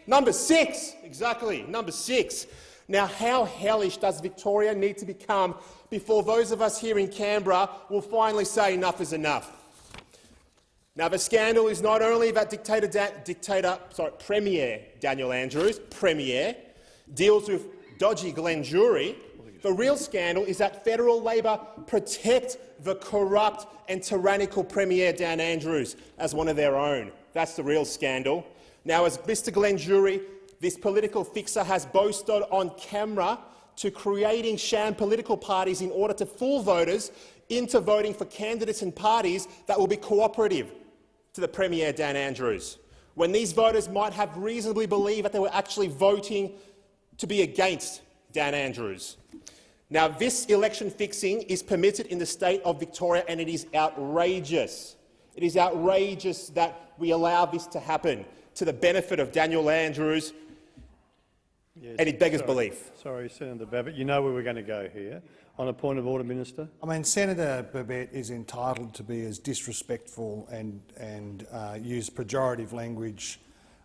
Number 6, exactly, number 6. Now, how hellish does Victoria need to become before those of us here in Canberra will finally say enough is enough? Now, the scandal is not only that Premier Daniel Andrews, Premier, deals with dodgy Glenjury. The real scandal is that federal Labor protect the corrupt and tyrannical Premier Dan Andrews as one of their own. That's the real scandal. Now, as Mr Glenjury, this political fixer, has boasted on camera to creating sham political parties in order to fool voters into voting for candidates and parties that will be cooperative to the Premier Dan Andrews. when these voters might have reasonably believed that they were actually voting to be against Dan Andrews. Now, this election fixing is permitted in the state of Victoria, and it is outrageous. It is outrageous that we allow this to happen to the benefit of Daniel Andrews, and it beggars belief. Sorry, Senator Babet, you know where we're going to go here. On a point of order, Minister. I mean, Senator Babet is entitled to be as disrespectful and use pejorative language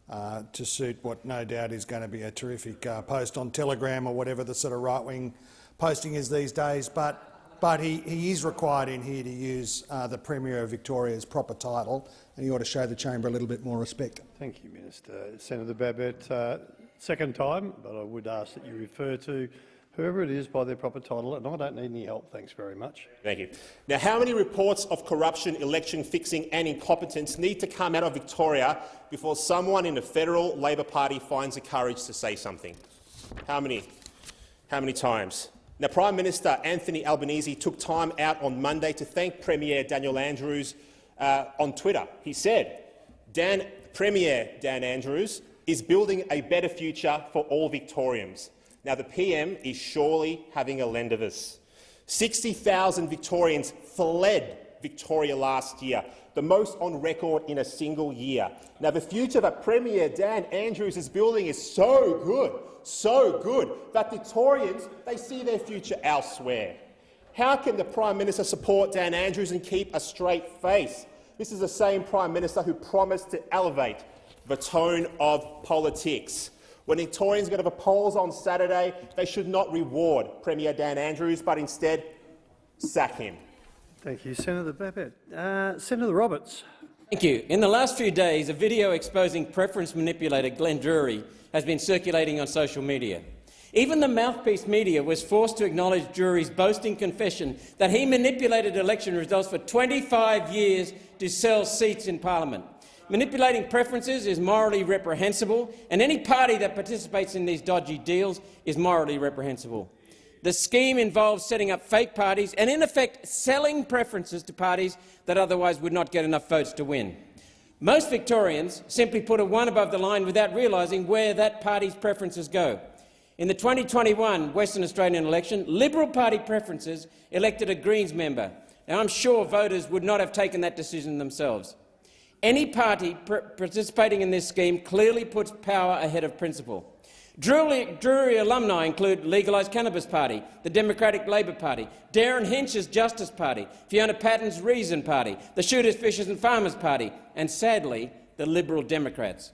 to suit what no doubt is going to be a terrific post on Telegram or whatever the sort of right-wing posting is these days. But he is required in here to use the Premier of Victoria's proper title, and he ought to show the chamber a little bit more respect. Thank you, Minister. Senator Babet, second time, but I would ask that you refer to whoever it is by their proper title, and I don't need any help. Thanks very much. Thank you. Now, how many reports of corruption, election fixing and incompetence need to come out of Victoria before someone in the federal Labor Party finds the courage to say something? How many? How many times? Now, Prime Minister Anthony Albanese took time out on Monday to thank Premier Daniel Andrews on Twitter. He said, Premier Dan Andrews is building a better future for all Victorians. Now, the PM is surely having a lend of this. 60,000 Victorians fled Victoria last year, the most on record in a single year. Now, the future that Premier Dan Andrews is building is so good, that Victorians, they see their future elsewhere. How can the Prime Minister support Dan Andrews and keep a straight face? This is the same Prime Minister who promised to elevate the tone of politics. When Victorians go to the polls on Saturday, they should not reward Premier Dan Andrews, but instead sack him. Thank you, Senator Babet. Senator Roberts. Thank you. In the last few days, a video exposing preference manipulator Glenn Drury has been circulating on social media. Even the mouthpiece media was forced to acknowledge Drury's boasting confession that he manipulated election results for 25 years to sell seats in parliament. Manipulating preferences is morally reprehensible, and any party that participates in these dodgy deals is morally reprehensible. The scheme involves setting up fake parties and, in effect, selling preferences to parties that otherwise would not get enough votes to win. Most Victorians simply put a one above the line without realising where that party's preferences go. In the 2021 Western Australian election, Liberal Party preferences elected a Greens member. Now, I'm sure voters would not have taken that decision themselves. Any party participating in this scheme clearly puts power ahead of principle. Drury alumni include Legalise Cannabis Party, the Democratic Labor Party, Darren Hinch's Justice Party, Fiona Patton's Reason Party, the Shooters, Fishers and Farmers Party, and sadly, the Liberal Democrats.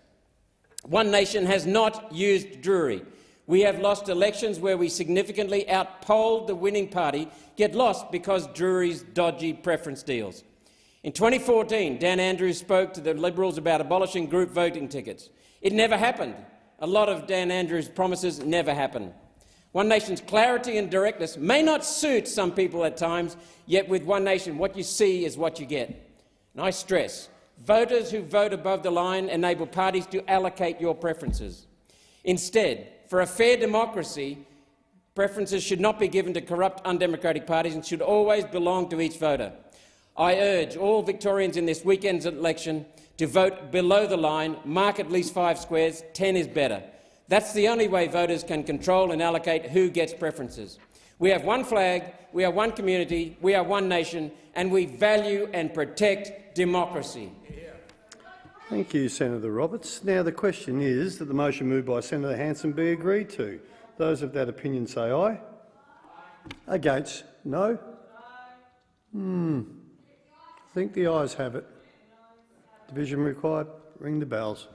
One Nation has not used Drury. We have lost elections where we significantly outpolled the winning party, yet lost because Drury's dodgy preference deals. In 2014, Dan Andrews spoke to the Liberals about abolishing group voting tickets. It never happened. A lot of Dan Andrews' promises never happen. One Nation's clarity and directness may not suit some people at times, yet with One Nation, what you see is what you get. And I stress, voters who vote above the line enable parties to allocate your preferences. Instead, for a fair democracy, preferences should not be given to corrupt, undemocratic parties and should always belong to each voter. I urge all Victorians in this weekend's election to vote below the line, mark at least 5 squares, 10 is better. That's the only way voters can control and allocate who gets preferences. We have one flag, we are one community, we are one nation, and we value and protect democracy. Thank you, Senator Roberts. Now the question is that the motion moved by Senator Hanson be agreed to. Those of that opinion say aye. Against? No? I think the ayes have it. Division required. Ring the bells.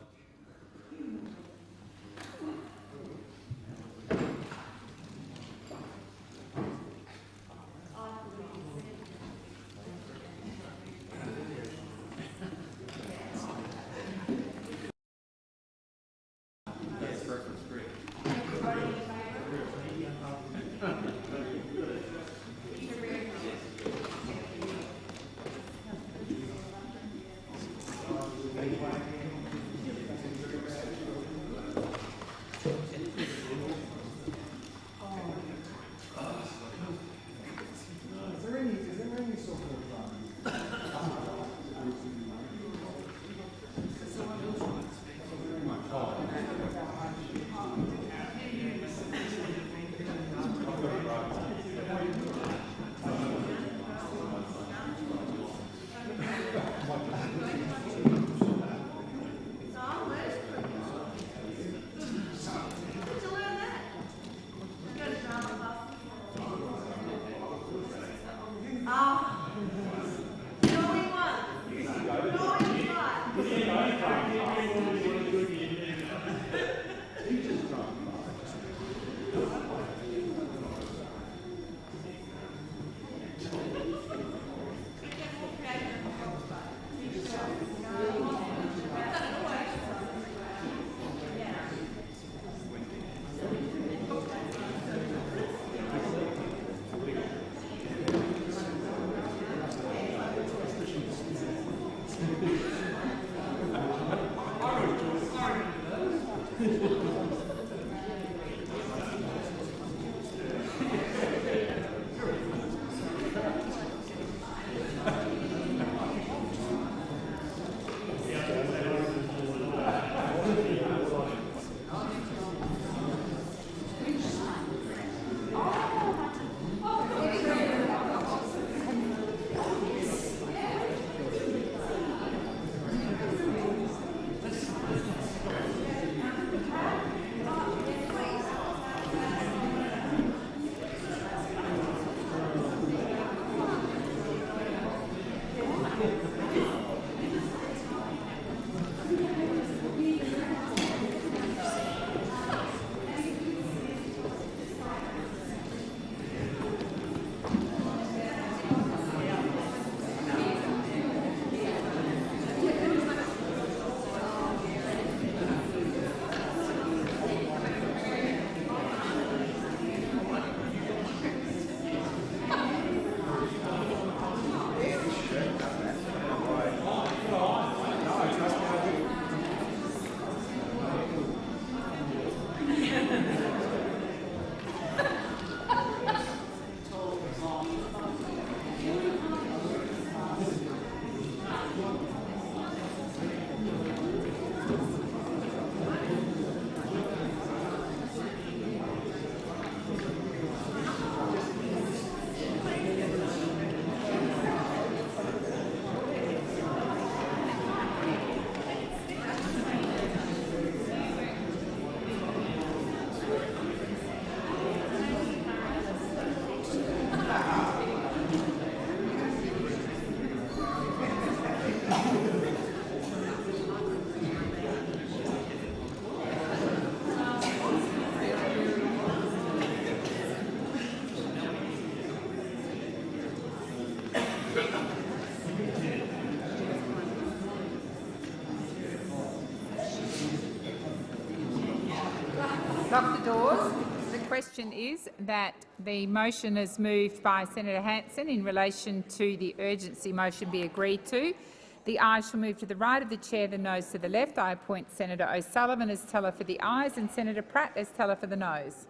question is that the motion is moved by Senator Hanson in relation to the urgency motion be agreed to. The ayes shall move to the right of the chair, the noes to the left. I appoint Senator O'Sullivan as teller for the ayes and Senator Pratt as teller for the noes.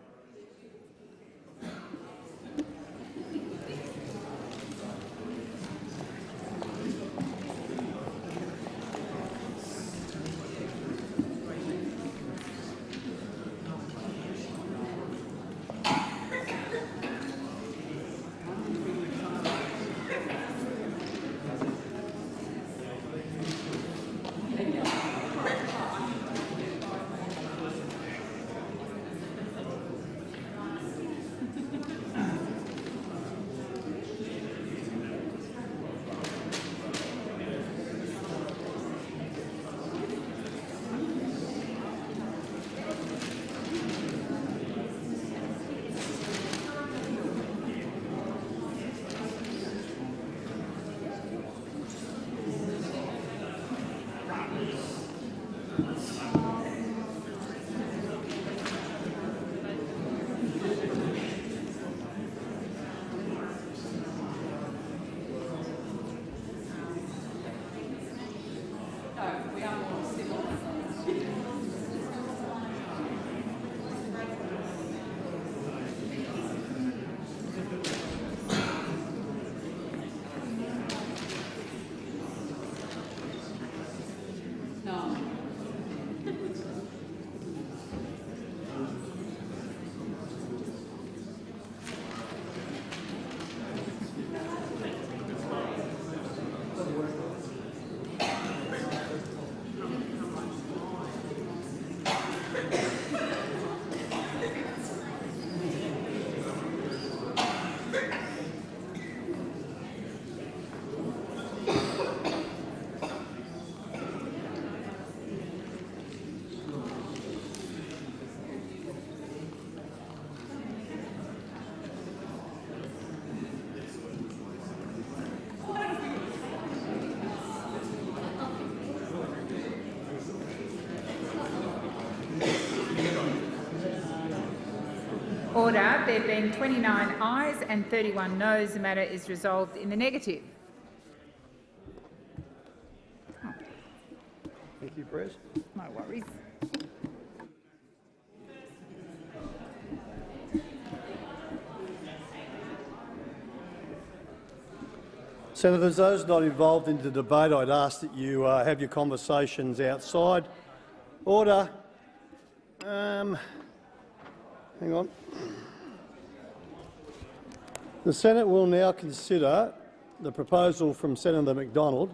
Order. There being 29 ayes and 31 noes, the matter is resolved in the negative. Thank you, Pres. No worries. Senators, those not involved in the debate, I'd ask that you have your conversations outside. Order. Hang on. The Senate will now consider the proposal from Senator McDonald.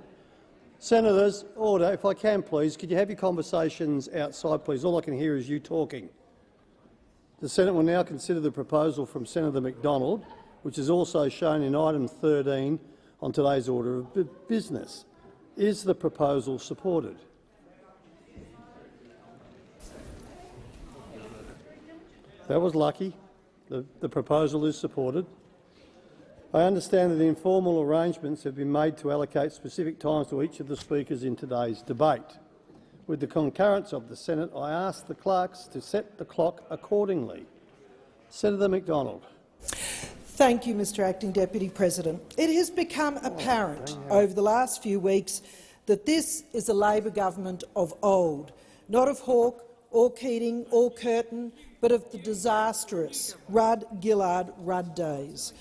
Senators, order. If I can, please, could you have your conversations outside, please? All I can hear is you talking. The Senate will now consider the proposal from Senator McDonald, which is also shown in item 13 on today's order of business. Is the proposal supported? That was lucky. The proposal is supported. I understand that the informal arrangements have been made to allocate specific times to each of the speakers in today's debate. With the concurrence of the Senate, I ask the clerks to set the clock accordingly. Senator McDonald. Thank you, Mr Acting Deputy President. It has become apparent over the last few weeks that this is a Labor government of old, not of Hawke or Keating or Curtin, but of the disastrous Rudd-Gillard-Rudd days.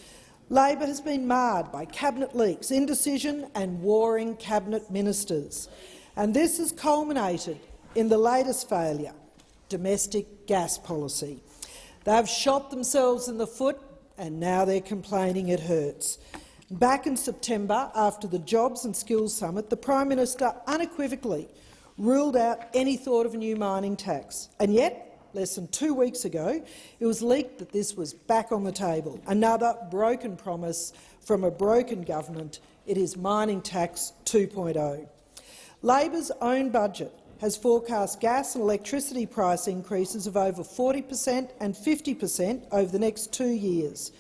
Labor has been marred by cabinet leaks, indecision and warring cabinet ministers. And this has culminated in the latest failure, domestic gas policy. They've shot themselves in the foot and now they're complaining it hurts. Back in September, after the Jobs and Skills Summit, the Prime Minister unequivocally ruled out any thought of a new mining tax. And yet, less than 2 weeks ago, it was leaked that this was back on the table. Another broken promise from a broken government. It is Mining Tax 2.0. Labor's own budget has forecast gas and electricity price increases of over 40% and 50% over the next 2 years.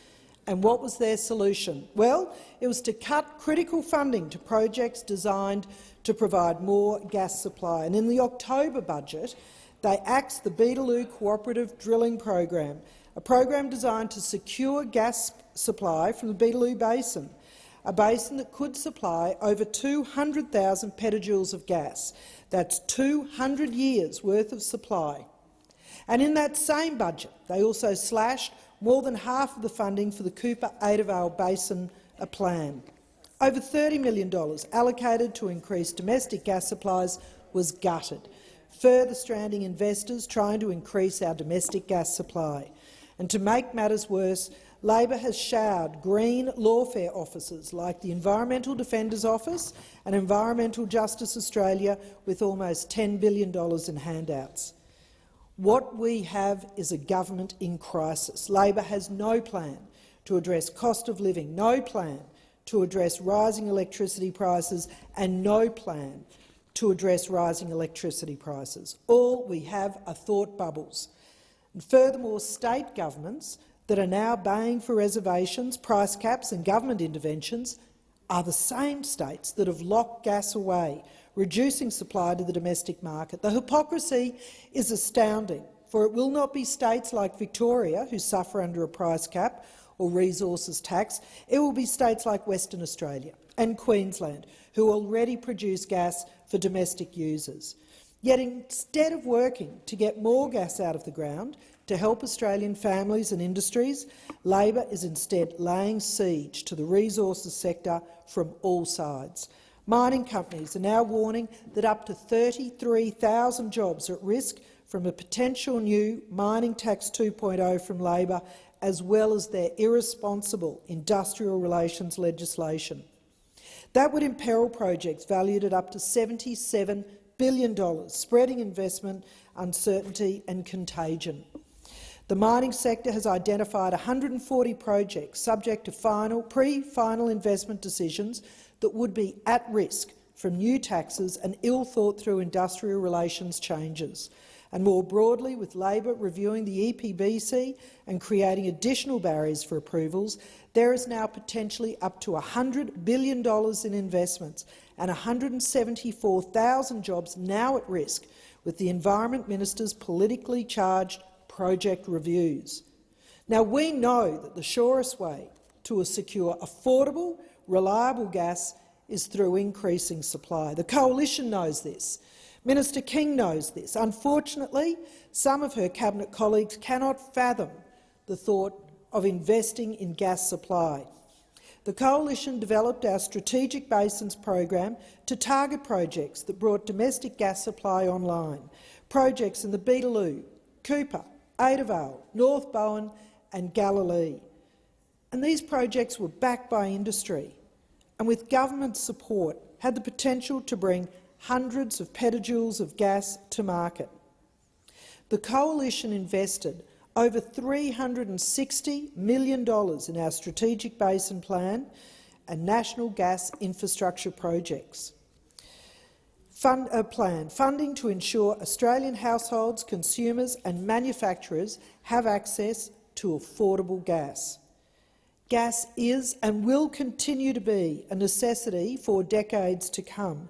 And what was their solution? Well, it was to cut critical funding to projects designed to provide more gas supply. And in the October budget, they axed the Beetaloo Cooperative Drilling Program, a program designed to secure gas supply from the Beetaloo Basin, a basin that could supply over 200,000 petajoules of gas. That's 200 years' worth of supply. And in that same budget, they also slashed more than half of the funding for the Cooper-Adavale Basin plan. Over $30 million allocated to increase domestic gas supplies was gutted, further stranding investors trying to increase our domestic gas supply. And to make matters worse, Labor has showered green lawfare officers like the Environmental Defenders Office and Environmental Justice Australia with almost $10 billion in handouts. What we have is a government in crisis. Labor has no plan to address cost of living, no plan to address rising electricity prices, and no plan to address rising electricity prices. All we have are thought bubbles. And furthermore, state governments that are now baying for reservations, price caps and government interventions are the same states that have locked gas away, reducing supply to the domestic market. The hypocrisy is astounding, for it will not be states like Victoria who suffer under a price cap or resources tax. It will be states like Western Australia and Queensland who already produce gas for domestic users. Yet instead of working to get more gas out of the ground to help Australian families and industries, Labor is instead laying siege to the resources sector from all sides. Mining companies are now warning that up to 33,000 jobs are at risk from a potential new Mining Tax 2.0 from Labor, as well as their irresponsible industrial relations legislation. That would imperil projects valued at up to $77 billion, spreading investment, uncertainty and contagion. The mining sector has identified 140 projects subject to pre-final investment decisions that would be at risk from new taxes and ill-thought-through industrial relations changes. And more broadly, with Labor reviewing the EPBC and creating additional barriers for approvals, there is now potentially up to $100 billion in investments and 174,000 jobs now at risk, with the Environment Minister's politically charged project reviews. Now, we know that the surest way to secure affordable, reliable gas is through increasing supply. The Coalition knows this. Minister King knows this. Unfortunately, some of her cabinet colleagues cannot fathom the thought of investing in gas supply. The Coalition developed our Strategic Basins program to target projects that brought domestic gas supply online, projects in the Beetaloo, Cooper, Adavale, North Bowen and Galilee. And these projects were backed by industry and, with government support, had the potential to bring hundreds of petajoules of gas to market. The Coalition invested over $360 million in our Strategic Basin Plan and National Gas Infrastructure projects. Funding to ensure Australian households, consumers and manufacturers have access to affordable gas. Gas is and will continue to be a necessity for decades to come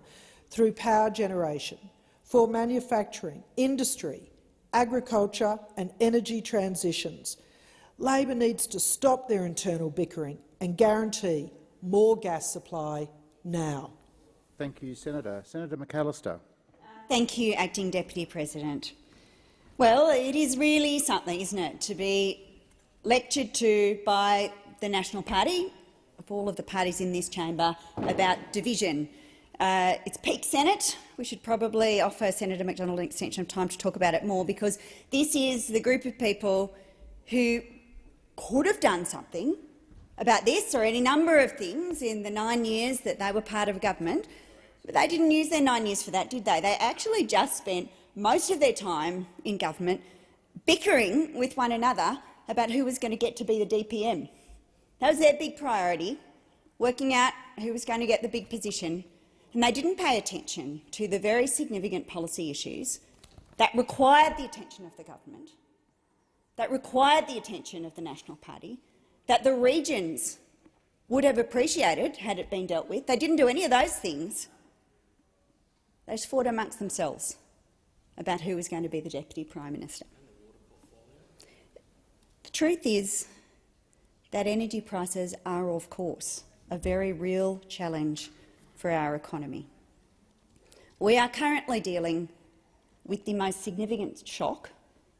through power generation, for manufacturing, industry, agriculture and energy transitions. Labor needs to stop their internal bickering and guarantee more gas supply now. Thank you, Senator. Senator McAllister. Thank you, Acting Deputy President. Well, it is really something, isn't it, to be lectured to by the National Party, of all of the parties in this chamber, about division. It's peak Senate. We should probably offer Senator McDonald an extension of time to talk about it more, because this is the group of people who could have done something about this or any number of things in the 9 years that they were part of government. But they didn't use their 9 years for that, did they? They actually just spent most of their time in government bickering with one another about who was going to get to be the DPM. That was their big priority, working out who was going to get the big position. And they didn't pay attention to the very significant policy issues that required the attention of the government, that required the attention of the National Party, that the regions would have appreciated had it been dealt with. They didn't do any of those things. They just fought amongst themselves about who was going to be the Deputy Prime Minister. The truth is that energy prices are, of course, a very real challenge for our economy. We are currently dealing with the most significant shock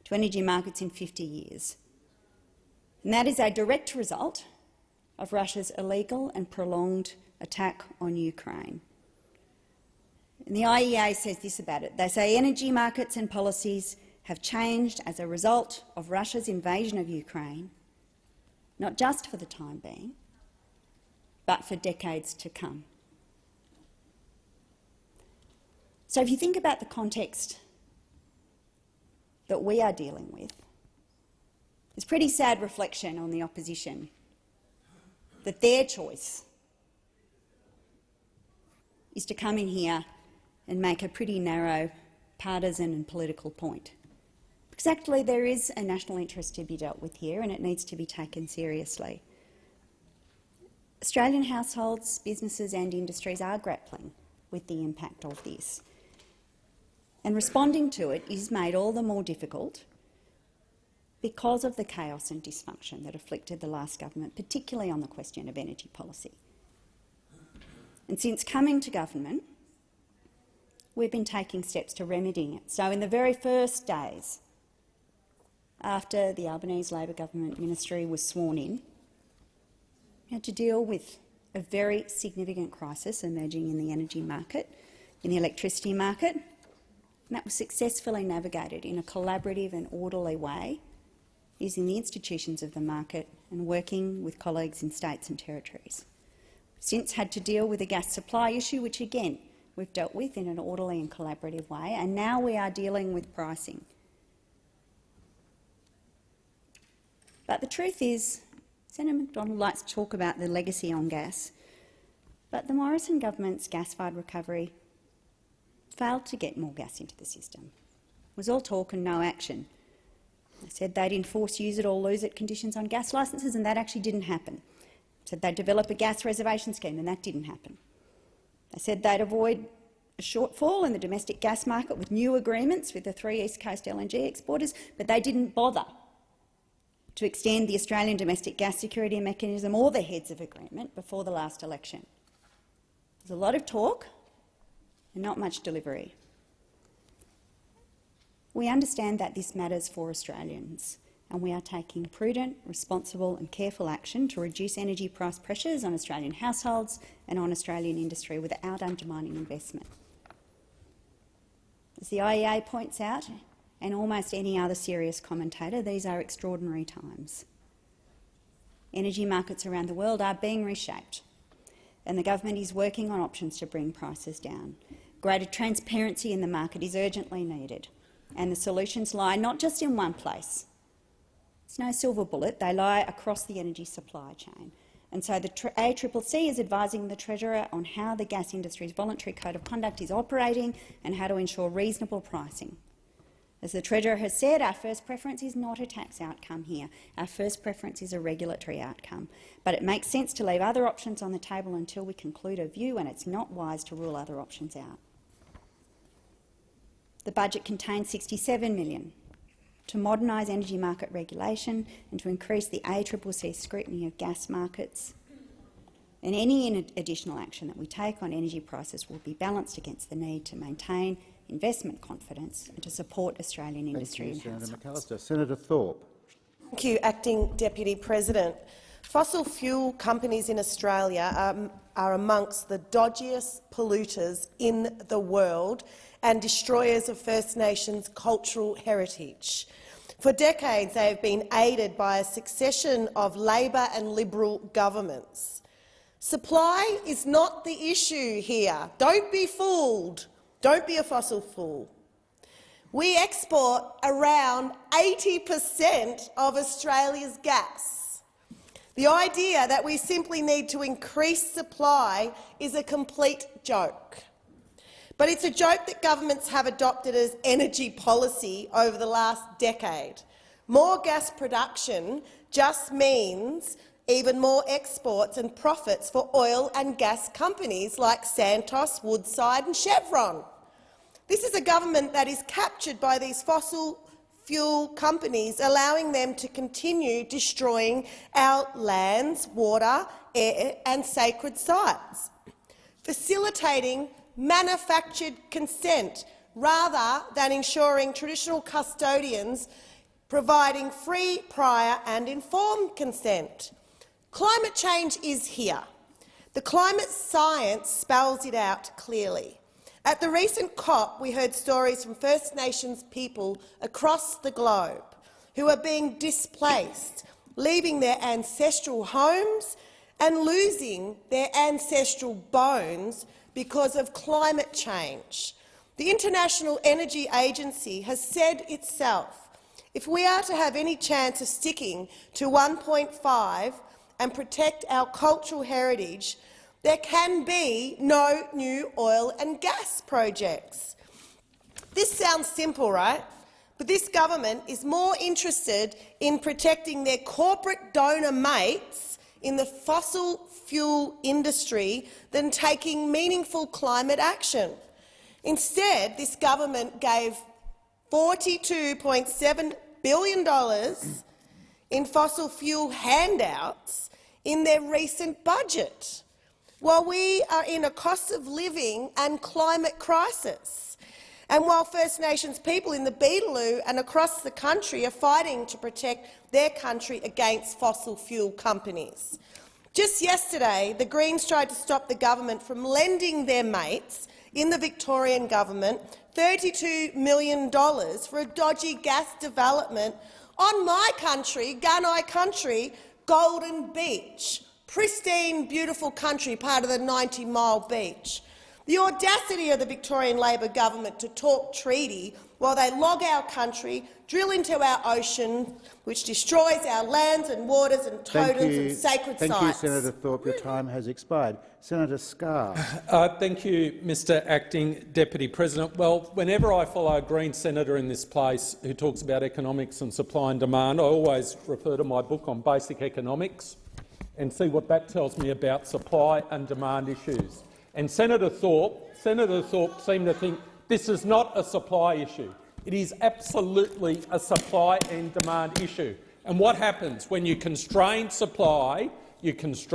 to energy markets in 50 years, and that is a direct result of Russia's illegal and prolonged attack on Ukraine. And the IEA says this about it. They say energy markets and policies have changed as a result of Russia's invasion of Ukraine, not just for the time being, but for decades to come. So if you think about the context that we are dealing with, it's a pretty sad reflection on the opposition that their choice is to come in here and make a pretty narrow partisan and political point. Because actually there is a national interest to be dealt with here, and it needs to be taken seriously. Australian households, businesses and industries are grappling with the impact of this, and responding to it is made all the more difficult because of the chaos and dysfunction that afflicted the last government, particularly on the question of energy policy. And since coming to government, we've been taking steps to remedying it. So in the very first days after the Albanese Labor government ministry was sworn in, we had to deal with a very significant crisis emerging in the energy market, in the electricity market, and that was successfully navigated in a collaborative and orderly way using the institutions of the market and working with colleagues in states and territories. We've since had to deal with a gas supply issue, which again we've dealt with in an orderly and collaborative way, and now we are dealing with pricing. But the truth is, Senator McDonald likes to talk about the legacy on gas, but the Morrison government's gas-fired recovery failed to get more gas into the system. It was all talk and no action. They said they'd enforce use it or lose it conditions on gas licences, and that actually didn't happen. They said they'd develop a gas reservation scheme, and that didn't happen. They said they'd avoid a shortfall in the domestic gas market with new agreements with the 3 East Coast LNG exporters, but they didn't bother to extend the Australian domestic gas security mechanism or the heads of agreement before the last election. There's a lot of talk and not much delivery. We understand that this matters for Australians, and we are taking prudent, responsible and careful action to reduce energy price pressures on Australian households and on Australian industry without undermining investment. As the IEA points out, and almost any other serious commentator, these are extraordinary times. Energy markets around the world are being reshaped, and the government is working on options to bring prices down. Greater transparency in the market is urgently needed, and the solutions lie not just in one place. It's no silver bullet, they lie across the energy supply chain. And so the ACCC is advising the Treasurer on how the gas industry's voluntary code of conduct is operating and how to ensure reasonable pricing. As the Treasurer has said, our first preference is not a tax outcome here. Our first preference is a regulatory outcome. But it makes sense to leave other options on the table until we conclude a view, and it's not wise to rule other options out. The budget contains $67 million to modernise energy market regulation and to increase the ACCC scrutiny of gas markets. And any additional action that we take on energy prices will be balanced against the need to maintain investment confidence and to support Australian industry and households. Senator McAllister. Senator Thorpe. Thank you, Acting Deputy President. Fossil fuel companies in Australia are amongst the dodgiest polluters in the world and destroyers of First Nations cultural heritage. For decades, they have been aided by a succession of Labor and Liberal governments. Supply is not the issue here. Don't be fooled. Don't be a fossil fool. We export around 80% of Australia's gas. The idea that we simply need to increase supply is a complete joke. But it's a joke that governments have adopted as energy policy over the last decade. More gas production just means even more exports and profits for oil and gas companies like Santos, Woodside and Chevron. This is a government that is captured by these fossil fuel companies, allowing them to continue destroying our lands, water, air and sacred sites. Facilitating manufactured consent rather than ensuring traditional custodians providing free, prior and informed consent. Climate change is here. The climate science spells it out clearly. At the recent COP, we heard stories from First Nations people across the globe who are being displaced, leaving their ancestral homes and losing their ancestral bones because of climate change. The International Energy Agency has said itself, if we are to have any chance of sticking to 1.5 and protect our cultural heritage, there can be no new oil and gas projects. This sounds simple, right? But this government is more interested in protecting their corporate donor mates in the fossil fuel industry than taking meaningful climate action. Instead, this government gave $42.7 billion in fossil fuel handouts in their recent budget, while we are in a cost of living and climate crisis, and while First Nations people in the Beetaloo and across the country are fighting to protect their country against fossil fuel companies. Just yesterday, the Greens tried to stop the government from lending their mates in the Victorian government $32 million for a dodgy gas development on my country, Gunai country, Golden Beach. Pristine, beautiful country, part of the 90-mile beach. The audacity of the Victorian Labor government to talk treaty while they log our country, drill into our ocean, which destroys our lands and waters and totems and sacred sites. Thank you, Senator Thorpe. Your time has expired. Senator Scarr. Thank you, Mr Acting Deputy President. Well, whenever I follow a Green senator in this place who talks about economics and supply and demand, I always refer to my book on basic economics and see what that tells me about supply and demand issues. And Senator Thorpe seemed to think this is not a supply issue. It is absolutely a supply and demand issue. And what happens when you constrain supply? Prices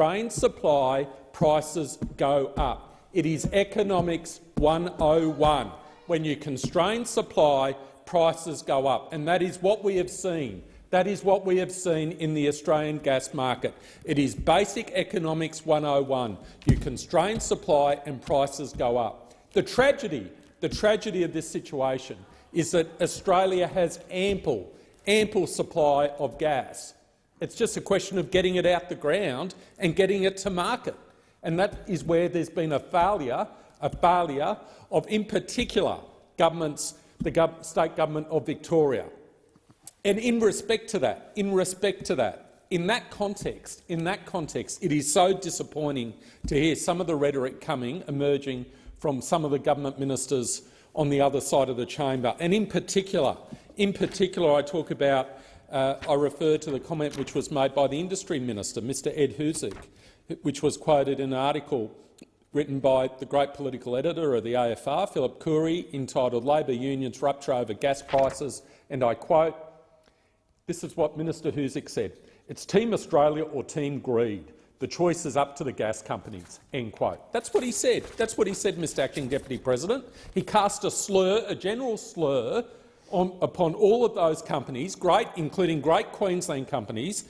go up. It is economics 101. When you constrain supply, prices go up, and that is what we have seen. That is what we have seen in the Australian gas market. It is basic economics 101. You constrain supply and prices go up. The tragedy of this situation is that Australia has ample supply of gas. It's just a question of getting it out the ground and getting it to market. And that is where there's been a failure of, in particular, the state government of Victoria. And in respect to that, in that context, it is so disappointing to hear some of the rhetoric emerging from some of the government ministers on the other side of the chamber. And in particular, I refer to the comment which was made by the Industry Minister, Mr Ed Husic, which was quoted in an article written by the great political editor of the AFR, Philip Coorey, entitled "Labor Unions Rupture Over Gas Prices," and I quote, this is what Minister Husic said: "It's Team Australia or Team Greed. The choice is up to the gas companies." End quote. That's what he said. That's what he said, Mr Acting Deputy President. He cast a general slur upon all of those companies, including great Queensland companies,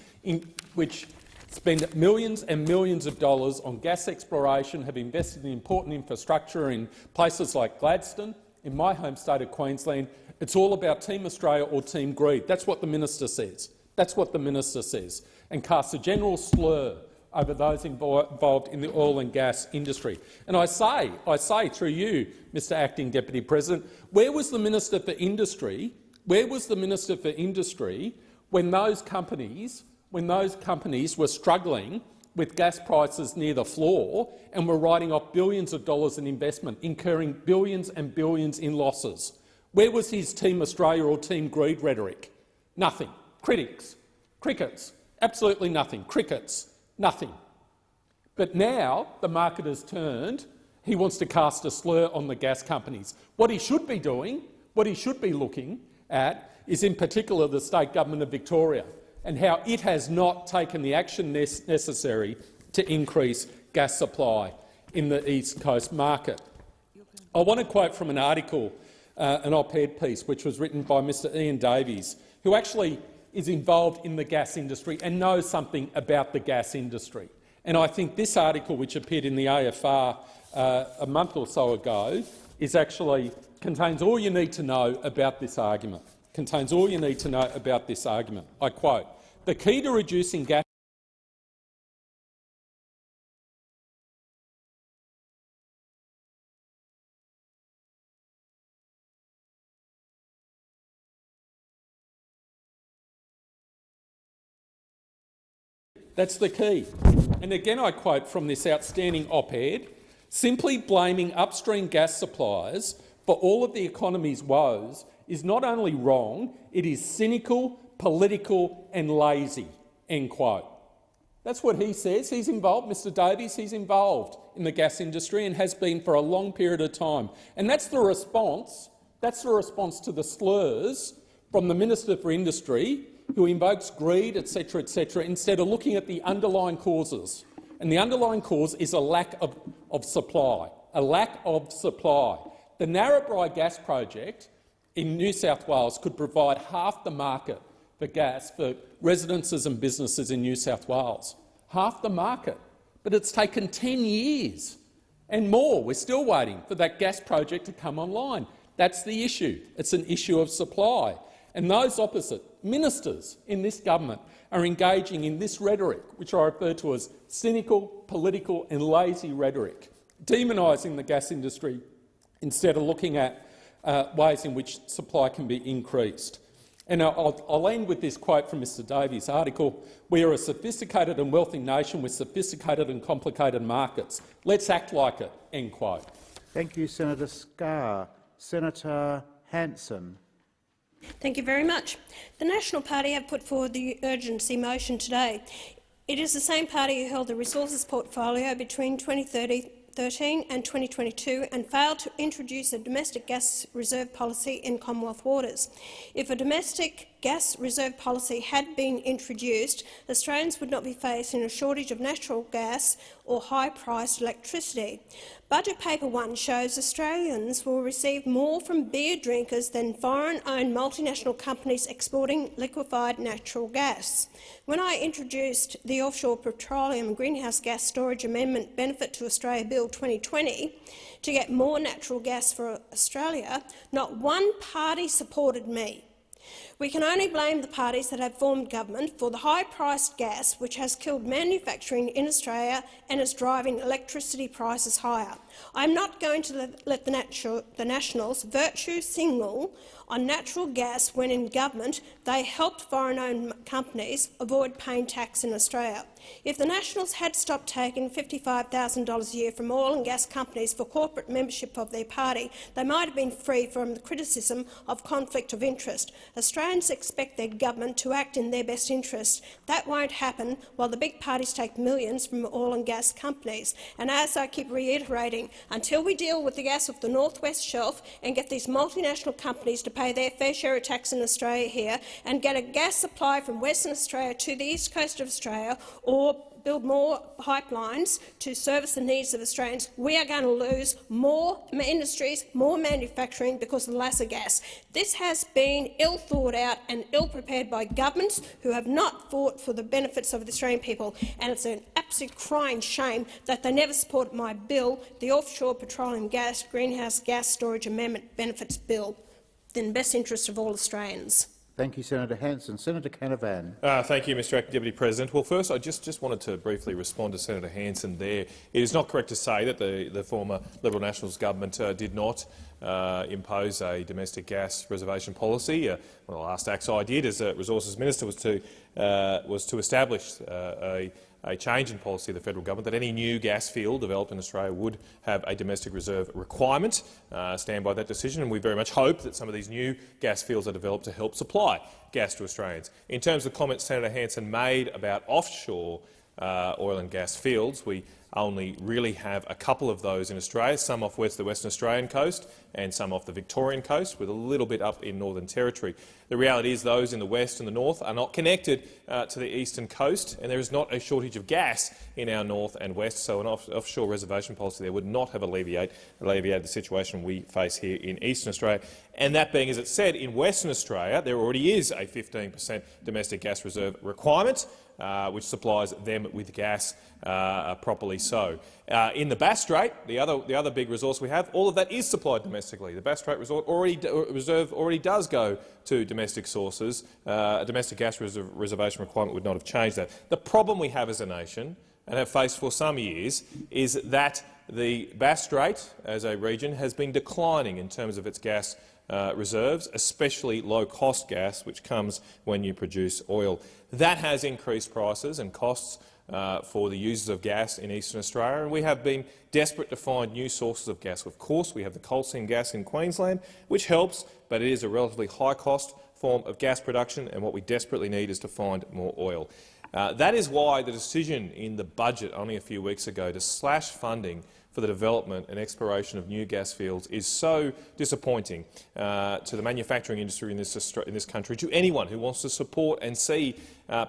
which spend millions and millions of dollars on gas exploration, have invested in important infrastructure in places like Gladstone, in my home state of Queensland. It's all about Team Australia or Team Greed. That's what the minister says. That's what the minister says, and casts a general slur over those involved in the oil and gas industry. And I say through you, Mr Acting Deputy President, where was the Minister for Industry? Where was the Minister for Industry when those companies were struggling with gas prices near the floor and were writing off billions of dollars in investment, incurring billions and billions in losses? Where was his Team Australia or Team Greed rhetoric? Nothing. Crickets. Absolutely nothing. Crickets. Nothing. But now the market has turned. He wants to cast a slur on the gas companies. What he should be doing, what he should be looking at, is in particular the state government of Victoria and how it has not taken the action necessary to increase gas supply in the East Coast market. I want to quote from an article, an op-ed piece, which was written by Mr Ian Davies, who actually is involved in the gas industry and knows something about the gas industry. And I think this article, which appeared in the AFR a month or so ago, contains all you need to know about this argument. Contains all you need to know about this argument. I quote, "The key to reducing gas That's the key." And again I quote from this outstanding op-ed, "Simply blaming upstream gas suppliers for all of the economy's woes is not only wrong, it is cynical, political and lazy." End quote. That's what he says. He's involved, Mr Davies, he's involved in the gas industry and has been for a long period of time. And that's the response to the slurs from the Minister for Industry, who invokes greed, etc., instead of looking at the underlying causes. And the underlying cause is a lack of supply. A lack of supply. The Narrabri gas project in New South Wales could provide half the market for gas for residences and businesses in New South Wales. Half the market. But it's taken 10 years and more. We're still waiting for that gas project to come online. That's the issue. It's an issue of supply. And those opposite ministers in this government are engaging in this rhetoric, which I refer to as cynical, political and lazy rhetoric, demonising the gas industry instead of looking at ways in which supply can be increased. And I'll end with this quote from Mr Davies' article: "We are a sophisticated and wealthy nation with sophisticated and complicated markets. Let's act like it." End quote. Thank you, Senator Scarr. Senator Hanson. Thank you very much. The National Party have put forward the urgency motion today. It is the same party who held the resources portfolio between 2013 and 2022 and failed to introduce a domestic gas reserve policy in Commonwealth waters. If a domestic gas reserve policy had been introduced, Australians would not be facing a shortage of natural gas or high-priced electricity. Budget Paper 1 shows Australians will receive more from beer drinkers than foreign-owned multinational companies exporting liquefied natural gas. When I introduced the Offshore Petroleum Greenhouse Gas Storage Amendment Benefit to Australia Bill 2020 to get more natural gas for Australia, not one party supported me. We can only blame the parties that have formed government for the high-priced gas which has killed manufacturing in Australia and is driving electricity prices higher. I am not going to let the Nationals virtue signal on natural gas when in government they helped foreign-owned companies avoid paying tax in Australia. If the Nationals had stopped taking $55,000 a year from oil and gas companies for corporate membership of their party, they might have been free from the criticism of conflict of interest. Australians expect their government to act in their best interest. That won't happen while the big parties take millions from oil and gas companies. And as I keep reiterating, until we deal with the gas off the North West Shelf and get these multinational companies to pay their fair share of tax in Australia here and get a gas supply from Western Australia to the east coast of Australia, or build more pipelines to service the needs of Australians, we are going to lose more industries, more manufacturing because of the lack of gas. This has been ill thought out and ill prepared by governments who have not fought for the benefits of the Australian people, and it's an absolute crying shame that they never supported my bill, the Offshore Petroleum Greenhouse Gas Storage Amendment Benefits Bill, in the best interest of all Australians. Thank you, Senator Hanson. Senator Canavan. Thank you, Mr Acting Deputy President. Well, first, I just wanted to briefly respond to Senator Hanson there. It is not correct to say that the former Liberal Nationals government did not impose a domestic gas reservation policy. One of the last acts I did as a Resources Minister was to establish a change in policy of the federal government that any new gas field developed in Australia would have a domestic reserve requirement. Stand by that decision, and we very much hope that some of these new gas fields are developed to help supply gas to Australians. In terms of the comments Senator Hanson made about offshore oil and gas fields. We only really have a couple of those in Australia, some off the Western Australian coast and some off the Victorian coast, with a little bit up in Northern Territory. The reality is those in the west and the north are not connected to the eastern coast, and there is not a shortage of gas in our north and west, so an offshore reservation policy there would not have alleviated the situation we face here in eastern Australia. And that being as it said, in Western Australia there already is a 15% domestic gas reserve requirement, which supplies them with gas properly so. In the Bass Strait, the other big resource we have, all of that is supplied domestically. The Bass Strait reserve already does go to domestic sources. A domestic gas reservation requirement would not have changed that. The problem we have as a nation, and have faced for some years, is that the Bass Strait as a region has been declining in terms of its gas reserves, especially low-cost gas, which comes when you produce oil. That has increased prices and costs for the users of gas in eastern Australia, and we have been desperate to find new sources of gas. Of course, we have the coal seam gas in Queensland, which helps, but it is a relatively high-cost form of gas production, and what we desperately need is to find more oil. That is why the decision in the budget only a few weeks ago to slash funding for the development and exploration of new gas fields is so disappointing to the manufacturing industry in this country, to anyone who wants to support and see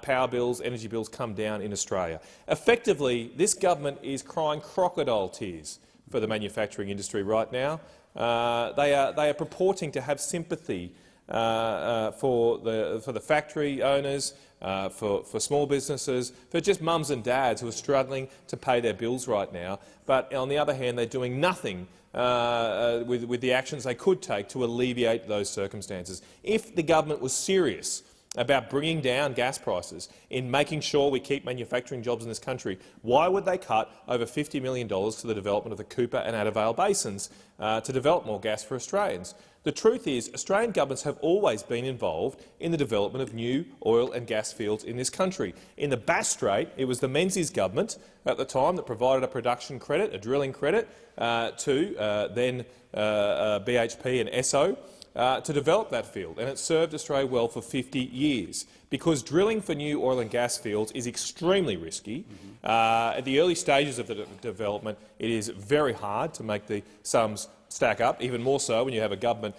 power bills, energy bills come down in Australia. Effectively, this government is crying crocodile tears for the manufacturing industry right now. They are purporting to have sympathy for the factory owners, for small businesses, for just mums and dads who are struggling to pay their bills right now. But on the other hand, they're doing nothing with the actions they could take to alleviate those circumstances. If the government was serious about bringing down gas prices, in making sure we keep manufacturing jobs in this country, why would they cut over $50 million to the development of the Cooper and Adda Vale basins to develop more gas for Australians? The truth is, Australian governments have always been involved in the development of new oil and gas fields in this country. In the Bass Strait, it was the Menzies government at the time that provided a production credit, a drilling credit, to then BHP and Esso to develop that field, and it served Australia well for 50 years. Because drilling for new oil and gas fields is extremely risky. At the early stages of the development, it is very hard to make the sums stack up, even more so when you have a government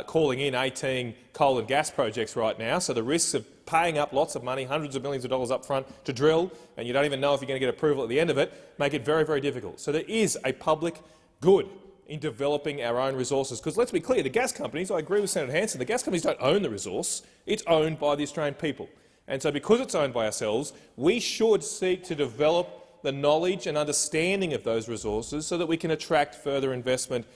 calling in 18 coal and gas projects right now. So the risks of paying up lots of money, hundreds of millions of dollars up front to drill, and you don't even know if you're going to get approval at the end of it, make it very, very difficult. So there is a public good in developing our own resources. Because let's be clear, the gas companies, I agree with Senator Hanson, the gas companies don't own the resource. It's owned by the Australian people. And so because it's owned by ourselves, we should seek to develop the knowledge and understanding of those resources so that we can attract further investment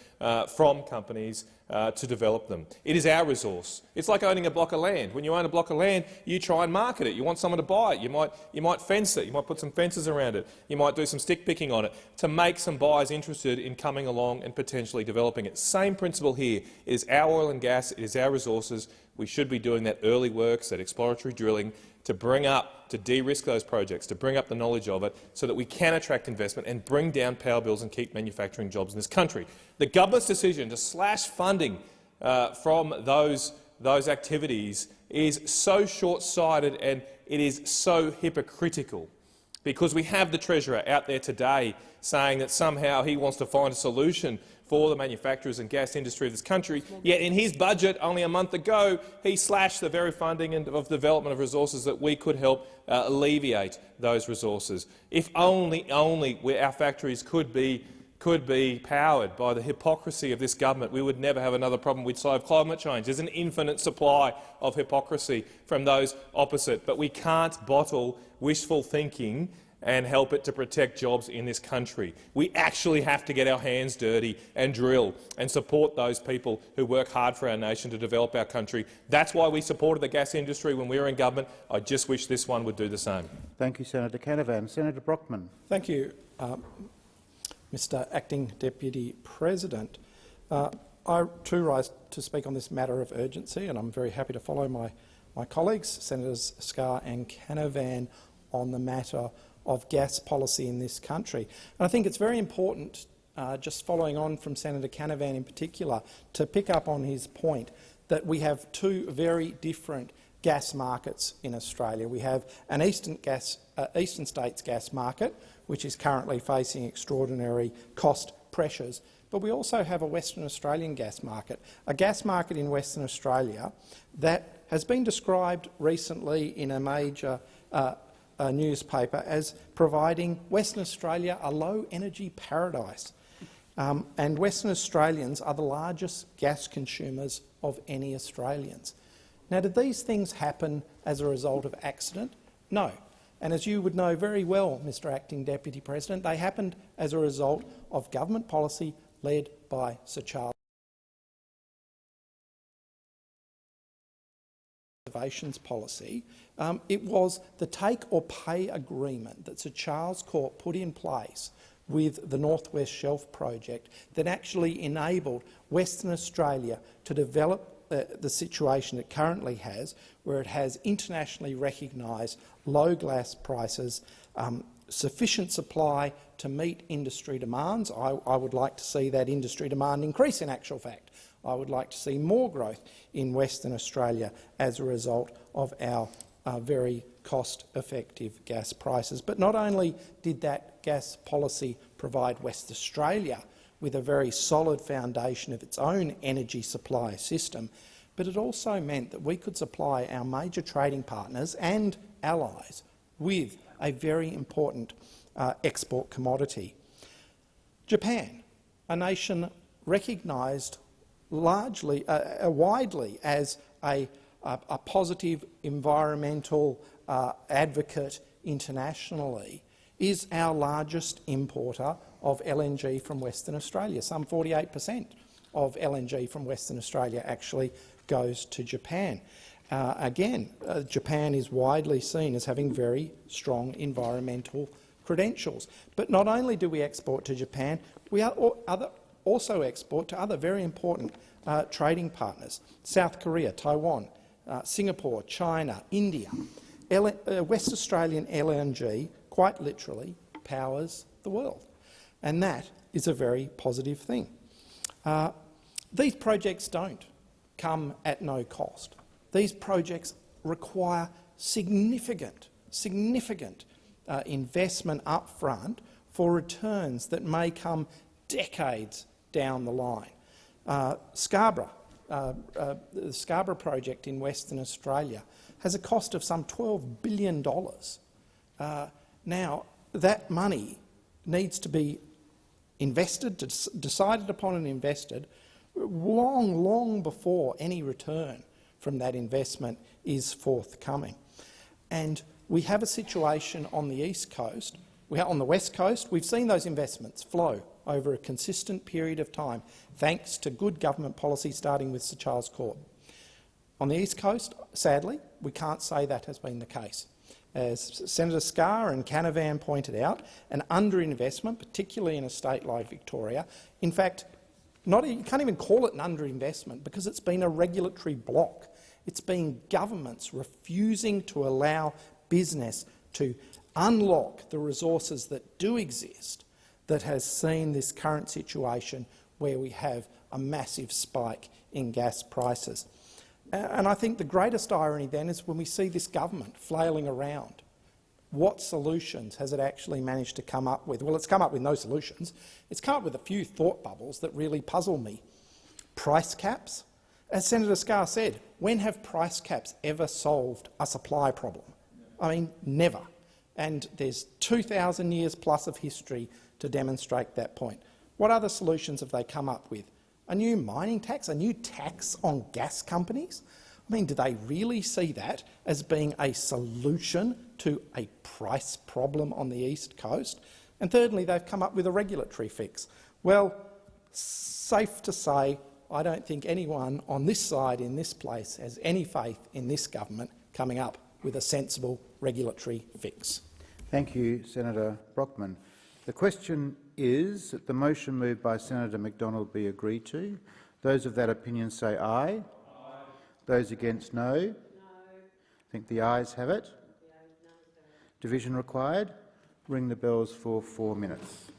from companies to develop them. It is our resource. It's like owning a block of land. When you own a block of land, you try and market it. You want someone to buy it. You might fence it. You might put some fences around it. You might do some stick picking on it to make some buyers interested in coming along and potentially developing it. Same principle here. It is our oil and gas. It is our resources. We should be doing that early works, that exploratory drilling, to de-risk those projects, to bring up the knowledge of it, so that we can attract investment and bring down power bills and keep manufacturing jobs in this country. The government's decision to slash funding from those activities is so short-sighted, and it is so hypocritical, because we have the Treasurer out there today saying that somehow he wants to find a solution for the manufacturers and gas industry of this country, yet in his budget only a month ago he slashed the very funding of development of resources that we could help alleviate those resources. If only our factories could be powered by the hypocrisy of this government, we would never have another problem we'd solve climate change. There's an infinite supply of hypocrisy from those opposite, but we can't bottle wishful thinking and help it to protect jobs in this country. We actually have to get our hands dirty and drill and support those people who work hard for our nation to develop our country. That's why we supported the gas industry when we were in government. I just wish this one would do the same. Thank you, Senator Canavan. Senator Brockman. Thank you, Mr Acting Deputy President. I too rise to speak on this matter of urgency, and I'm very happy to follow my colleagues, Senators Scarr and Canavan, on the matter of gas policy in this country. And I think it's very important, just following on from Senator Canavan in particular, to pick up on his point that we have two very different gas markets in Australia. We have an eastern states gas market, which is currently facing extraordinary cost pressures, but we also have a Western Australian gas market, a gas market in Western Australia that has been described recently in a major newspaper as providing Western Australia a low-energy paradise. And Western Australians are the largest gas consumers of any Australians. Now, did these things happen as a result of accident? No. And as you would know very well, Mr Acting Deputy President, they happened as a result of government policy led by Sir Charles. Conservations policy. It was the take-or-pay agreement that Sir Charles Court put in place with the North West Shelf project that actually enabled Western Australia to develop the situation it currently has, where it has internationally recognised low gas prices, sufficient supply to meet industry demands. I would like to see that industry demand increase, in actual fact. I would like to see more growth in Western Australia as a result of our very cost-effective gas prices. But not only did that gas policy provide West Australia with a very solid foundation of its own energy supply system, but it also meant that we could supply our major trading partners and allies with a very important export commodity. Japan, a nation recognised widely as a positive environmental advocate internationally, is our largest importer of LNG from Western Australia. Some 48% of LNG from Western Australia actually goes to Japan. Japan is widely seen as having very strong environmental credentials. But not only do we export to Japan, we also export to other very important trading partners: South Korea, Taiwan, Singapore, China, India. West Australian LNG quite literally powers the world, and that is a very positive thing. These projects don't come at no cost. These projects require significant investment up front for returns that may come decades down the line. The Scarborough project in Western Australia has a cost of some $12 billion. Now, that money needs to be invested, decided upon and invested long before any return from that investment is forthcoming. And we have a situation on the East Coast. On the West Coast, we've seen those investments flow over a consistent period of time, thanks to good government policy starting with Sir Charles Court. On the East Coast, sadly, we can't say that has been the case. As Senator Scarr and Canavan pointed out, an underinvestment, particularly in a state like Victoria, in fact, you can't even call it an underinvestment because it's been a regulatory block. It's been governments refusing to allow business to unlock the resources that do exist that has seen this current situation where we have a massive spike in gas prices. And I think the greatest irony then is when we see this government flailing around. What solutions has it actually managed to come up with? Well, it's come up with no solutions. It's come up with a few thought bubbles that really puzzle me. Price caps? As Senator Scarr said, when have price caps ever solved a supply problem? I mean, never. And there's 2,000 years plus of history to demonstrate that point. What other solutions have they come up with? A new mining tax? A new tax on gas companies? I mean, do they really see that as being a solution to a price problem on the East Coast? And thirdly, they've come up with a regulatory fix. Well, safe to say, I don't think anyone on this side in this place has any faith in this government coming up with a sensible regulatory fix. Thank you, Senator Brockman. The question is that the motion moved by Senator McDonald be agreed to. Those of that opinion say aye. Aye. Those against no. No. I think the ayes have it. Division required. Ring the bells for 4 minutes.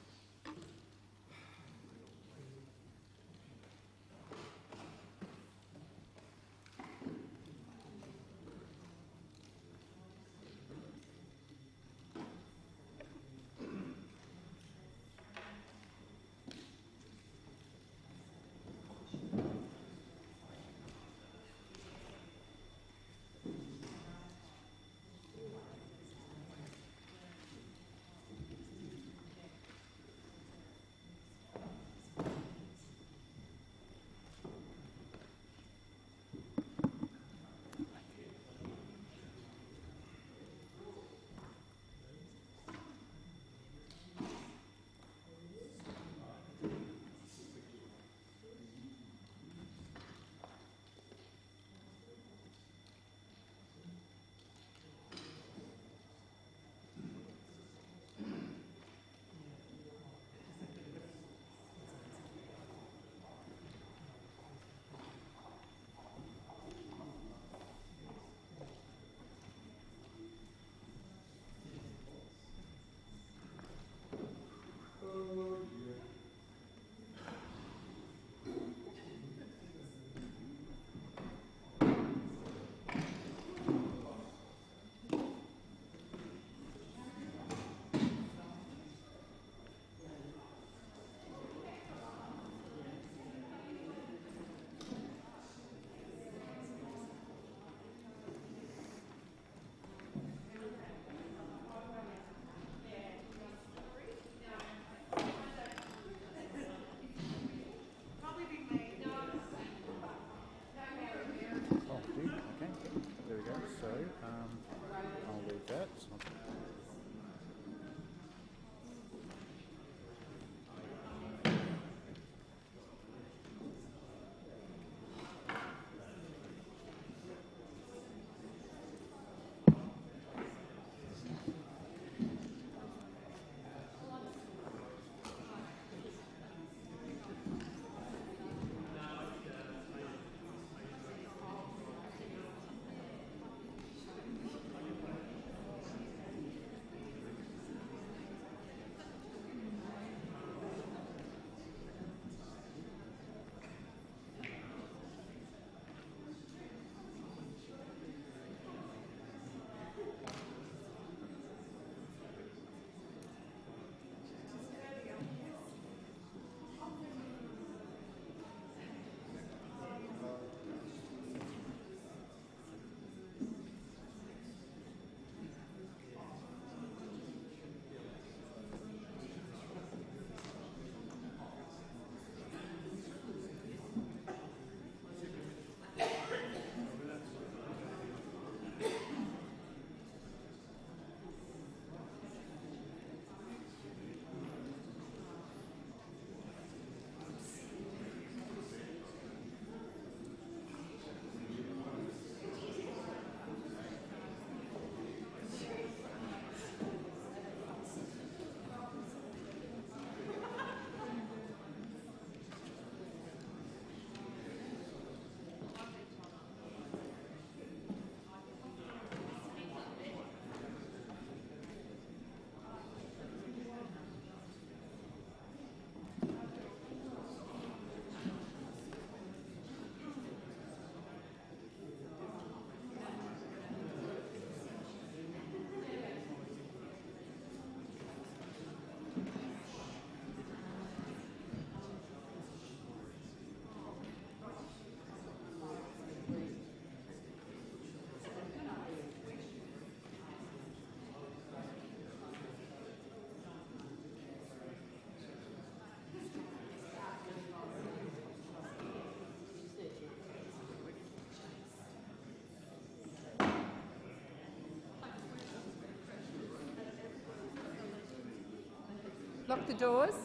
Lock the doors.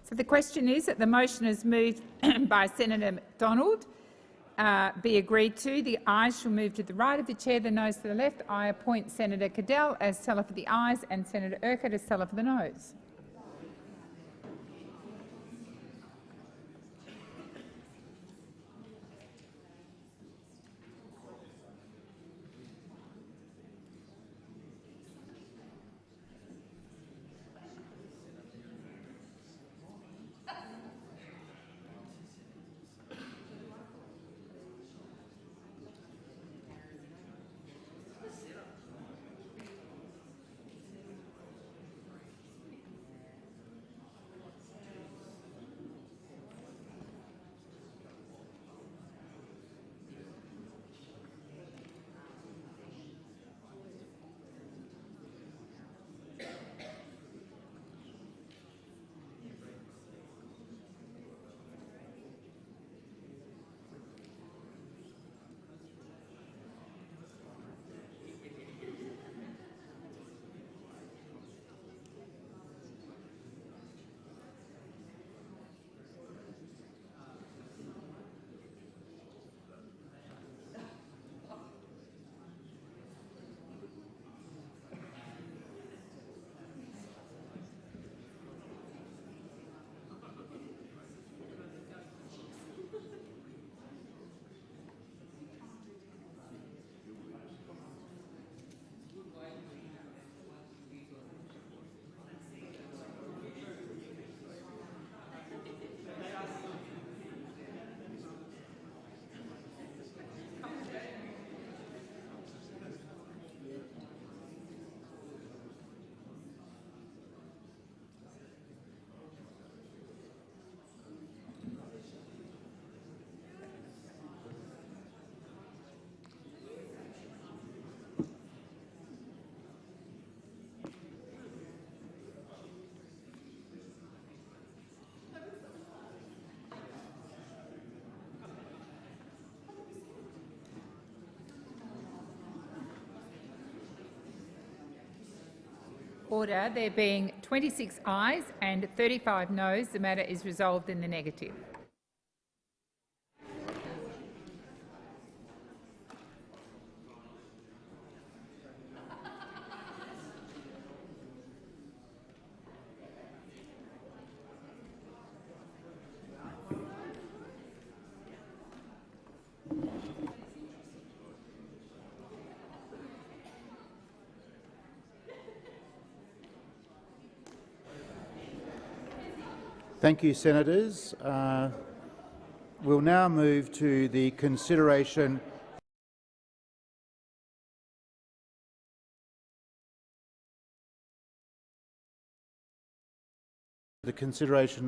So the question is that the motion is moved by Senator McDonald be agreed to. The ayes shall move to the right of the chair, the noes to the left. I appoint Senator Cadell as teller for the ayes and Senator Urquhart as teller for the noes. Order. There being 26 ayes and 35 noes, the matter is resolved in the negative. Thank you, Senators. We'll now move to the consideration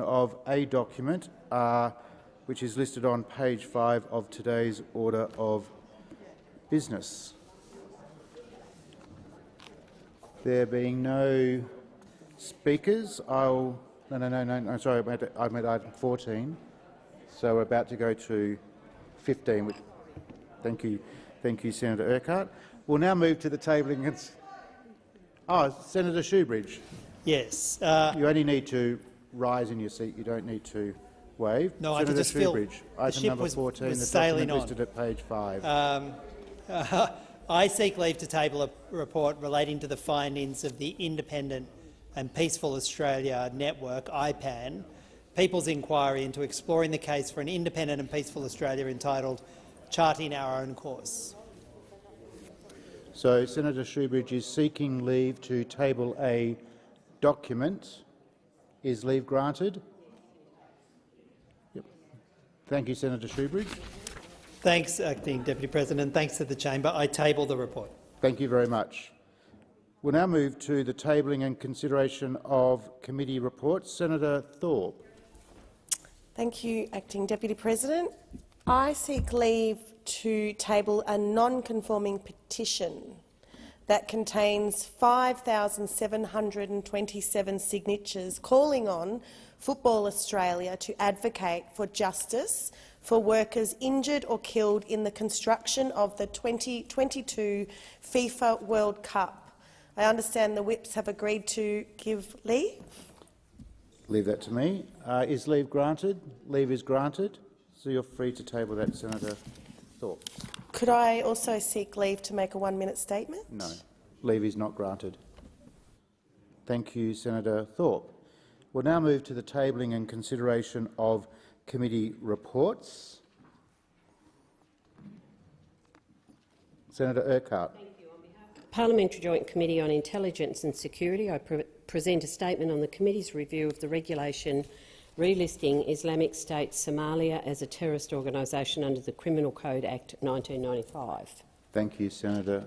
of a document which is listed on page 5 of today's order of business. There being no speakers, No, sorry, I'm at item 14, so we're about to go to 15. Thank you, Senator Urquhart. We'll now move to the tabling. Senator Shoebridge. Yes. You only need to rise in your seat. You don't need to wave. No, Senator I just feel Shoebridge, the item ship number was 14, the sailing document on. listed at page 5. I seek leave to table a report relating to the findings of the Independent and Peaceful Australia Network, IPAN, People's Inquiry into exploring the case for an independent and peaceful Australia entitled Charting Our Own Course. So Senator Shoebridge is seeking leave to table a document. Is leave granted? Yep. Thank you, Senator Shoebridge. Thanks, Acting Deputy President. Thanks to the chamber. I table the report. Thank you very much. We'll now move to the tabling and consideration of committee reports. Senator Thorpe. Thank you, Acting Deputy President. I seek leave to table a non-conforming petition that contains 5,727 signatures calling on Football Australia to advocate for justice for workers injured or killed in the construction of the 2022 FIFA World Cup. I understand the whips have agreed to give leave. Leave that to me. Is leave granted? Leave is granted. So you're free to table that, Senator Thorpe. Could I also seek leave to make a 1-minute statement? No. Leave is not granted. Thank you, Senator Thorpe. We'll now move to the tabling and consideration of committee reports. Senator Urquhart. Parliamentary Joint Committee on Intelligence and Security, I present a statement on the committee's review of the regulation relisting Islamic State Somalia as a terrorist organisation under the Criminal Code Act 1995. Thank you, Senator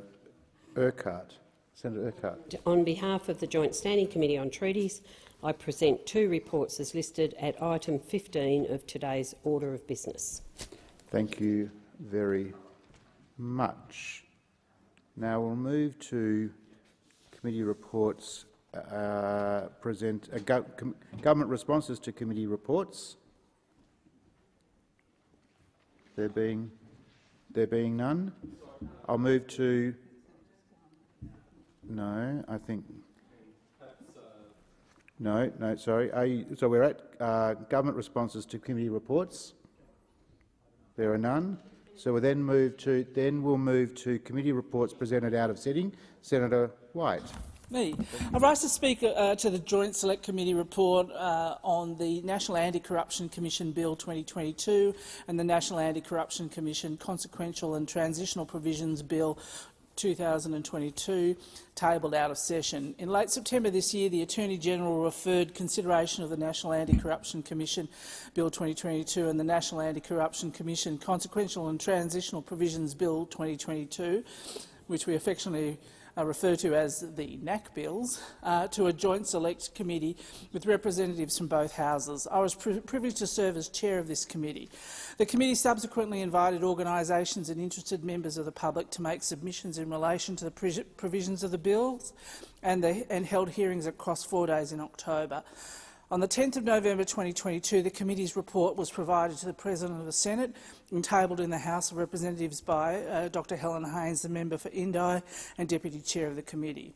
Urquhart. Senator Urquhart. On behalf of the Joint Standing Committee on Treaties, I present 2 reports as listed at item 15 of today's order of business. Thank you very much. Now we'll move to committee reports. Government responses to committee reports. There being none, I'll move to. No, I think. No, sorry. So we're at government responses to committee reports. There are none. So we'll move to committee reports presented out of sitting. Senator White. Me. I rise to speak to the Joint Select Committee report on the National Anti-Corruption Commission Bill 2022 and the National Anti-Corruption Commission Consequential and Transitional Provisions Bill 2022, tabled out of session. In late September this year, the Attorney-General referred consideration of the National Anti-Corruption Commission Bill 2022 and the National Anti-Corruption Commission Consequential and Transitional Provisions Bill 2022, which we affectionately refer to as the NAC bills, to a joint select committee with representatives from both houses. I was privileged to serve as chair of this committee. The committee subsequently invited organisations and interested members of the public to make submissions in relation to the provisions of the bills and held hearings across 4 days in October. On the 10th of November 2022, the committee's report was provided to the President of the Senate and tabled in the House of Representatives by Dr Helen Haines, the member for Indi and Deputy Chair of the committee.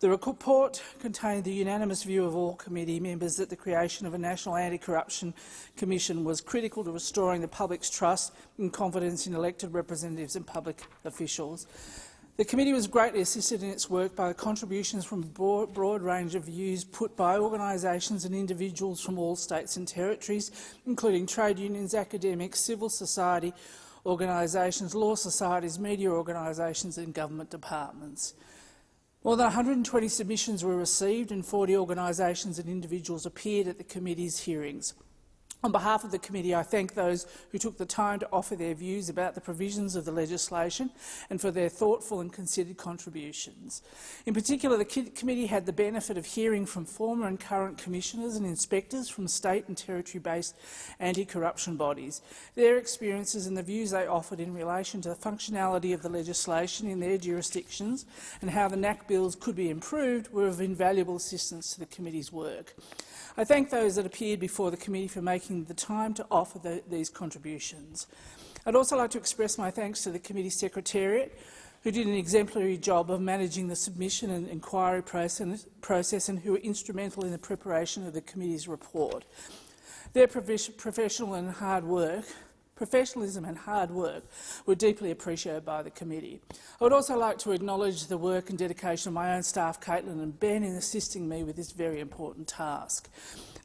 The report contained the unanimous view of all committee members that the creation of a National Anti-Corruption Commission was critical to restoring the public's trust and confidence in elected representatives and public officials. The committee was greatly assisted in its work by the contributions from a broad range of views put by organisations and individuals from all states and territories, including trade unions, academics, civil society organisations, law societies, media organisations and government departments. More than 120 submissions were received and 40 organisations and individuals appeared at the committee's hearings. On behalf of the committee, I thank those who took the time to offer their views about the provisions of the legislation and for their thoughtful and considered contributions. In particular, the committee had the benefit of hearing from former and current commissioners and inspectors from state and territory-based anti-corruption bodies. Their experiences and the views they offered in relation to the functionality of the legislation in their jurisdictions and how the NAC bills could be improved were of invaluable assistance to the committee's work. I thank those that appeared before the committee for making the time to offer these contributions. I'd also like to express my thanks to the committee secretariat, who did an exemplary job of managing the submission and inquiry process and who were instrumental in the preparation of the committee's report. Their professionalism and hard work were deeply appreciated by the committee. I would also like to acknowledge the work and dedication of my own staff, Caitlin and Ben, in assisting me with this very important task.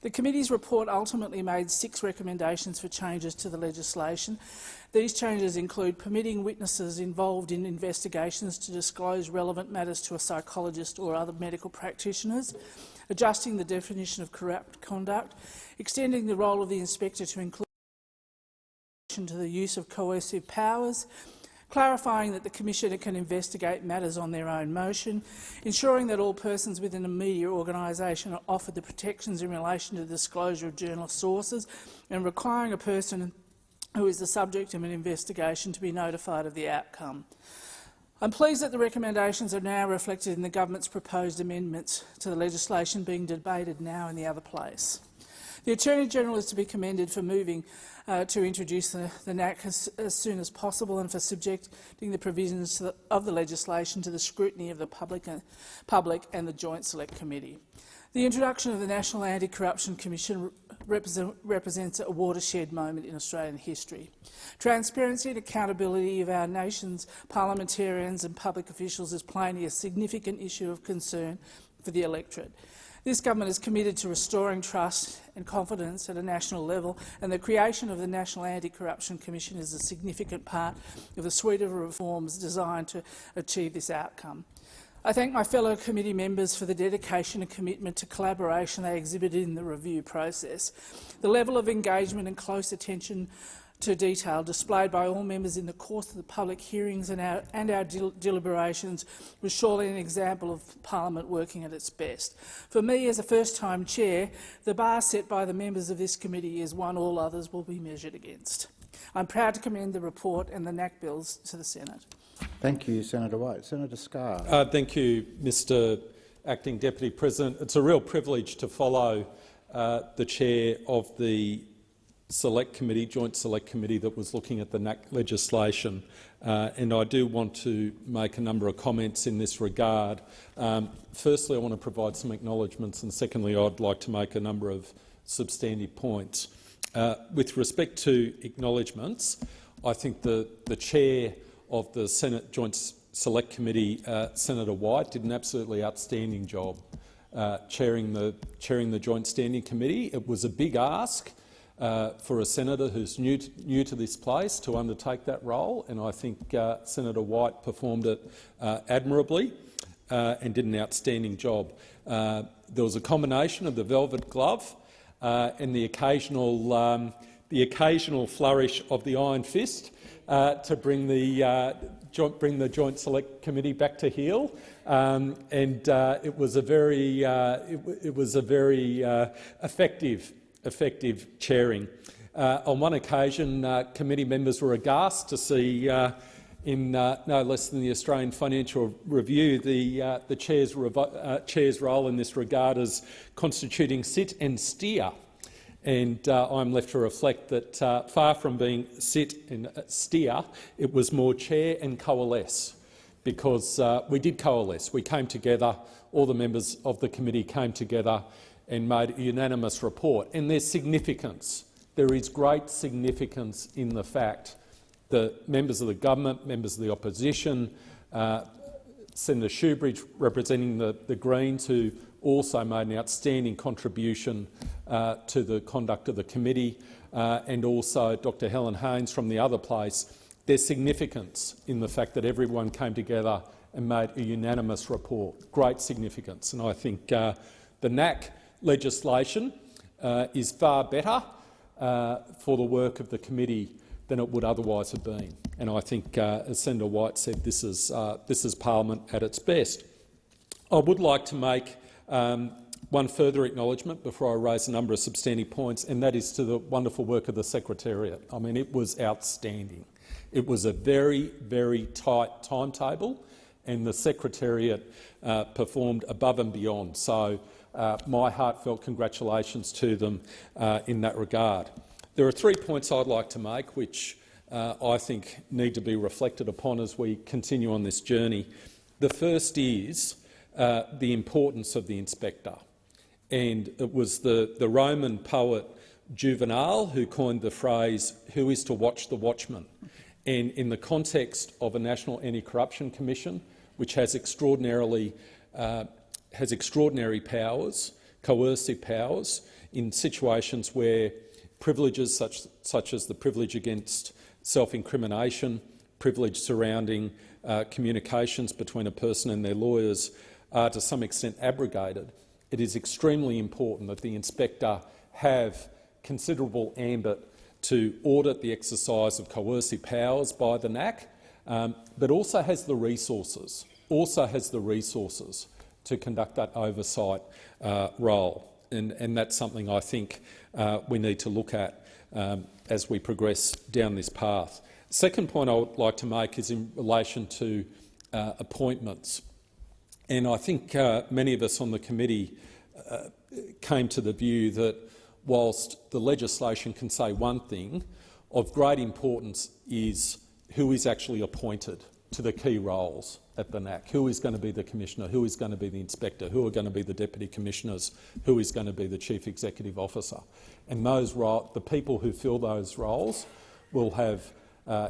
The committee's report ultimately made 6 recommendations for changes to the legislation. These changes include permitting witnesses involved in investigations to disclose relevant matters to a psychologist or other medical practitioners, adjusting the definition of corrupt conduct, extending the role of the inspector to include to the use of coercive powers, clarifying that the Commissioner can investigate matters on their own motion, ensuring that all persons within a media organisation are offered the protections in relation to the disclosure of journalist sources, and requiring a person who is the subject of an investigation to be notified of the outcome. I'm pleased that the recommendations are now reflected in the government's proposed amendments to the legislation being debated now in the other place. The Attorney-General is to be commended for moving to introduce the NAC as soon as possible and for subjecting the provisions of the legislation to the scrutiny of the public and the Joint Select Committee. The introduction of the National Anti-Corruption Commission represents a watershed moment in Australian history. Transparency and accountability of our nation's parliamentarians and public officials is plainly a significant issue of concern for the electorate. This government is committed to restoring trust and confidence at a national level, and the creation of the National Anti-Corruption Commission is a significant part of the suite of reforms designed to achieve this outcome. I thank my fellow committee members for the dedication and commitment to collaboration they exhibited in the review process. The level of engagement and close attention to detail displayed by all members in the course of the public hearings and our deliberations was surely an example of Parliament working at its best. For me, as a first-time chair, the bar set by the members of this committee is one all others will be measured against. I'm proud to commend the report and the NAC bills to the Senate. Thank you, Senator White. Senator Scarr. Thank you, Mr Acting Deputy President. It's a real privilege to follow the chair of the Select Committee, Joint Select Committee that was looking at the NAC legislation, and I do want to make a number of comments in this regard. Firstly, I want to provide some acknowledgements, and secondly, I'd like to make a number of substantive points. With respect to acknowledgements, I think the chair of the Senate Joint Select Committee, Senator White, did an absolutely outstanding job chairing the Joint Standing Committee. It was a big ask for a senator who's new to this place to undertake that role, and I think Senator White performed it admirably and did an outstanding job. There was a combination of the velvet glove and the occasional flourish of the iron fist to bring the Joint Select Committee back to heel, and it was a very effective chairing. On one occasion, committee members were aghast to see, in no less than the Australian Financial Review, the chair's role in this regard as constituting sit and steer. And I'm left to reflect that far from being sit and steer, it was more chair and coalesce, because we did coalesce. We came together, all the members of the committee came together and made a unanimous report. And there's significance. There is great significance in the fact that members of the government, members of the opposition, Senator Shoebridge representing the Greens, who also made an outstanding contribution to the conduct of the committee, and also Dr Helen Haynes from the other place. There's significance in the fact that everyone came together and made a unanimous report. Great significance. And I think the NAC legislation is far better for the work of the committee than it would otherwise have been. And I think, as Senator White said, this is Parliament at its best. I would like to make one further acknowledgement before I raise a number of substantive points, and that is to the wonderful work of the Secretariat. I mean, it was outstanding. It was a very, very tight timetable, and the Secretariat performed above and beyond. So my heartfelt congratulations to them in that regard. There are 3 points I'd like to make which I think need to be reflected upon as we continue on this journey. The first is the importance of the inspector. And it was the Roman poet Juvenal who coined the phrase, "Who is to watch the watchman?" And in the context of a National Anti-Corruption Commission, which has extraordinary powers, coercive powers, in situations where privileges such as the privilege against self-incrimination, privilege surrounding communications between a person and their lawyers are to some extent abrogated, it is extremely important that the inspector have considerable ambit to audit the exercise of coercive powers by the NAC, but also has the resources to conduct that oversight role. And that's something I think we need to look at as we progress down this path. Second point I would like to make is in relation to appointments. And I think many of us on the committee came to the view that whilst the legislation can say one thing, of great importance is who is actually appointed to the key roles at the NAC. Who is going to be the commissioner, who is going to be the inspector, who are going to be the deputy commissioners, who is going to be the chief executive officer. And the people who fill those roles will have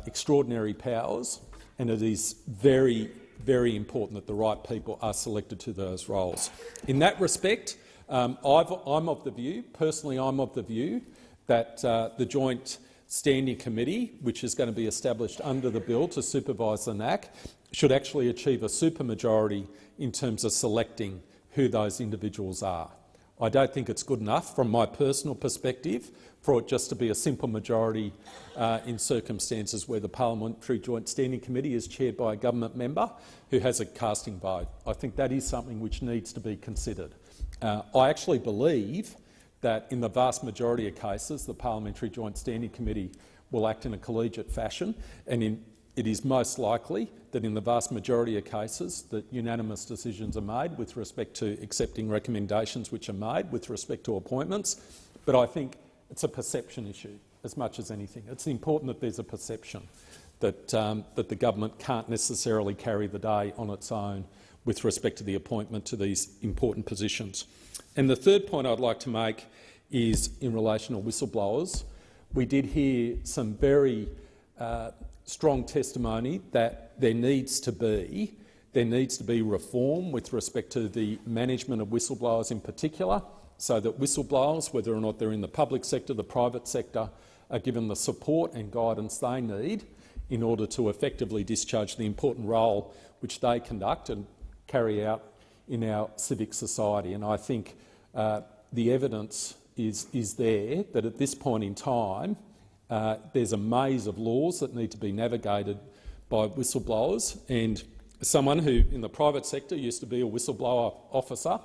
extraordinary powers, and it is very, very important that the right people are selected to those roles. In that respect, I'm of the view, personally I'm of the view, that the Joint Standing Committee, which is going to be established under the bill to supervise the NAC, should actually achieve a supermajority in terms of selecting who those individuals are. I don't think it's good enough, from my personal perspective, for it just to be a simple majority in circumstances where the Parliamentary Joint Standing Committee is chaired by a government member who has a casting vote. I think that is something which needs to be considered. I actually believe that in the vast majority of cases the Parliamentary Joint Standing Committee will act in a collegiate fashion, and it is most likely that in the vast majority of cases that unanimous decisions are made with respect to accepting recommendations which are made with respect to appointments. But I think it's a perception issue as much as anything. It's important that there's a perception that the government can't necessarily carry the day on its own with respect to the appointment to these important positions. And the third point I'd like to make is in relation to whistleblowers. We did hear some very strong testimony that there needs to be reform with respect to the management of whistleblowers in particular, so that whistleblowers, whether or not they're in the public sector, the private sector, are given the support and guidance they need in order to effectively discharge the important role which they conduct and carry out in our civic society. And I think the evidence is there that at this point in time there's a maze of laws that need to be navigated by whistleblowers. And someone who in the private sector used to be a whistleblower officer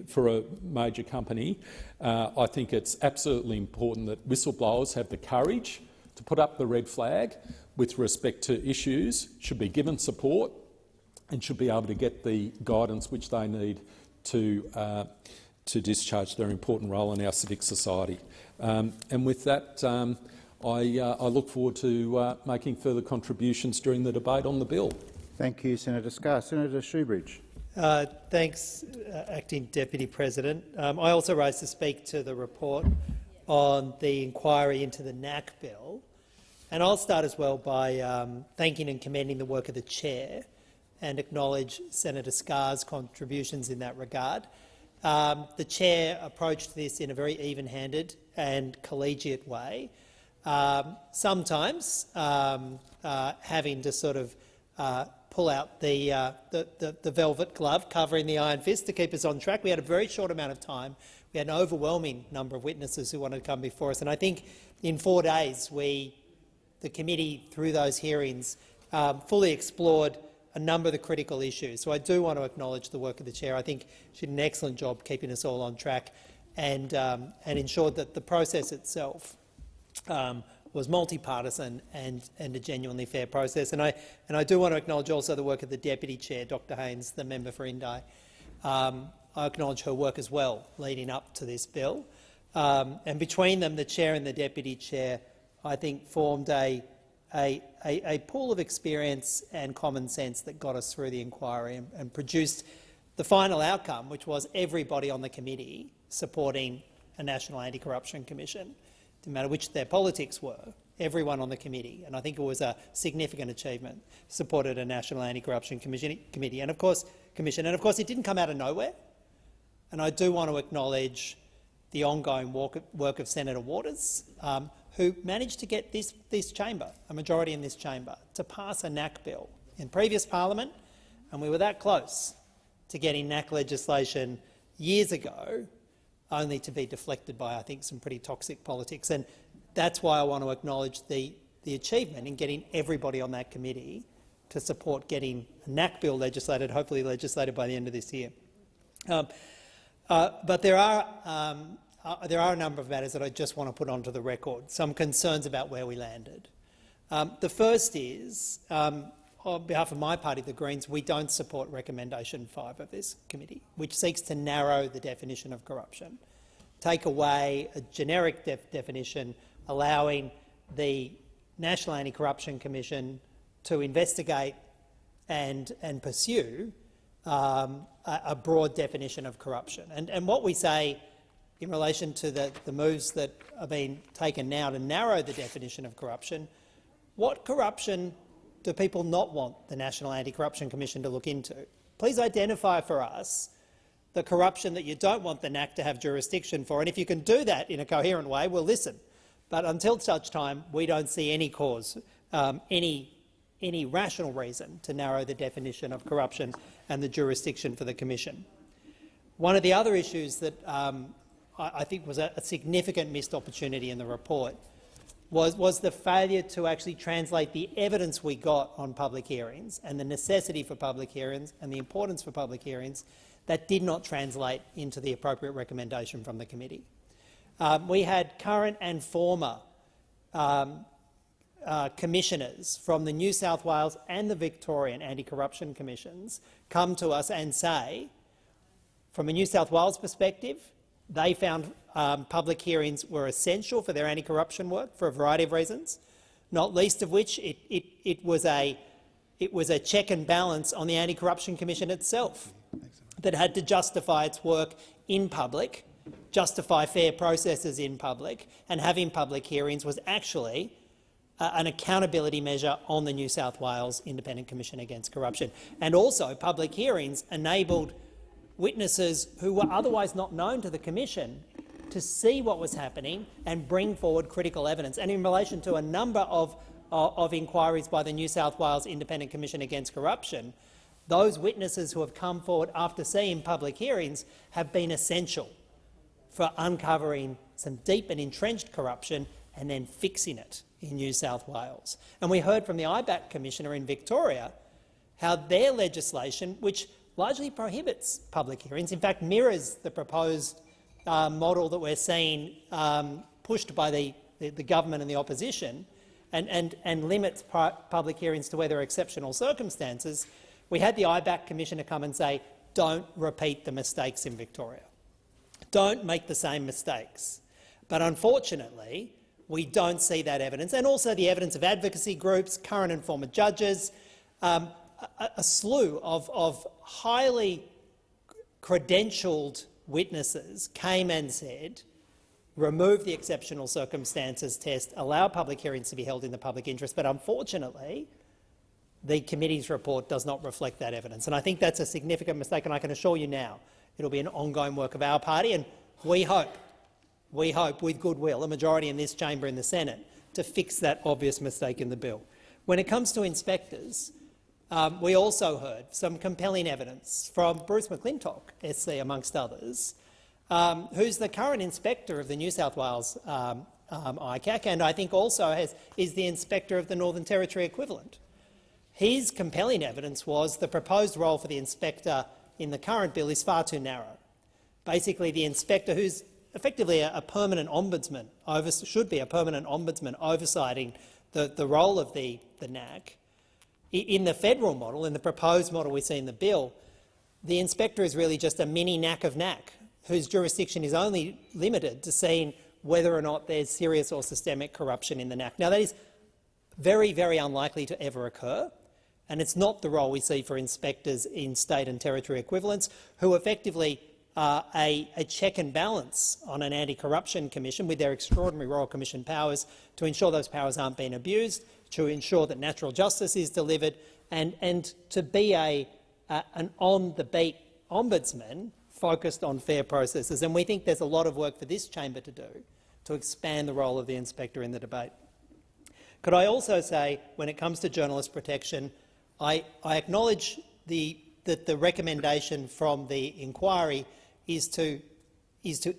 for a major company, I think it's absolutely important that whistleblowers have the courage to put up the red flag with respect to issues, should be given support and should be able to get the guidance which they need to discharge their important role in our civic society. And with that, I look forward to making further contributions during the debate on the bill. Thank you, Senator Scarr. Senator Shoebridge. Thanks, Acting Deputy President. I also rise to speak to the report on the inquiry into the NAC bill. And I'll start as well by thanking and commending the work of the chair and acknowledge Senator Scarr's contributions in that regard. The chair approached this in a very even-handed and collegiate way, sometimes having to sort of pull out the velvet glove covering the iron fist to keep us on track. We had a very short amount of time. We had an overwhelming number of witnesses who wanted to come before us, and I think in 4 days the committee, through those hearings, fully explored a number of the critical issues. So I do want to acknowledge the work of the chair. I think she did an excellent job keeping us all on track and ensured that the process itself was multi-partisan and a genuinely fair process. And I do want to acknowledge also the work of the Deputy Chair, Dr Haynes, the member for Indi. I acknowledge her work as well leading up to this bill. And between them, the Chair and the Deputy Chair, I think, formed a pool of experience and common sense that got us through the inquiry and produced the final outcome, which was everybody on the committee supporting a National Anti-Corruption Commission. No matter which their politics were, everyone on the committee, and I think it was a significant achievement, supported a National Anti-Corruption Committee, and of course, Commission. And of course, it didn't come out of nowhere. And I do want to acknowledge the ongoing work of Senator Waters, who managed to get this chamber, a majority in this chamber, to pass a NAC bill in previous parliament, and we were that close to getting NAC legislation years ago, only to be deflected by, I think, some pretty toxic politics. And that's why I want to acknowledge the achievement in getting everybody on that committee to support getting a NAC bill legislated, hopefully legislated by the end of this year. But there are a number of matters that I just want to put onto the record, some concerns about where we landed. The first is, on behalf of my party, the Greens, we don't support recommendation 5 of this committee, which seeks to narrow the definition of corruption, take away a generic definition, allowing the National Anti-Corruption Commission to investigate and pursue a broad definition of corruption. And what we say in relation to the moves that are being taken now to narrow the definition of corruption, what corruption do people not want the National Anti-Corruption Commission to look into? Please identify for us the corruption that you don't want the NAC to have jurisdiction for, and if you can do that in a coherent way, we'll listen. But until such time, we don't see any cause, any rational reason to narrow the definition of corruption and the jurisdiction for the Commission. One of the other issues that I think was a significant missed opportunity in the report was the failure to actually translate the evidence we got on public hearings and the necessity for public hearings and the importance for public hearings that did not translate into the appropriate recommendation from the committee. We had current and former commissioners from the New South Wales and the Victorian anti-corruption commissions come to us and say, from a New South Wales perspective, they found public hearings were essential for their anti-corruption work for a variety of reasons, not least of which it was a check and balance on the Anti-Corruption Commission itself that had to justify its work in public, justify fair processes in public, and having public hearings was actually an accountability measure on the New South Wales Independent Commission Against Corruption. And also public hearings enabled witnesses who were otherwise not known to the Commission to see what was happening and bring forward critical evidence. And in relation to a number of inquiries by the New South Wales Independent Commission Against Corruption, those witnesses who have come forward after seeing public hearings have been essential for uncovering some deep and entrenched corruption and then fixing it in New South Wales. And we heard from the IBAC Commissioner in Victoria how their legislation, which largely prohibits public hearings, in fact mirrors the proposed model that we're seeing pushed by the government and the opposition, and limits public hearings to where there are exceptional circumstances. We had the IBAC Commissioner come and say, don't repeat the mistakes in Victoria. Don't make the same mistakes. But unfortunately, we don't see that evidence, and also the evidence of advocacy groups, current and former judges, a slew of highly credentialed witnesses came and said, remove the exceptional circumstances test, allow public hearings to be held in the public interest. But unfortunately, the committee's report does not reflect that evidence. And I think that's a significant mistake, and I can assure you now it'll be an ongoing work of our party, and we hope with goodwill, a majority in this chamber in the Senate, to fix that obvious mistake in the bill. When it comes to inspectors, we also heard some compelling evidence from Bruce McClintock, SC amongst others, who's the current inspector of the New South Wales ICAC, and I think also is the inspector of the Northern Territory equivalent. His compelling evidence was the proposed role for the inspector in the current bill is far too narrow. Basically, the inspector, who's effectively a permanent ombudsman, should be a permanent ombudsman oversighting the role of the NAC. In the federal model, in the proposed model we see in the bill, the inspector is really just a mini NAC of NAC, whose jurisdiction is only limited to seeing whether or not there's serious or systemic corruption in the NAC. Now, that is very, very unlikely to ever occur, and it's not the role we see for inspectors in state and territory equivalents, who effectively are a check and balance on an anti-corruption commission with their extraordinary Royal Commission powers to ensure those powers aren't being abused, to ensure that natural justice is delivered, and to be an on-the-beat ombudsman focused on fair processes. And we think there's a lot of work for this chamber to do to expand the role of the inspector in the debate. Could I also say, when it comes to journalist protection, I acknowledge that the recommendation from the inquiry is to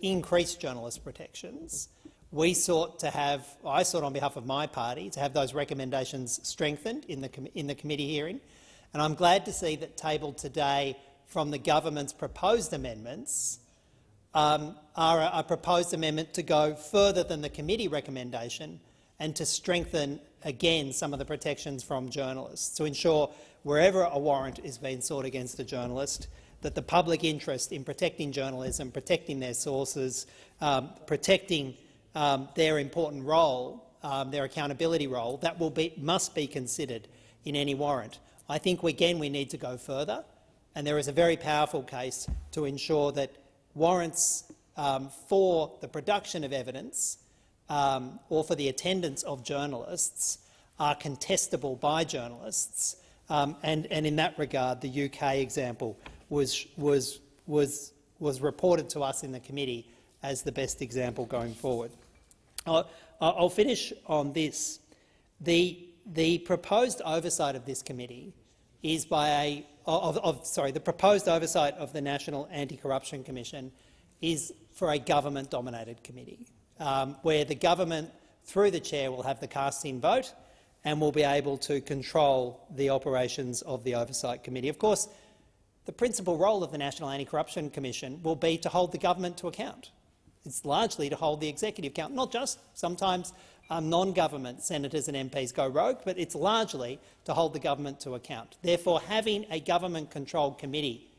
increase journalist protections. I sought on behalf of my party to have those recommendations strengthened in the committee hearing, and I'm glad to see that tabled today from the government's proposed amendments are a proposed amendment to go further than the committee recommendation and to strengthen again some of the protections from journalists, to ensure wherever a warrant is being sought against a journalist that the public interest in protecting journalism, protecting their sources, protecting their important role, their accountability role, that must be considered in any warrant. I think, again, we need to go further, and there is a very powerful case to ensure that warrants for the production of evidence or for the attendance of journalists are contestable by journalists. And in that regard, the UK example was reported to us in the committee as the best example going forward. I'll finish on this. The proposed oversight of this committee is by the proposed oversight of the National Anti-Corruption Commission is for a government-dominated committee, where the government, through the chair, will have the casting vote and will be able to control the operations of the Oversight Committee. Of course, the principal role of the National Anti-Corruption Commission will be to hold the government to account. It's largely to hold the executive account, not just sometimes non-government senators and MPs go rogue, but it's largely to hold the government to account. Therefore, having a government-controlled committee,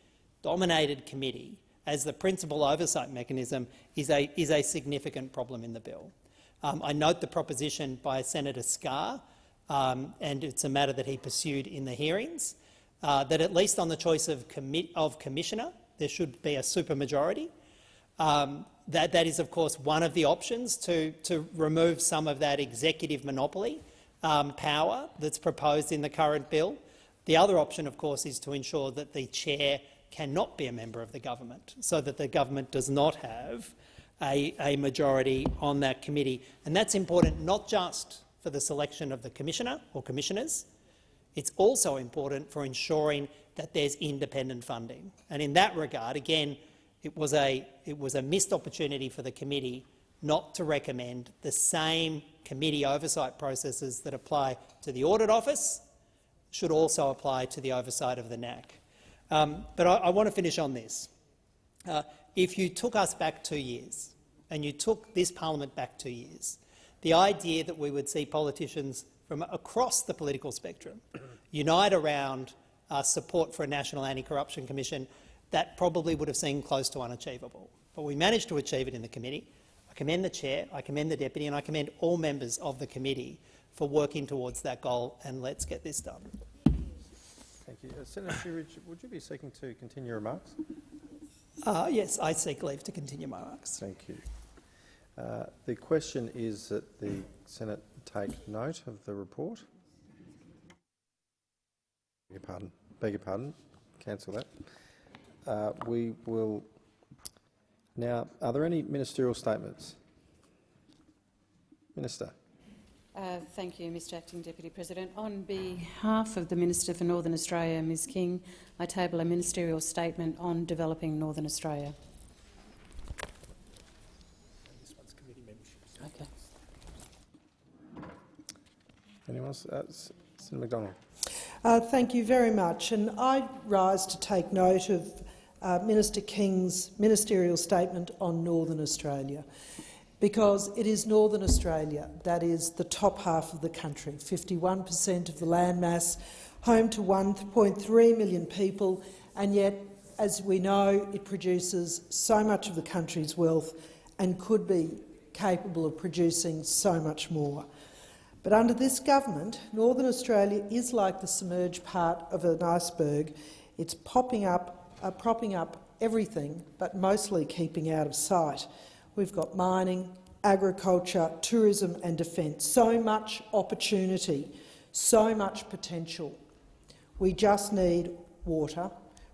dominated committee, as the principal oversight mechanism is a significant problem in the bill. I note the proposition by Senator Scarr, and it's a matter that he pursued in the hearings, that at least on the choice of commissioner there should be a supermajority. That is, of course, one of the options to remove some of that executive monopoly power that's proposed in the current bill. The other option, of course, is to ensure that the chair cannot be a member of the government, so that the government does not have a majority on that committee. And that's important not just for the selection of the commissioner or commissioners. It's also important for ensuring that there's independent funding. And in that regard, again, it was a missed opportunity for the committee not to recommend the same committee oversight processes that apply to the Audit Office should also apply to the oversight of the NAC. But I want to finish on this. If you took us back 2 years, and you took this parliament back 2 years, the idea that we would see politicians from across the political spectrum unite around support for a National Anti-Corruption Commission, that probably would have seemed close to unachievable. But we managed to achieve it in the committee. I commend the chair, I commend the deputy, and I commend all members of the committee for working towards that goal, and let's get this done. Thank you. Senator Shearidge, would you be seeking to continue remarks? Yes, I seek leave to continue my remarks. Thank you. The question is that the Senate take note of the report. Beg your pardon. Cancel that. We will now. Are there any ministerial statements? Minister. Thank you, Mr Acting Deputy President. On behalf of the Minister for Northern Australia, Ms King, I table a ministerial statement on developing Northern Australia. Okay. Anyone else? Senator McDonald. Thank you very much. And I rise to take note of Minister King's ministerial statement on Northern Australia, because it is Northern Australia that is the top half of the country, 51% of the landmass, home to 1.3 million people, and yet, as we know, it produces so much of the country's wealth and could be capable of producing so much more. But under this government, Northern Australia is like the submerged part of an iceberg. It's propping up everything, but mostly keeping out of sight. We've got mining, agriculture, tourism and defence. So much opportunity, so much potential. We just need water,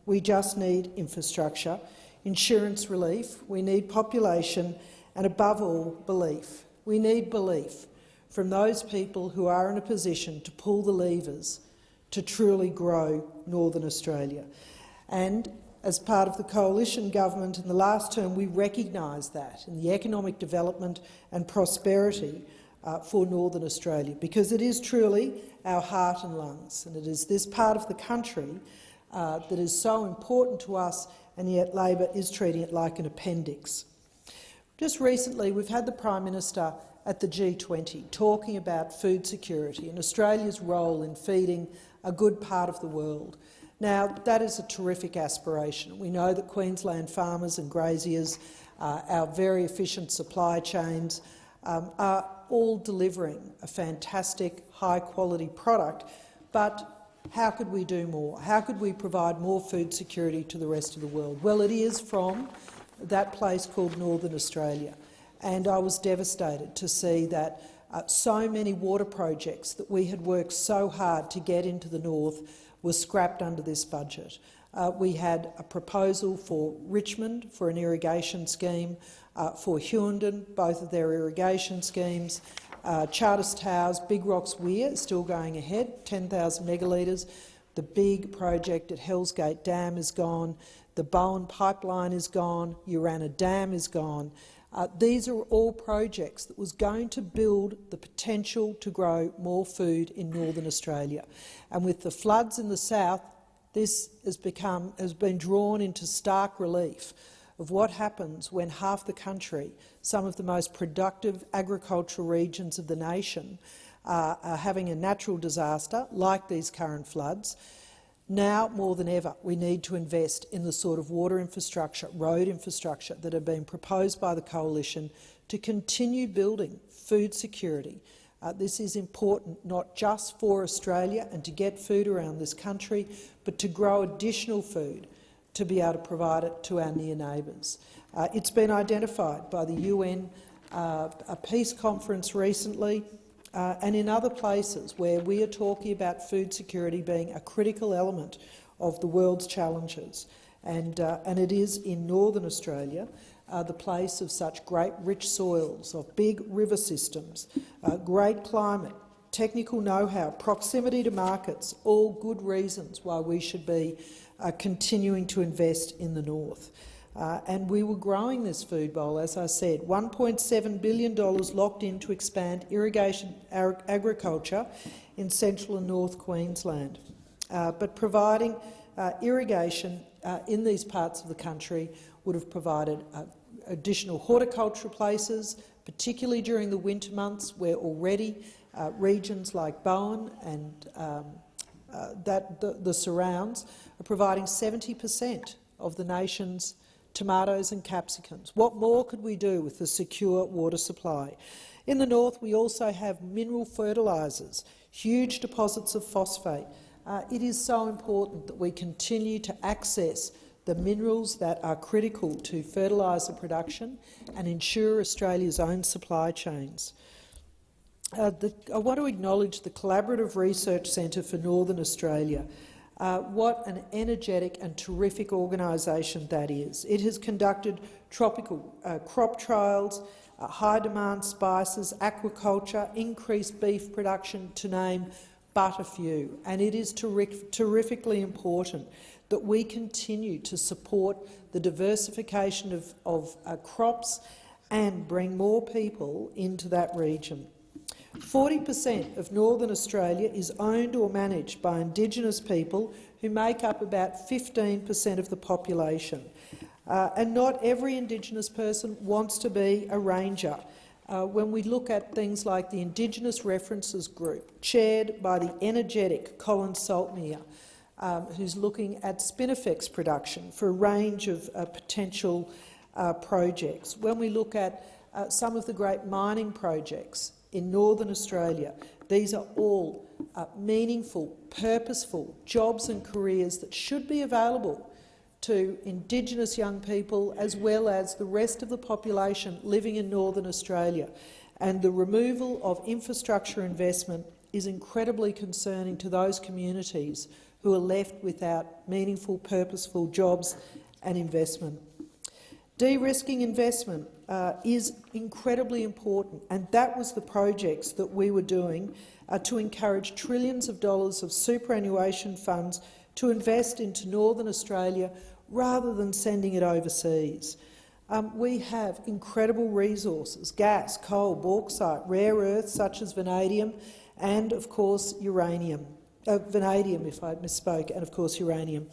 we just need infrastructure, insurance relief, we need population and, above all, belief. We need belief from those people who are in a position to pull the levers to truly grow Northern Australia. And as part of the coalition government in the last term, we recognised that in the economic development and prosperity for Northern Australia, because it is truly our heart and lungs, and it is this part of the country that is so important to us, and yet Labor is treating it like an appendix. Just recently, we've had the Prime Minister at the G20 talking about food security and Australia's role in feeding a good part of the world. Now, that is a terrific aspiration. We know that Queensland farmers and graziers, our very efficient supply chains, are all delivering a fantastic, high-quality product, but how could we do more? How could we provide more food security to the rest of the world? Well, it is from that place called Northern Australia, and I was devastated to see that so many water projects that we had worked so hard to get into the north were scrapped under this budget. We had a proposal for Richmond for an irrigation scheme, for Hughenden, both of their irrigation schemes. Charters Towers, Big Rocks Weir is still going ahead, 10,000 megalitres. The big project at Hells Gate Dam is gone. The Bowen Pipeline is gone. Urana Dam is gone. These are all projects that was going to build the potential to grow more food in Northern Australia. And with the floods in the south, this has been drawn into stark relief of what happens when half the country, some of the most productive agricultural regions of the nation, are having a natural disaster like these current floods. Now, more than ever, we need to invest in the sort of water infrastructure, road infrastructure that have been proposed by the Coalition to continue building food security. This is important not just for Australia and to get food around this country, but to grow additional food to be able to provide it to our near neighbours. It's been identified by the UN a peace conference recently and in other places where we are talking about food security being a critical element of the world's challenges. And it is in Northern Australia, the place of such great rich soils, of big river systems, great climate, technical know-how, proximity to markets, all good reasons why we should be continuing to invest in the north. And we were growing this food bowl, as I said, $1.7 billion locked in to expand irrigation agriculture in central and north Queensland. But providing irrigation in these parts of the country would have provided additional horticultural places, particularly during the winter months, where already regions like Bowen and the surrounds are providing 70% of the nation's tomatoes and capsicums. What more could we do with the secure water supply? In the north, we also have mineral fertilisers, huge deposits of phosphate. It is so important that we continue to access the minerals that are critical to fertiliser production and ensure Australia's own supply chains. I want to acknowledge the Collaborative Research Centre for Northern Australia. What an energetic and terrific organisation that is. It has conducted tropical crop trials, high-demand spices, aquaculture, increased beef production, to name but a few. And it is terrifically important that we continue to support the diversification of crops and bring more people into that region. 40% of Northern Australia is owned or managed by Indigenous people who make up about 15% of the population. And not every Indigenous person wants to be a ranger. When we look at things like the Indigenous References Group, chaired by the energetic Colin Saltmere, who's looking at Spinifex production for a range of potential projects. When we look at some of the great mining projects in Northern Australia, these are all meaningful, purposeful jobs and careers that should be available to Indigenous young people as well as the rest of the population living in Northern Australia. And the removal of infrastructure investment is incredibly concerning to those communities who are left without meaningful, purposeful jobs and investment. De-risking investment is incredibly important, and that was the projects that we were doing to encourage trillions of dollars of superannuation funds to invest into Northern Australia rather than sending it overseas. We have incredible resources: gas, coal, bauxite, rare earths such as vanadium, and of course uranium. Vanadium, if I misspoke, and of course uranium.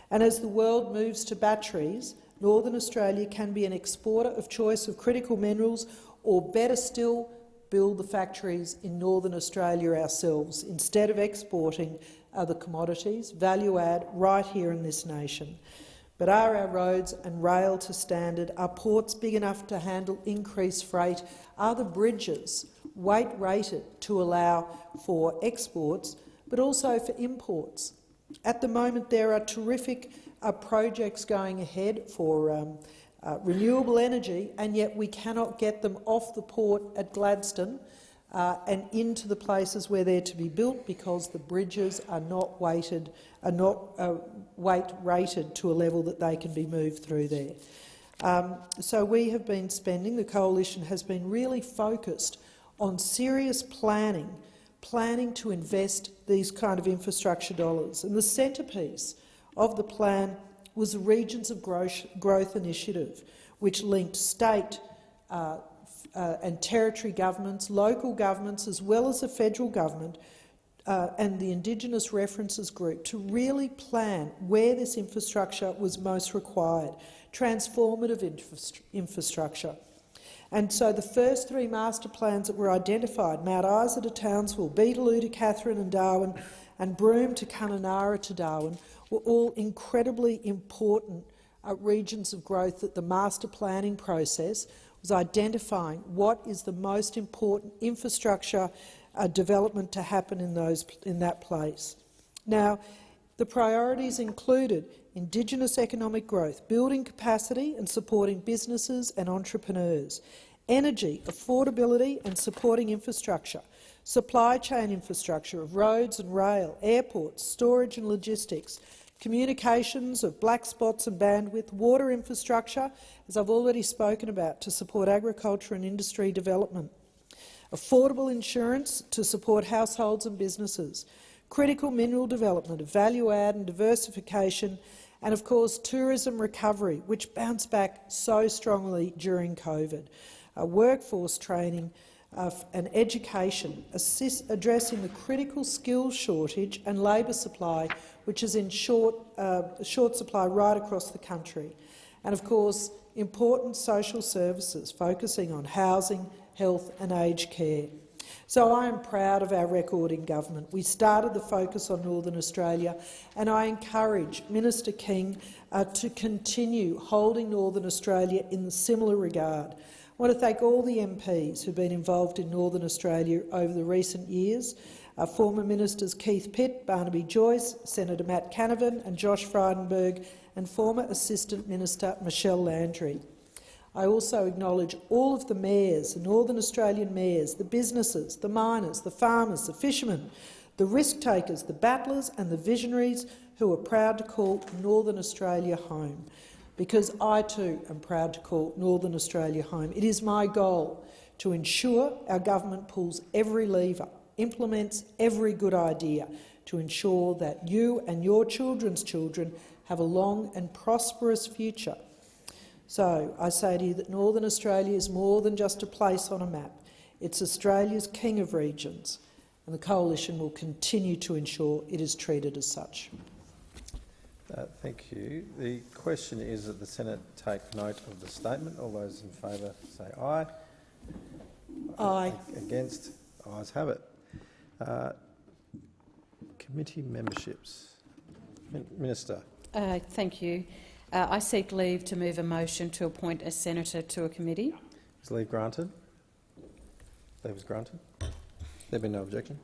And as the world moves to batteries, Northern Australia can be an exporter of choice of critical minerals, or better still, build the factories in Northern Australia ourselves instead of exporting other commodities, value add right here in this nation. But are our roads and rail to standard? Are ports big enough to handle increased freight? Are the bridges weight rated to allow for exports but also for imports? At the moment there are terrific projects going ahead for renewable energy, and yet we cannot get them off the port at Gladstone and into the places where they're to be built because the bridges are not weight rated to a level that they can be moved through there. So we have been spending, the Coalition has been really focused on serious planning to invest these kind of infrastructure dollars. And the centrepiece of the plan was the Regions of Growth Initiative, which linked state and territory governments, local governments, as well as the federal government and the Indigenous References Group to really plan where this infrastructure was most required, transformative infrastructure. And so the first 3 master plans that were identified, Mount Isa to Townsville, Beetaloo to Katherine and Darwin, and Broome to Kununurra to Darwin, were all incredibly important regions of growth that the master planning process was identifying what is the most important infrastructure development to happen in that place. Now, the priorities included Indigenous economic growth, building capacity and supporting businesses and entrepreneurs, energy, affordability and supporting infrastructure, supply chain infrastructure of roads and rail, airports, storage and logistics, communications of black spots and bandwidth, water infrastructure, as I've already spoken about, to support agriculture and industry development, affordable insurance to support households and businesses, critical mineral development of value add and diversification, and of course tourism recovery, which bounced back so strongly during COVID, workforce training and education, addressing the critical skills shortage and labour supply, which is in short supply right across the country, and of course important social services focusing on housing, health and aged care. So I am proud of our record in government. We started the focus on Northern Australia, and I encourage Minister King to continue holding Northern Australia in the similar regard. I want to thank all the MPs who have been involved in Northern Australia over the recent years, former Ministers Keith Pitt, Barnaby Joyce, Senator Matt Canavan and Josh Frydenberg, and former Assistant Minister Michelle Landry. I also acknowledge all of the mayors, the Northern Australian mayors, the businesses, the miners, the farmers, the fishermen, the risk-takers, the battlers and the visionaries who are proud to call Northern Australia home. Because I too am proud to call Northern Australia home. It is my goal to ensure our government pulls every lever, implements every good idea to ensure that you and your children's children have a long and prosperous future. So I say to you that Northern Australia is more than just a place on a map. It's Australia's king of regions, and the Coalition will continue to ensure it is treated as such. Thank you. The question is that the Senate take note of the statement. All those in favour say aye. Aye. Against? Ayes have it. Committee memberships. Minister. Thank you. I seek leave to move a motion to appoint a senator to a committee. Is leave granted? Leave is granted. There be no objection.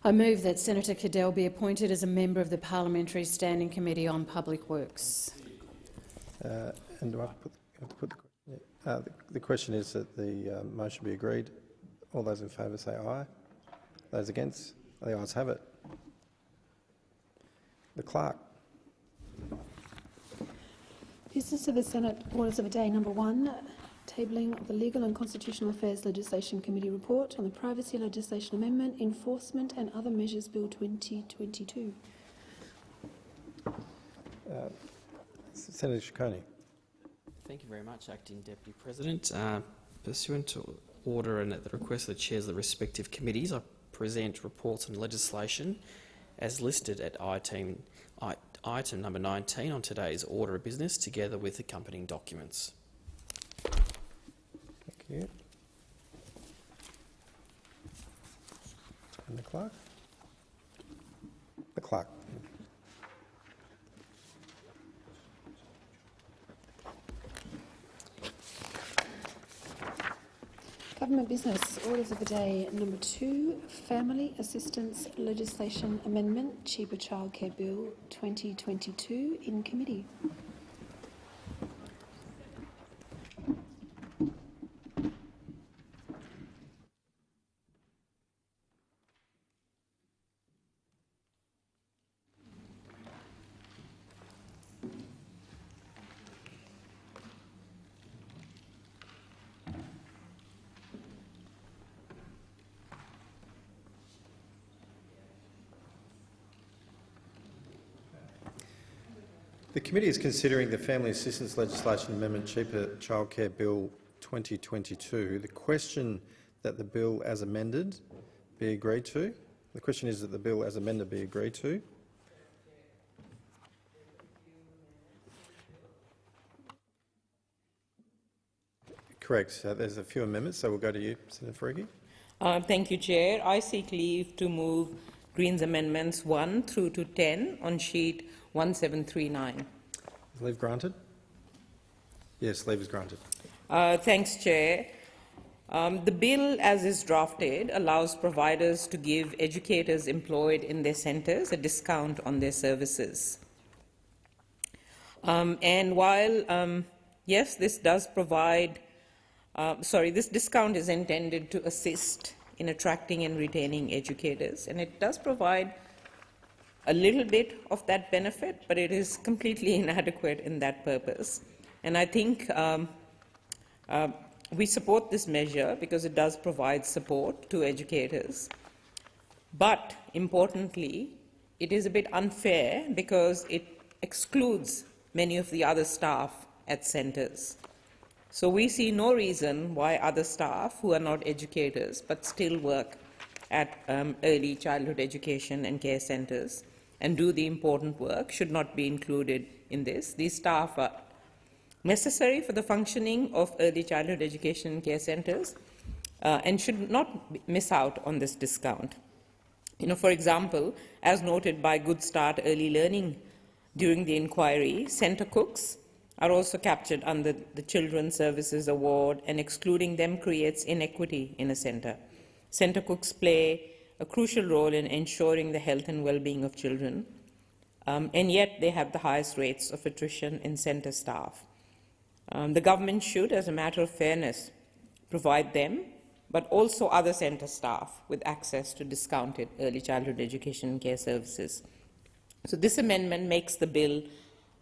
I move that Senator Cadell be appointed as a member of the Parliamentary Standing Committee on Public Works. And do I have to put the question? Yeah. The question is that the motion be agreed. All those in favour say aye. Those against? The ayes have it. The clerk. Business of the Senate, Orders of the Day number 1, tabling of the Legal and Constitutional Affairs Legislation Committee report on the Privacy Legislation Amendment, Enforcement and Other Measures Bill 2022. Senator Ciccone. Thank you very much, Acting Deputy President. Pursuant to order and at the request of the chairs of the respective committees, I present reports on legislation as listed at item number 19 on today's order of business, together with accompanying documents. Thank you. And the clerk? The clerk. Government business. Orders of the day number 2, Family Assistance Legislation Amendment, Cheaper Childcare Bill 2022 in committee. The committee is considering the Family Assistance Legislation Amendment Cheaper Childcare Bill 2022. The question that the bill as amended be agreed to. The question is that the bill as amended be agreed to. Correct. There's a few amendments, so we'll go to you, Senator Faruqi. Thank you, Chair. I seek leave to move Greens amendments 1 through to 10 on sheet 1739. Is leave granted? Yes, leave is granted. Thanks, Chair. The bill, as is drafted, allows providers to give educators employed in their centres a discount on their services. And while, yes, this does provide this discount is intended to assist in attracting and retaining educators, and it does provide a little bit of that benefit, but it is completely inadequate in that purpose. And I think we support this measure because it does provide support to educators. But importantly, it is a bit unfair because it excludes many of the other staff at centres. So we see no reason why other staff who are not educators but still work at early childhood education and care centres and do the important work should not be included in this. These staff are necessary for the functioning of early childhood education and care centres and should not miss out on this discount. For example, as noted by Good Start Early Learning during the inquiry, centre cooks are also captured under the Children's Services Award, and excluding them creates inequity in a centre. Centre cooks play a crucial role in ensuring the health and well-being of children, and yet they have the highest rates of attrition in centre staff. The government should, as a matter of fairness, provide them, but also other centre staff, with access to discounted early childhood education and care services. So this amendment makes the bill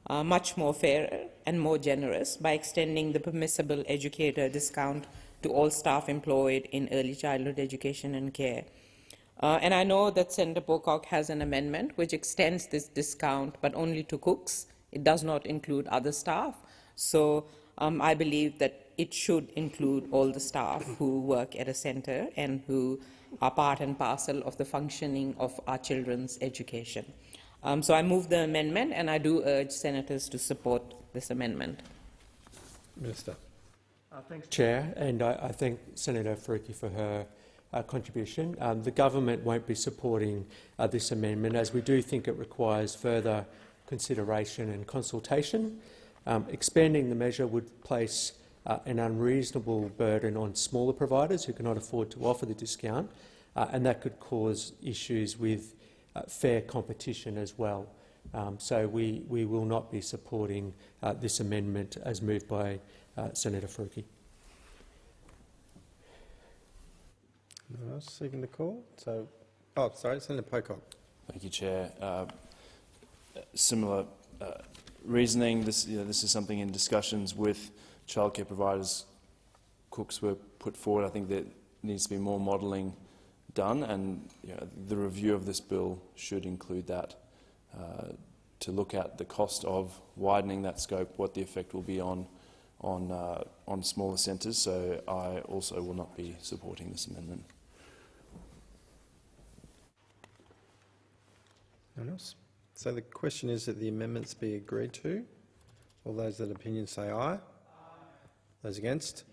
much more fairer and more generous by extending the permissible educator discount to all staff employed in early childhood education and care. And I know that Senator Pocock has an amendment which extends this discount, but only to cooks. It does not include other staff. So I believe that it should include all the staff who work at a centre and who are part and parcel of the functioning of our children's education. So I move the amendment, and I do urge senators to support this amendment. Minister. Thanks, Chair, and I thank Senator Faruqi for her contribution. The government won't be supporting this amendment, as we do think it requires further consideration and consultation. Expanding the measure would place an unreasonable burden on smaller providers who cannot afford to offer the discount, and that could cause issues with fair competition as well. So we will not be supporting this amendment as moved by Senator Faruqi. No else seeking the call? Senator Pocock. Thank you, Chair. Similar reasoning. This is something in discussions with childcare providers. Cooks were put forward. I think there needs to be more modelling done, and the review of this bill should include that, to look at the cost of widening that scope, what the effect will be on smaller centres. So I also will not be supporting this amendment. No one else? So the question is that the amendments be agreed to. All those that opinion say aye. Those against?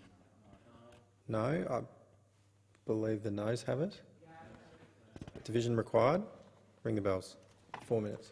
No. I believe the noes have it. Division required. Ring the bells. 4 minutes.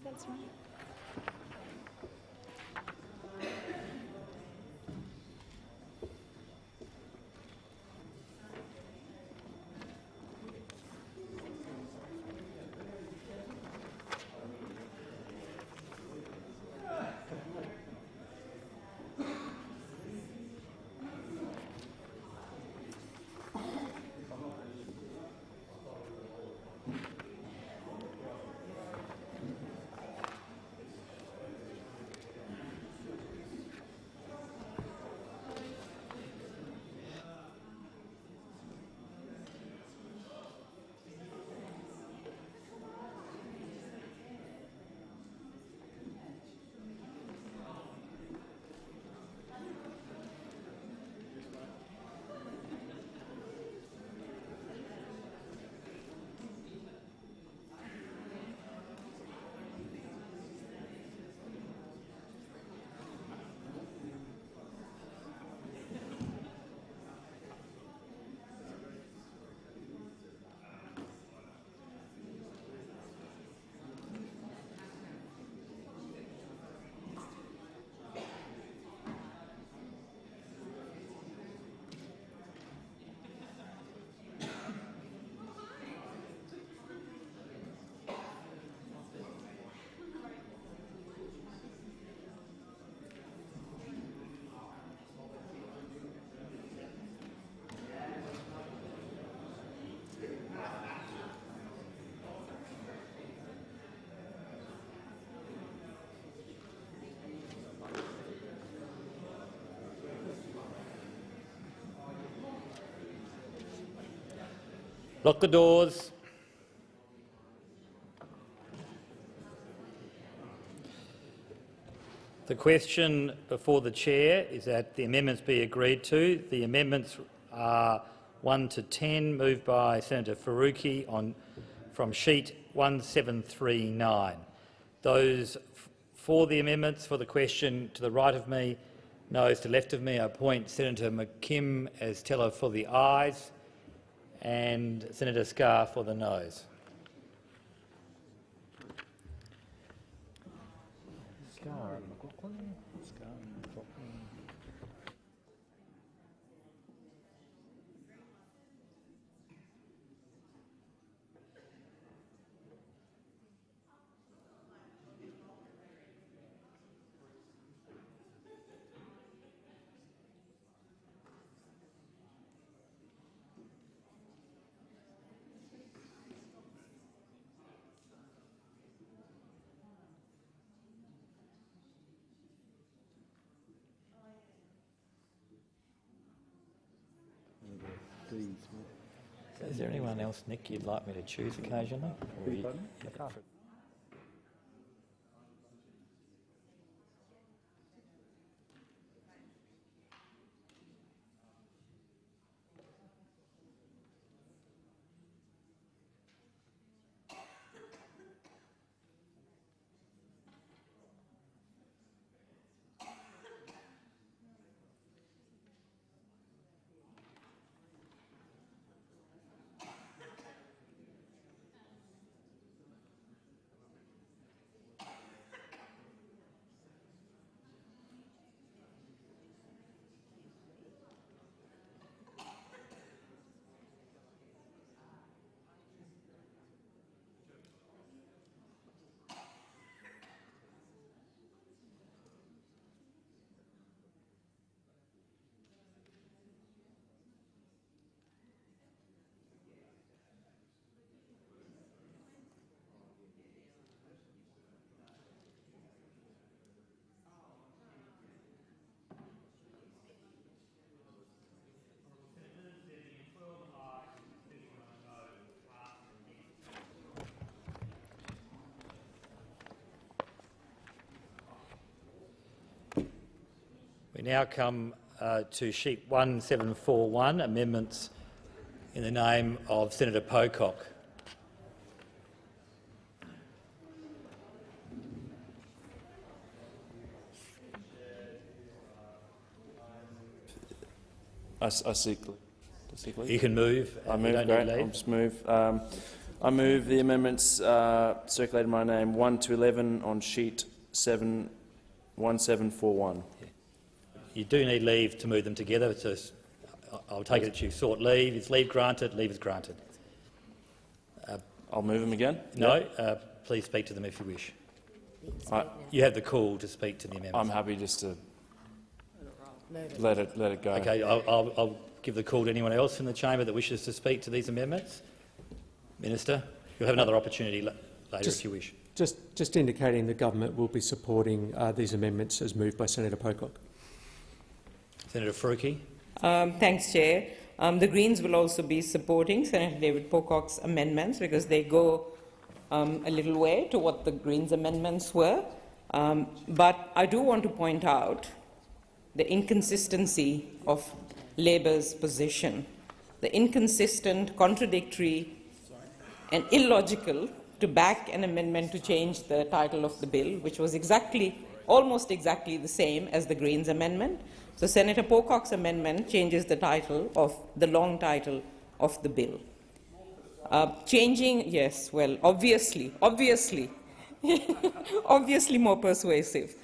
That's right. Lock the doors. The question before the chair is that the amendments be agreed to. The amendments are 1 to 10, moved by Senator Faruqi from sheet 1739. Those for the amendments for the question to the right of me, noes to left of me. I appoint Senator McKim as teller for the ayes and Senator Scarr for the noes. Is there anyone else, Nick, you'd like me to choose occasionally? Or you- We now come to sheet 1741, amendments in the name of Senator Pocock. I seek. You can move. I move. Great. I'll just move. I move the amendments circulated in my name 1 to 11 on sheet 1741. You do need leave to move them together. So I'll take it that you sought leave. Is leave granted? Leave is granted. I'll move them again. No. Please speak to them if you wish. You have the call to speak to the amendments. I'm happy just to let it go. Okay. I'll give the call to anyone else in the chamber that wishes to speak to these amendments. Minister, you'll have another opportunity later if you wish. Just indicating the government will be supporting these amendments as moved by Senator Pocock. Senator Faruqi. Thanks, Chair. The Greens will also be supporting Senator David Pocock's amendments because they go a little way to what the Greens' amendments were. But I do want to point out the inconsistency of Labor's position, the inconsistent, contradictory and illogical to back an amendment to change the title of the bill, which was almost exactly the same as the Greens' amendment. So Senator Pocock's amendment changes the title of the long title of the bill. Yes, well, obviously more persuasive.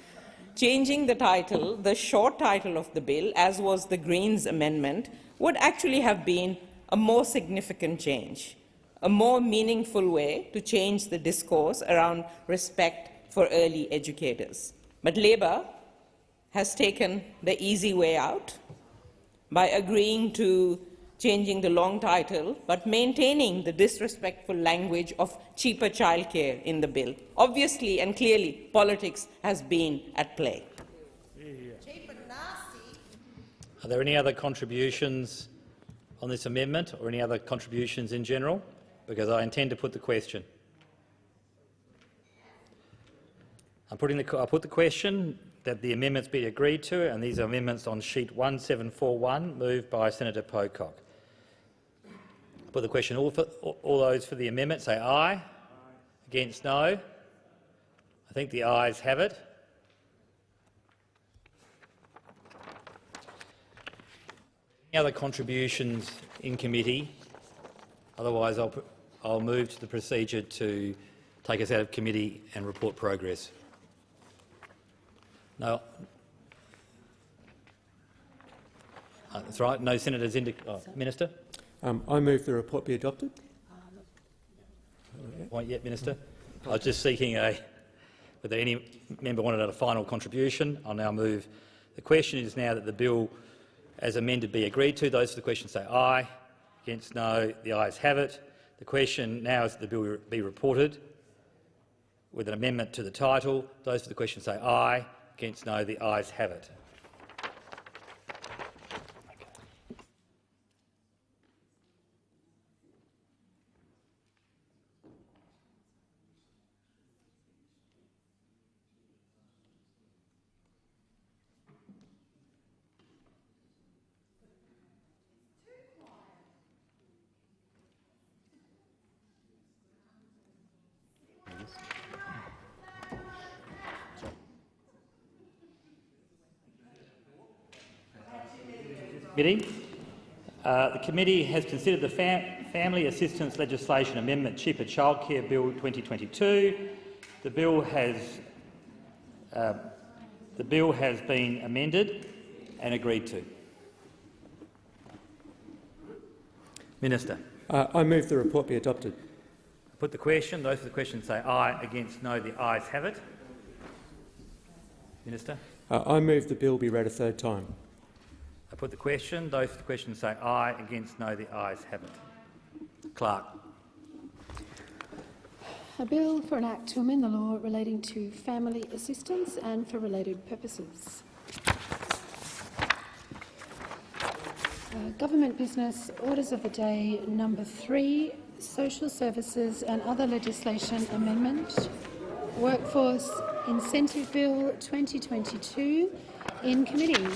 Changing the title, the short title of the bill, as was the Greens' amendment, would actually have been a more significant change, a more meaningful way to change the discourse around respect for early educators. But Labor has taken the easy way out by agreeing to changing the long title but maintaining the disrespectful language of cheaper childcare in the bill. Obviously and clearly, politics has been at play. Are there any other contributions on this amendment or any other contributions in general? Because I intend to put the question. I put the question that the amendments be agreed to, and these are amendments on sheet 1741, moved by Senator Pocock. Put the question. All those for the amendment say aye. Against, no. I think the ayes have it. Any other contributions in committee? Otherwise, I'll move to the procedure to take us out of committee and report progress. No. That's right. No senators Minister? I move the report be adopted. Won't yet, Minister. I was just seeking whether any member wanted a final contribution. I'll now move. The question is now that the bill as amended be agreed to. Those for the question say aye. Against, no. The ayes have it. The question now is that the bill be reported with an amendment to the title. Those for the question say aye. Against, no. The ayes have it. Committee. The committee has considered the Family Assistance Legislation Amendment Cheaper Childcare Bill 2022. The bill has been amended and agreed to. Minister. I move the report be adopted. I put the question. Those for the question say aye. Against no. The ayes have it. Minister. I move the bill be read a third time. I put the question. Those for the question say aye. Against no. The ayes have it. Clerk. A bill for an act to amend the law relating to family assistance and for related purposes. Government business, orders of the day number 3, social services and other legislation amendment, workforce incentive bill 2022 in committee.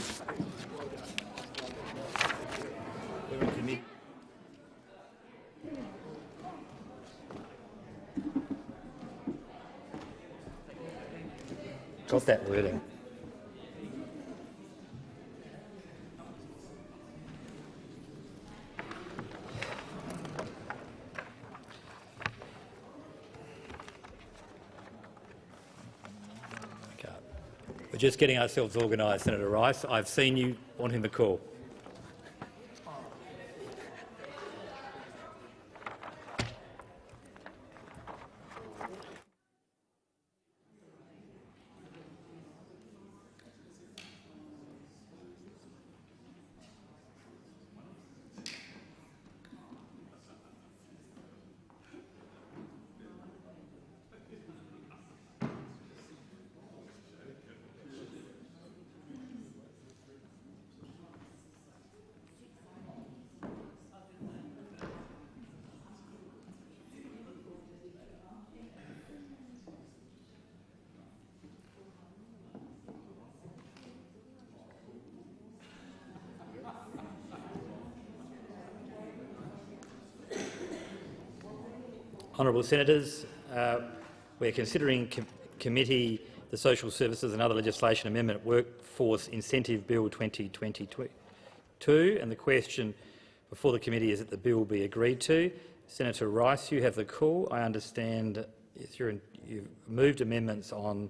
Got that wording. Okay. We're just getting ourselves organised, Senator Rice. I've seen you wanting the call. Honourable Senators, we're considering committee the Social Services and Other Legislation Amendment Workforce Incentive Bill 2022, and the question before the committee is that the bill be agreed to. Senator Rice, you have the call. I understand you've moved amendments on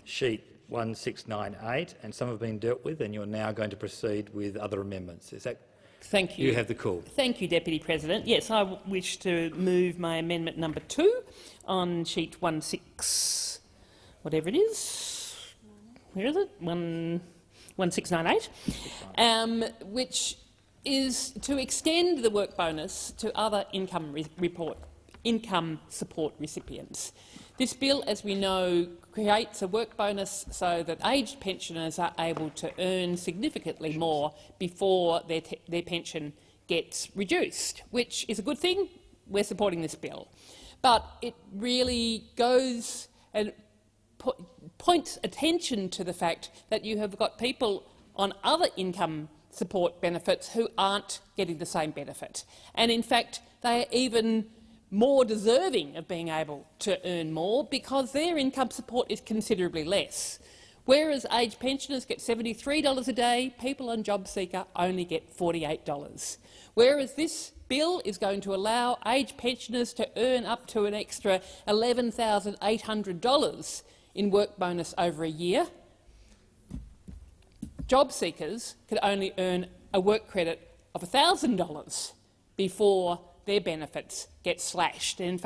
sheet 1698, and some have been dealt with, and you're now going to proceed with other amendments. Is that? Thank you. You have the call. Thank you, Deputy President. Yes, I wish to move my amendment number 2 on sheet 16, whatever it is. Where is it? 1698, which is to extend the work bonus to other income support recipients. This bill, as we know, creates a work bonus so that aged pensioners are able to earn significantly more before their pension gets reduced, which is a good thing. We're supporting this bill. But it really goes and points attention to the fact that you have got people on other income support benefits who aren't getting the same benefit. And in fact, they are even more deserving of being able to earn more because their income support is considerably less. Whereas aged pensioners get $73 a day, people on JobSeeker only get $48. Whereas this bill is going to allow aged pensioners to earn up to an extra $11,800 in work bonus over a year, job seekers could only earn a work credit of $1,000 before their benefits get slashed. And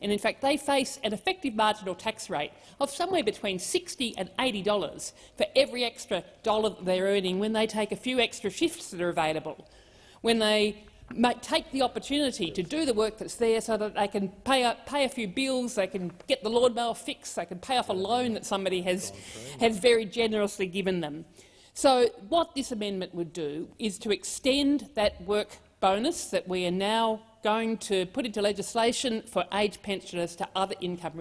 in fact, they face an effective marginal tax rate of somewhere between $60 and $80 for every extra dollar that they're earning when they take a few extra shifts that are available, when they take the opportunity to do the work that's there so that they can pay a few bills, they can get the lawnmower fixed, they can pay off a loan that somebody has very generously given them. So what this amendment would do is to extend that work bonus that we are now going to put into legislation for aged pensioners to other income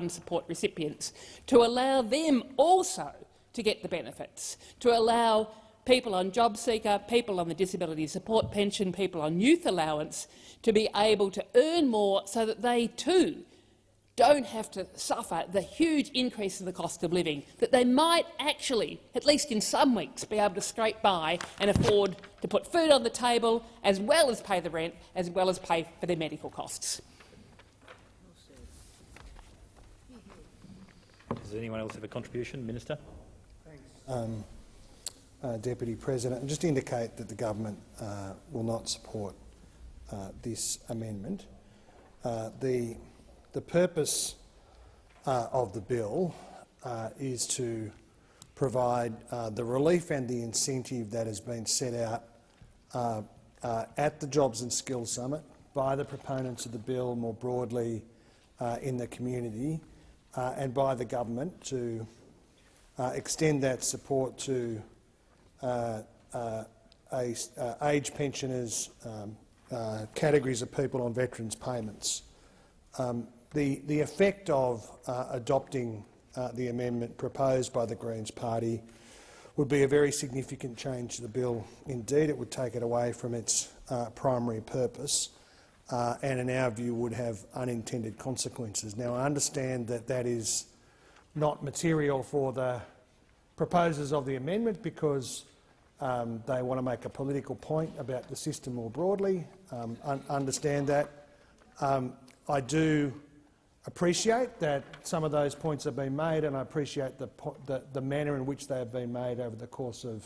support recipients, to allow them also to get the benefits, to allow people on JobSeeker, people on the disability support pension, people on youth allowance to be able to earn more so that they too don't have to suffer the huge increase in the cost of living, that they might actually, at least in some weeks, be able to scrape by and afford to put food on the table, as well as pay the rent, as well as pay for their medical costs. Does anyone else have a contribution? Minister. Deputy President, and just indicate that the government will not support this amendment. The purpose of the bill is to provide the relief and the incentive that has been set out at the Jobs and Skills Summit by the proponents of the bill more broadly in the community and by the government to extend that support to age pensioners, categories of people on veterans' payments. The effect of adopting the amendment proposed by the Greens Party would be a very significant change to the bill. Indeed, it would take it away from its primary purpose and, in our view, would have unintended consequences. Now, I understand that that is not material for the proposers of the amendment because they want to make a political point about the system more broadly. Understand that. I do appreciate that some of those points have been made, and I appreciate the manner in which they have been made over the course of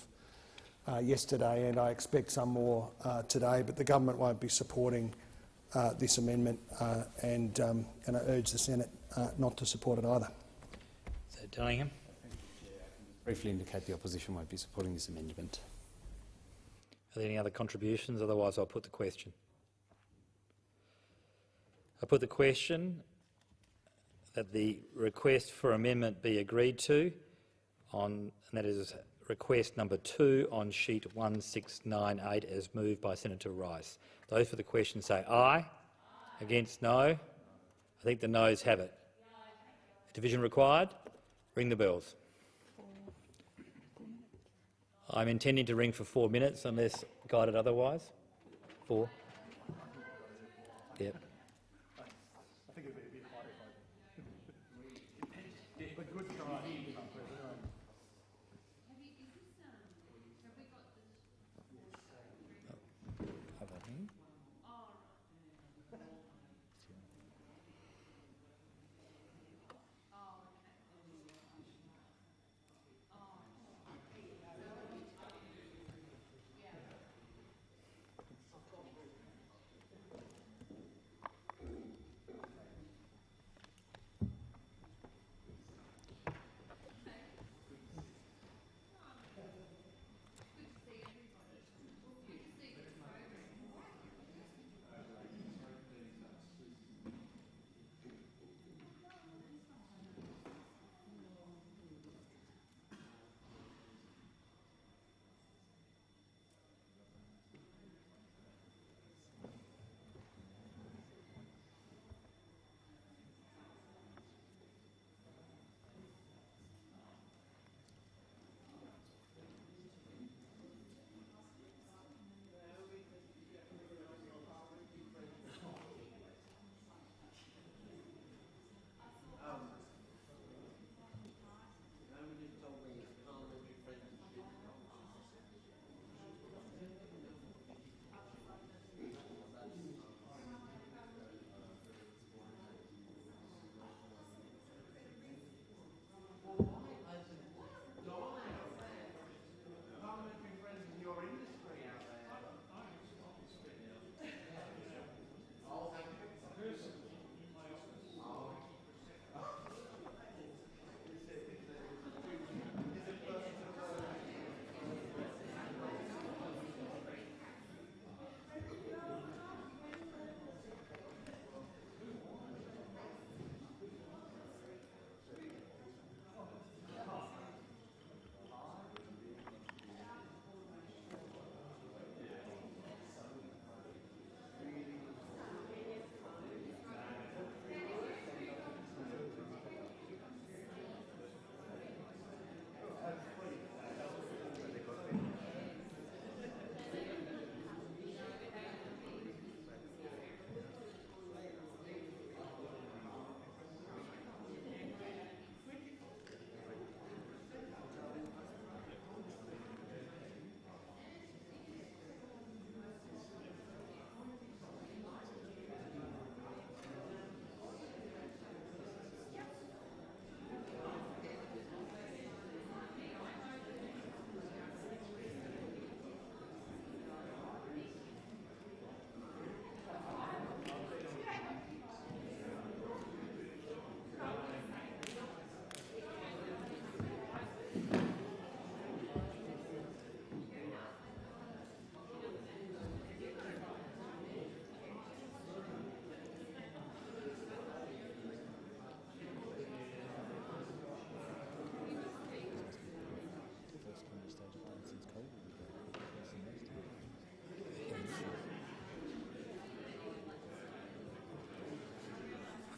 yesterday, and I expect some more today. But the government won't be supporting this amendment, and I urge the Senate not to support it either. So, Dillingham. Briefly indicate the opposition won't be supporting this amendment. Are there any other contributions? Otherwise, I'll put the question. I put the question that the request for amendment be agreed to, and that is request number 2 on sheet 1698 as moved by Senator Rice. Those for the question say aye. Against, no. I think the noes have it. Division required? Ring the bells. I'm intending to ring for 4 minutes unless guided otherwise. 4. Yep.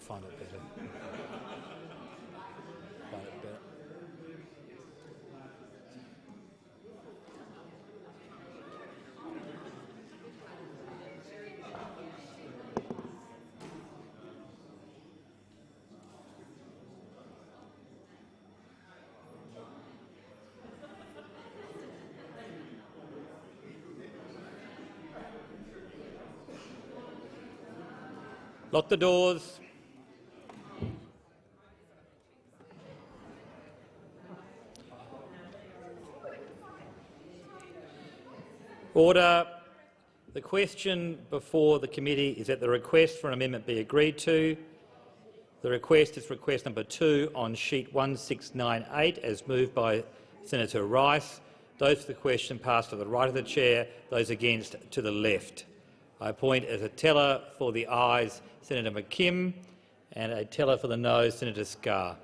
find it better. Find it better. Lock the doors. Order. The question before the committee is that the request for an amendment be agreed to. The request is request number 2 on sheet 1698, as moved by Senator Rice. Those for the question pass to the right of the chair, those against to the left. I appoint as a teller for the ayes Senator McKim and a teller for the noes Senator Scarr.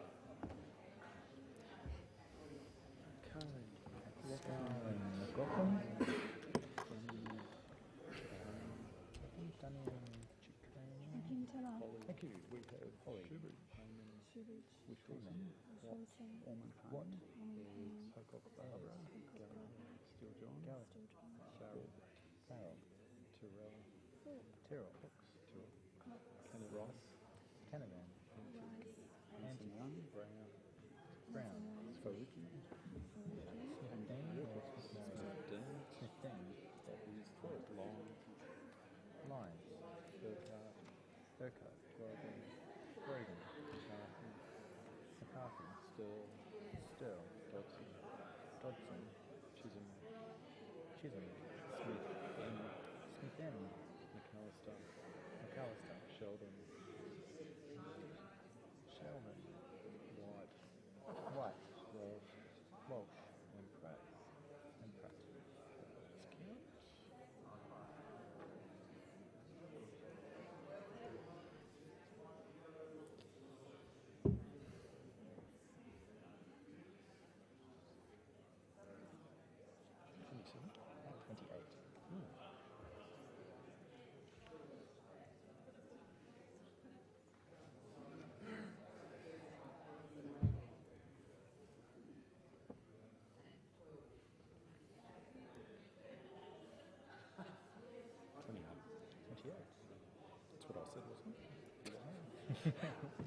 You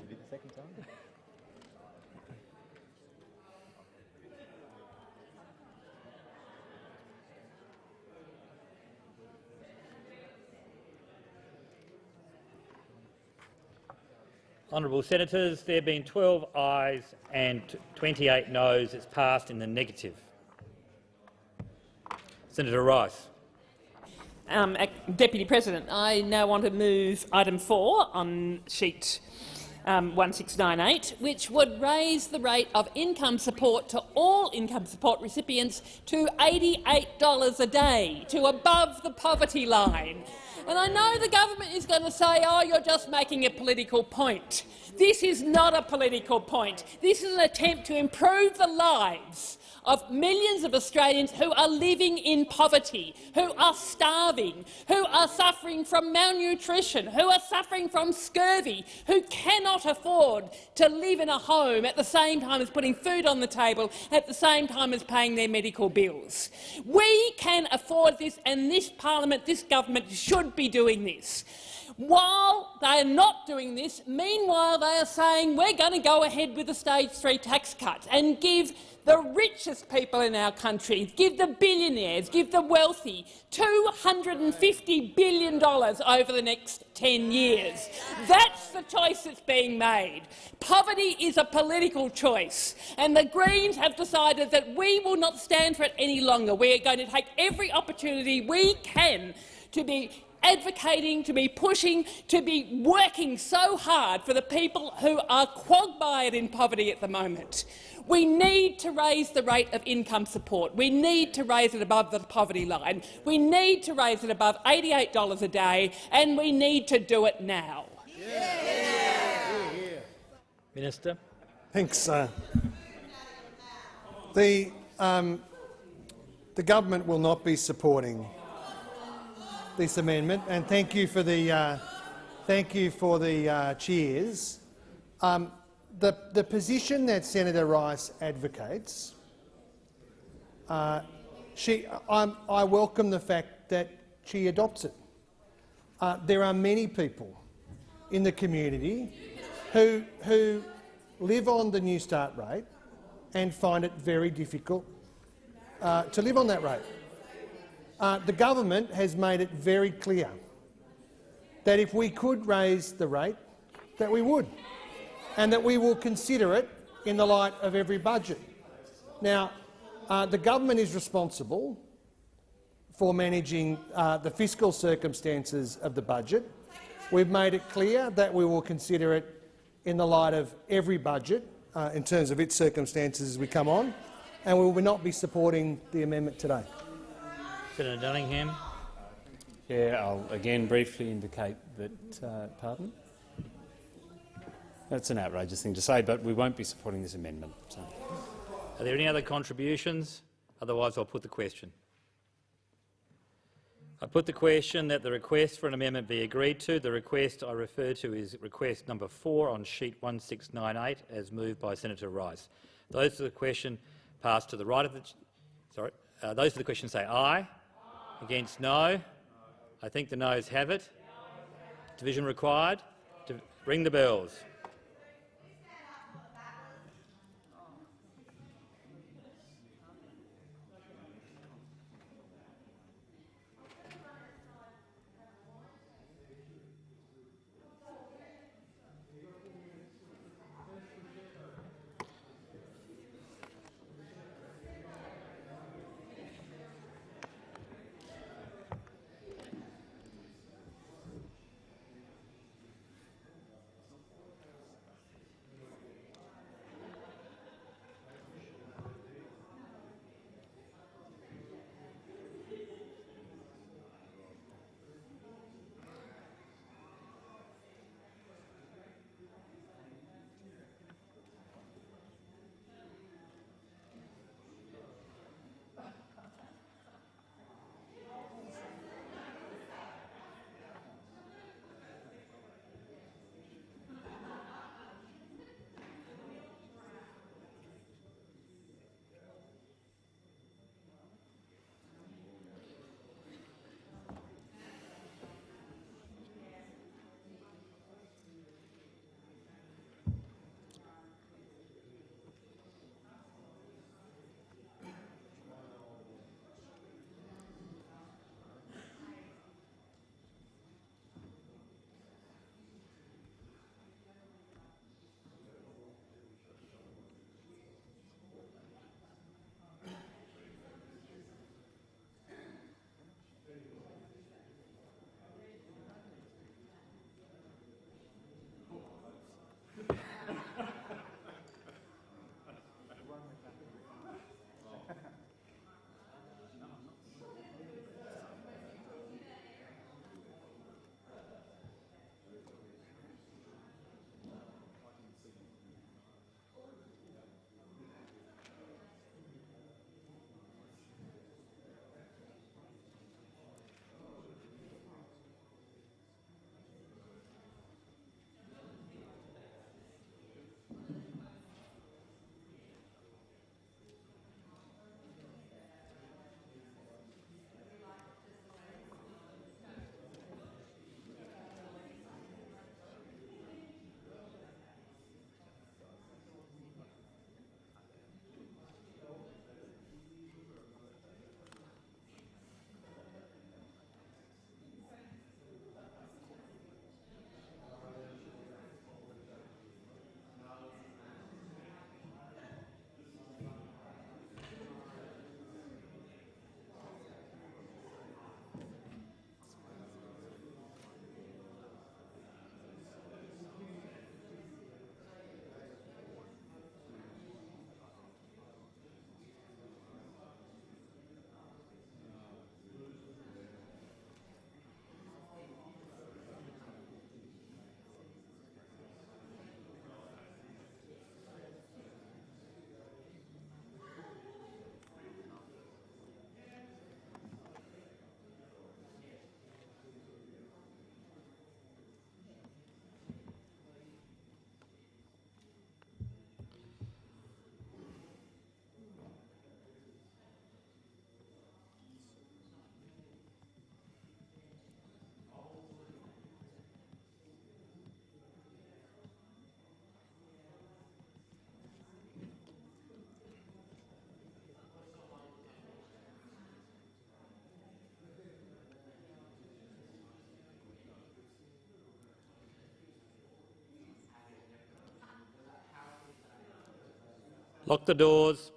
did the second time? Honourable Senators, there have been 12 ayes and 28 noes. It's passed in the negative. Senator Rice. Deputy President, I now want to move item 4 on sheet 1698, which would raise the rate of income support to all income support recipients to $88 a day, to above the poverty line. And I know the government is going to say, oh, you're just making a political point. This is not a political point. This is an attempt to improve the lives of millions of Australians who are living in poverty, who are starving, who are suffering from malnutrition, who are suffering from scurvy, who cannot afford to live in a home at the same time as putting food on the table, at the same time as paying their medical bills. We can afford this, and this parliament, this government should be doing this. While they are not doing this, meanwhile they are saying we're going to go ahead with the stage 3 tax cuts and give the richest people in our country, give the billionaires, give the wealthy $250 billion over the next 10 years. That's the choice that's being made. Poverty is a political choice, and the Greens have decided that we will not stand for it any longer. We are going to take every opportunity we can to be advocating, to be pushing, to be working so hard for the people who are quagmired in poverty at the moment. We need to raise the rate of income support. We need to raise it above the poverty line. We need to raise it above $88 a day, and we need to do it now. Minister. Thanks. The government will not be supporting this amendment, and thank you for the Thank you for the cheers. The position that Senator Rice advocates, I welcome the fact that she adopts it. There are many people in the community who live on the New Start rate and find it very difficult to live on that rate. The government has made it very clear that if we could raise the rate, that we would, and that we will consider it in the light of every budget. Now, the government is responsible for managing the fiscal circumstances of the budget. We've made it clear that we will consider it in the light of every budget in terms of its circumstances as we come on, and we will not be supporting the amendment today. Senator Dunningham. Chair, I'll again briefly indicate that, pardon? That's an outrageous thing to say, but we won't be supporting this amendment. So. Are there any other contributions? Otherwise, I'll put the question. I put the question that the request for an amendment be agreed to. The request I refer to is request number 4 on sheet 1698, as moved by Senator Rice. Those for the question pass to the right of the. Those for the question say aye. Against no. I think the noes have it. Division required. Ring the bells. Lock the doors.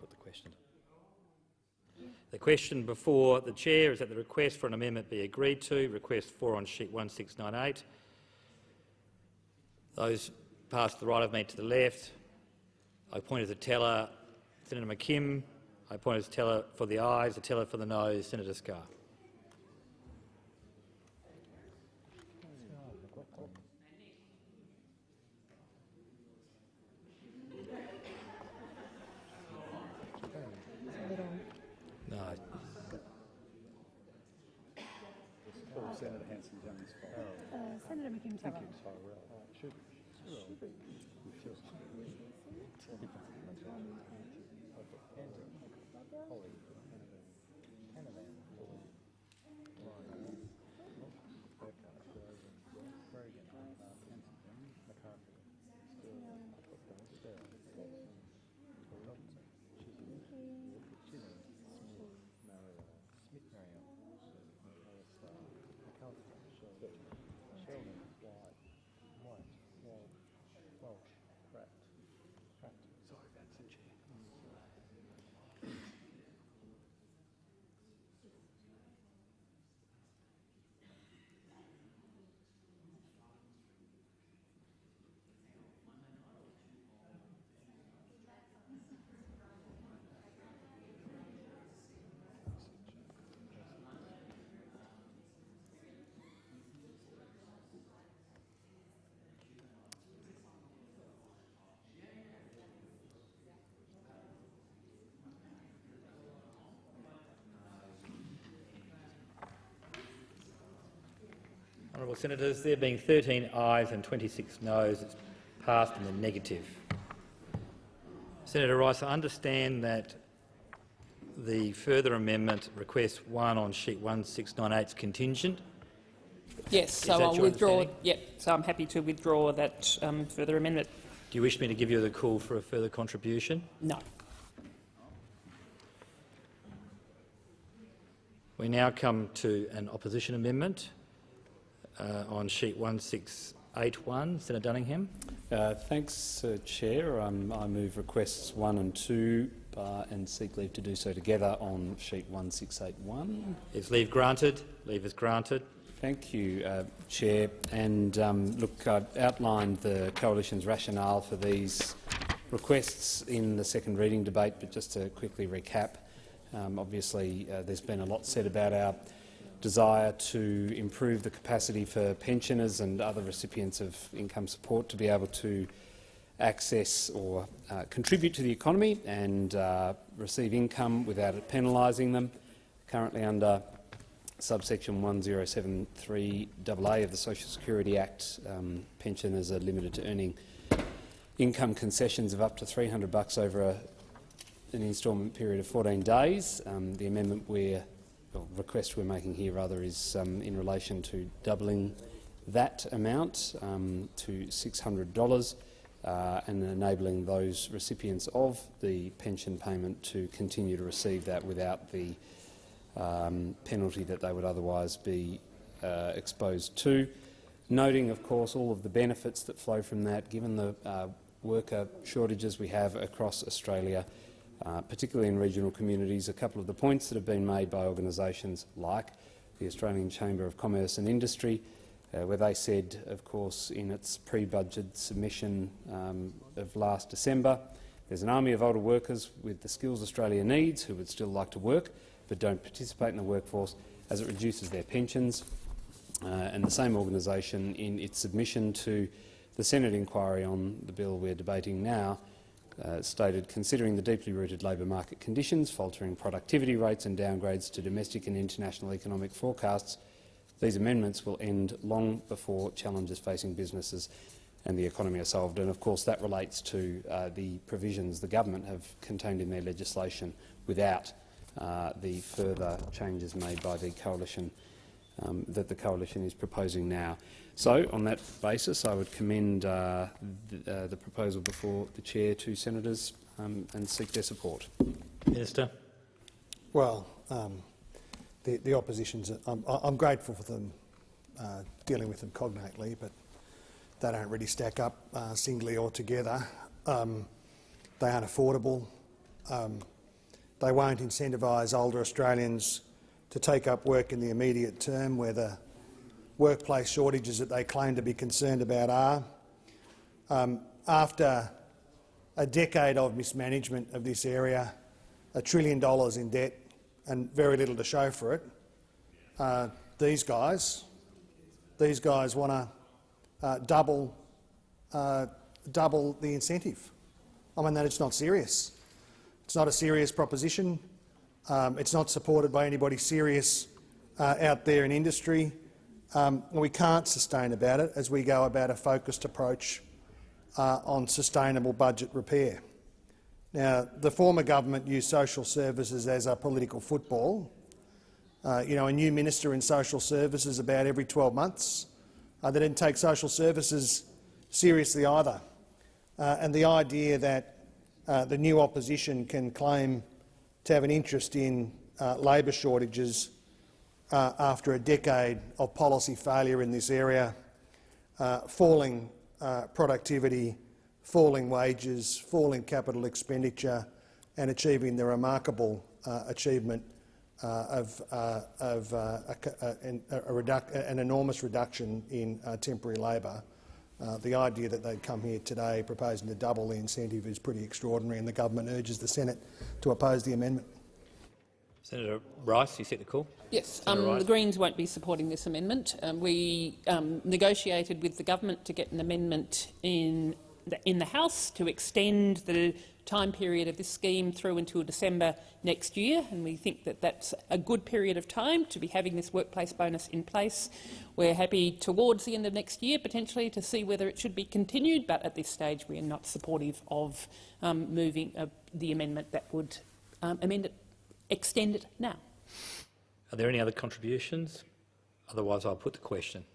Put the question. The question before the chair is that the request for an amendment be agreed to. Request 4 on sheet 1698. Those past the right of me to the left. I point as a teller, Senator McKim. I point as a teller for the ayes, a teller for the noes, Senator Scarr. No. Senator Hanson-Jones. Senator McIntyre. Honourable Senators, there being 13 ayes and 26 noes, it's passed in the negative. Senator Rice, I understand that the further amendment, request 1 on sheet 1698, is contingent. Yes, so I'll withdraw. Yep, so I'm happy to withdraw that further amendment. Do you wish me to give you the call for a further contribution? No. We now come to an opposition amendment on sheet 1681. Senator Dunningham. Thanks, Chair. I move requests 1 and 2 and seek leave to do so together on sheet 1681. Is leave granted? Leave is granted. Thank you, Chair. And look, I've outlined the Coalition's rationale for these requests in the second reading debate, but just to quickly recap, obviously there's been a lot said about our desire to improve the capacity for pensioners and other recipients of income support to be able to access or contribute to the economy and receive income without it penalising them. Currently under subsection 1073AA of the Social Security Act, pensioners are limited to earning income concessions of up to $300 over an instalment period of 14 days. The amendment request we're making here rather is in relation to doubling that amount to $600 and enabling those recipients of the pension payment to continue to receive that without the penalty that they would otherwise be exposed to. Noting, of course, all of the benefits that flow from that, given the worker shortages we have across Australia, particularly in regional communities. A couple of the points that have been made by organisations like the Australian Chamber of Commerce and Industry, where they said, of course, in its pre-budget submission of last December, there's an army of older workers with the skills Australia needs who would still like to work but don't participate in the workforce as it reduces their pensions. And the same organisation, in its submission to the Senate inquiry on the bill we're debating now, stated, considering the deeply rooted labour market conditions, faltering productivity rates and downgrades to domestic and international economic forecasts, these amendments will end long before challenges facing businesses and the economy are solved. And of course that relates to the provisions the government have contained in their legislation without the further changes made by the coalition that the coalition is proposing now. So, on that basis, I would commend the proposal before the chair to senators and seek their support. Minister. Well, the opposition's. I'm grateful for them dealing with them cognately, but they don't really stack up singly or together. They aren't affordable. They won't incentivise older Australians to take up work in the immediate term, where the workplace shortages that they claim to be concerned about are. After a decade of mismanagement of this area, $1 trillion in debt and very little to show for it, these guys want to double the incentive. I mean, that it's not serious. It's not a serious proposition. It's not supported by anybody serious out there in industry. We can't sustain about it as we go about a focused approach on sustainable budget repair. Now, the former government used social services as a political football. A new minister in social services about every 12 months. They didn't take social services seriously either. And the idea that the new opposition can claim to have an interest in labour shortages after a decade of policy failure in this area, falling productivity, falling wages, falling capital expenditure, and achieving the remarkable achievement of an enormous reduction in temporary labour. The idea that they'd come here today proposing to double the incentive is pretty extraordinary, and the government urges the Senate to oppose the amendment. Senator Rice, you set the call. Yes, Rice. the Greens won't be supporting this amendment. We negotiated with the government to get an amendment in the House to extend the time period of this scheme through until December next year, and we think that that's a good period of time to be having this workplace bonus in place. We're happy towards the end of next year potentially to see whether it should be continued, but at this stage we are not supportive of moving the amendment that would extend it now. Are there any other contributions? Otherwise, I'll put the question.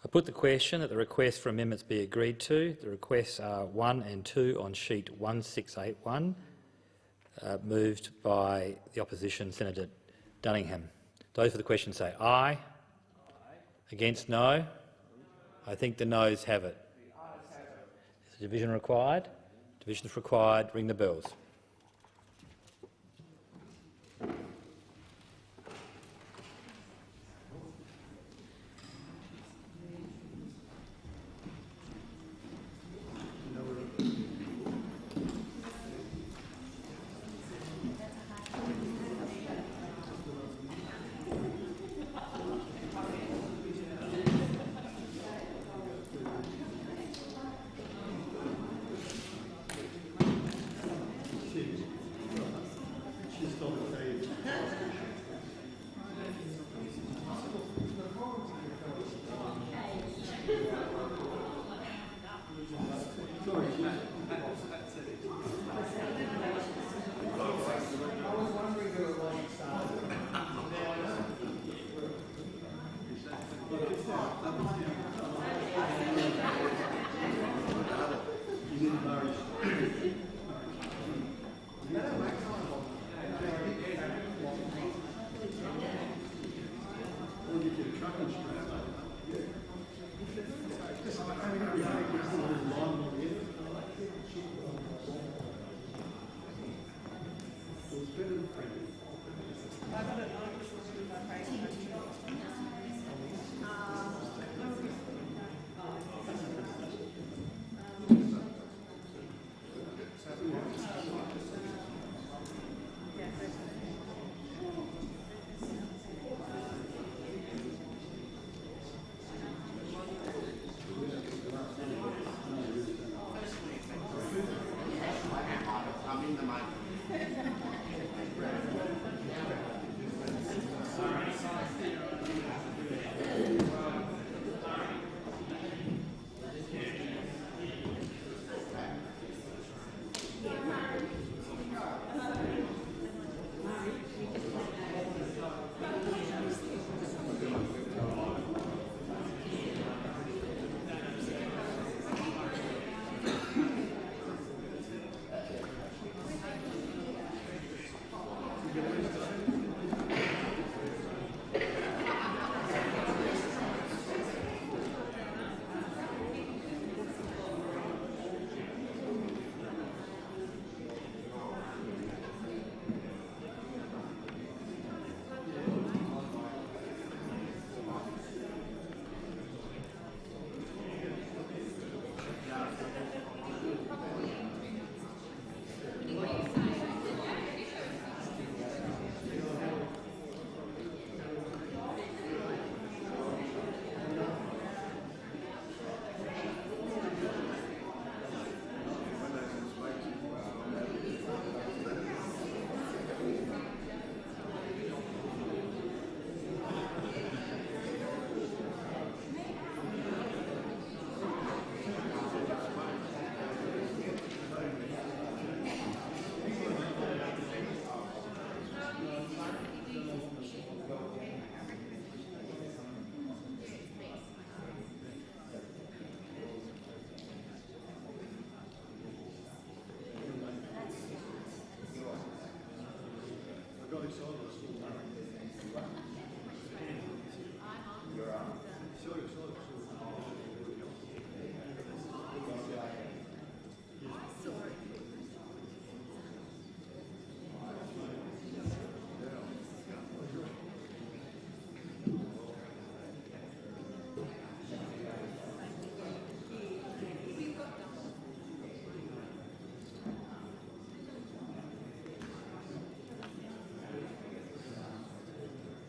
I put the question that the requests for amendments be agreed to. The requests are 1 and 2 on sheet 1681, moved by the opposition, Senator Dunningham. Those for the question say aye. Aye. Against no. I think the noes have it. Is a division required? Division is required. Ring the bells.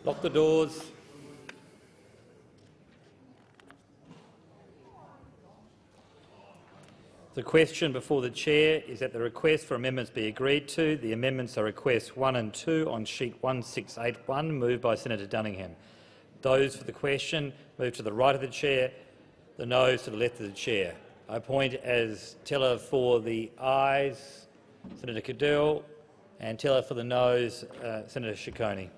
Lock the doors. The question before the chair is that the request for amendments be agreed to. The amendments are requests 1 and 2 on sheet 1681, moved by Senator Dunningham. Those for the question move to the right of the chair, the noes to the left of the chair. I appoint as teller for the ayes Senator Cadell and teller for the noes Senator Ciccone.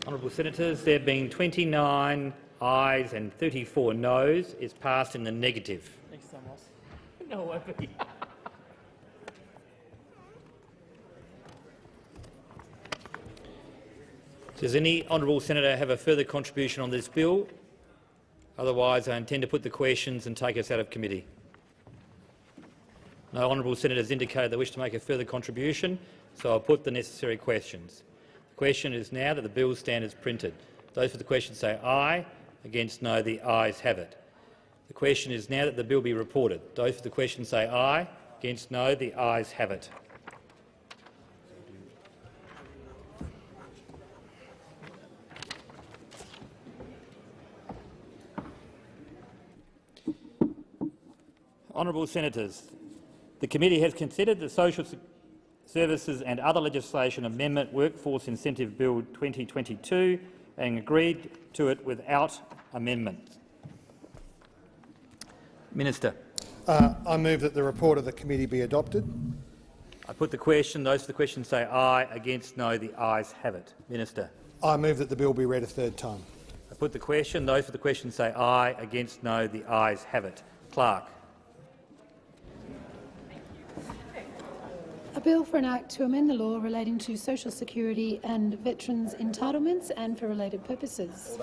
Honourable Senators, there being 29 ayes and 34 noes, is passed in the negative. Next time, Ross. No, it won't be. Does any honourable senator have a further contribution on this bill? Otherwise, I intend to put the questions and take us out of committee. No honourable senators indicated they wish to make a further contribution, so I'll put the necessary questions. The question is now that the bill stand as printed. Those for the question say aye. Against no, the ayes have it. The question is now that the bill be reported. Those for the question say aye. Against no, the ayes have it. Honourable Senators, the committee has considered the Social Services and Other Legislation Amendment Workforce Incentive Bill 2022 and agreed to it without amendment. Minister. I move that the report of the committee be adopted. I put the question. Those for the question say aye. Against no, the ayes have it. Minister. I move that the bill be read a third time. I put the question. Those for the question say aye. Against no, the ayes have it. Clerk. A bill for an act to amend the law relating to social security and veterans' entitlements and for related purposes.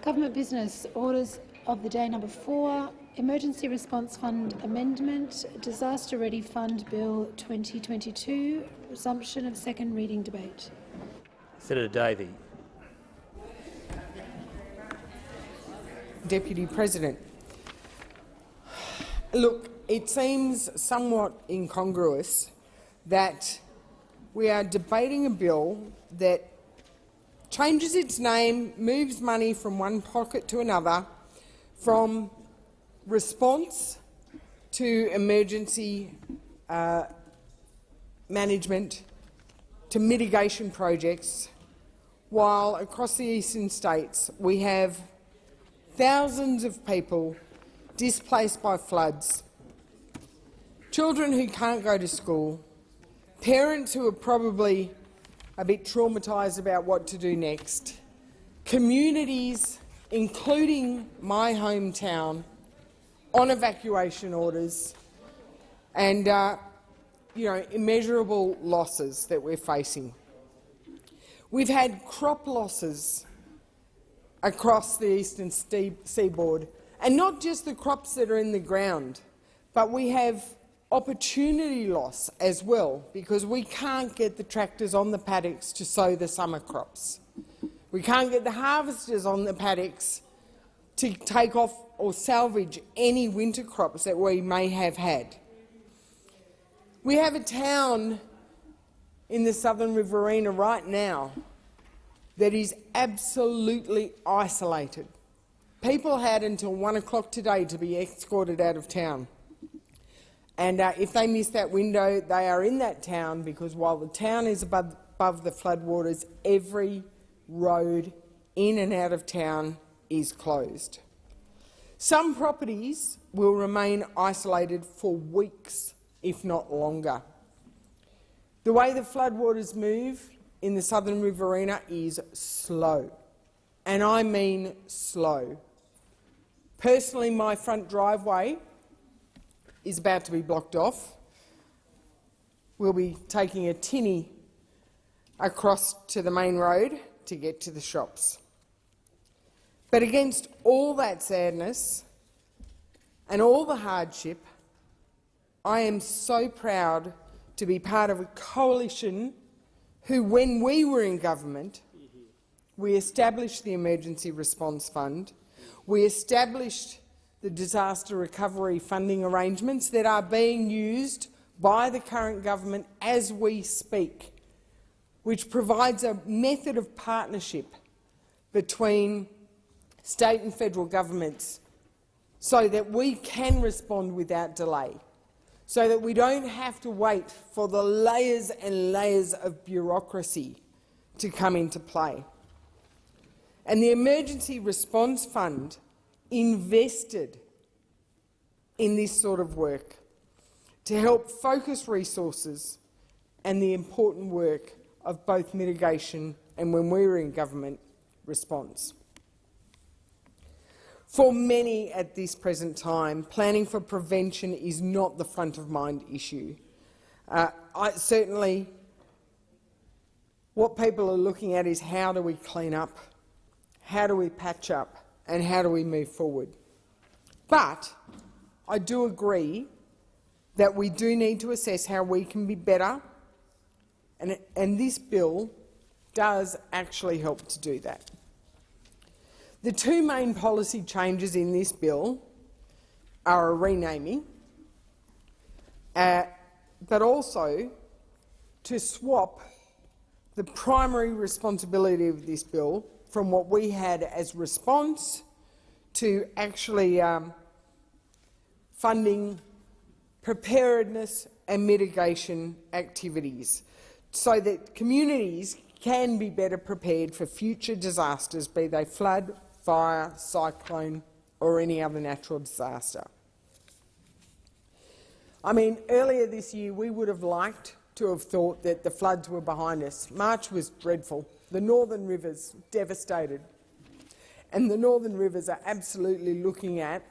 Government business orders of the day number 4, Emergency Response Fund Amendment, Disaster Ready Fund Bill 2022, resumption of second reading debate. Senator Davey. Deputy President, look, it seems somewhat incongruous that we are debating a bill that changes its name, moves money from one pocket to another, from response to emergency management to mitigation projects, while across the eastern states we have thousands of people displaced by floods, children who can't go to school, parents who are probably a bit traumatised about what to do next, communities, including my hometown, on evacuation orders, and immeasurable losses that we're facing. We've had crop losses across the eastern seaboard, and not just the crops that are in the ground, but we have opportunity loss as well, because we can't get the tractors on the paddocks to sow the summer crops. We can't get the harvesters on the paddocks to take off or salvage any winter crops that we may have had. We have a town in the Southern Riverina right now that is absolutely isolated. People had until 1 o'clock today to be escorted out of town. And if they miss that window, they are in that town, because while the town is above the floodwaters, every road in and out of town is closed. Some properties will remain isolated for weeks, if not longer. The way the floodwaters move in the Southern Riverina is slow, and I mean slow. Personally, my front driveway is about to be blocked off. We'll be taking a tinny across to the main road to get to the shops. But against all that sadness and all the hardship, I am so proud to be part of a coalition who, when we were in government, we established the Emergency Response Fund, we established the disaster recovery funding arrangements that are being used by the current government as we speak, which provides a method of partnership between state and federal governments so that we can respond without delay, so that we don't have to wait for the layers and layers of bureaucracy to come into play. And the Emergency Response Fund invested in this sort of work to help focus resources and the important work of both mitigation and, when we were in government, response. For many at this present time, planning for prevention is not the front-of-mind issue. Certainly, what people are looking at is how do we clean up, how do we patch up, and how do we move forward. But I do agree that we do need to assess how we can be better, and this bill does actually help to do that. The two main policy changes in this bill are a renaming, but also to swap the primary responsibility of this bill from what we had as response to actually funding preparedness and mitigation activities, so that communities can be better prepared for future disasters, be they flood, fire, cyclone or any other natural disaster. I mean, earlier this year we would have liked to have thought that the floods were behind us. March was dreadful. The northern rivers devastated. And the northern rivers are absolutely looking at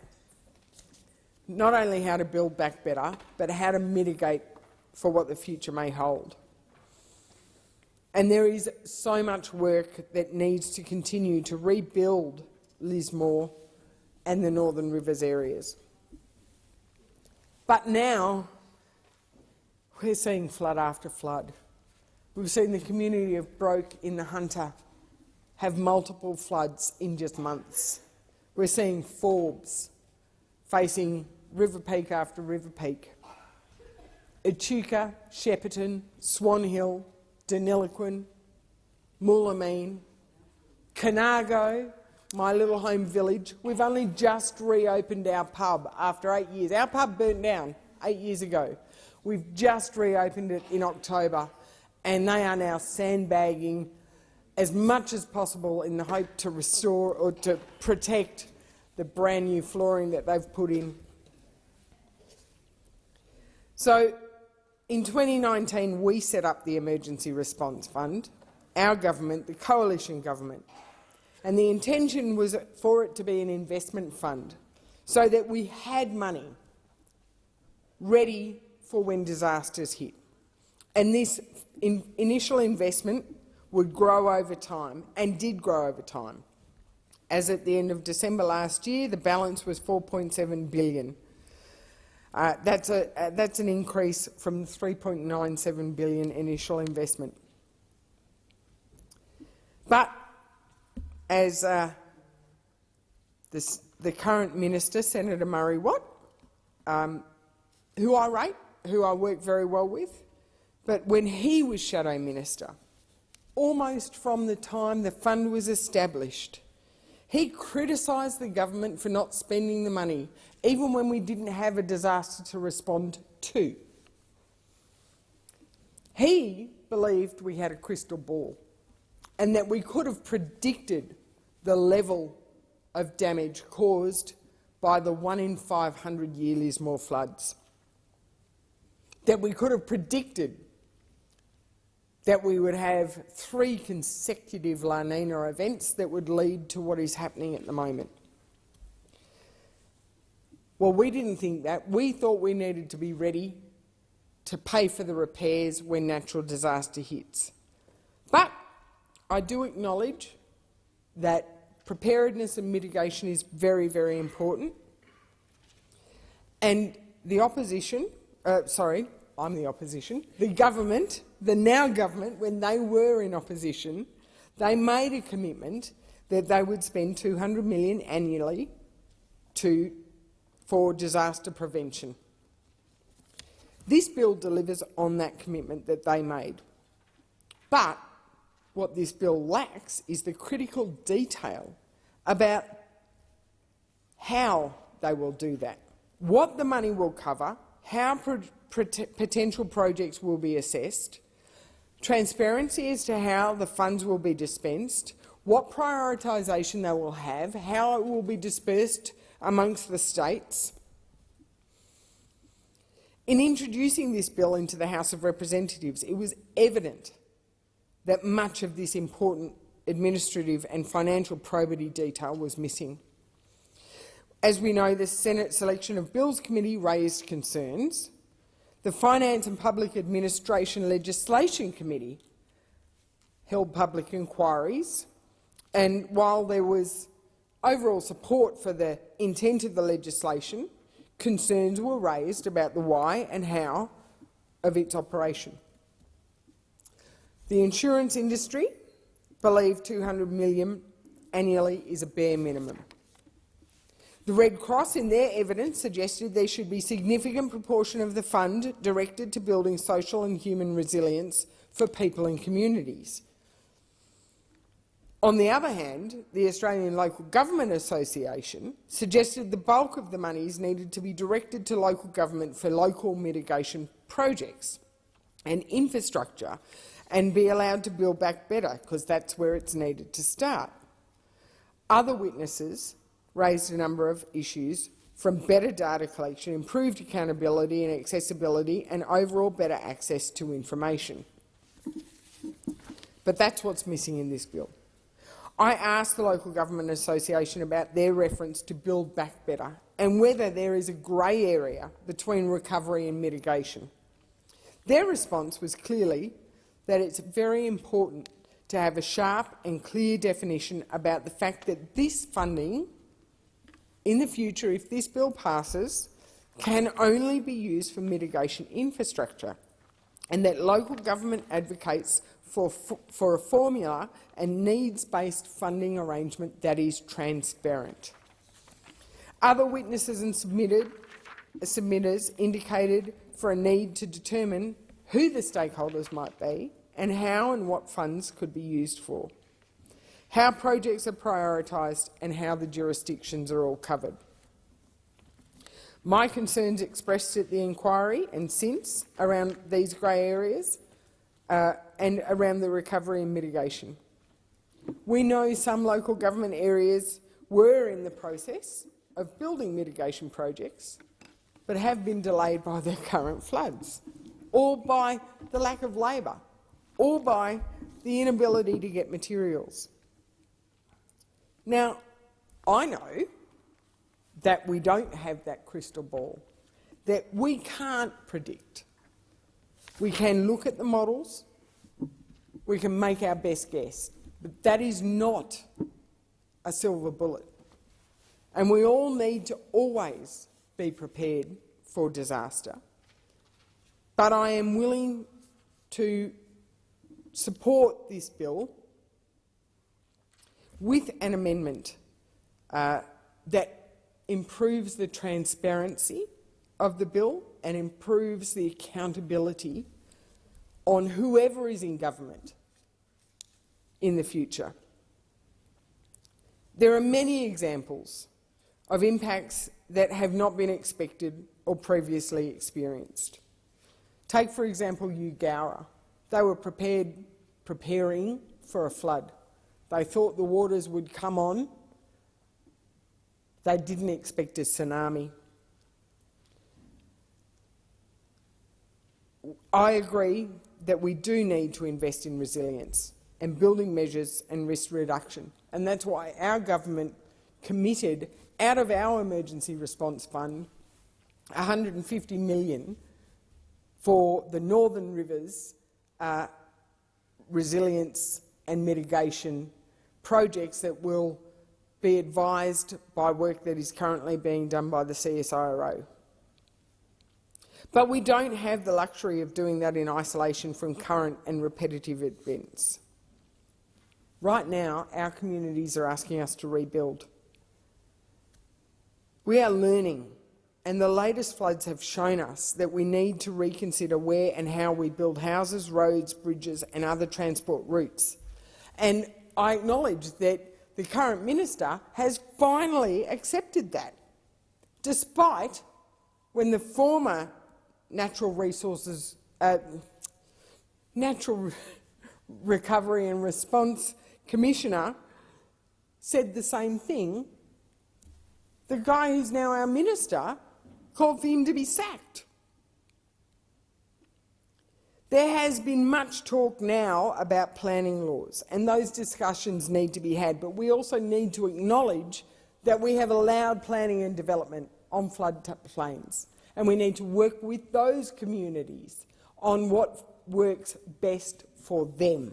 not only how to build back better, but how to mitigate for what the future may hold. And there is so much work that needs to continue to rebuild Lismore and the Northern Rivers areas. But now we're seeing flood after flood. We've seen the community of Broke in the Hunter have multiple floods in just months. We're seeing Forbes facing river peak after river peak. Echuca, Shepparton, Swan Hill, Deniliquin, Moolameen, Conago, my little home village. We've only just reopened our pub after 8 years. Our pub burnt down 8 years ago. We've just reopened it in October, and they are now sandbagging as much as possible in the hope to restore or to protect the brand new flooring that they've put in. So in 2019, we set up the Emergency Response Fund, our government, the coalition government, and the intention was for it to be an investment fund so that we had money ready for when disasters hit. And this initial investment would grow over time, and did grow over time. As at the end of December last year, the balance was $4.7 billion. That's an increase from the $3.97 billion initial investment. But as the current minister, Senator Murray Watt, who I rate, who I work very well with, but when he was Shadow Minister, almost from the time the fund was established, he criticised the government for not spending the money, even when we didn't have a disaster to respond to. He believed we had a crystal ball and that we could have predicted the level of damage caused by the 1 in 500 year Lismore floods, that we could have predicted that we would have 3 consecutive La Nina events that would lead to what is happening at the moment. Well, we didn't think that. We thought we needed to be ready to pay for the repairs when natural disaster hits. But I do acknowledge that preparedness and mitigation is very, very important. And the opposition, I'm the opposition, the government, the now government, when they were in opposition, they made a commitment that they would spend $200 million annually for disaster prevention. This bill delivers on that commitment that they made. But what this bill lacks is the critical detail about how they will do that, what the money will cover, how potential projects will be assessed, transparency as to how the funds will be dispensed, what prioritisation they will have, how it will be dispersed amongst the states. In introducing this bill into the House of Representatives, it was evident that much of this important administrative and financial probity detail was missing. As we know, the Senate Selection of Bills Committee raised concerns. The Finance and Public Administration Legislation Committee held public inquiries, and while there was overall support for the intent of the legislation, concerns were raised about the why and how of its operation. The insurance industry believed $200 million annually is a bare minimum. The Red Cross, in their evidence, suggested there should be a significant proportion of the fund directed to building social and human resilience for people and communities. On the other hand, the Australian Local Government Association suggested the bulk of the monies needed to be directed to local government for local mitigation projects and infrastructure and be allowed to build back better, because that's where it's needed to start. Other witnesses raised a number of issues, from better data collection, improved accountability and accessibility, and overall better access to information. But that's what's missing in this bill. I asked the Local Government Association about their reference to Build Back Better and whether there is a grey area between recovery and mitigation. Their response was clearly that it's very important to have a sharp and clear definition about the fact that this funding, in the future, if this bill passes, can only be used for mitigation infrastructure, and that local government advocates for a formula and needs-based funding arrangement that is transparent. Other witnesses and submitters indicated for a need to determine who the stakeholders might be and how and what funds could be used for, how projects are prioritised and how the jurisdictions are all covered. My concerns expressed at the inquiry and since around these grey areas and around the recovery and mitigation. We know some local government areas were in the process of building mitigation projects but have been delayed by their current floods, or by the lack of labour, or by the inability to get materials. Now, I know that we don't have that crystal ball, that we can't predict. We can look at the models, we can make our best guess, but that is not a silver bullet. And we all need to always be prepared for disaster. But I am willing to support this bill with an amendment that improves the transparency of the bill and improves the accountability on whoever is in government in the future. There are many examples of impacts that have not been expected or previously experienced. Take, for example, Eugowra. They were preparing for a flood. They thought the waters would come on. They didn't expect a tsunami. I agree that we do need to invest in resilience and building measures and risk reduction, and that's why our government committed, out of our emergency response fund, $150 million for the Northern Rivers resilience and mitigation projects that will be advised by work that is currently being done by the CSIRO. But we don't have the luxury of doing that in isolation from current and repetitive events. Right now, our communities are asking us to rebuild. We are learning, and the latest floods have shown us that we need to reconsider where and how we build houses, roads, bridges and other transport routes. And I acknowledge that the current minister has finally accepted that, despite when the former Natural Recovery and Response Commissioner said the same thing. The guy who's now our minister called for him to be sacked. There has been much talk now about planning laws, and those discussions need to be had, but we also need to acknowledge that we have allowed planning and development on floodplains, and we need to work with those communities on what works best for them.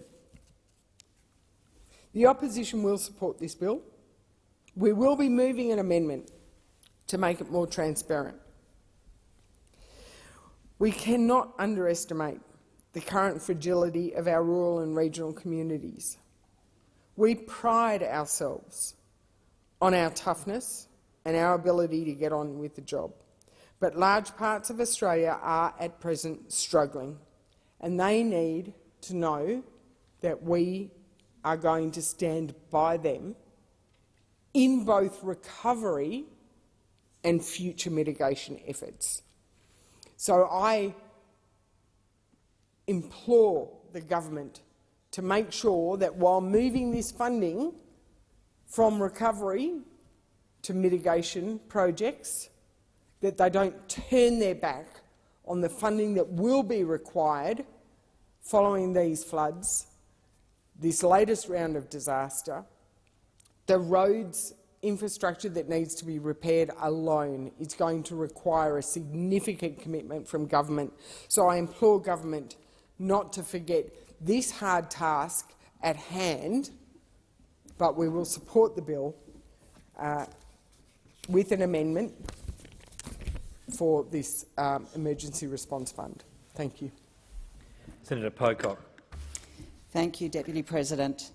The opposition will support this bill. We will be moving an amendment to make it more transparent. We cannot underestimate the current fragility of our rural and regional communities. We pride ourselves on our toughness and our ability to get on with the job. But large parts of Australia are at present struggling, and they need to know that we are going to stand by them in both recovery and future mitigation efforts. So I implore the government to make sure that while moving this funding from recovery to mitigation projects, that they don't turn their back on the funding that will be required following these floods, this latest round of disaster. The roads infrastructure that needs to be repaired alone is going to require a significant commitment from government. So I implore government not to forget this hard task at hand, but we will support the bill with an amendment for this emergency response fund. Thank you. Senator Pocock. Thank you, Deputy President.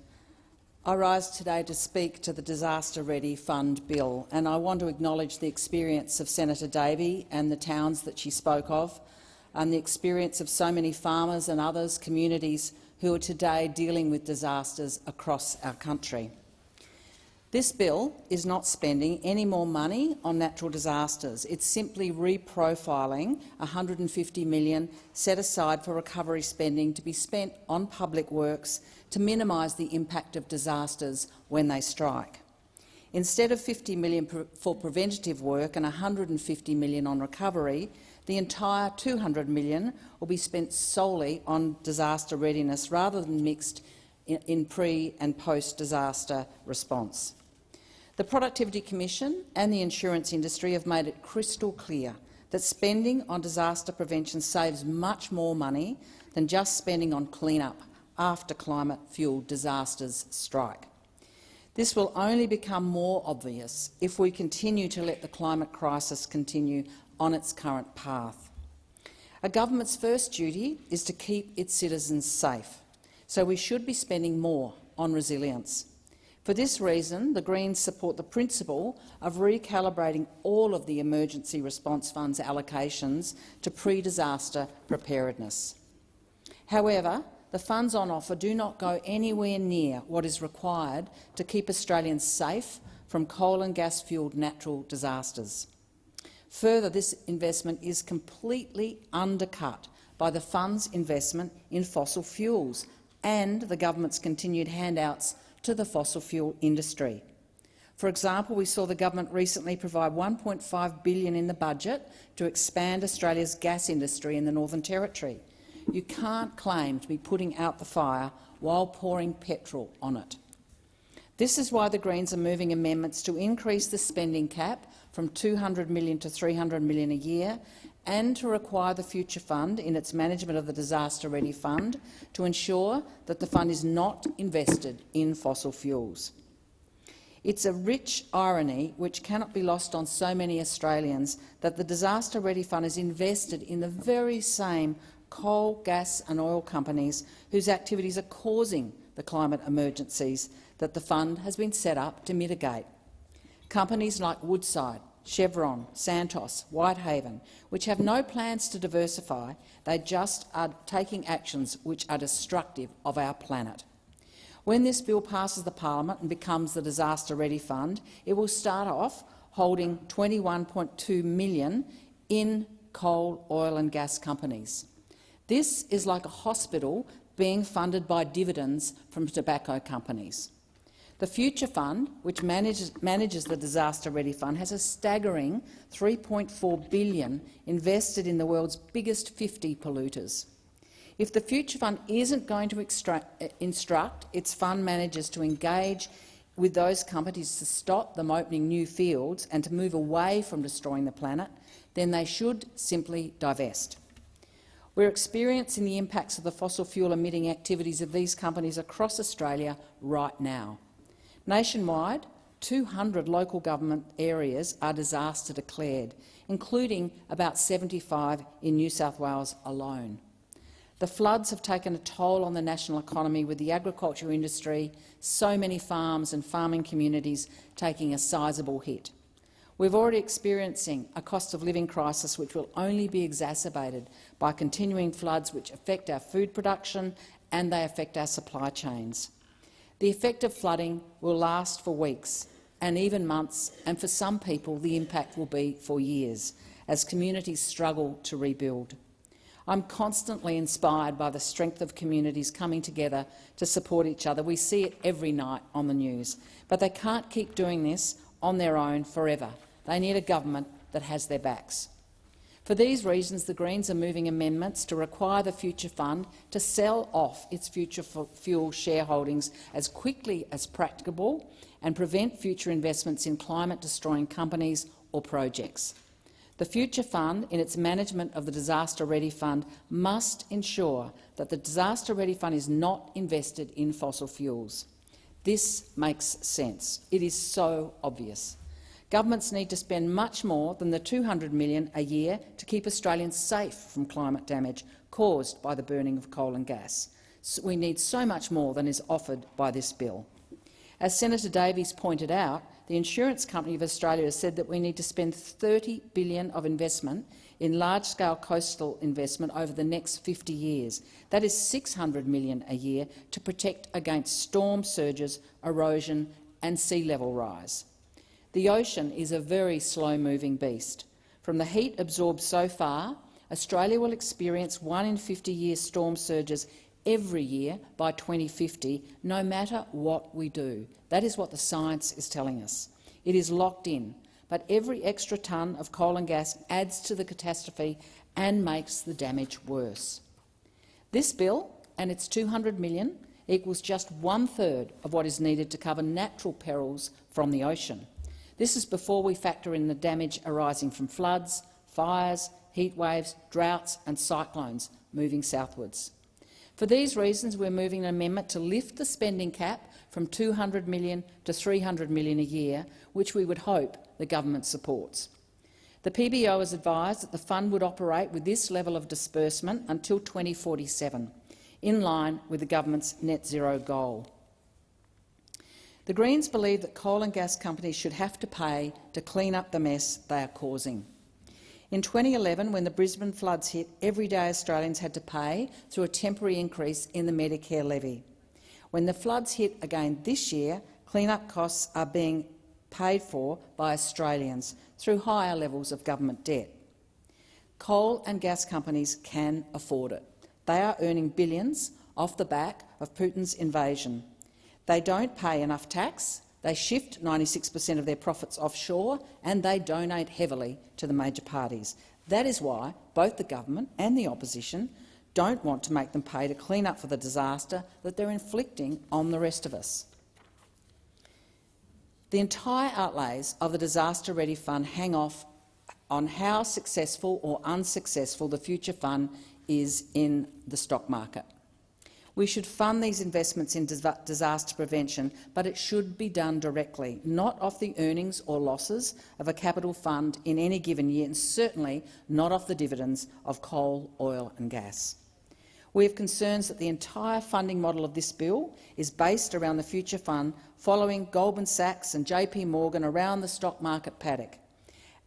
I rise today to speak to the Disaster Ready Fund bill, and I want to acknowledge the experience of Senator Davey and the towns that she spoke of. and the experience of so many farmers and others, communities who are today dealing with disasters across our country. This bill is not spending any more money on natural disasters. It's simply reprofiling $150 million set aside for recovery spending to be spent on public works to minimise the impact of disasters when they strike. Instead of $50 million for preventative work and $150 million on recovery, the entire $200 million will be spent solely on disaster readiness rather than mixed in pre- and post-disaster response. The Productivity Commission and the insurance industry have made it crystal clear that spending on disaster prevention saves much more money than just spending on clean-up after climate-fuelled disasters strike. This will only become more obvious if we continue to let the climate crisis continue on its current path. A government's first duty is to keep its citizens safe, so we should be spending more on resilience. For this reason, the Greens support the principle of recalibrating all of the Emergency Response Fund's allocations to pre-disaster preparedness. However, the funds on offer do not go anywhere near what is required to keep Australians safe from coal and gas-fuelled natural disasters. Further, this investment is completely undercut by the fund's investment in fossil fuels and the government's continued handouts to the fossil fuel industry. For example, we saw the government recently provide $1.5 billion in the budget to expand Australia's gas industry in the Northern Territory. You can't claim to be putting out the fire while pouring petrol on it. This is why the Greens are moving amendments to increase the spending cap from $200 million to $300 million a year and to require the Future Fund, in its management of the Disaster Ready Fund, to ensure that the fund is not invested in fossil fuels. It's a rich irony, which cannot be lost on so many Australians, that the Disaster Ready Fund is invested in the very same coal, gas and oil companies whose activities are causing the climate emergencies that the fund has been set up to mitigate. Companies like Woodside, Chevron, Santos, Whitehaven, which have no plans to diversify, they just are taking actions which are destructive of our planet. When this bill passes the parliament and becomes the Disaster Ready Fund, it will start off holding $21.2 million in coal, oil and gas companies. This is like a hospital being funded by dividends from tobacco companies. The Future Fund, which manages the Disaster Ready Fund, has a staggering $3.4 billion invested in the world's biggest 50 polluters. If the Future Fund isn't going to instruct its fund managers to engage with those companies to stop them opening new fields and to move away from destroying the planet, then they should simply divest. We're experiencing the impacts of the fossil fuel-emitting activities of these companies across Australia right now. Nationwide, 200 local government areas are disaster declared, including about 75 in New South Wales alone. The floods have taken a toll on the national economy, with the agriculture industry, so many farms and farming communities taking a sizable hit. We're already experiencing a cost of living crisis which will only be exacerbated by continuing floods which affect our food production and they affect our supply chains. The effect of flooding will last for weeks and even months, and for some people the impact will be for years as communities struggle to rebuild. I'm constantly inspired by the strength of communities coming together to support each other. We see it every night on the news. But they can't keep doing this on their own forever. They need a government that has their backs. For these reasons, the Greens are moving amendments to require the Future Fund to sell off its future fuel shareholdings as quickly as practicable and prevent future investments in climate-destroying companies or projects. The Future Fund, in its management of the Disaster Ready Fund, must ensure that the Disaster Ready Fund is not invested in fossil fuels. This makes sense. It is so obvious. Governments need to spend much more than the $200 million a year to keep Australians safe from climate damage caused by the burning of coal and gas. So we need so much more than is offered by this bill. As Senator Davies pointed out, the Insurance Company of Australia has said that we need to spend $30 billion of investment in large-scale coastal investment over the next 50 years. That is $600 million a year to protect against storm surges, erosion and sea level rise. The ocean is a very slow-moving beast. From the heat absorbed so far, Australia will experience 1 in 50-year storm surges every year by 2050, no matter what we do. That is what the science is telling us. It is locked in, but every extra tonne of coal and gas adds to the catastrophe and makes the damage worse. This bill and its $200 million equals just 1/3 of what is needed to cover natural perils from the ocean. This is before we factor in the damage arising from floods, fires, heat waves, droughts and cyclones moving southwards. For these reasons, we're moving an amendment to lift the spending cap from $200 million to $300 million a year, which we would hope the government supports. The PBO has advised that the fund would operate with this level of disbursement until 2047, in line with the government's net zero goal. The Greens believe that coal and gas companies should have to pay to clean up the mess they are causing. In 2011, when the Brisbane floods hit, everyday Australians had to pay through a temporary increase in the Medicare levy. When the floods hit again this year, clean-up costs are being paid for by Australians through higher levels of government debt. Coal and gas companies can afford it. They are earning billions off the back of Putin's invasion. They don't pay enough tax, they shift 96% of their profits offshore, and they donate heavily to the major parties. That is why both the government and the opposition don't want to make them pay to clean up for the disaster that they're inflicting on the rest of us. The entire outlays of the Disaster Ready Fund hang off on how successful or unsuccessful the future fund is in the stock market. We should fund these investments in disaster prevention, but it should be done directly, not off the earnings or losses of a capital fund in any given year, and certainly not off the dividends of coal, oil and gas. We have concerns that the entire funding model of this bill is based around the future fund, following Goldman Sachs and JP Morgan around the stock market paddock.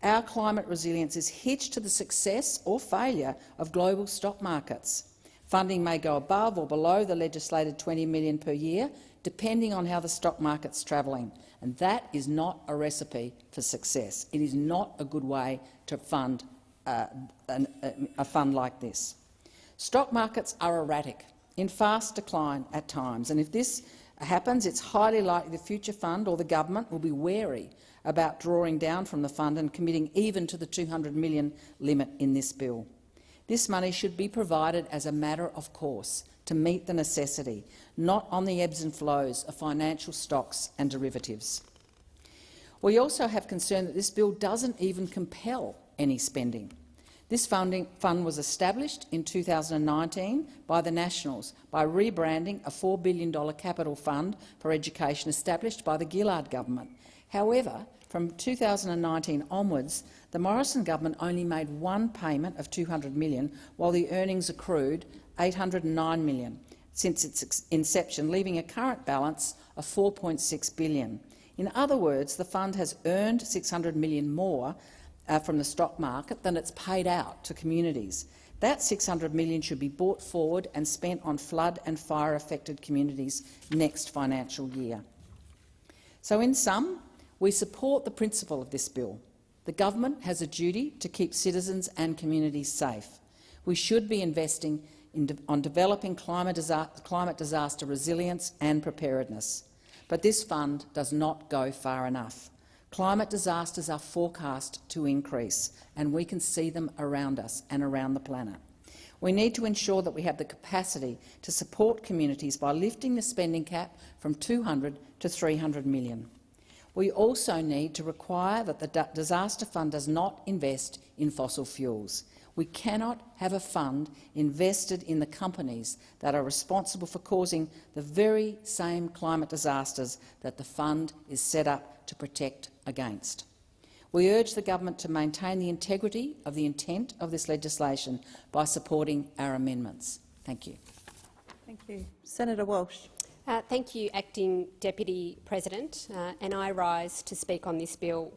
Our climate resilience is hitched to the success or failure of global stock markets. Funding may go above or below the legislated $20 million per year, depending on how the stock market's travelling, and that is not a recipe for success. It is not a good way to fund a fund like this. Stock markets are erratic, in fast decline at times, and if this happens, it's highly likely the future fund or the government will be wary about drawing down from the fund and committing even to the $200 million limit in this bill. This money should be provided as a matter of course to meet the necessity, not on the ebbs and flows of financial stocks and derivatives. We also have concern that this bill doesn't even compel any spending. This fund was established in 2019 by the Nationals by rebranding a $4 billion capital fund for education established by the Gillard government. However, from 2019 onwards, the Morrison government only made one payment of $200 million, while the earnings accrued $809 million since its inception, leaving a current balance of $4.6 billion. In other words, the fund has earned $600 million more from the stock market than it's paid out to communities. That $600 million should be brought forward and spent on flood and fire-affected communities next financial year. So, in sum, we support the principle of this bill. The government has a duty to keep citizens and communities safe. We should be investing on developing climate disaster resilience and preparedness. But this fund does not go far enough. Climate disasters are forecast to increase, and we can see them around us and around the planet. We need to ensure that we have the capacity to support communities by lifting the spending cap from $200 to $300 million. We also need to require that the disaster fund does not invest in fossil fuels. We cannot have a fund invested in the companies that are responsible for causing the very same climate disasters that the fund is set up to protect against. We urge the government to maintain the integrity of the intent of this legislation by supporting our amendments. Thank you. Thank you. Senator Walsh. Thank you, Acting Deputy President, and I rise to speak on this bill.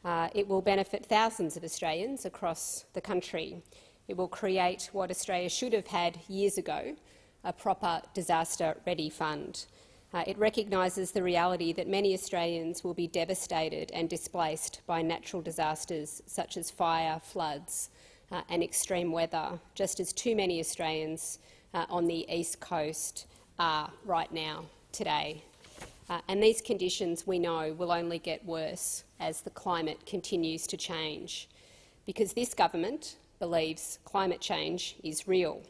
It will benefit thousands of Australians across the country. It will create what Australia should have had years ago, a proper disaster-ready fund. It recognises the reality that many Australians will be devastated and displaced by natural disasters such as fire, floods and extreme weather, just as too many Australians on the East Coast are right now, today. And these conditions, we know, will only get worse as the climate continues to change, because this government believes climate change is real.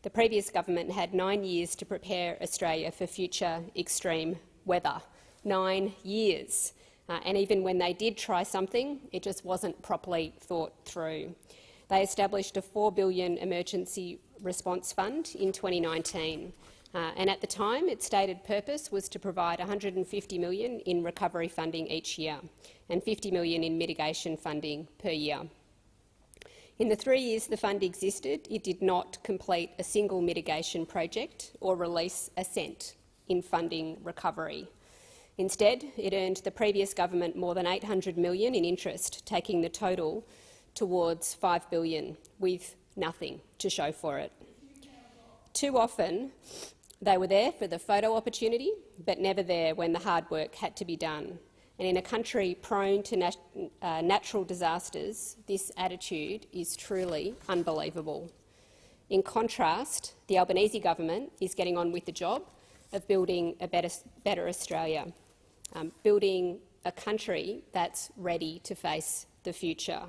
The previous government had 9 years to prepare Australia for future extreme weather. 9 years. And even when they did try something, it just wasn't properly thought through. They established a $4 billion emergency response fund in 2019. And at the time, its stated purpose was to provide $150 million in recovery funding each year and $50 million in mitigation funding per year. In the 3 years the fund existed, it did not complete a single mitigation project or release a cent in funding recovery. Instead, it earned the previous government more than $800 million in interest, taking the total towards $5 billion, with nothing to show for it. Too often, they were there for the photo opportunity, but never there when the hard work had to be done. And in a country prone to natural disasters, this attitude is truly unbelievable. In contrast, the Albanese government is getting on with the job of building a better Australia, building a country that's ready to face the future.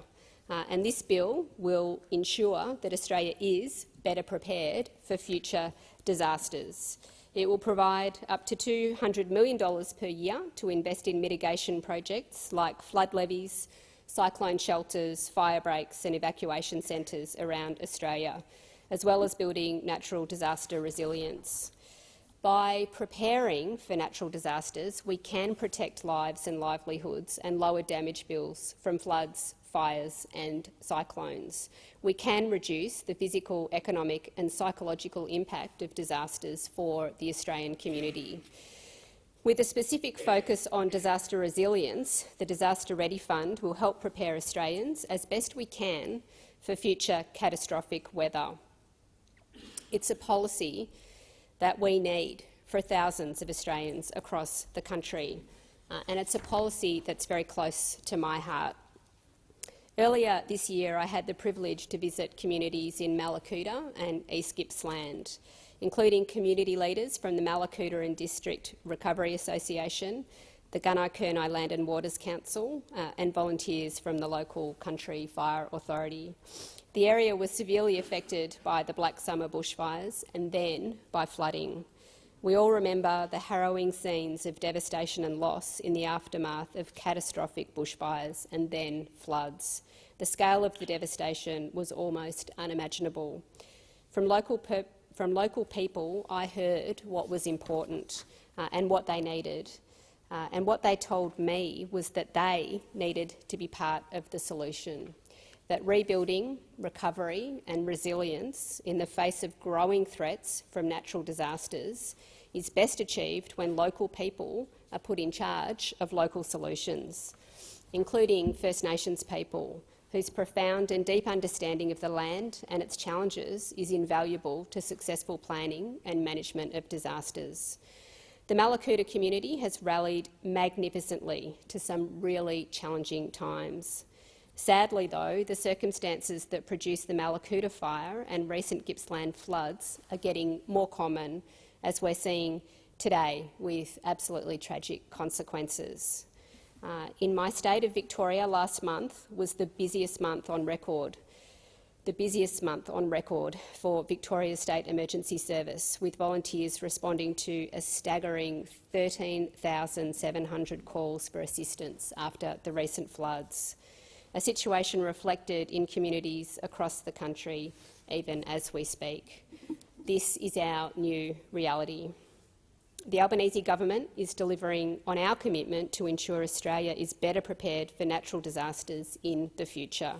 And this bill will ensure that Australia is better prepared for future disasters. It will provide up to $200 million per year to invest in mitigation projects like flood levies, cyclone shelters, fire breaks and evacuation centres around Australia, as well as building natural disaster resilience. By preparing for natural disasters, we can protect lives and livelihoods and lower damage bills from floods, fires and cyclones. We can reduce the physical, economic and psychological impact of disasters for the Australian community. With a specific focus on disaster resilience, the Disaster Ready Fund will help prepare Australians as best we can for future catastrophic weather. It's a policy that we need for thousands of Australians across the country, and it's a policy that's very close to my heart. Earlier this year, I had the privilege to visit communities in Mallacoota and East Gippsland, including community leaders from the Mallacoota and District Recovery Association, the Gunai-Kurnai Land and Waters Council and volunteers from the local Country Fire Authority. The area was severely affected by the Black Summer bushfires and then by flooding. We all remember the harrowing scenes of devastation and loss in the aftermath of catastrophic bushfires and then floods. The scale of the devastation was almost unimaginable. From local people, I heard what was important and what they needed. And what they told me was that they needed to be part of the solution, that rebuilding, recovery and resilience in the face of growing threats from natural disasters is best achieved when local people are put in charge of local solutions, including First Nations people, whose profound and deep understanding of the land and its challenges is invaluable to successful planning and management of disasters. The Mallacoota community has rallied magnificently to some really challenging times. Sadly, though, the circumstances that produced the Mallacoota fire and recent Gippsland floods are getting more common, as we're seeing today, with absolutely tragic consequences. In my state of Victoria, last month was the busiest month on record. For Victoria State Emergency Service, with volunteers responding to a staggering 13,700 calls for assistance after the recent floods, a situation reflected in communities across the country even as we speak. This is our new reality. The Albanese government is delivering on our commitment to ensure Australia is better prepared for natural disasters in the future.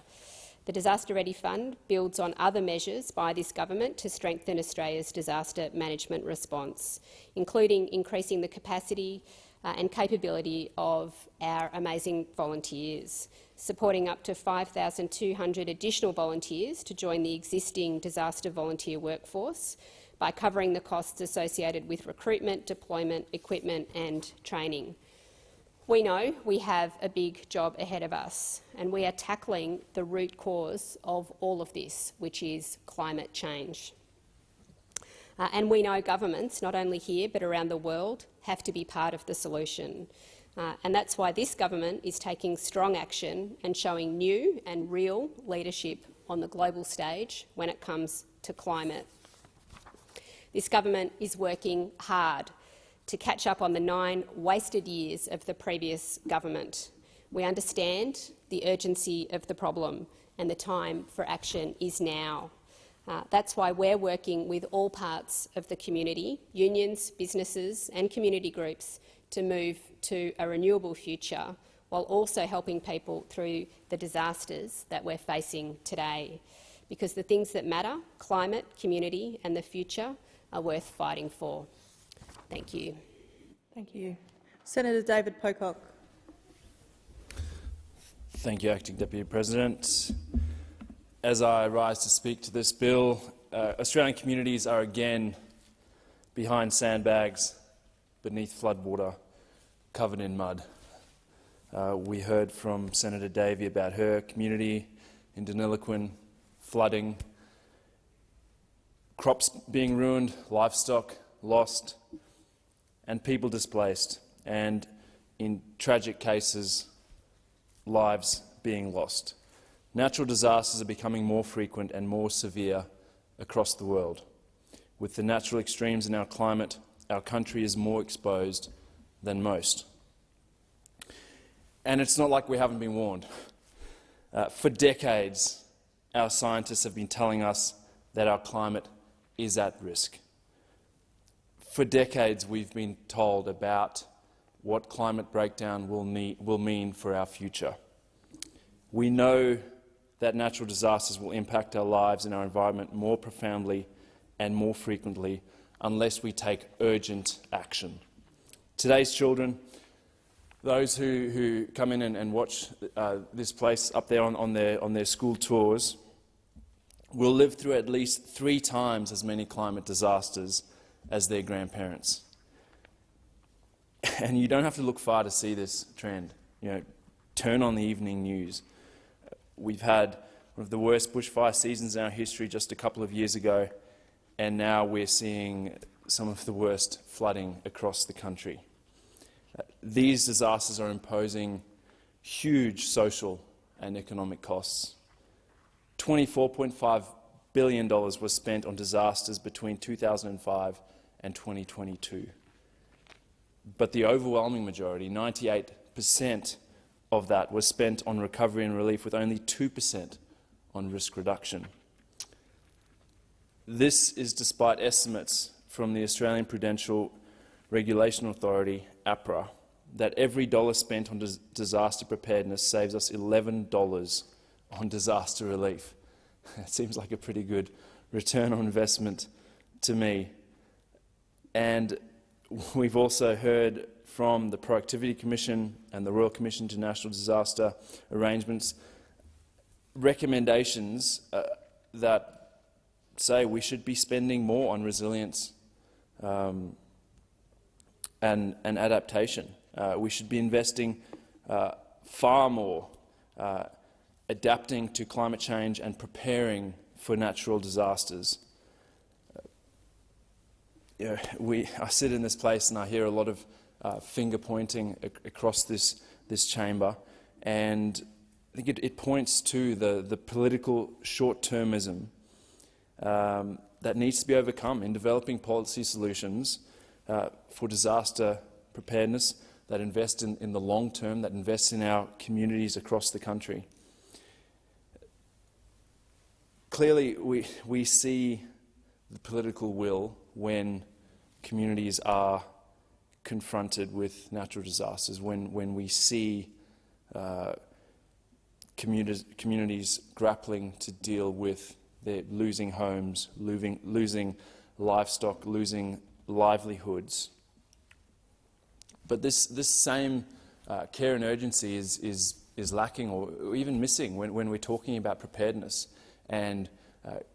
The Disaster Ready Fund builds on other measures by this government to strengthen Australia's disaster management response, including increasing the capacity and capability of our amazing volunteers, supporting up to 5,200 additional volunteers to join the existing disaster volunteer workforce by covering the costs associated with recruitment, deployment, equipment and training. We know we have a big job ahead of us, and we are tackling the root cause of all of this, which is climate change. And we know governments, not only here but around the world, have to be part of the solution. And that's why this government is taking strong action and showing new and real leadership on the global stage when it comes to climate. This government is working hard to catch up on the 9 wasted years of the previous government. We understand the urgency of the problem, and the time for action is now. That's why we're working with all parts of the community, unions, businesses and community groups, to move to a renewable future, while also helping people through the disasters that we're facing today. Because the things that matter, climate, community and the future, are worth fighting for. Thank you. Thank you. Senator David Pocock. Thank you, Acting Deputy President. As I rise to speak to this bill, Australian communities are again behind sandbags, beneath floodwater, covered in mud. We heard from Senator Davey about her community in Deniliquin, flooding, crops being ruined, livestock lost, and people displaced, and in tragic cases, lives being lost. Natural disasters are becoming more frequent and more severe across the world. With the natural extremes in our climate, our country is more exposed than most. And it's not like we haven't been warned. For decades, our scientists have been telling us that our climate is at risk. For decades, we've been told about what climate breakdown will mean for our future. We know that natural disasters will impact our lives and our environment more profoundly and more frequently unless we take urgent action. Today's children, those who come in and watch this place up there on their school tours, will live through at least 3 times as many climate disasters as their grandparents. And you don't have to look far to see this trend. Turn on the evening news. We've had one of the worst bushfire seasons in our history just a couple of years ago, and now we're seeing some of the worst flooding across the country. These disasters are imposing huge social and economic costs. $24.5 billion was spent on disasters between 2005 and 2022. But the overwhelming majority, 98% of that, was spent on recovery and relief, with only 2% on risk reduction. This is despite estimates from the Australian Prudential Regulation Authority, APRA, that every dollar spent on disaster preparedness saves us $11 on disaster relief. It seems like a pretty good return on investment to me. And we've also heard from the Proactivity Commission and the Royal Commission to National Disaster Arrangements recommendations that say we should be spending more on resilience and adaptation. We should be investing far more adapting to climate change and preparing for natural disasters. I sit in this place and I hear a lot of finger pointing across this chamber, and I think it points to the political short-termism that needs to be overcome in developing policy solutions for disaster preparedness that invest in the long term, that invest in our communities across the country. Clearly, we see the political will when communities are confronted with natural disasters, when we see communities grappling to deal with their losing homes, losing livestock, losing livelihoods. But this same care and urgency is lacking or even missing when we're talking about preparedness and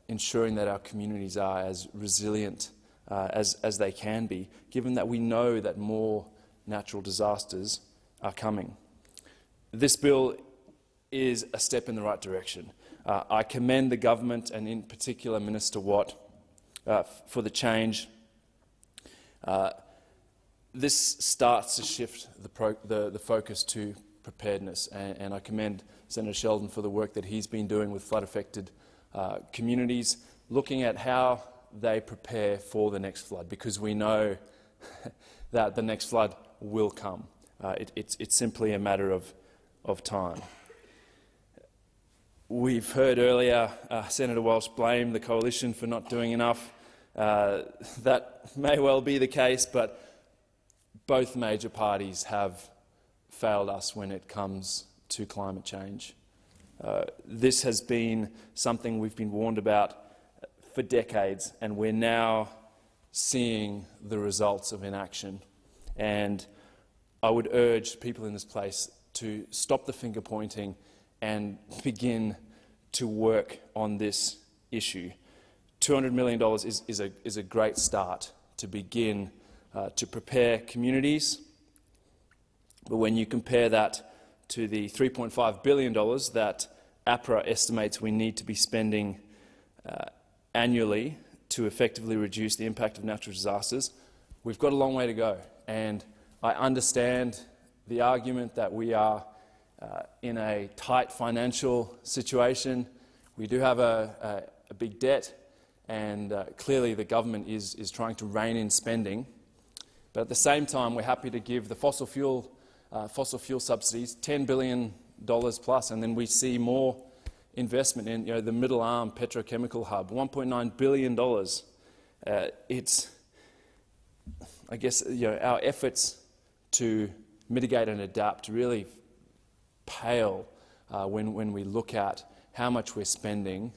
ensuring that our communities are as resilient as they can be, given that we know that more natural disasters are coming. This bill is a step in the right direction. I commend the government and in particular Minister Watt for the change. This starts to shift the focus to preparedness, and I commend Senator Sheldon for the work that he's been doing with flood-affected communities, looking at how they prepare for the next flood, because we know that the next flood will come. It's simply a matter of time. We've heard earlier Senator Walsh blame the coalition for not doing enough. That may well be the case, but both major parties have failed us when it comes to climate change. This has been something we've been warned about for decades, and we're now seeing the results of inaction. And I would urge people in this place to stop the finger-pointing and begin to work on this issue. $200 million is a great start to begin to prepare communities, but when you compare that to the $3.5 billion that APRA estimates we need to be spending annually to effectively reduce the impact of natural disasters, we've got a long way to go. And I understand the argument that we are in a tight financial situation. We do have a big debt, and clearly the government is trying to rein in spending. But at the same time, we're happy to give the fossil fuel subsidies $10 billion plus, and then we see more investment in the Middle Arm petrochemical hub, $1.9 billion. I guess our efforts to mitigate and adapt really pale when we look at how much we're spending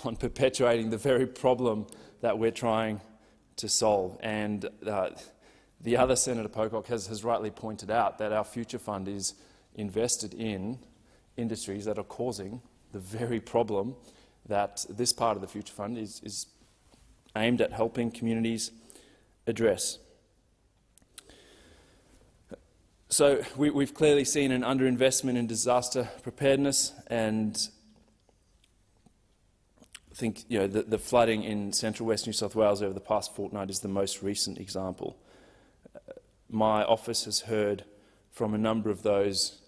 on perpetuating the very problem that we're trying to solve. And the other Senator Pocock has rightly pointed out that our Future Fund is invested in industries that are causing the very problem that this part of the Future Fund is aimed at helping communities address. So we've clearly seen an underinvestment in disaster preparedness, and I think the flooding in central West New South Wales over the past fortnight is the most recent example. My office has heard from a number of those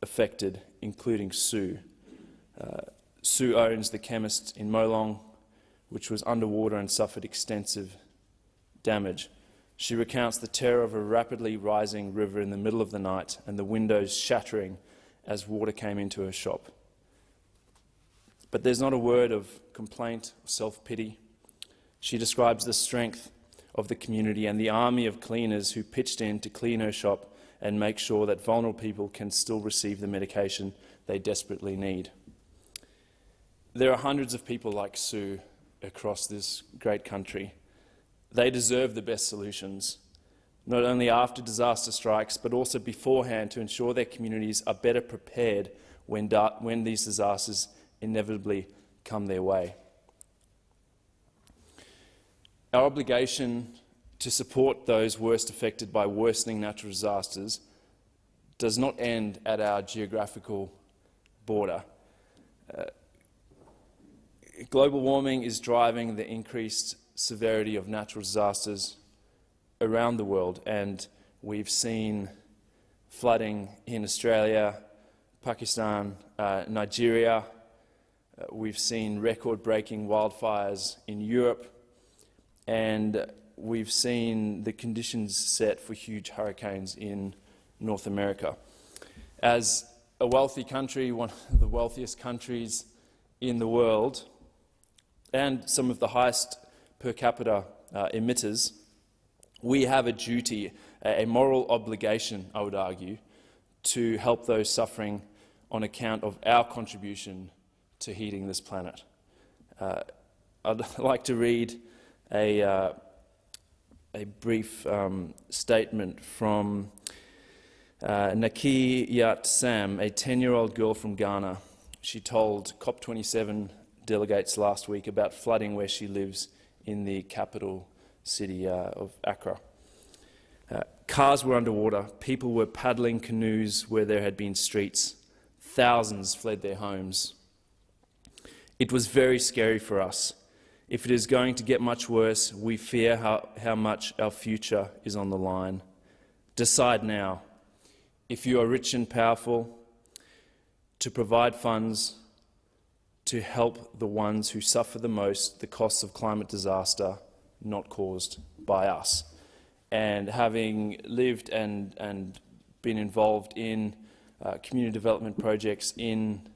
affected, including Sue. Sue owns the chemist in Molong, which was underwater and suffered extensive damage. She recounts the terror of a rapidly rising river in the middle of the night and the windows shattering as water came into her shop. But there's not a word of complaint or self-pity. She describes the strength of the community and the army of cleaners who pitched in to clean her shop and make sure that vulnerable people can still receive the medication they desperately need. There are hundreds of people like Sue across this great country. They deserve the best solutions, not only after disaster strikes, but also beforehand, to ensure their communities are better prepared when these disasters inevitably come their way. Our obligation to support those worst affected by worsening natural disasters does not end at our geographical border. Global warming is driving the increased severity of natural disasters around the world, and we've seen flooding in Australia, Pakistan, Nigeria. We've seen record-breaking wildfires in Europe, and we've seen the conditions set for huge hurricanes in North America. As a wealthy country, one of the wealthiest countries in the world, and some of the highest per capita emitters, we have a duty, a moral obligation, I would argue, to help those suffering on account of our contribution to heating this planet. I'd like to read a brief statement from Naki Yat Sam, a 10-year-old girl from Ghana. She told COP27 delegates last week about flooding where she lives in the capital city of Accra. Cars were underwater, people were paddling canoes where there had been streets, thousands fled their homes. It was very scary for us. If it is going to get much worse, we fear how much our future is on the line. Decide now, if you are rich and powerful, to provide funds to help the ones who suffer the most the costs of climate disaster not caused by us. And having lived and been involved in community development projects in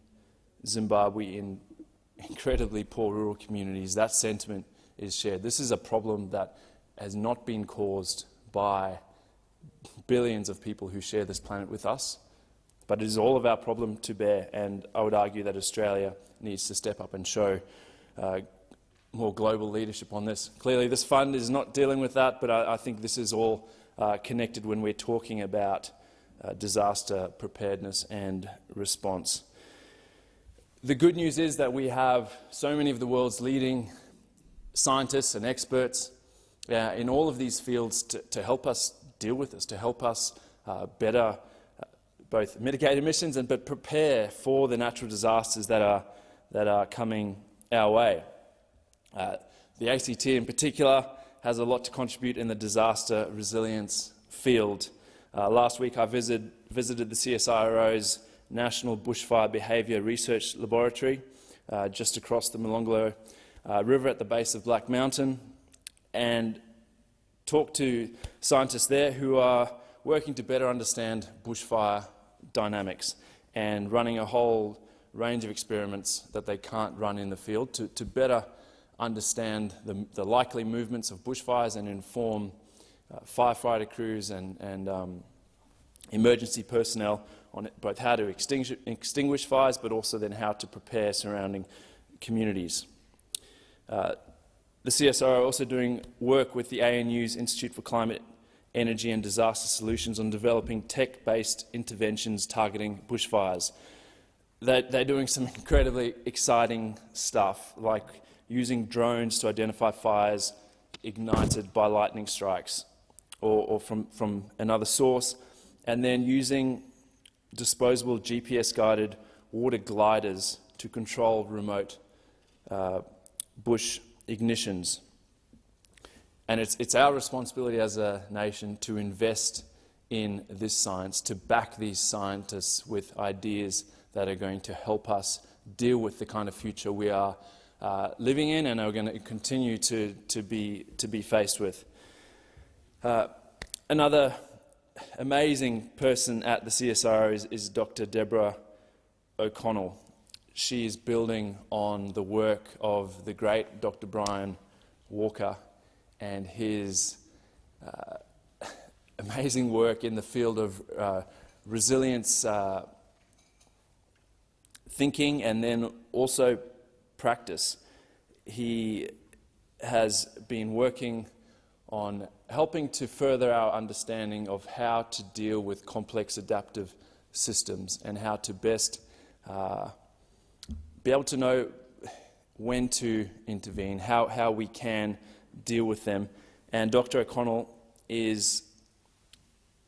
Zimbabwe in incredibly poor rural communities, that sentiment is shared. This is a problem that has not been caused by billions of people who share this planet with us, but it is all of our problem to bear, and I would argue that Australia needs to step up and show more global leadership on this. Clearly this fund is not dealing with that, but I think this is all connected when we're talking about disaster preparedness and response. The good news is that we have so many of the world's leading scientists and experts in all of these fields to help us deal with this, to help us better both mitigate emissions but prepare for the natural disasters that are coming our way. The ACT in particular has a lot to contribute in the disaster resilience field. Last week I visited the CSIRO's National Bushfire Behaviour Research Laboratory just across the Molonglo River at the base of Black Mountain, and talked to scientists there who are working to better understand bushfire dynamics and running a whole range of experiments that they can't run in the field to better understand the likely movements of bushfires and inform firefighter crews and emergency personnel on both how to extinguish fires, but also then how to prepare surrounding communities. The CSIRO are also doing work with the ANU's Institute for Climate, Energy and Disaster Solutions on developing tech-based interventions targeting bushfires. They're doing some incredibly exciting stuff, like using drones to identify fires ignited by lightning strikes or from another source, and then using disposable GPS-guided water gliders to control remote bush ignitions. And it's our responsibility as a nation to invest in this science, to back these scientists with ideas that are going to help us deal with the kind of future we are living in and are going to continue to be faced with. Another amazing person at the CSIRO is Dr. Deborah O'Connell. She is building on the work of the great Dr. Brian Walker and his amazing work in the field of resilience thinking and then also practice. He has been working on helping to further our understanding of how to deal with complex adaptive systems and how to best be able to know when to intervene, how we can deal with them. And Dr. O'Connell is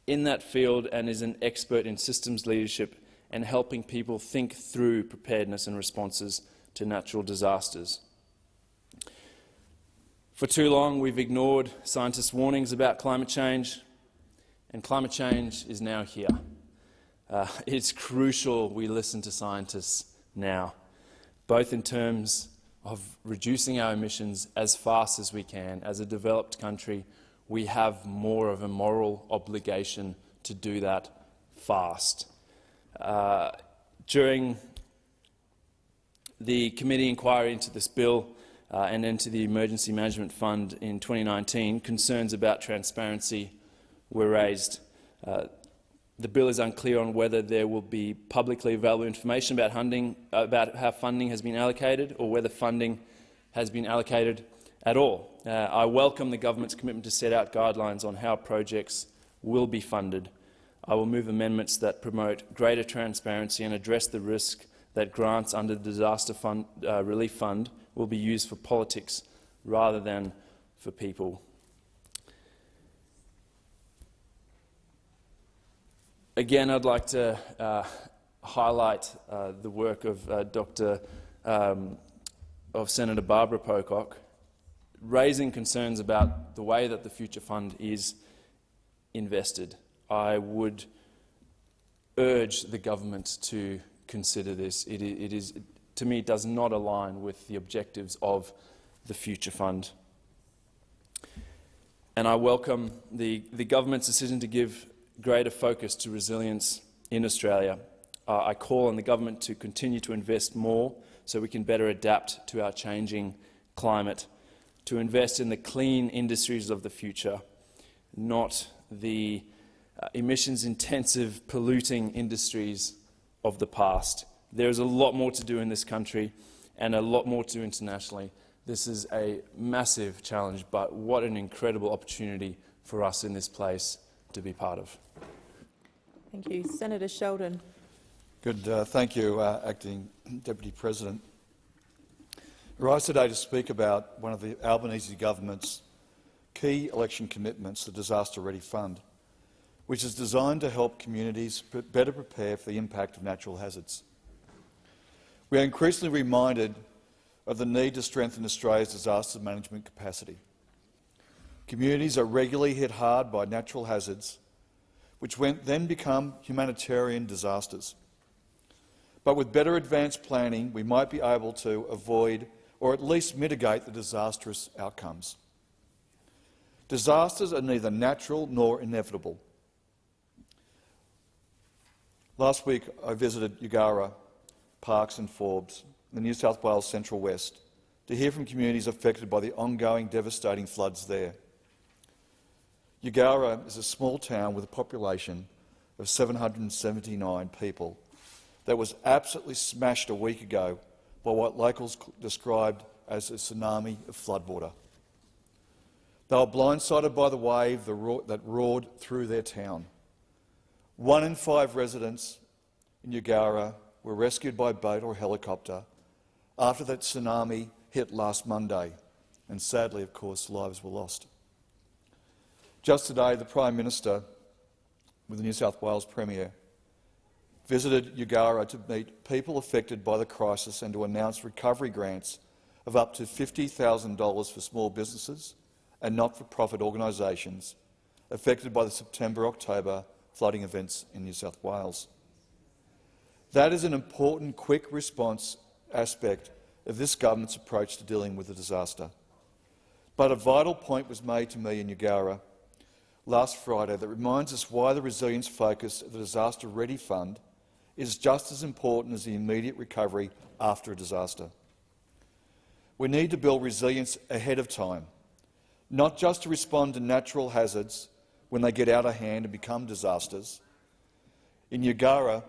in that field and is an expert in systems leadership and helping people think through preparedness and responses to natural disasters. For too long, we've ignored scientists' warnings about climate change, and climate change is now here. It's crucial we listen to scientists now, both in terms of reducing our emissions as fast as we can. As a developed country, we have more of a moral obligation to do that fast. During the committee inquiry into this bill and into the Emergency Management Fund in 2019, concerns about transparency were raised. The bill is unclear on whether there will be publicly available information about how funding has been allocated or whether funding has been allocated at all. I welcome the government's commitment to set out guidelines on how projects will be funded. I will move amendments that promote greater transparency and address the risk that grants under the Disaster Relief Fund will be used for politics rather than for people. Again, I'd like to highlight the work of Senator Barbara Pocock, raising concerns about the way that the Future Fund is invested. I would urge the government to consider this. It is, to me, it does not align with the objectives of the Future Fund. And I welcome the government's decision to give greater focus to resilience in Australia. I call on the government to continue to invest more so we can better adapt to our changing climate, to invest in the clean industries of the future, not the emissions-intensive, polluting industries of the past. There is a lot more to do in this country and a lot more to do internationally. This is a massive challenge, but what an incredible opportunity for us in this place to be part of. Thank you. Senator Sheldon. Good. Thank you, Acting Deputy President. I rise today to speak about one of the Albanese government's key election commitments, the Disaster Ready Fund, which is designed to help communities better prepare for the impact of natural hazards. We are increasingly reminded of the need to strengthen Australia's disaster management capacity. Communities are regularly hit hard by natural hazards, which then become humanitarian disasters. But with better advanced planning, we might be able to avoid or at least mitigate the disastrous outcomes. Disasters are neither natural nor inevitable. Last week I visited Eugowra, Parkes and Forbes, the New South Wales Central West, to hear from communities affected by the ongoing devastating floods there. Eugowra is a small town with a population of 779 people that was absolutely smashed a week ago by what locals described as a tsunami of floodwater. They were blindsided by the wave that roared through their town. 1 in 5 residents in Eugowra were rescued by boat or helicopter after that tsunami hit last Monday, and sadly, of course, lives were lost. Just today, the Prime Minister, with the New South Wales Premier, visited Eugowra to meet people affected by the crisis and to announce recovery grants of up to $50,000 for small businesses and not-for-profit organisations affected by the September-October flooding events in New South Wales. That is an important quick response aspect of this government's approach to dealing with the disaster. But a vital point was made to me in Eugowra last Friday that reminds us why the resilience focus of the Disaster Ready Fund is just as important as the immediate recovery after a disaster. We need to build resilience ahead of time, not just to respond to natural hazards when they get out of hand and become disasters. In Eugowra,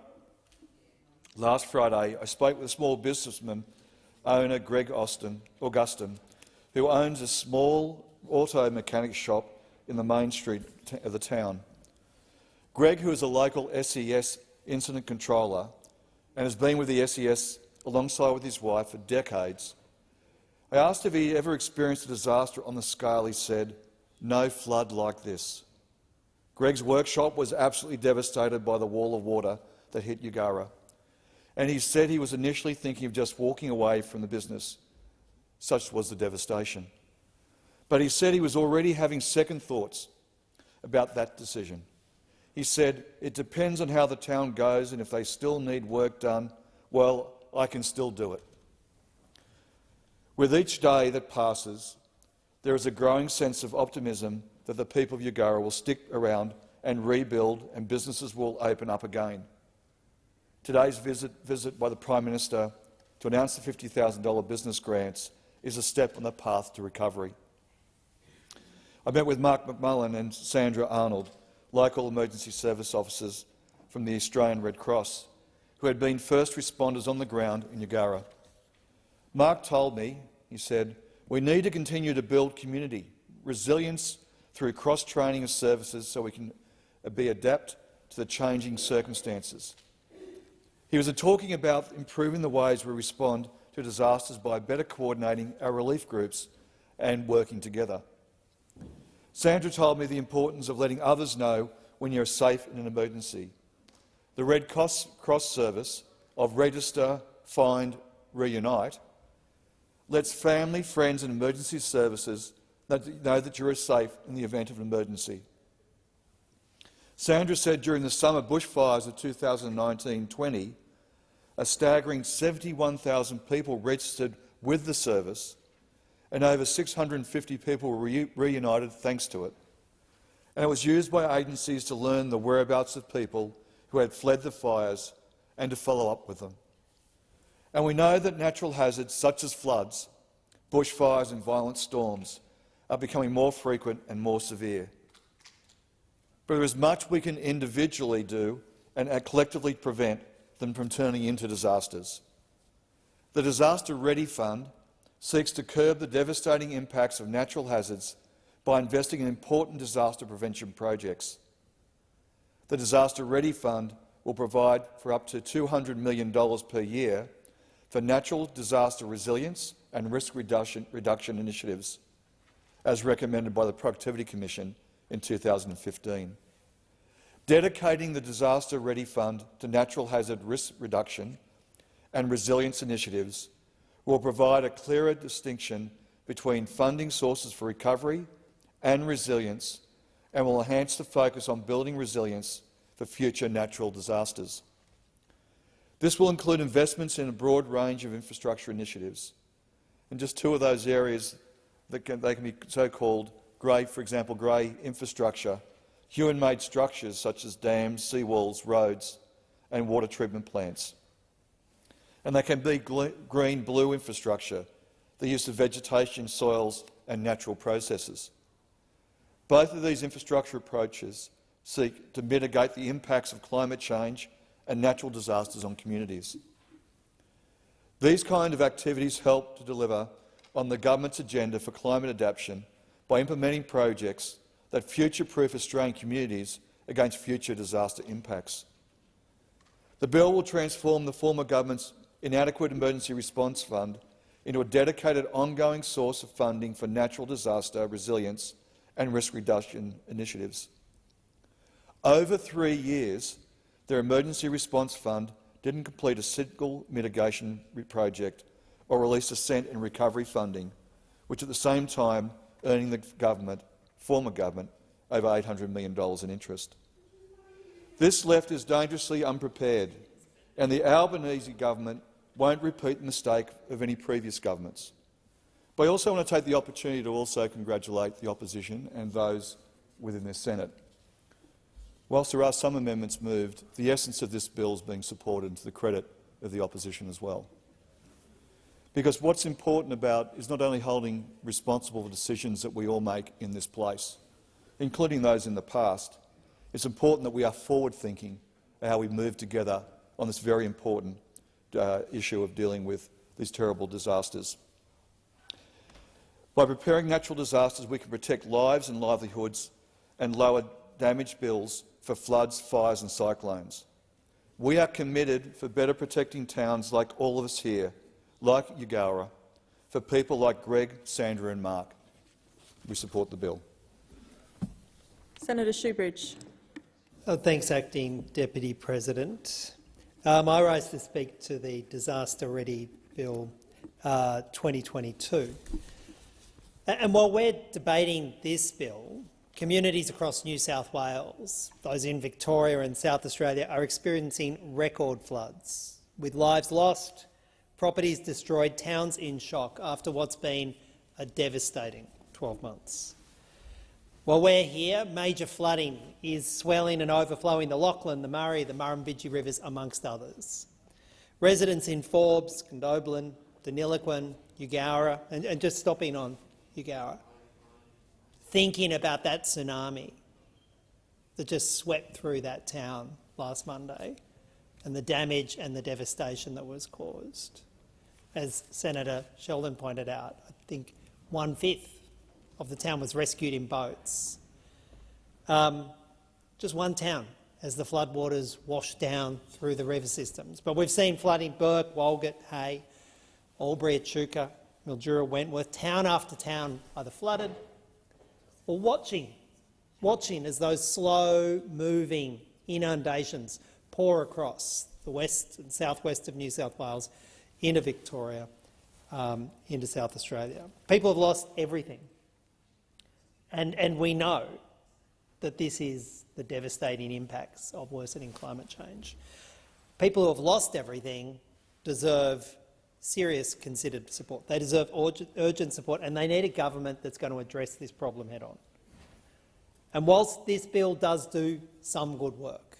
last Friday, I spoke with a small businessman owner, Greg Augustin, who owns a small auto mechanic shop in the main street of the town. Greg, who is a local SES incident controller and has been with the SES alongside with his wife for decades, I asked if he ever experienced a disaster on the scale. He said, "No flood like this." Greg's workshop was absolutely devastated by the wall of water that hit Eugowra, and he said he was initially thinking of just walking away from the business. Such was the devastation. But he said he was already having second thoughts about that decision. He said, "It depends on how the town goes, and if they still need work done, well, I can still do it." With each day that passes, there is a growing sense of optimism that the people of Eugowra will stick around and rebuild and businesses will open up again. Today's visit by the Prime Minister to announce the $50,000 business grants is a step on the path to recovery. I met with Mark McMullen and Sandra Arnold, local emergency service officers from the Australian Red Cross, who had been first responders on the ground in Eugowra. Mark told me, he said, "We need to continue to build community resilience through cross-training of services so we can be adept to the changing circumstances. He was talking about improving the ways we respond to disasters by better coordinating our relief groups and working together. Sandra told me the importance of letting others know when you're safe in an emergency. The Red Cross service of Register, Find, Reunite lets family, friends and emergency services know that you're safe in the event of an emergency. Sandra said during the summer bushfires of 2019-20, a staggering 71,000 people registered with the service and over 650 people were reunited thanks to it. And it was used by agencies to learn the whereabouts of people who had fled the fires and to follow up with them. And we know that natural hazards such as floods, bushfires and violent storms are becoming more frequent and more severe. But there is much we can individually do and collectively prevent them from turning into disasters. The Disaster Ready Fund seeks to curb the devastating impacts of natural hazards by investing in important disaster prevention projects. The Disaster Ready Fund will provide for up to $200 million per year for natural disaster resilience and risk reduction initiatives, as recommended by the Productivity Commission in 2015. Dedicating the Disaster Ready Fund to natural hazard risk reduction and resilience initiatives will provide a clearer distinction between funding sources for recovery and resilience and will enhance the focus on building resilience for future natural disasters. This will include investments in a broad range of infrastructure initiatives. And just two of those areas that can be so-called grey, for example, grey infrastructure, human-made structures such as dams, seawalls, roads and water treatment plants. And they can be green-blue infrastructure, the use of vegetation, soils and natural processes. Both of these infrastructure approaches seek to mitigate the impacts of climate change and natural disasters on communities. These kind of activities help to deliver on the government's agenda for climate adaptation by implementing projects that future-proof Australian communities against future disaster impacts. The bill will transform the former government's inadequate emergency response fund into a dedicated ongoing source of funding for natural disaster resilience and risk reduction initiatives. Over 3 years, their emergency response fund didn't complete a single mitigation project or release a cent in recovery funding, which at the same time earning the former government, over $800 million in interest. This left is dangerously unprepared, and the Albanese government won't repeat the mistake of any previous governments. But I also want to take the opportunity to also congratulate the opposition and those within the Senate. Whilst there are some amendments moved, the essence of this bill is being supported to the credit of the opposition as well. Because what's important about is not only holding responsible for decisions that we all make in this place, including those in the past, it's important that we are forward-thinking how we move together on this very important issue of dealing with these terrible disasters. By preparing natural disasters, we can protect lives and livelihoods and lower damage bills for floods, fires and cyclones. We are committed for better protecting towns like all of us here, like Eugowra, for people like Greg, Sandra and Mark. We support the bill. Senator Shoebridge. Thanks, Acting Deputy President. I rise to speak to the Disaster Ready Bill 2022. And while we're debating this bill, communities across New South Wales, those in Victoria and South Australia, are experiencing record floods, with lives lost, properties destroyed, towns in shock after what's been a devastating 12 months. While we're here, major flooding is swelling and overflowing the Lachlan, the Murray, the Murrumbidgee rivers, amongst others. Residents in Forbes, Condobolin, Deniliquin, Eugowra, and just stopping on Eugowra, thinking about that tsunami that just swept through that town last Monday and the damage and the devastation that was caused. As Senator Sheldon pointed out, I think 1/5 of the town was rescued in boats. Just one town as the floodwaters wash down through the river systems. But we've seen flooding Bourke, Walgett, Hay, Albury, Echuca, Mildura, Wentworth, town after town either flooded or watching as those slow-moving inundations pour across the west and southwest of New South Wales into Victoria, into South Australia. People have lost everything. And we know that this is the devastating impacts of worsening climate change. People who have lost everything deserve serious considered support. They deserve urgent support, and they need a government that's going to address this problem head-on. And whilst this bill does do some good work,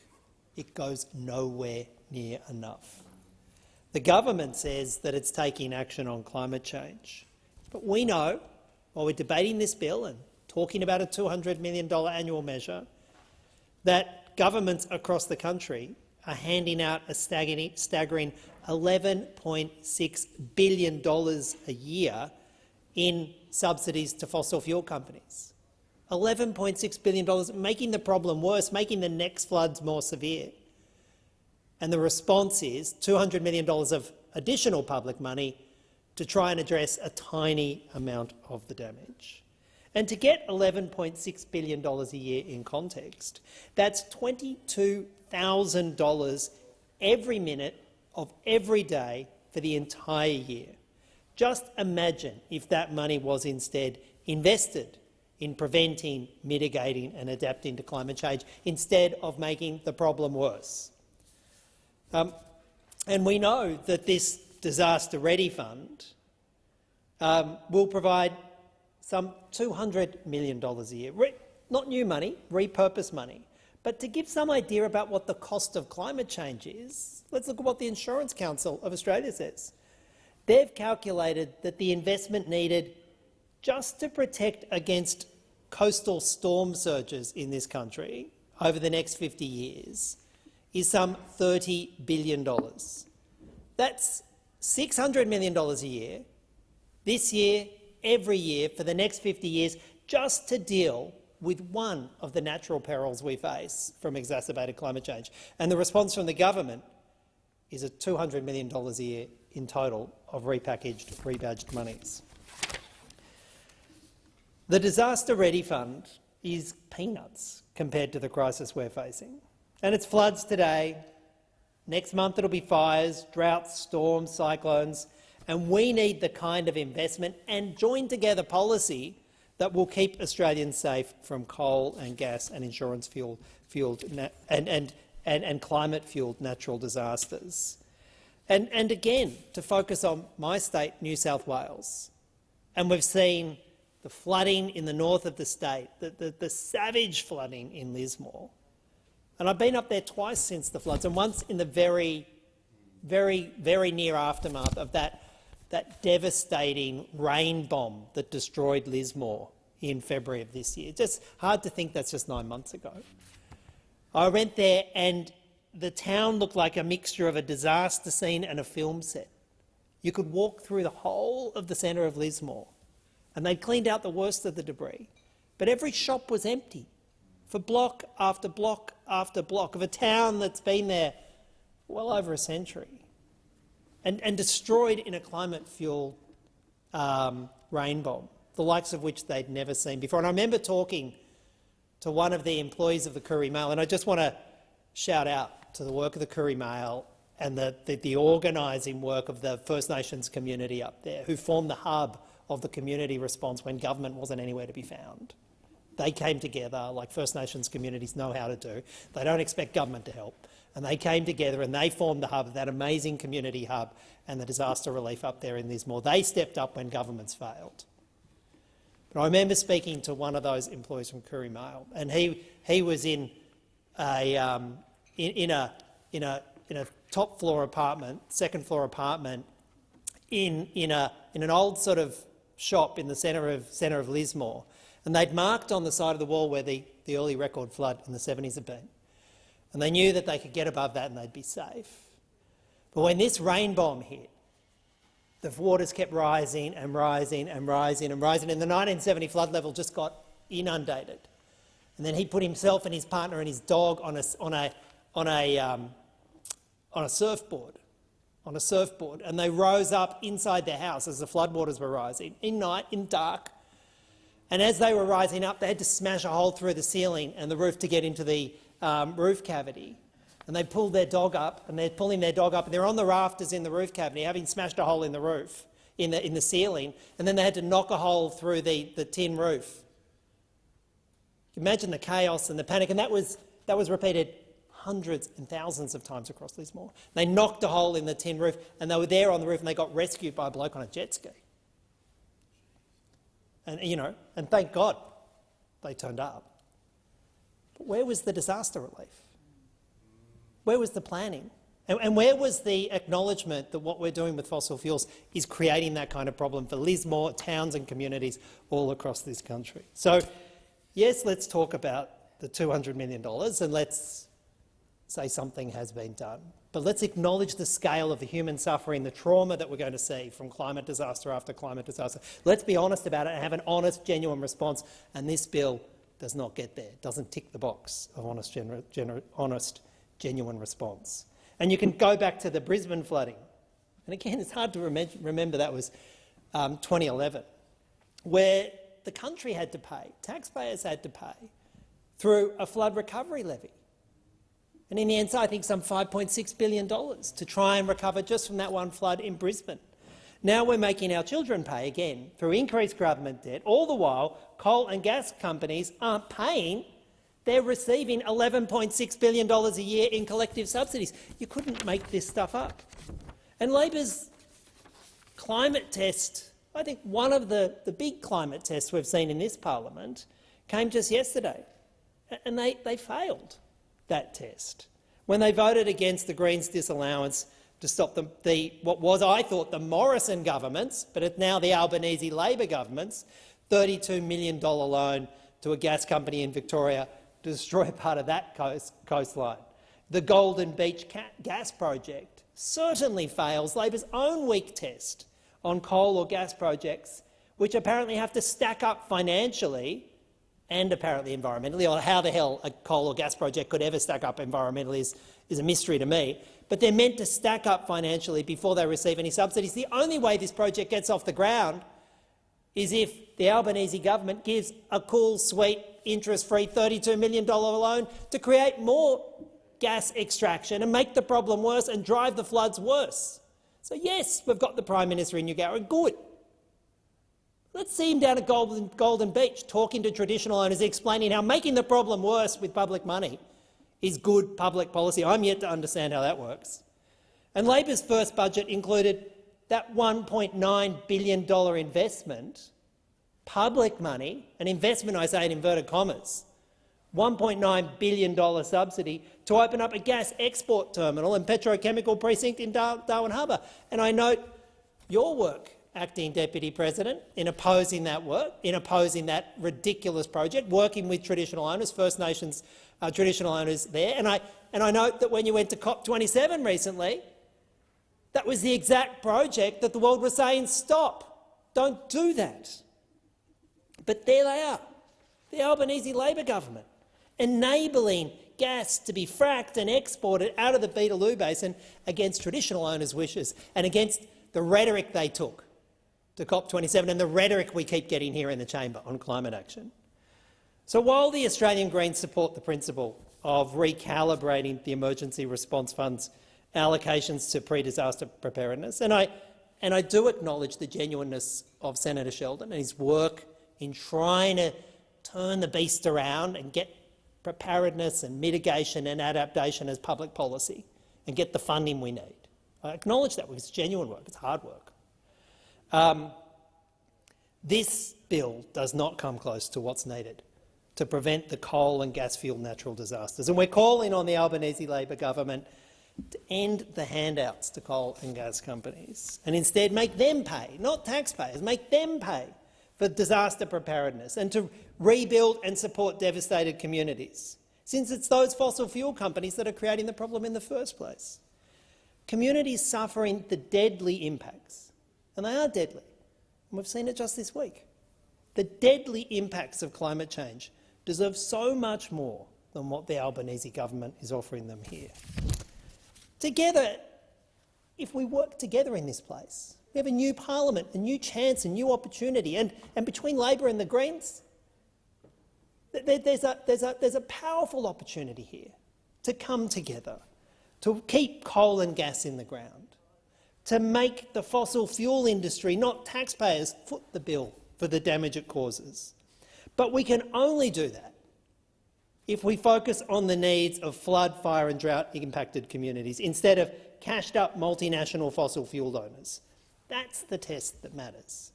it goes nowhere near enough. The government says that it's taking action on climate change. But we know, while we're debating this bill and talking about a $200 million annual measure, that governments across the country are handing out a staggering $11.6 billion a year in subsidies to fossil fuel companies. $11.6 billion, making the problem worse, making the next floods more severe. And the response is $200 million of additional public money to try and address a tiny amount of the damage. And to get $11.6 billion a year in context, that's $22,000 every minute of every day for the entire year. Just imagine if that money was instead invested in preventing, mitigating and adapting to climate change instead of making the problem worse. And we know that this Disaster Ready Fund will provide some $200 million a year. Not new money, repurposed money. But to give some idea about what the cost of climate change is, let's look at what the Insurance Council of Australia says. They've calculated that the investment needed just to protect against coastal storm surges in this country over the next 50 years is some $30 billion. That's $600 million a year, this year, every year, for the next 50 years, just to deal with one of the natural perils we face from exacerbated climate change. And the response from the government is a $200 million a year in total of repackaged, rebadged monies. The Disaster Ready Fund is peanuts compared to the crisis we're facing. And it's floods today. Next month it'll be fires, droughts, storms, cyclones. And we need the kind of investment and joined-together policy that will keep Australians safe from coal and gas and insurance-fueled and climate-fueled natural disasters. And again, to focus on my state, New South Wales, and we've seen the flooding in the north of the state, the savage flooding in Lismore. And I've been up there twice since the floods, and once in the very, very, very near aftermath of that devastating rain bomb that destroyed Lismore in February of this year. Just hard to think that's just 9 months ago. I went there and the town looked like a mixture of a disaster scene and a film set. You could walk through the whole of the centre of Lismore and they'd cleaned out the worst of the debris. But every shop was empty for block after block after block of a town that's been there well over a century and destroyed in a climate-fueled rain bomb, the likes of which they'd never seen before. And I remember talking to one of the employees of the Courier Mail, and I just want to shout out to the work of the Courier Mail and the organising work of the First Nations community up there, who formed the hub of the community response when government wasn't anywhere to be found. They came together like First Nations communities know how to do. They don't expect government to help. And they came together and they formed the hub, that amazing community hub and the disaster relief up there in Lismore. They stepped up when governments failed. But I remember speaking to one of those employees from Courier Mail, and he was in a top floor apartment, second floor apartment, in an old sort of shop in the centre of Lismore, and they'd marked on the side of the wall where the early record flood in the 70s had been, and they knew that they could get above that and they'd be safe. But when this rain bomb hit, the waters kept rising and rising and rising and rising, and the 1970 flood level just got inundated. And then he put himself and his partner and his dog on a surfboard, and they rose up inside their house as the floodwaters were rising, in night, in dark. And as they were rising up, they had to smash a hole through the ceiling and the roof to get into the roof cavity. And they pulled their dog up, and they're pulling their dog up, and they're on the rafters in the roof cavity, having smashed a hole in the roof, in the ceiling, and then they had to knock a hole through the tin roof. Imagine the chaos and the panic, and that was repeated hundreds and thousands of times across Lismore. They knocked a hole in the tin roof, and they were there on the roof, and they got rescued by a bloke on a jet ski. And and thank God they turned up. But where was the disaster relief? Where was the planning? And where was the acknowledgement that what we're doing with fossil fuels is creating that kind of problem for Lismore, towns and communities all across this country? So, yes, let's talk about the $200 million and let's say something has been done. But let's acknowledge the scale of the human suffering, the trauma that we're going to see from climate disaster after climate disaster. Let's be honest about it and have an honest, genuine response. And this bill does not get there, doesn't tick the box of honest, genuine response. And you can go back to the Brisbane flooding. And again, it's hard to remember that was 2011, where the country had to pay, taxpayers had to pay, through a flood recovery levy. And in the end, I think some $5.6 billion to try and recover just from that one flood in Brisbane. Now we're making our children pay again through increased government debt. All the while, coal and gas companies aren't paying. They're receiving $11.6 billion a year in collective subsidies. You couldn't make this stuff up. And Labor's climate test, I think one of the big climate tests we've seen in this parliament, came just yesterday. And they failed that test when they voted against the Greens' disallowance to stop what was, I thought, the Morrison government's, but it's now the Albanese Labor government's, $32 million loan to a gas company in Victoria to destroy part of that coastline. The Golden Beach gas project certainly fails Labor's own weak test on coal or gas projects, which apparently have to stack up financially and apparently environmentally, or how the hell a coal or gas project could ever stack up environmentally is a mystery to me. But they're meant to stack up financially before they receive any subsidies. The only way this project gets off the ground is if the Albanese government gives a cool, sweet, interest-free $32 million loan to create more gas extraction and make the problem worse and drive the floods worse. So yes, we've got the Prime Minister in Newgowrie, good. Let's see him down at Golden Beach talking to traditional owners, explaining how making the problem worse with public money is good public policy. I'm yet to understand how that works. And Labor's first budget included that $1.9 billion investment, public money, an investment I say in inverted commas, $1.9 billion subsidy to open up a gas export terminal and petrochemical precinct in Darwin Harbour. And I note your work, Acting Deputy President, in opposing that work, in opposing that ridiculous project, working with traditional owners, First Nations traditional owners there. And I note that when you went to COP27 recently, that was the exact project that the world was saying, stop, don't do that. But there they are, the Albanese Labor government, enabling gas to be fracked and exported out of the Beetaloo Basin against traditional owners' wishes and against the rhetoric they took to COP27 and the rhetoric we keep getting here in the chamber on climate action. So while the Australian Greens support the principle of recalibrating the Emergency Response Fund's allocations to pre-disaster preparedness, and I do acknowledge the genuineness of Senator Sheldon and his work in trying to turn the beast around and get preparedness and mitigation and adaptation as public policy and get the funding we need. I acknowledge that because it's genuine work, it's hard work. This bill does not come close to what's needed to prevent the coal and gas-fuelled natural disasters. And we're calling on the Albanese Labor government to end the handouts to coal and gas companies and instead make them pay, not taxpayers, make them pay for disaster preparedness and to rebuild and support devastated communities, since it's those fossil fuel companies that are creating the problem in the first place. Communities suffering the deadly impacts, and they are deadly, and we've seen it just this week, the deadly impacts of climate change deserve so much more than what the Albanese government is offering them here. Together, if we work together in this place, we have a new parliament, a new chance, a new opportunity, and between Labor and the Greens, there's a powerful opportunity here to come together, to keep coal and gas in the ground, to make the fossil fuel industry, not taxpayers, foot the bill for the damage it causes. But we can only do that if we focus on the needs of flood, fire and drought-impacted communities instead of cashed-up multinational fossil fuel owners. That's the test that matters,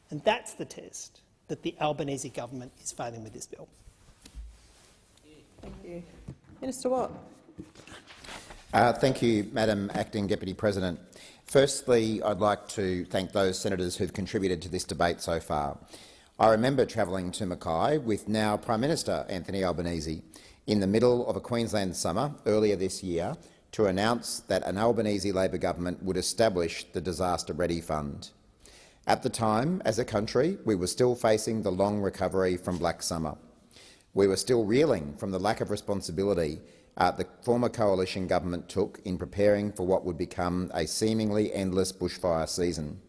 and that's the test that the Albanese government is failing with this bill. Thank you. Minister Watt. Thank you, Madam Acting Deputy President. Firstly, I'd like to thank those senators who've contributed to this debate so far. I remember travelling to Mackay with now Prime Minister Anthony Albanese in the middle of a Queensland summer earlier this year to announce that an Albanese Labor government would establish the Disaster Ready Fund. At the time, as a country, we were still facing the long recovery from Black Summer. We were still reeling from the lack of responsibility the former coalition government took in preparing for what would become a seemingly endless bushfire season.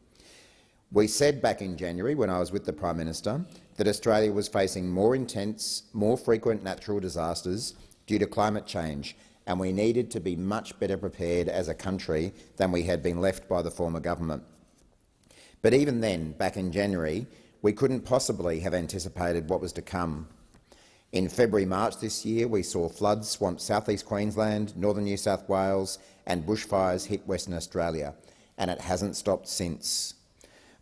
We said back in January, when I was with the Prime Minister, that Australia was facing more intense, more frequent natural disasters due to climate change, and we needed to be much better prepared as a country than we had been left by the former government. But even then, back in January, we couldn't possibly have anticipated what was to come. In February-March this year, we saw floods swamp south-east Queensland, northern New South Wales and bushfires hit Western Australia, and it hasn't stopped since.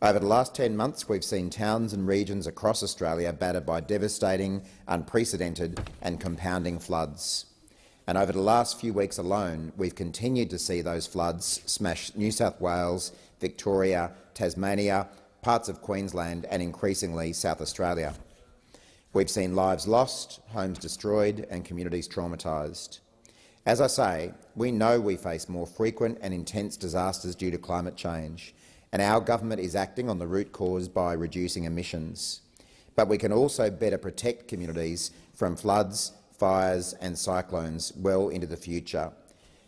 Over the last 10 months, we've seen towns and regions across Australia battered by devastating, unprecedented and compounding floods. And over the last few weeks alone, we've continued to see those floods smash New South Wales, Victoria, Tasmania, parts of Queensland and increasingly South Australia. We've seen lives lost, homes destroyed and communities traumatised. As I say, we know we face more frequent and intense disasters due to climate change, and our government is acting on the root cause by reducing emissions. But we can also better protect communities from floods, fires and cyclones well into the future.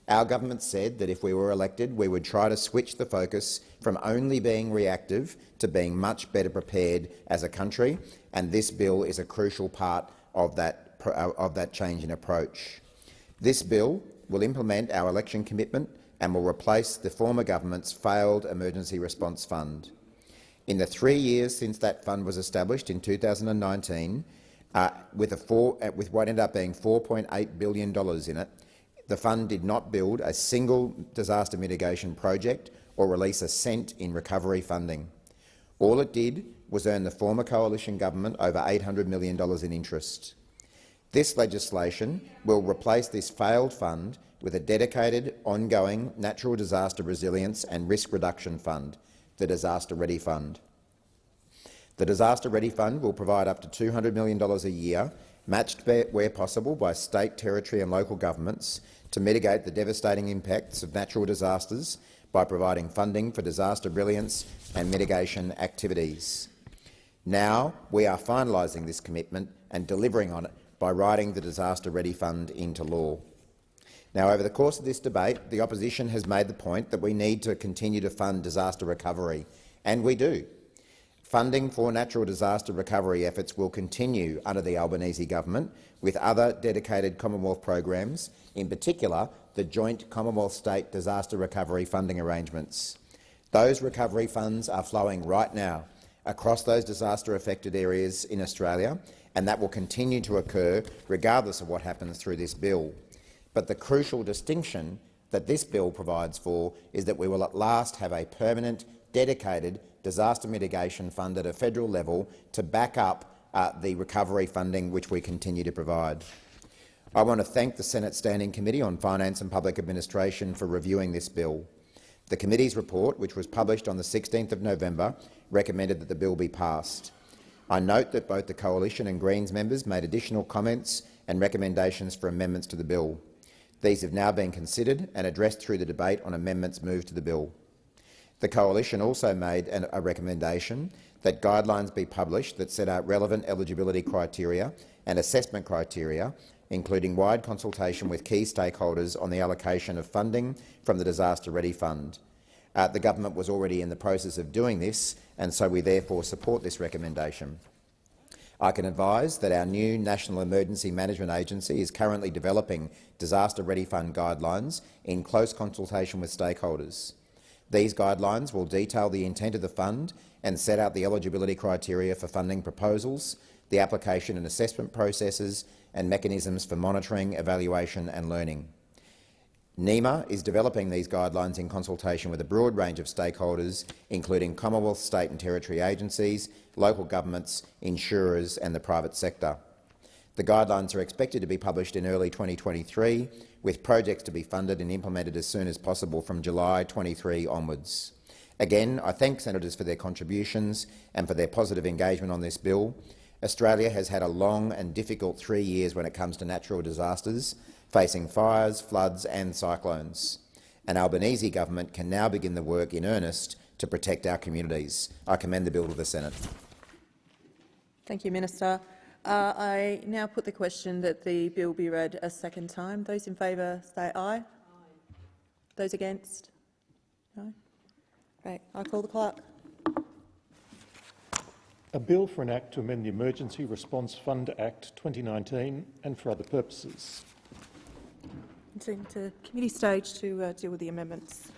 Our government said that if we were elected, we would try to switch the focus from only being reactive to being much better prepared as a country, and this bill is a crucial part of that change in approach. This bill will implement our election commitment and will replace the former government's failed Emergency Response Fund. In the 3 years since that fund was established in 2019, with what ended up being $4.8 billion in it, the fund did not build a single disaster mitigation project or release a cent in recovery funding. All it did was earn the former coalition government over $800 million in interest. This legislation will replace this failed fund with a dedicated, ongoing natural disaster resilience and risk reduction fund, the Disaster Ready Fund. The Disaster Ready Fund will provide up to $200 million a year, matched where possible by state, territory and local governments, to mitigate the devastating impacts of natural disasters by providing funding for disaster resilience and mitigation activities. Now we are finalising this commitment and delivering on it by writing the Disaster Ready Fund into law. Now, over the course of this debate, the opposition has made the point that we need to continue to fund disaster recovery, and we do. Funding for natural disaster recovery efforts will continue under the Albanese government, with other dedicated Commonwealth programs, in particular the joint Commonwealth-State disaster recovery funding arrangements. Those recovery funds are flowing right now across those disaster-affected areas in Australia, and that will continue to occur regardless of what happens through this bill. But the crucial distinction that this bill provides for is that we will at last have a permanent, dedicated disaster mitigation fund at a federal level to back up the recovery funding which we continue to provide. I want to thank the Senate Standing Committee on Finance and Public Administration for reviewing this bill. The committee's report, which was published on the 16th of November, recommended that the bill be passed. I note that both the Coalition and Greens members made additional comments and recommendations for amendments to the bill. These have now been considered and addressed through the debate on amendments moved to the bill. The Coalition also made a recommendation that guidelines be published that set out relevant eligibility criteria and assessment criteria, including wide consultation with key stakeholders on the allocation of funding from the Disaster Ready Fund. The government was already in the process of doing this, and so we therefore support this recommendation. I can advise that our new National Emergency Management Agency is currently developing Disaster Ready Fund guidelines in close consultation with stakeholders. These guidelines will detail the intent of the fund and set out the eligibility criteria for funding proposals, the application and assessment processes and mechanisms for monitoring, evaluation and learning. NEMA is developing these guidelines in consultation with a broad range of stakeholders, including Commonwealth, state and territory agencies, local governments, insurers and the private sector. The guidelines are expected to be published in early 2023, with projects to be funded and implemented as soon as possible from July 23 onwards. Again, I thank senators for their contributions and for their positive engagement on this bill. Australia has had a long and difficult 3 years when it comes to natural disasters, facing fires, floods and cyclones. An Albanese government can now begin the work in earnest to protect our communities. I commend the bill to the Senate. Thank you, Minister. I now put the question that the bill be read a second time. Those in favour say aye. Aye. Those against? No? Great. I call the clerk. A bill for an act to amend the Emergency Response Fund Act 2019 and for other purposes. To committee stage to deal with the amendments.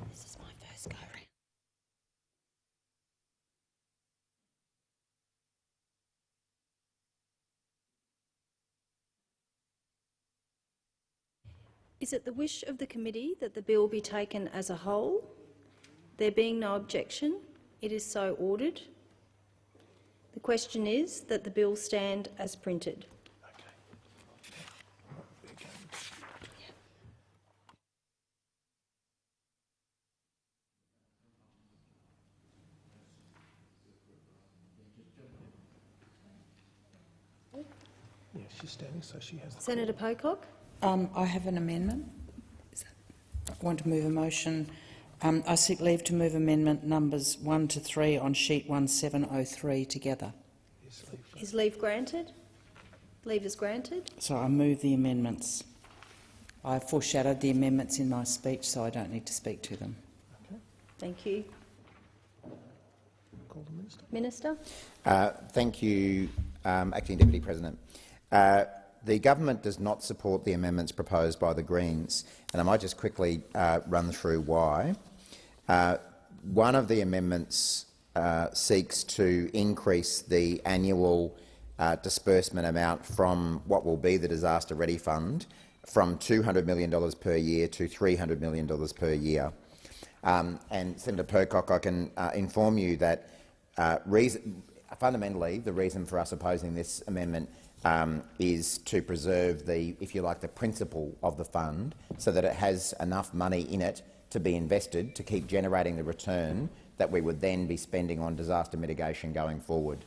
This is my first go-round. Is it the wish of the committee that the bill be taken as a whole? There being no objection, it is so ordered. The question is that the bill stand as printed. Yeah, she's standing, so she has the Senator Pocock. I have an amendment. I want to move a motion. I seek leave to move amendment numbers 1 to 3 on sheet 1703 together. Is leave granted? Leave is granted. So I move the amendments. I foreshadowed the amendments in my speech, so I don't need to speak to them. Okay. Thank you. Call the Minister. Minister. Thank you, Acting Deputy President. The government does not support the amendments proposed by the Greens, and I might just quickly run through why. One of the amendments seeks to increase the annual disbursement amount from what will be the Disaster Ready Fund from $200 million per year to $300 million per year. And Senator Pocock, I can inform you that fundamentally the reason for us opposing this amendment is to preserve the, if you like, the principle of the fund so that it has enough money in it to be invested to keep generating the return that we would then be spending on disaster mitigation going forward.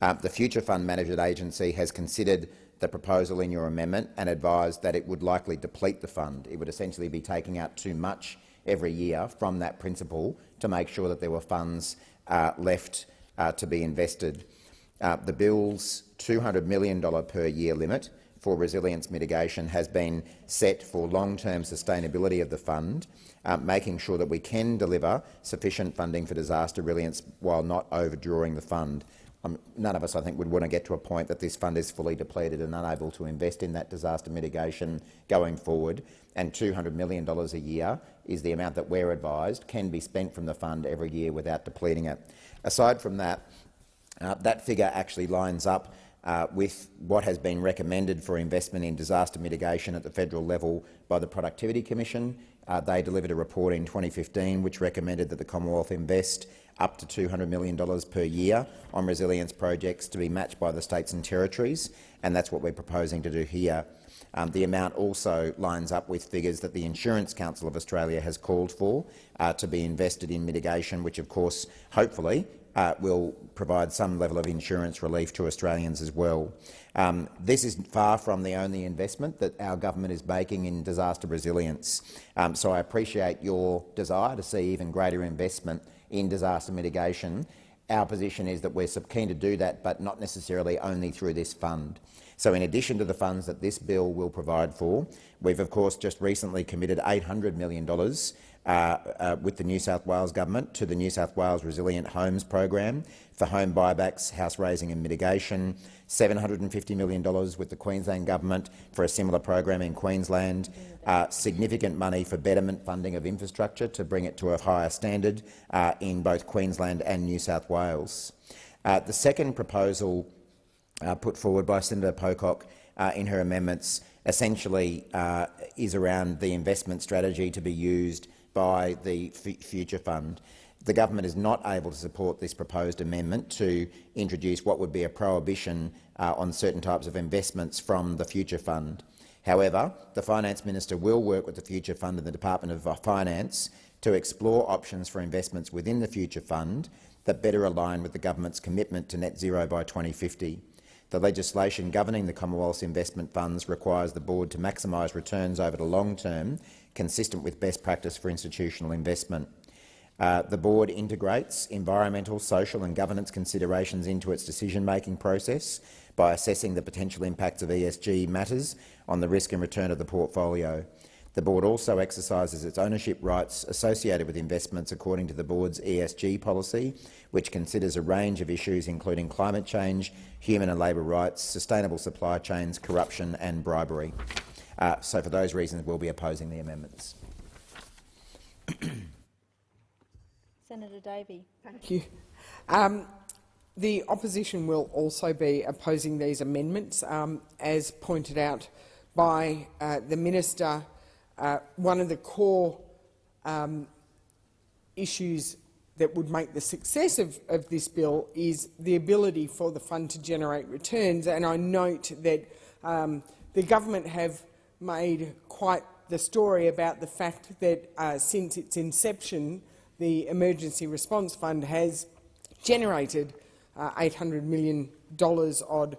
The Future Fund Management Agency has considered the proposal in your amendment and advised that it would likely deplete the fund. It would essentially be taking out too much every year from that principle to make sure that there were funds left to be invested. The bill's $200 million per year limit for resilience mitigation has been set for long-term sustainability of the fund, making sure that we can deliver sufficient funding for disaster resilience while not overdrawing the fund. None of us, I think, would want to get to a point that this fund is fully depleted and unable to invest in that disaster mitigation going forward, and $200 million a year is the amount that we're advised can be spent from the fund every year without depleting it. Aside from that, that figure actually lines up with what has been recommended for investment in disaster mitigation at the federal level by the Productivity Commission. They delivered a report in 2015 which recommended that the Commonwealth invest up to $200 million per year on resilience projects to be matched by the states and territories, and that's what we're proposing to do here. The amount also lines up with figures that the Insurance Council of Australia has called for to be invested in mitigation, which of course, hopefully, will provide some level of insurance relief to Australians as well. This is far from the only investment that our government is making in disaster resilience. So I appreciate your desire to see even greater investment in disaster mitigation. Our position is that we're keen to do that, but not necessarily only through this fund. So in addition to the funds that this bill will provide for, we've of course just recently committed $800 million with the New South Wales Government to the New South Wales Resilient Homes Program for home buybacks, house raising and mitigation, $750 million with the Queensland Government for a similar program in Queensland, significant money for betterment funding of infrastructure to bring it to a higher standard in both Queensland and New South Wales. The second proposal put forward by Senator Pocock in her amendments essentially is around the investment strategy to be used by the Future Fund. The government is not able to support this proposed amendment to introduce what would be a prohibition on certain types of investments from the Future Fund. However, the Finance Minister will work with the Future Fund and the Department of Finance to explore options for investments within the Future Fund that better align with the government's commitment to net zero by 2050. The legislation governing the Commonwealth's investment funds requires the board to maximise returns over the long term, consistent with best practice for institutional investment. The board integrates environmental, social and governance considerations into its decision-making process by assessing the potential impacts of ESG matters on the risk and return of the portfolio. The board also exercises its ownership rights associated with investments according to the board's ESG policy, which considers a range of issues including climate change, human and labour rights, sustainable supply chains, corruption and bribery. So for those reasons, we'll be opposing the amendments. Senator Davey. Thank you. The opposition will also be opposing these amendments. As pointed out by the Minister, one of the core issues that would make the success of this bill is the ability for the fund to generate returns. And I note that the government have made quite the story about the fact that since its inception, the Emergency Response Fund has generated $800 million odd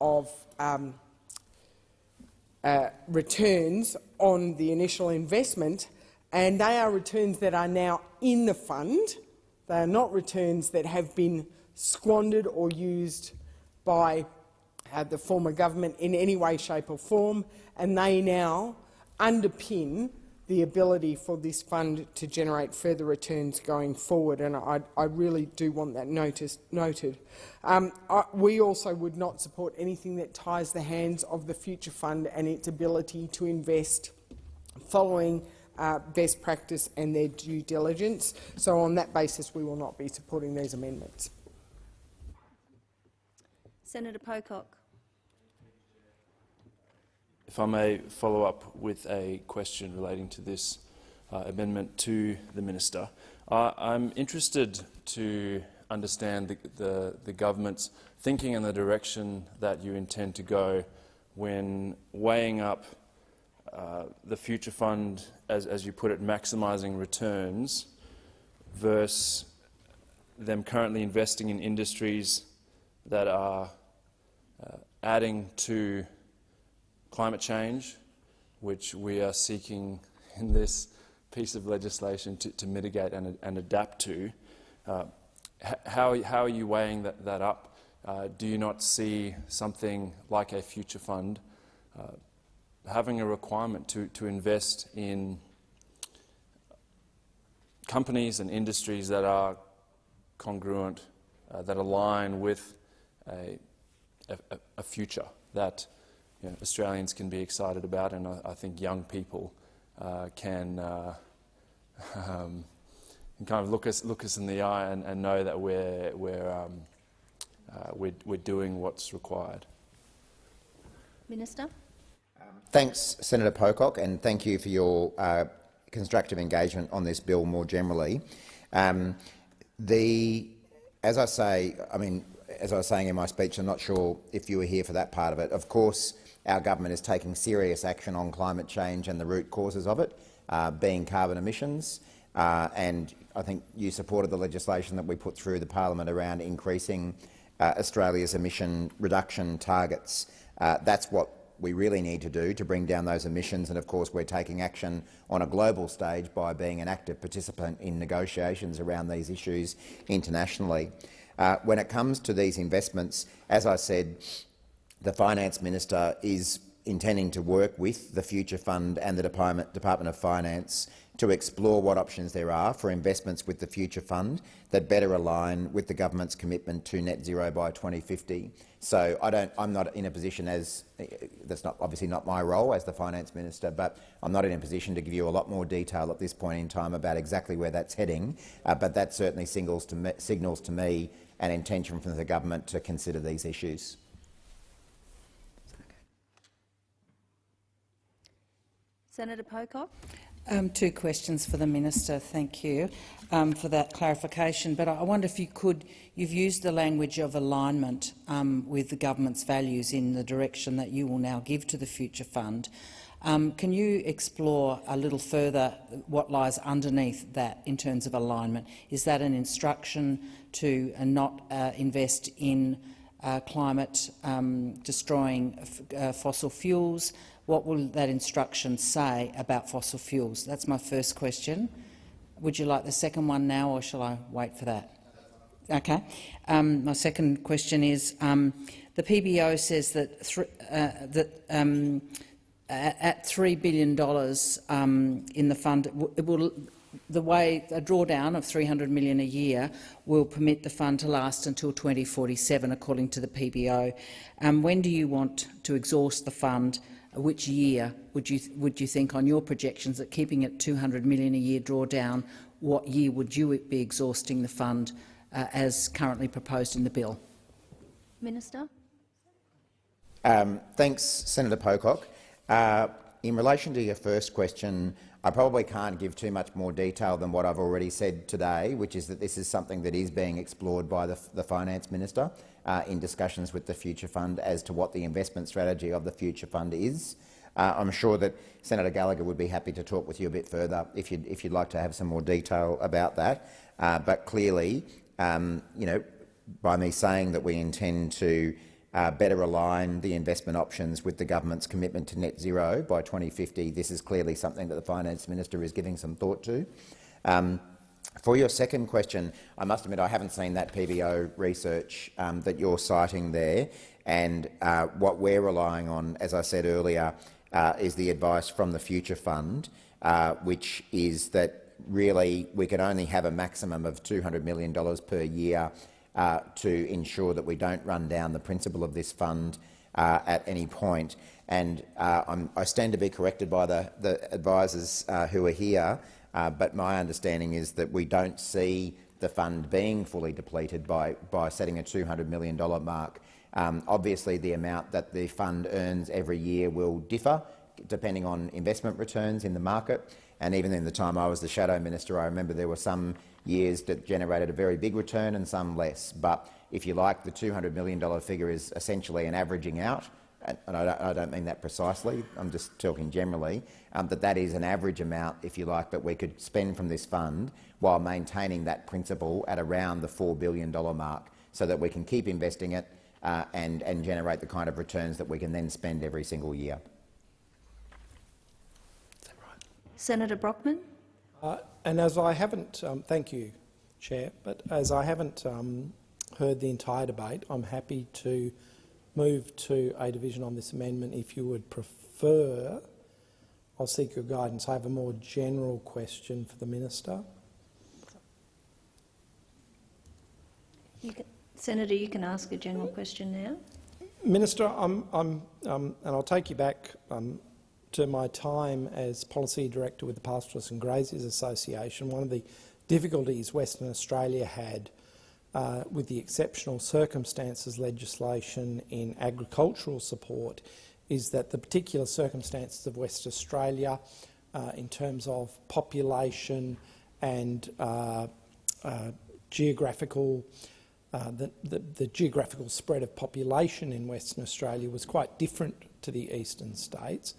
of returns on the initial investment, and they are returns that are now in the fund. They are not returns that have been squandered or used by the former government in any way, shape or form, and they now underpin the ability for this fund to generate further returns going forward, and I really do want that noted. We also would not support anything that ties the hands of the Future Fund and its ability to invest following best practice and their due diligence. So on that basis, we will not be supporting these amendments. Senator Pocock. If I may follow up with a question relating to this amendment to the Minister. I'm interested to understand the government's thinking and the direction that you intend to go when weighing up the Future Fund, as you put it, maximising returns, versus them currently investing in industries that are adding to climate change, which we are seeking in this piece of legislation to mitigate and adapt to. How are you weighing that up? Do you not see something like a Future Fund having a requirement to invest in companies and industries that are congruent, that align with a future that Australians can be excited about, and I think young people can kind of look us in the eye and know that we're we're doing what's required. Minister. Thanks, Senator Pocock, and thank you for your constructive engagement on this bill more generally. As I was saying in my speech, I'm not sure if you were here for that part of it. Of course, our government is taking serious action on climate change and the root causes of it, being carbon emissions. And I think you supported the legislation that we put through the parliament around increasing Australia's emission reduction targets. That's what we really need to do to bring down those emissions, and of course we're taking action on a global stage by being an active participant in negotiations around these issues internationally. When it comes to these investments, as I said, the Finance Minister is intending to work with the Future Fund and the Department of Finance to explore what options there are for investments with the Future Fund that better align with the government's commitment to net zero by 2050. So I'm not in a position, that's obviously not my role as the Finance Minister, but I'm not in a position to give you a lot more detail at this point in time about exactly where that's heading. But that certainly signals to me an intention from the government to consider these issues. Senator Pocock. Two questions for the Minister. Thank you for that clarification. But I wonder if you've used the language of alignment with the government's values in the direction that you will now give to the Future Fund. Can you explore a little further what lies underneath that in terms of alignment? Is that an instruction to not invest in climate-destroying fossil fuels? What will that instruction say about fossil fuels? That's my first question. Would you like the second one now, or shall I wait for that? Okay. My second question is, the PBO says that at $3 billion in the fund, a drawdown of $300 million a year will permit the fund to last until 2047, according to the PBO. When do you want to exhaust the fund? Which year would you think, on your projections, that keeping it $200 million a year drawdown, what year would you be exhausting the fund as currently proposed in the bill? Minister. Thanks, Senator Pocock. In relation to your first question, I probably can't give too much more detail than what I've already said today, which is that this is something that is being explored by the Finance Minister in discussions with the Future Fund as to what the investment strategy of the Future Fund is. I'm sure that Senator Gallagher would be happy to talk with you a bit further if you'd like to have some more detail about that. But clearly, by me saying that we intend to better align the investment options with the government's commitment to net zero by 2050, this is clearly something that the Finance Minister is giving some thought to. For your second question, I must admit I haven't seen that PBO research that you're citing there, and what we're relying on, as I said earlier, is the advice from the Future Fund, which is that really we can only have a maximum of $200 million per year to ensure that we don't run down the principle of this fund at any point. And I stand to be corrected by the advisors who are here, but my understanding is that we don't see the fund being fully depleted by setting a $200 million mark. Obviously, the amount that the fund earns every year will differ depending on investment returns in the market. And even in the time I was the Shadow Minister, I remember there were some years that generated a very big return and some less. But if you like, the $200 million figure is essentially an averaging out, and I don't mean that precisely, I'm just talking generally, that is an average amount, if you like, that we could spend from this fund while maintaining that principle at around the $4 billion mark, so that we can keep investing it and generate the kind of returns that we can then spend every single year. Senator Brockman. And as I haven't, thank you, Chair, but as I haven't heard the entire debate, I'm happy to move to a division on this amendment. If you would prefer, I'll seek your guidance. I have a more general question for the Minister. Senator, you can ask a general question now. Minister, and I'll take you back to my time as Policy Director with the Pastoralists and Graziers Association. One of the difficulties Western Australia had with the exceptional circumstances legislation in agricultural support is that the particular circumstances of Western Australia in terms of population and geographical the geographical spread of population in Western Australia was quite different to the eastern states.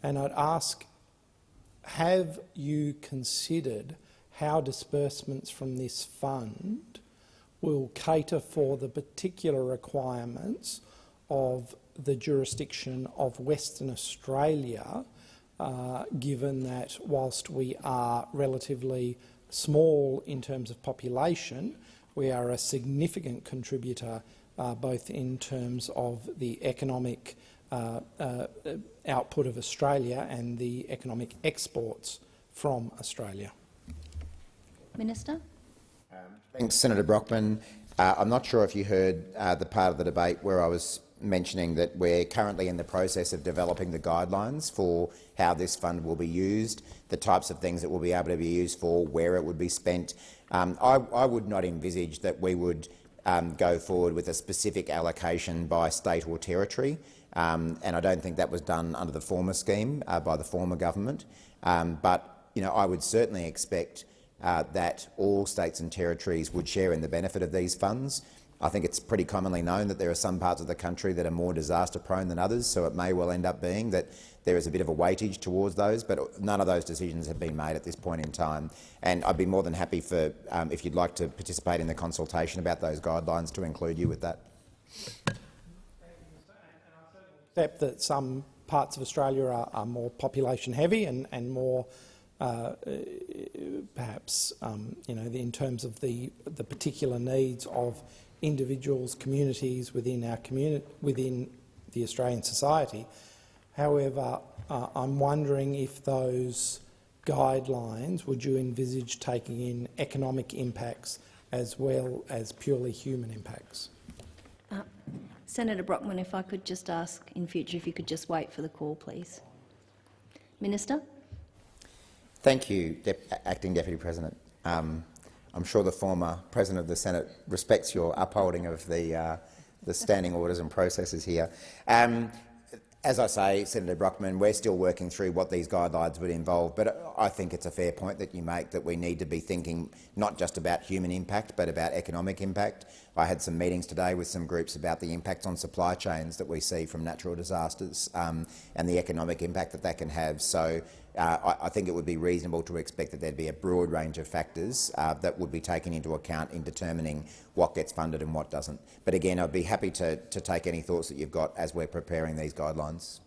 And I'd ask, have you considered how disbursements from this fund will cater for the particular requirements of the jurisdiction of Western Australia, given that whilst we are relatively small in terms of population, we are a significant contributor both in terms of the economic output of Australia and the economic exports from Australia. Minister. Thanks, Senator Brockman. I'm not sure if you heard the part of the debate where I was mentioning that we're currently in the process of developing the guidelines for how this fund will be used, the types of things it will be able to be used for, where it would be spent. I would not envisage that we would go forward with a specific allocation by state or territory, and I don't think that was done under the former scheme by the former government. But I would certainly expect that all states and territories would share in the benefit of these funds. I think it's pretty commonly known that there are some parts of the country that are more disaster-prone than others, so it may well end up being that there is a bit of a weightage towards those, but none of those decisions have been made at this point in time. And I'd be more than happy for, if you'd like to participate in the consultation about those guidelines, to include you with that. Except that some parts of Australia are more population-heavy and more perhaps, in terms of the particular needs of individuals, communities within the Australian society. However, I'm wondering if those guidelines, would you envisage taking in economic impacts as well as purely human impacts? Senator Brockman, if I could just ask in future if you could just wait for the call, please. Minister. Thank you, Acting Deputy President. I'm sure the former President of the Senate respects your upholding of the standing orders and processes here. As I say, Senator Brockman, we're still working through what these guidelines would involve, but I think it's a fair point that you make that we need to be thinking not just about human impact but about economic impact. I had some meetings today with some groups about the impacts on supply chains that we see from natural disasters and the economic impact that that can have. So I think it would be reasonable to expect that there'd be a broad range of factors that would be taken into account in determining what gets funded and what doesn't. But again, I'd be happy to take any thoughts that you've got as we're preparing these guidelines.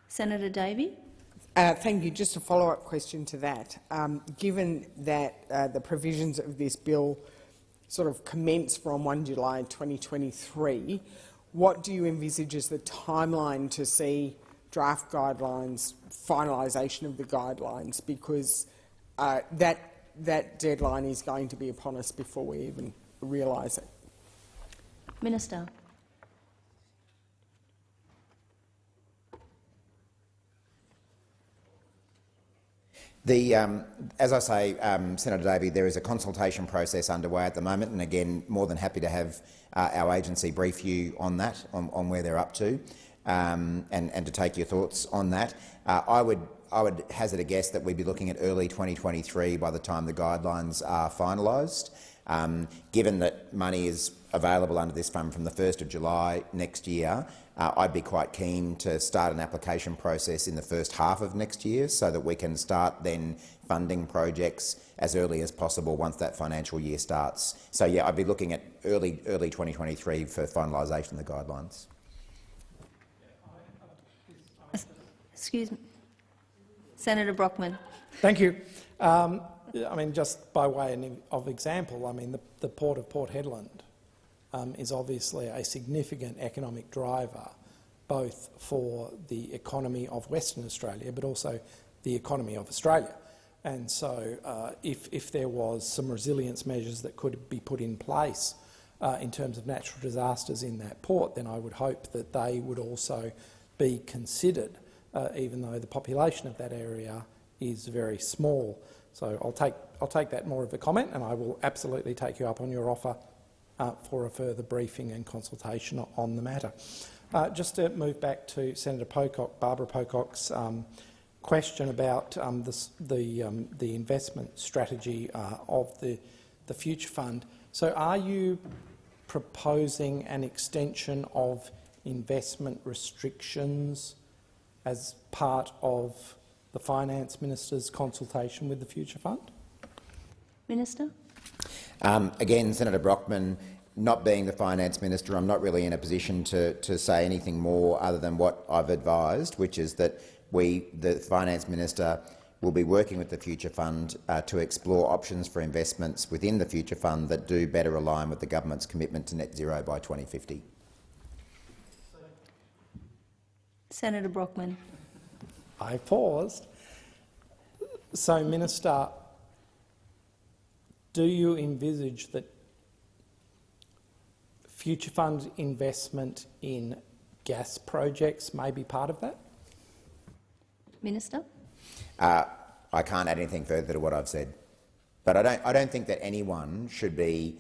Senator Davey. Thank you. Just a follow-up question to that. Given that the provisions of this bill sort of commence from 1 July 2023, what do you envisage as the timeline to see draft guidelines, finalisation of the guidelines? Because that deadline is going to be upon us before we even realise it. Minister. As I say, Senator Davey, there is a consultation process underway at the moment, and again, more than happy to have our agency brief you on that, on where they're up to, and to take your thoughts on that. I would hazard a guess that we'd be looking at early 2023 by the time the guidelines are finalised. Given that money is available under this fund from the 1st of July next year, I'd be quite keen to start an application process in the first half of next year so that we can start then funding projects as early as possible once that financial year starts. So yeah, I'd be looking at early 2023 for finalisation of the guidelines. Excuse me. Senator Brockman. Thank you. I mean, just by way of example, I mean, the Port of Port Hedland is obviously a significant economic driver, both for the economy of Western Australia but also the economy of Australia. And so if there was some resilience measures that could be put in place in terms of natural disasters in that port, then I would hope that they would also be considered, even though the population of that area is very small. So I'll take that more of a comment, and I will absolutely take you up on your offer for a further briefing and consultation on the matter. Just to move back to Senator Pocock, Barbara Pocock's question about the investment strategy of the Future Fund. So are you proposing an extension of investment restrictions as part of the Finance Minister's consultation with the Future Fund? Minister. Again, Senator Brockman, not being the Finance Minister, I'm not really in a position to say anything more other than what I've advised, which is that the Finance Minister, will be working with the Future Fund to explore options for investments within the Future Fund that do better align with the government's commitment to net zero by 2050. Senator Brockman. I paused. So, Minister, do you envisage that Future Fund investment in gas projects may be part of that? Minister. I can't add anything further to what I've said, but I don't think that anyone should be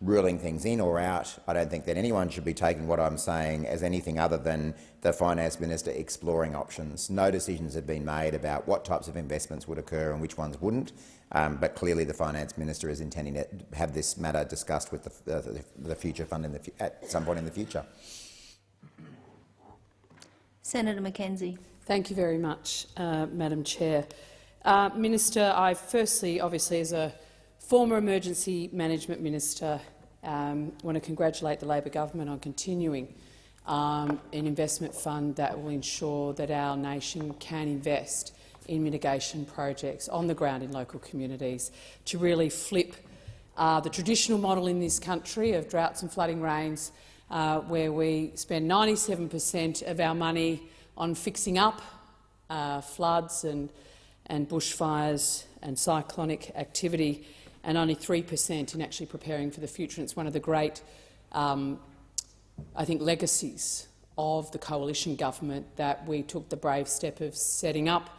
ruling things in or out. I don't think that anyone should be taking what I'm saying as anything other than the Finance Minister exploring options. No decisions have been made about what types of investments would occur and which ones wouldn't, but clearly the Finance Minister is intending to have this matter discussed with the Future Fund at some point in the future. Senator Mackenzie. Thank you very much, Madam Chair. Minister, I firstly, obviously, as a former Emergency Management Minister, want to congratulate the Labor government on continuing an investment fund that will ensure that our nation can invest in mitigation projects on the ground in local communities to really flip the traditional model in this country of droughts and flooding rains, where we spend 97% of our money on fixing up floods and bushfires and cyclonic activity, and only 3% in actually preparing for the future. And it's one of the great, I think, legacies of the coalition government that we took the brave step of setting up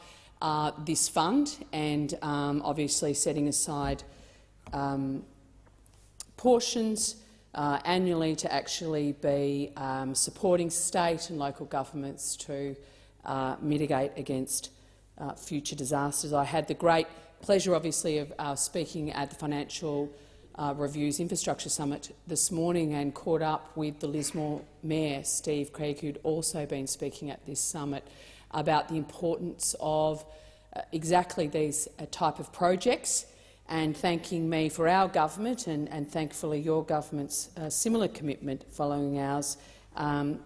this fund and obviously setting aside portions annually to actually be supporting state and local governments to mitigate against future disasters. I had the great pleasure, obviously, of speaking at the Financial Review's Infrastructure Summit this morning and caught up with the Lismore Mayor, Steve Craig, who'd also been speaking at this summit about the importance of exactly these type of projects, and thanking me for our government and thankfully your government's similar commitment following ours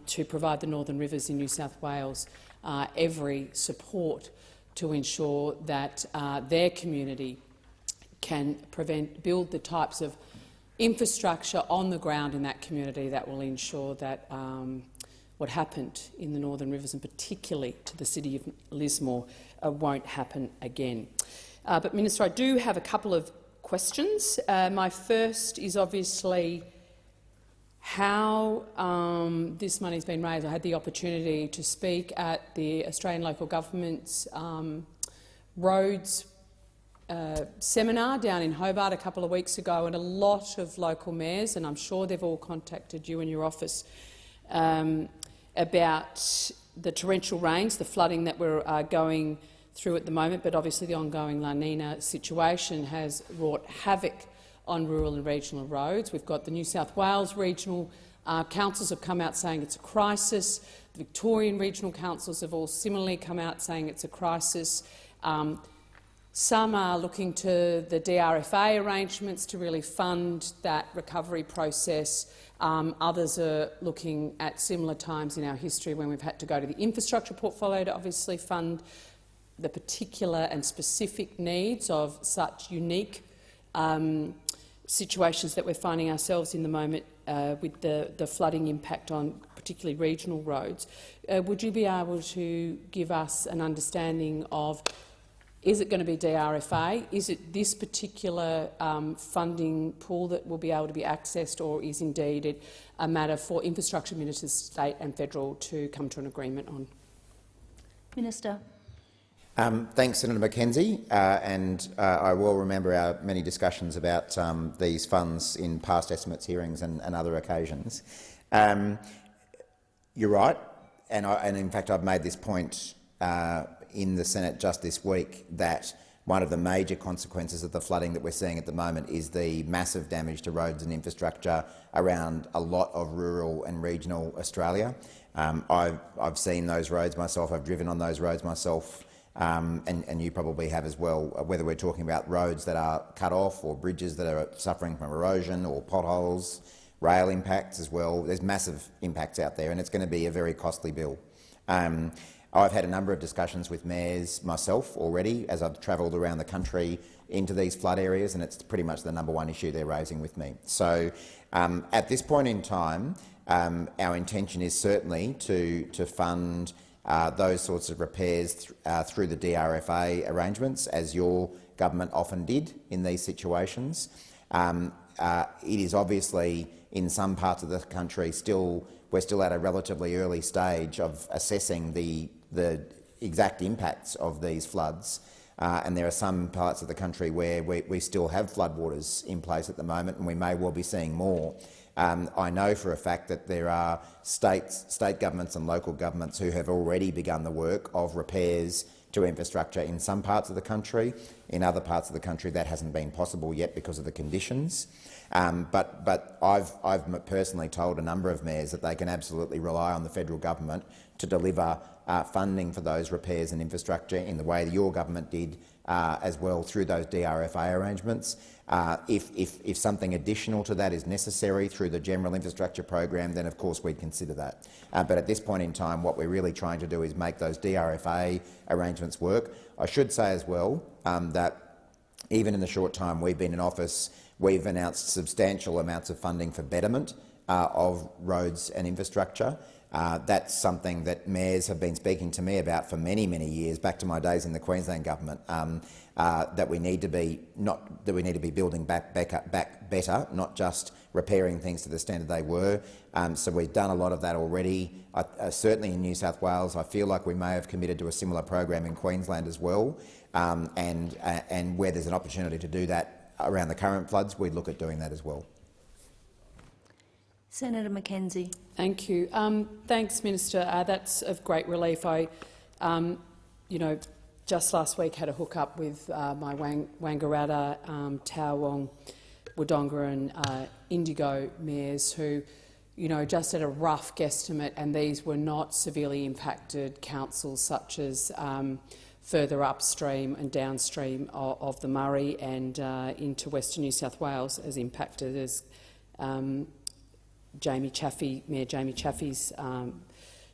to provide the Northern Rivers in New South Wales every support to ensure that their community can build the types of infrastructure on the ground in that community that will ensure that what happened in the Northern Rivers, and particularly to the city of Lismore, won't happen again. But, Minister, I do have a couple of questions. My first is obviously how this money has been raised. I had the opportunity to speak at the Australian Local Government's roads seminar down in Hobart a couple of weeks ago, and a lot of local mayors, and I'm sure they've all contacted you in your office, about the torrential rains, the flooding that we're going through at the moment, but obviously the ongoing La Nina situation has wrought havoc on rural and regional roads. We've got the New South Wales regional councils have come out saying it's a crisis. The Victorian regional councils have all similarly come out saying it's a crisis. Some are looking to the DRFA arrangements to really fund that recovery process. Others are looking at similar times in our history when we've had to go to the infrastructure portfolio to obviously fund the particular and specific needs of such unique situations that we're finding ourselves in the moment with the flooding impact on particularly regional roads. Would you be able to give us an understanding of, is it going to be DRFA? Is it this particular funding pool that will be able to be accessed, or is indeed it a matter for infrastructure ministers, state and federal, to come to an agreement on? Minister. Thanks, Senator McKenzie, and I will remember our many discussions about these funds in past estimates hearings and other occasions. You're right, and in fact I've made this point in the Senate just this week that one of the major consequences of the flooding that we're seeing at the moment is the massive damage to roads and infrastructure around a lot of rural and regional Australia. I've seen those roads myself, I've driven on those roads myself, and you probably have as well, whether we're talking about roads that are cut off or bridges that are suffering from erosion or potholes, rail impacts as well. There's massive impacts out there, and it's going to be a very costly bill. I've had a number of discussions with mayors myself already as I've travelled around the country into these flood areas, and it's pretty much the #1 issue they're raising with me. So at this point in time, our intention is certainly to fund those sorts of repairs through the DRFA arrangements, as your government often did in these situations. It is obviously in some parts of the country we're still at a relatively early stage of assessing the exact impacts of these floods, and there are some parts of the country where we still have floodwaters in place at the moment, and we may well be seeing more. I know for a fact that there are state governments and local governments who have already begun the work of repairs to infrastructure in some parts of the country. In other parts of the country that hasn't been possible yet because of the conditions. But I've personally told a number of mayors that they can absolutely rely on the federal government to deliver funding for those repairs and infrastructure in the way that your government did as well through those DRFA arrangements. If something additional to that is necessary through the general infrastructure program, then of course we'd consider that. But at this point in time, what we're really trying to do is make those DRFA arrangements work. I should say as well that even in the short time we've been in office, we've announced substantial amounts of funding for betterment of roads and infrastructure. That's something that mayors have been speaking to me about for many, many years, back to my days in the Queensland government. That we need to be building back better, not just repairing things to the standard they were. So we've done a lot of that already. Certainly in New South Wales, I feel like we may have committed to a similar program in Queensland as well. And where there's an opportunity to do that around the current floods, we'd look at doing that as well. Senator McKenzie. Thank you. Thanks, Minister. That's of great relief. Just last week had a hook-up with my Wangaratta, Tawong, Wodonga and Indigo mayors who, just at a rough guesstimate, and these were not severely impacted councils such as further upstream and downstream of the Murray and into Western New South Wales, as impacted as Mayor Jamie Chaffey's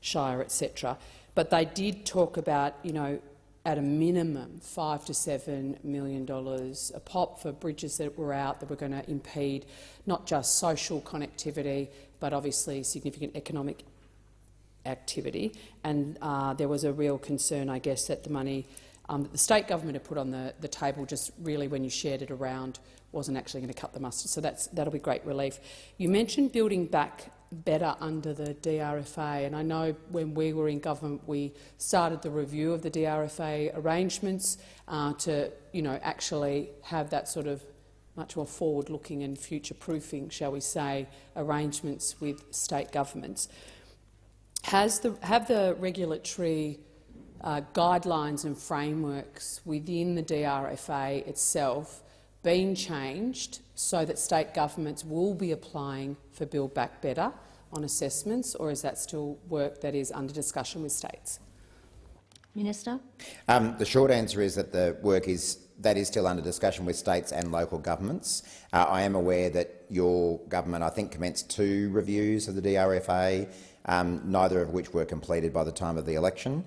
shire, etc. But they did talk about, at a minimum $5 to $7 million a pop for bridges that were out that were going to impede not just social connectivity but obviously significant economic activity. And there was a real concern, I guess, that the money that the state government had put on the table, just really when you shared it around, wasn't actually going to cut the mustard. So that'll be great relief. You mentioned building back better under the DRFA, and I know when we were in government we started the review of the DRFA arrangements to actually have that sort of much more forward-looking and future-proofing, shall we say, arrangements with state governments. Have the regulatory guidelines and frameworks within the DRFA itself been changed so that state governments will be applying for Build Back Better on assessments, or is that still work that is under discussion with states? Minister. The short answer is that the work is still under discussion with states and local governments. I am aware that your government, I think, commenced 2 reviews of the DRFA, neither of which were completed by the time of the election.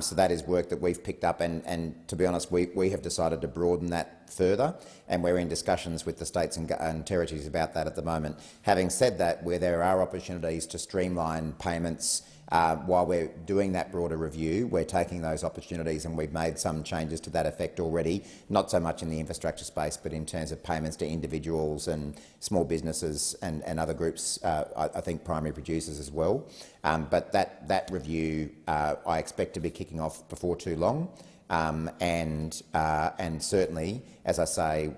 So that is work that we've picked up, and to be honest, we have decided to broaden that further, and we're in discussions with the states and territories about that at the moment. Having said that, where there are opportunities to streamline payments while we're doing that broader review, we're taking those opportunities, and we've made some changes to that effect already, not so much in the infrastructure space, but in terms of payments to individuals and small businesses and other groups, I think primary producers as well. But that review I expect to be kicking off before too long, and certainly, as I say,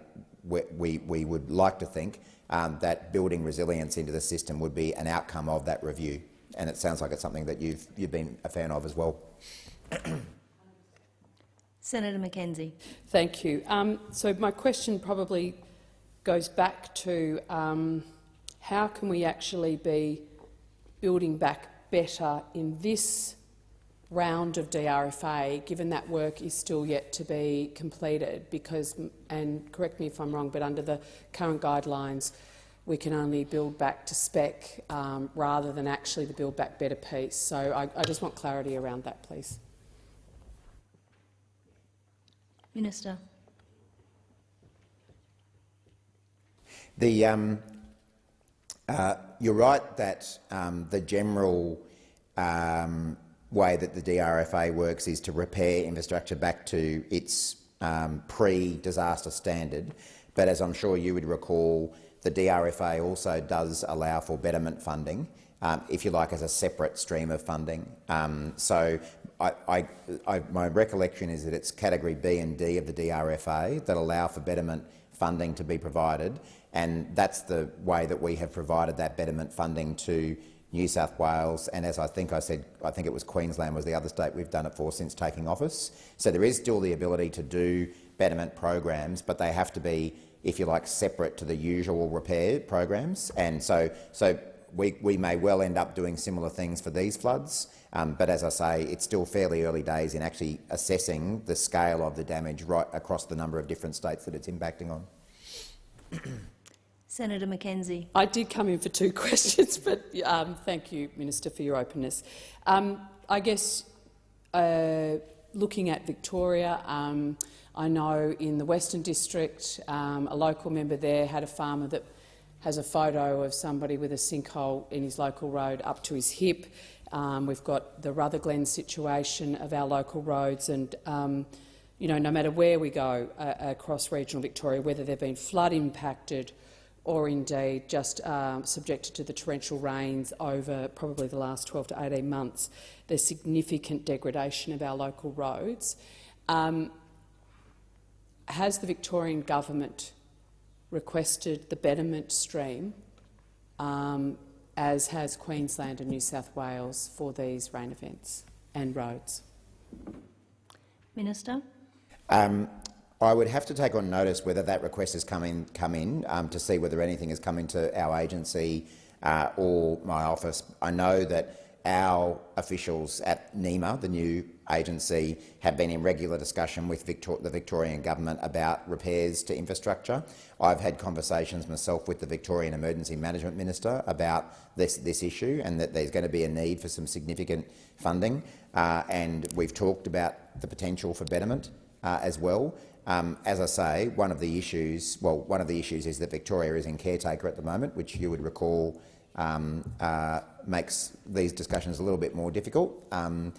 we would like to think that building resilience into the system would be an outcome of that review, and it sounds like it's something that you've been a fan of as well. Senator Mackenzie. Thank you. So my question probably goes back to how can we actually be building back better in this round of DRFA, given that work is still yet to be completed? Because, and correct me if I'm wrong, but under the current guidelines, we can only build back to spec rather than actually the Build Back Better piece. So I just want clarity around that, please. Minister. You're right that the general way that the DRFA works is to repair infrastructure back to its pre-disaster standard. But as I'm sure you would recall, the DRFA also does allow for betterment funding, if you like, as a separate stream of funding. So my recollection is that it's category B and D of the DRFA that allow for betterment funding to be provided, and that's the way that we have provided that betterment funding to New South Wales, and as I think it was Queensland was the other state we've done it for since taking office. So there is still the ability to do betterment programs, but they have to be, if you like, separate to the usual repair programs. And so we may well end up doing similar things for these floods, but as I say, it's still fairly early days in actually assessing the scale of the damage right across the number of different states that it's impacting on. Senator Mackenzie. I did come in for 2 questions, but thank you, Minister, for your openness. I guess looking at Victoria, I know in the Western District, a local member there had a farmer that has a photo of somebody with a sinkhole in his local road up to his hip. We've got the Rutherglen situation of our local roads, and you know, no matter where we go across regional Victoria, whether they've been flood impacted or indeed just subjected to the torrential rains over probably the last 12 to 18 months, there's significant degradation of our local roads. Has the Victorian government requested the betterment stream, as has Queensland and New South Wales, for these rain events and roads? Minister. I would have to take on notice whether that request has come in to see whether anything has come into our agency or my office. I know that our officials at NEMA, the new agency, have been in regular discussion with the Victorian government about repairs to infrastructure. I've had conversations myself with the Victorian Emergency Management Minister about this issue, and that there's going to be a need for some significant funding, and we've talked about the potential for betterment as well. As I say, one of the issues is that Victoria is in caretaker at the moment, which you would recall makes these discussions a little bit more difficult than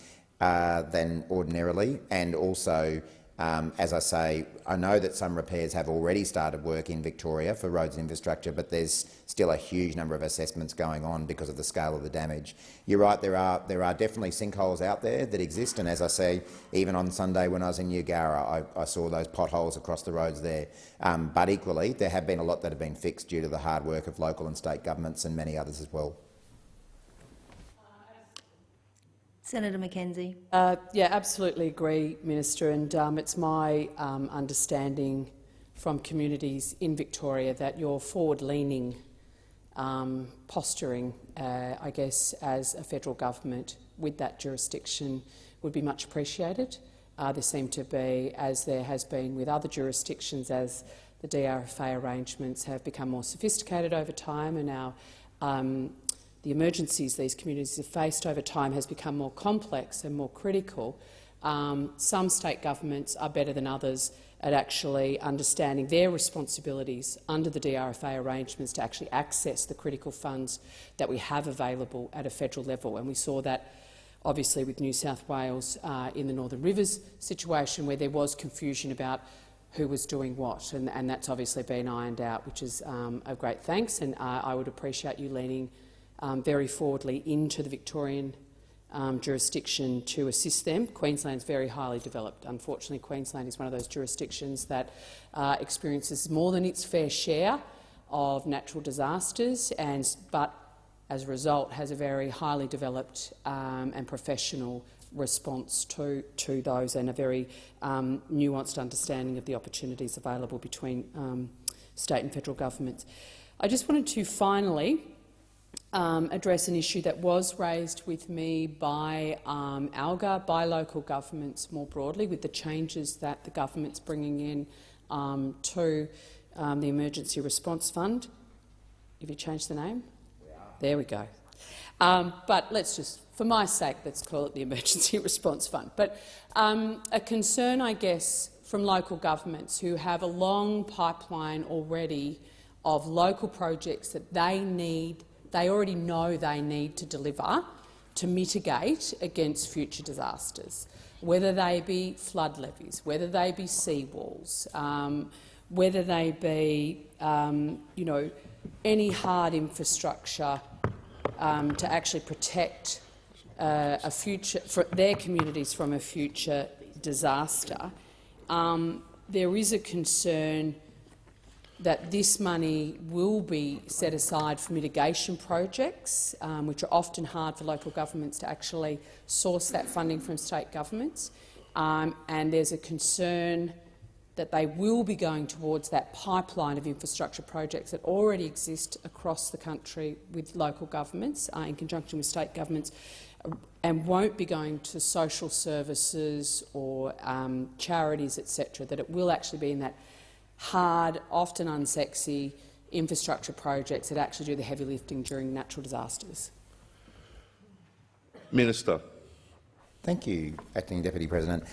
ordinarily. And also, as I say, I know that some repairs have already started work in Victoria for roads and infrastructure, but there's still a huge number of assessments going on because of the scale of the damage. You're right, there are definitely sinkholes out there that exist, and as I say, even on Sunday when I was in Newgara, I saw those potholes across the roads there. But equally, there have been a lot that have been fixed due to the hard work of local and state governments and many others as well. Senator Mackenzie. Yeah, absolutely agree, Minister, and it's my understanding from communities in Victoria that your forward-leaning posturing, I guess, as a federal government with that jurisdiction would be much appreciated. There seem to be, as there has been with other jurisdictions, as the DRFA arrangements have become more sophisticated over time, and now the emergencies these communities have faced over time has become more complex and more critical. Some state governments are better than others at actually understanding their responsibilities under the DRFA arrangements to actually access the critical funds that we have available at a federal level. And we saw that obviously with New South Wales in the Northern Rivers situation, where there was confusion about who was doing what, and that's obviously been ironed out, which is of great thanks, and I would appreciate you leaning very forwardly into the Victorian jurisdiction to assist them. Queensland's very highly developed. Unfortunately, Queensland is one of those jurisdictions that experiences more than its fair share of natural disasters, but as a result has a very highly developed and professional response to those, and a very nuanced understanding of the opportunities available between state and federal governments. I just wanted to finally address an issue that was raised with me by ALGA, by local governments more broadly, with the changes that the government's bringing in to the Emergency Response Fund. Have you changed the name? There we go. But let's just, for my sake, let's call it the Emergency Response Fund. But a concern, I guess, from local governments who have a long pipeline already of local projects that they already know they need to deliver to mitigate against future disasters, whether they be flood levies, whether they be seawalls, whether they be any hard infrastructure to actually protect their communities from a future disaster. There is a concern that this money will be set aside for mitigation projects, which are often hard for local governments to actually source that funding from state governments. And there's a concern that they will be going towards that pipeline of infrastructure projects that already exist across the country with local governments in conjunction with state governments, and won't be going to social services or charities, etc., that it will actually be in that hard, often unsexy infrastructure projects that actually do the heavy lifting during natural disasters. Minister. Thank you, Acting Deputy President.